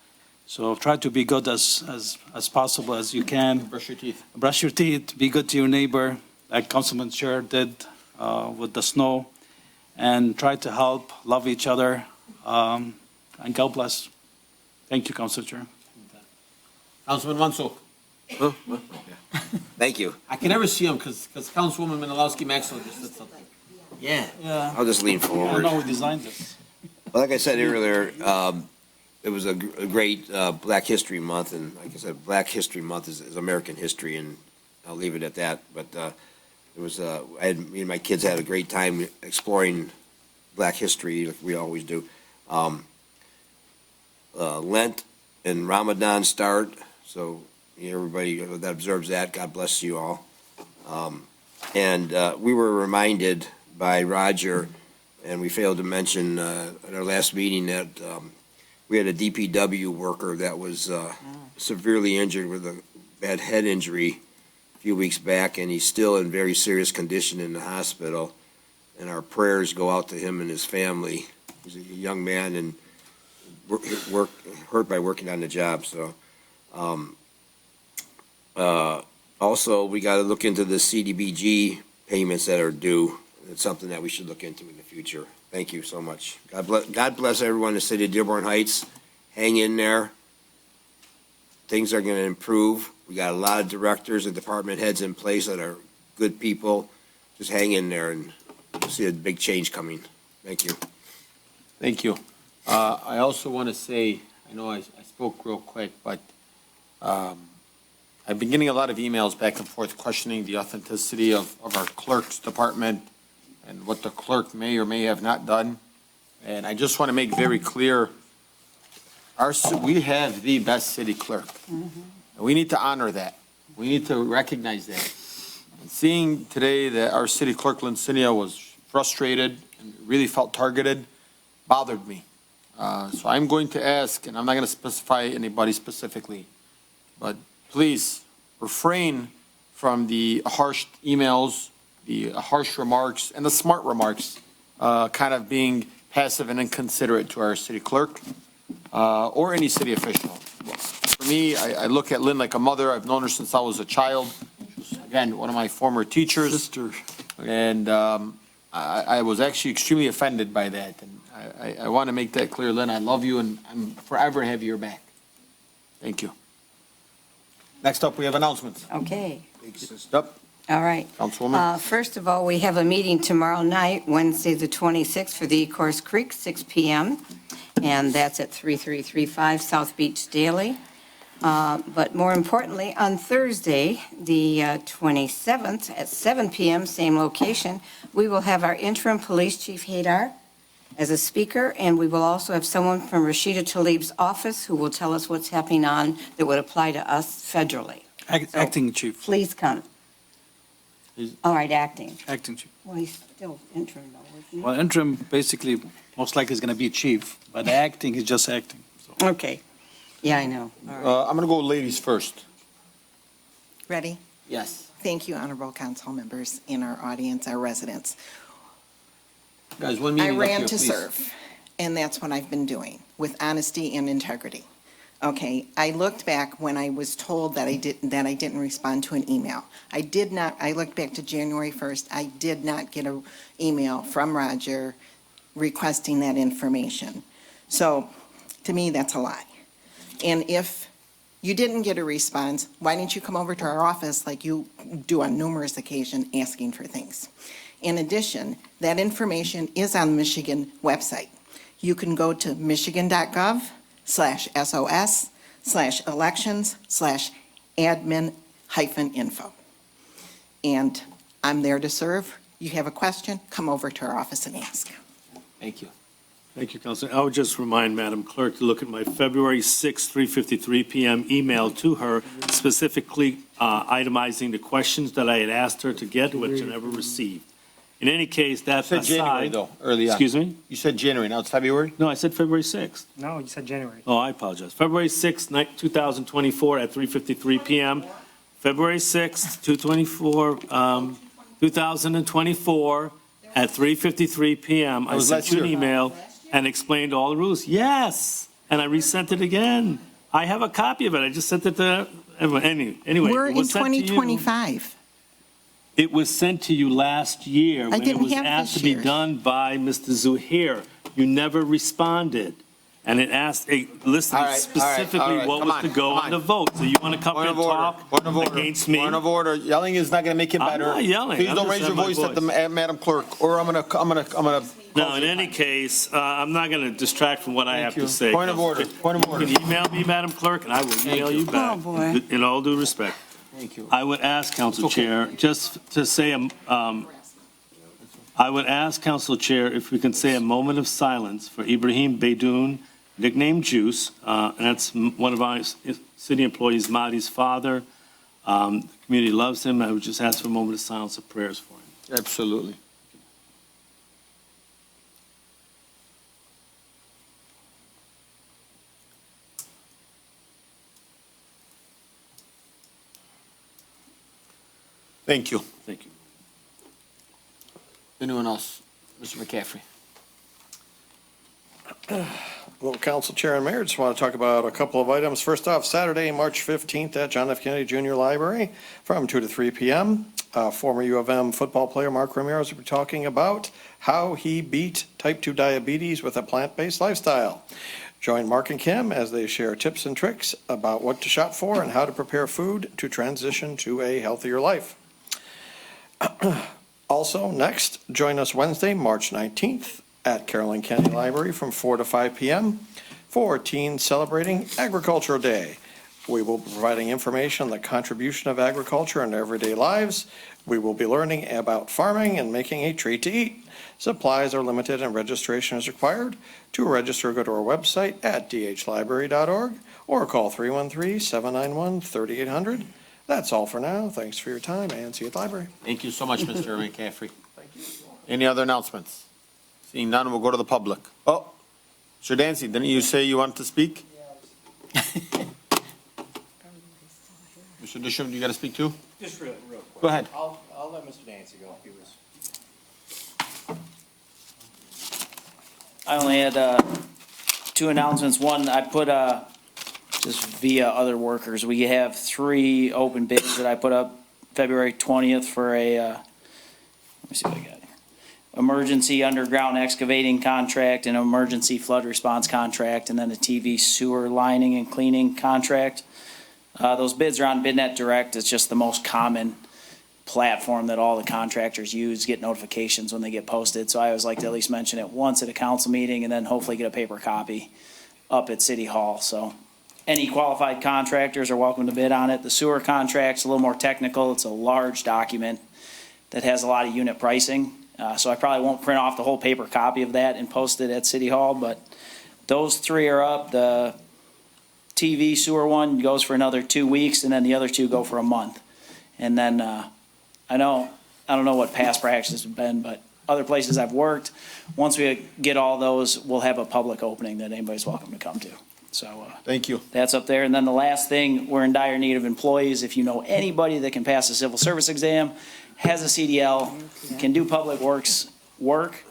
So try to be good as possible as you can. Brush your teeth. Brush your teeth. Be good to your neighbor, like Councilman Chair did with the snow. And try to help, love each other, and God bless. Thank you, Council Chair. Councilman Mansour. Thank you. I can never see him because Councilwoman Menalowski Maxwell just said something. Yeah. I'll just lean I don't forward. know who designed this. Well, like I said earlier, it was a great Black History Month, and like I said, Black History Month is American history, and I'll leave it at that. But It was, me and my kids had a great time exploring Black history, like we always do. Lent and Ramadan start, so everybody that observes that, God bless you all. And we were reminded by Roger, and we failed to mention at our last meeting that we had a DPW worker that was severely injured with a bad head injury a few weeks back, and he's still in very serious condition in the hospital. And our prayers go out to him and his family. He's a young man and hurt by working on the job. So, also, we got to look into the CDBG payments that are due. It's something that we should look into in the future. Thank you so much. God bless everyone in the city of Dearborn Heights. Hang in there. Things are going to improve. We got a lot of directors and department heads in place that are good people. Just hang in there and you'll see a big change coming. Thank you. Thank you. I also want to say, I know I spoke real quick, but I've been getting a lot of emails back and forth questioning the authenticity of our clerk's department and what the clerk may or may have not done. And I just want to make very clear, we have the best city clerk. And we need to honor that. We need to recognize that. And seeing today that our city clerk, Lincinia, was frustrated and really felt targeted, bothered me. So I'm going to ask, and I'm not going to specify anybody specifically, but please refrain from the harsh emails, the harsh remarks, and the smart remarks, kind of being passive and inconsiderate to our city clerk or any city official. For me, I look at Lynn like a mother. I've known her since I was a child. She was, again, one of my former teachers. Sister. And I was actually extremely offended by that. And I want to make that clear, Lynn. I love you, and I'm forever have your back. Thank you. Next up, we have announcements. Okay. Up. All right. Councilwoman. First of all, we have a meeting tomorrow night, Wednesday, the 26th, for the Ecorse Creek, 6 p.m., and that's at 3335 South Beach Daily. But more importantly, on Thursday, the 27th, at 7 p.m., same location, we will have our interim police chief, Haydar, as a speaker, and we will also have someone from Rashida Tlaib's office who will tell us what's happening on that would apply to us federally. Acting chief. Please come. All right, acting. Acting chief. Well, he's still interim though, isn't he? Well, interim basically most likely is going to be chief, but acting is just acting. So. Okay. Yeah, I know. All right. I'm going to go ladies first. Ready? Yes. Thank you, honorable council members in our audience, our residents. Guys, one I meeting up ran here, to please. serve, and that's what I've been doing, with honesty and integrity. Okay, I looked back when I was told that I didn't respond to an email. I looked back to January 1st, I did not get an email from Roger requesting that information. So, to me, that's a lie. And if you didn't get a response, why didn't you come over to our office like you do on numerous occasions asking for things? In addition, that information is on the Michigan website. You can go to michigan.gov/sos/elections/admin-info. And I'm there to serve. You have a question, come over to our office and ask. Thank you. Thank you, Councilor. I would just remind Madam Clerk to look at my February 6, 3:53 p.m. email to her, specifically itemizing the questions that I had asked her to get, which I never received. In any case, that You said January, though, early on. Excuse me? You said January, now it's February? No, I said February 6th. No, you said January. Oh, I apologize. February 6th, 2024 at 3:53 p.m. February 6th, 2024 at 3:53 p.m. I was sent last you an year. email and explained all the rules. Yes, and I resent it again. I have a copy of it. I just sent it to everyone. Anyway, We're it in was sent to you. 2025. It was sent to you last year when it didn't was have asked to this be year. done by Mr. Zuhair. You never responded. And it asked, it listed All right, specifically all right. what Come was on, to go come on on. the vote. So you want to come Point and of order. talk Point of order. against me? Point of order. Yelling is not going to make it I'm better. not yelling. Please I'm don't just raise your having my voice at the Madam Clerk, or I'm going to. No, in any case, I'm not going to distract from what I have you. to say. Point of order. Point of order. You can email me, Madam Clerk, and I will email you back. Oh, boy. In all due respect. Thank you. I would ask, Council Chair, just to say, I would ask, Council Chair, if we can say a moment of silence for Ibrahim Beydoun, nicknamed Juice, and that's one of our city employees, Mahdi's father. The community loves him. I would just ask for a moment of silence of prayers for him. Absolutely. Thank you. Thank you. Anyone else? Mr. McCaffrey? Well, Council Chair and Mayor, just want to talk about a couple of items. First off, Saturday, March 15th at John F. Kennedy Junior Library from 2 to 3 p.m. Former U of M football player Mark Ramirez will be talking about how he beat type 2 diabetes with a plant-based lifestyle. Join Mark and Kim as they share tips and tricks about what to shop for and how to prepare food to transition to a healthier life. Also, next, join us Wednesday, March 19th at Carolyn County Library from 4 to 5 p.m. for Teens Celebrating Agriculture Day. We will be providing information on the contribution of agriculture in everyday lives. We will be learning about farming and making a treat to eat. Supplies are limited and registration is required. To register, go to our website at dhlibrary.org or call 313-791-3800. That's all for now. Thanks for your time and see you at the library. Thank you so much, Mr. McCaffrey. Thank you. Any other announcements? Seeing none, we'll go to the public. Oh, Mr. Dancy, didn't you say you wanted to speak? Mr. Disham, you got to speak too? Just real quick. Go ahead. I'll let Mr. Dancy go. He was. I only had two announcements. One, I put just via other workers. We have 3 open bids that I put up February 20th for a, let me see what I got here. Emergency underground excavating contract, an emergency flood response contract, and then a TV sewer lining and cleaning contract. Those bids are on BidNet Direct. It's just the most common platform that all the contractors use, get notifications when they get posted. So I always like to at least mention it once at a council meeting and then hopefully get a paper copy up at City Hall. So any qualified contractors are welcome to bid on it. The sewer contract's a little more technical. It's a large document that has a lot of unit pricing. So I probably won't print off the whole paper copy of that and post it at City Hall, but those 3 are up. The TV sewer one goes for another 2 weeks, and then the other 2 go for a month. And then I don't know what past practice has been, but other places I've worked, once we get all those, we'll have a public opening that anybody's welcome to come to. So thank you. That's up there. And then the last thing, we're in dire need of employees. If you know anybody that can pass a civil service exam, has a CDL, can do public works work,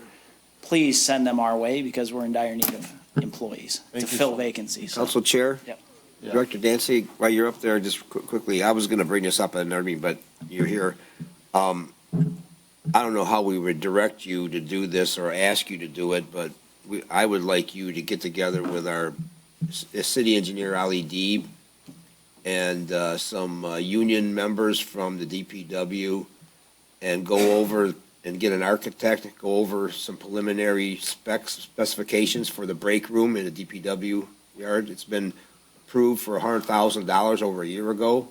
please send them our way because we're in dire need of employees to fill vacancies. Council Chair? Yep. Director Dancy, while you're up there, just quickly, I was going to bring this up at another meeting, but you're here. I don't know how we would direct you to do this or ask you to do it, but I would like you to get together with our city engineer, Ali Deeb, and some union members from the DPW and go over and get an architect, go over some preliminary specifications for the break room in the DPW yard. It's been approved for $100,000 over a year ago.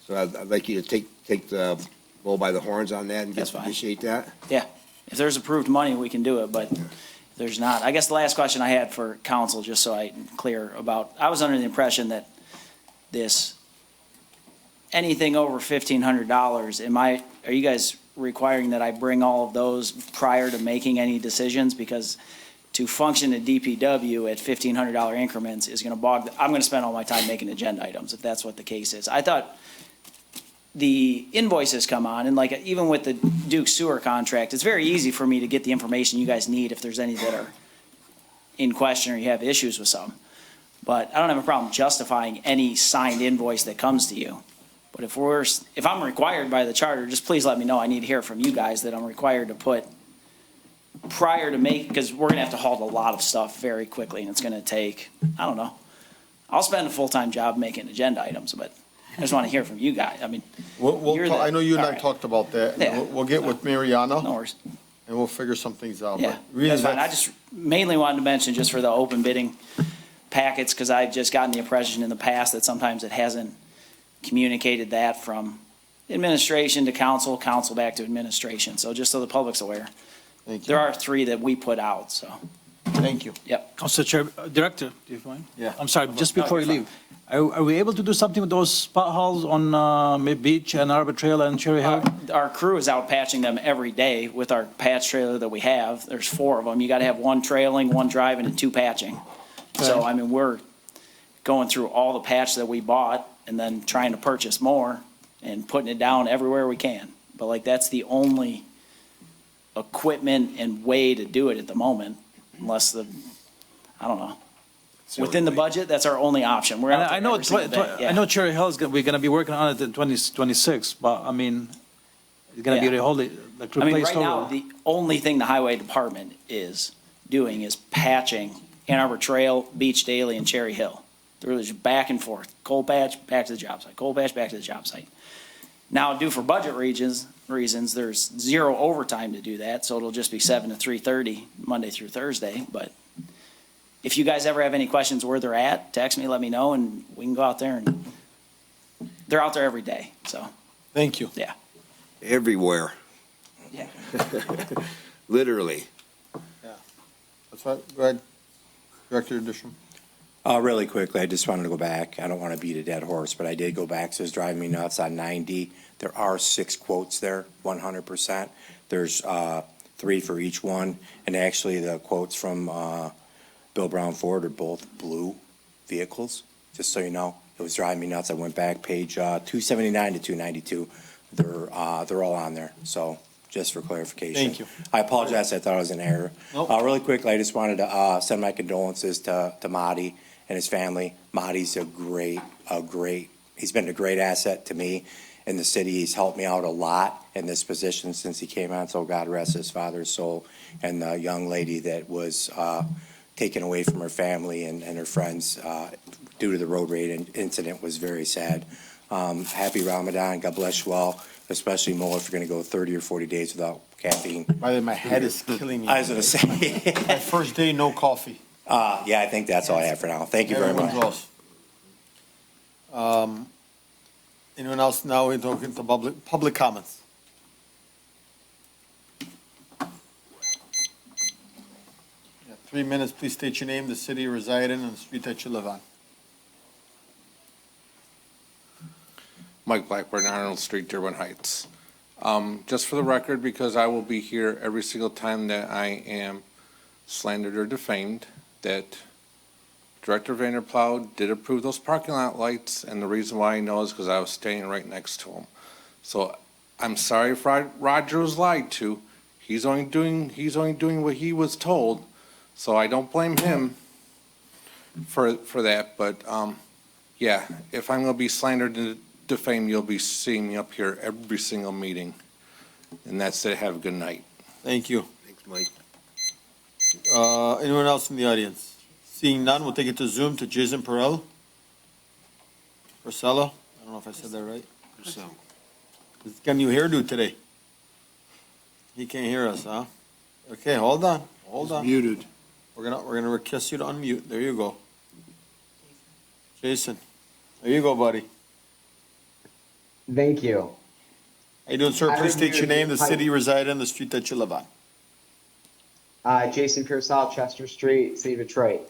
So I'd like you to take the bull by the horns on that and appreciate that. Yeah, if there's approved money, we can do it, but there's not. I guess the last question I had for council, just so I'm clear about, I was under the impression that anything over $1,500, are you guys requiring that I bring all of those prior to making any decisions? Because to function at DPW at $1,500 increments is going to I'm going to spend all my time making agenda items if that's what the case is. I thought the invoices come on, and like even with the Duke sewer contract, it's very easy for me to get the information you guys need if there's any that are in question or you have issues with some. But I don't have a problem justifying any signed invoice that comes to you. But if I'm required by the charter, just please let me know. I need to hear from you guys that I'm required to put prior to because we're going to have to halt a lot of stuff very quickly, and it's going to take, I don't know. I'll spend a full-time job making agenda items, but I just want to hear from you guys. I mean, I know you and I talked about that. Yeah. We'll get with Mariana. No worries. And we'll figure some things out. Yeah, But really, that's fine. I just mainly wanted to mention just for the open bidding packets, because I've just gotten the impression in the past that sometimes it hasn't communicated that from administration to council, council back to administration. So just so the public's aware. Thank you. There are 3 that we put out, so. Thank you. Yep. Council Chair, Director, do you mind? Yeah. I'm sorry, just No, before you you're leave, are we able to do something with those potholes on Beach and Arbor Trail and Cherry Hill? Our crew is out patching them every day with our patch trailer that we have. There's 4 of them. You gotta have 1 trailing, 1 driving, and 2 patching. So, I mean, we're going through all the patch that we bought and then trying to purchase more and putting it down everywhere we can. But like, that's the only equipment and way to do it at the moment, unless I don't know. Within the budget, that's our only option. We're And out I there know, every single day. I know Cherry Hill we're gonna be working on it in 2026, but I mean, it's gonna be Yeah. the whole, like I mean, replaced right now, over. the only thing the highway department is doing is patching Ann Arbor Trail, Beach Daily, and Cherry Hill. They're just back and forth, cold patch, back to the job site, cold patch, back to the job site. Now, due for budget reasons, there's 0 overtime to do that, so it'll just be 7 to 3:30, Monday through Thursday. But if you guys ever have any questions where they're at, text me, let me know, and we can go out there and, they're out there every day, so. Thank you. Yeah. Everywhere. Yeah. Literally. That's right. Go ahead. Director Dishram. Really quickly, I just wanted to go back. I don't want to beat a dead horse, but I did go back, so it's driving me nuts on 90. There are 6 quotes there, 100%. There's 3 for each one, and actually the quotes from Bill Brown Ford are both blue vehicles, just so you know. It was driving me nuts. I went back, page 279 to 292. They're all on there, so just for clarification. Thank you. I apologize, I thought it was an error. Nope. Really quickly, I just wanted to send my condolences to Marty and his family. Marty's he's been a great asset to me in the city. He's helped me out a lot in this position since he came on, so God rest his father's soul. And the young lady that was taken away from her family and her friends due to the road rage incident was very sad. Happy Ramadan. God bless you all, especially Mo if you're going to go 30 or 40 days without caffeine. By the way, my head is killing me. I was going to say. My first day, no coffee. Yeah, I think that's all I have for now. Thank you very much. Everyone's lost. Anyone else? Now we're talking to public comments. Yeah, 3 minutes. Please state your name, the city you reside in, and the street that you live on. Mike Blackburn, Arnold Street, Dearborn Heights. Just for the record, because I will be here every single time that I am slandered or defamed, that Director Vanderplow did approve those parking lot lights, and the reason why I know is because I was standing right next to him. So I'm sorry if Roger was lied to. He's only doing what he was told, so I don't blame him for that. But yeah, if I'm going to be slandered and defamed, you'll be seeing me up here every single meeting. And that's it. Have a good night. Thank you. Thanks, Mike. Anyone else in the audience? Seeing none, we'll take it to Zoom to Jason Perrello. Porcello? I don't know if I said that right. So. He's got a new hairdo today. He can't hear us, huh? Okay, hold on. Hold on. Muted. We're gonna request you to unmute. There you go. Jason. There you go, buddy. Thank you. How you doing, sir? Please state your name, the city you reside in, the street that you live on. Jason Pearsall, Chester Street, City of Detroit.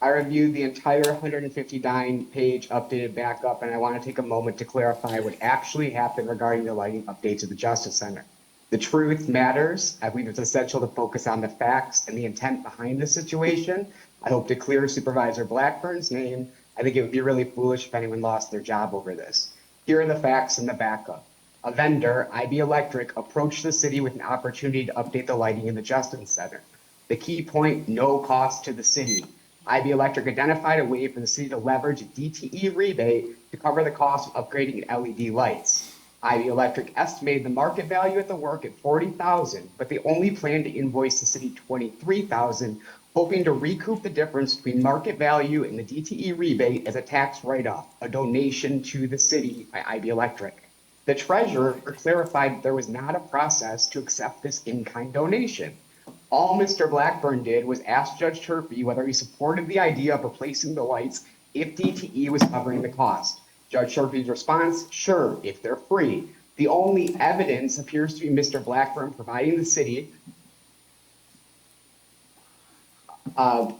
I reviewed the entire 159-page updated backup, and I want to take a moment to clarify what actually happened regarding the lighting updates at the Justice Center. The truth matters. I believe it's essential to focus on the facts and the intent behind the situation. I hope to clear Supervisor Blackburn's name. I think it would be really foolish if anyone lost their job over this. Here are the facts and the backup. A vendor, IB Electric, approached the city with an opportunity to update the lighting in the Justice Center. The key point, no cost to the city. IB Electric identified a way for the city to leverage a DTE rebate to cover the cost of upgrading LED lights. IB Electric estimated the market value of the work at $40,000, but they only planned to invoice the city $23,000, hoping to recoup the difference between market value and the DTE rebate as a tax write-off, a donation to the city by IB Electric. The treasurer clarified that there was not a process to accept this in-kind donation. All Mr. Blackburn did was ask Judge Turpey whether he supported the idea of replacing the lights if DTE was covering the cost. Judge Sharpie's response, sure, if they're free. The only evidence appears to be Mr. Blackburn providing the city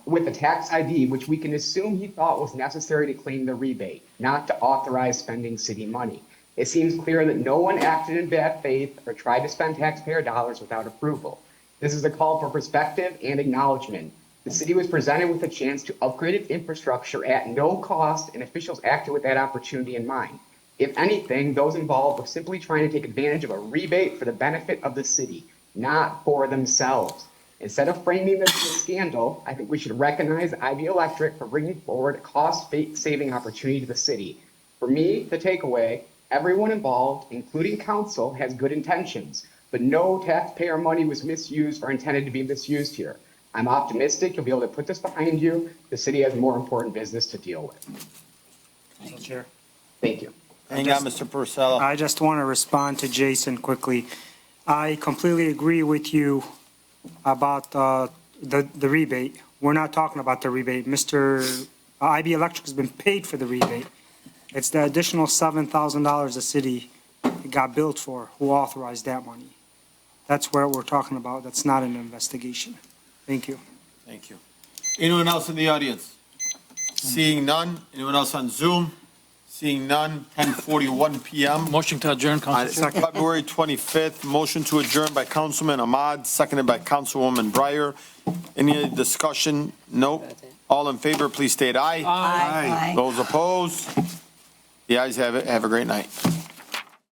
with a tax ID, which we can assume he thought was necessary to claim the rebate, not to authorize spending city money. It seems clear that no one acted in bad faith or tried to spend taxpayer dollars without approval. This is a call for perspective and acknowledgement. The city was presented with a chance to upgrade its infrastructure at no cost, and officials acted with that opportunity in mind. If anything, those involved were simply trying to take advantage of a rebate for the benefit of the city, not for themselves. Instead of framing this as a scandal, I think we should recognize IB Electric for bringing forward a cost-saving opportunity to the city. For me, the takeaway, everyone involved, including council, has good intentions, but no taxpayer money was misused or intended to be misused here. I'm optimistic you'll be able to put this behind you. The city has more important business to deal with. Mr. Chair. Thank you. Hang on, Mr. Purcell. I just want to respond to Jason quickly. I completely agree with you about the rebate. We're not talking about the rebate. Mr. IB Electric has been paid for the rebate. It's the additional $7,000 the city got billed for. Who authorized that money? That's what we're talking about. That's not an investigation. Thank you. Thank you. Anyone else in the audience? Seeing none. Anyone else on Zoom? Seeing none. 10:41 PM. Motion to adjourn, On February 25th, motion to adjourn by Councilman Ahmad, seconded by Councilwoman Breyer. Any discussion? Nope. All in favor, please state aye. Aye. Those opposed? The ayes have it. Have a great night.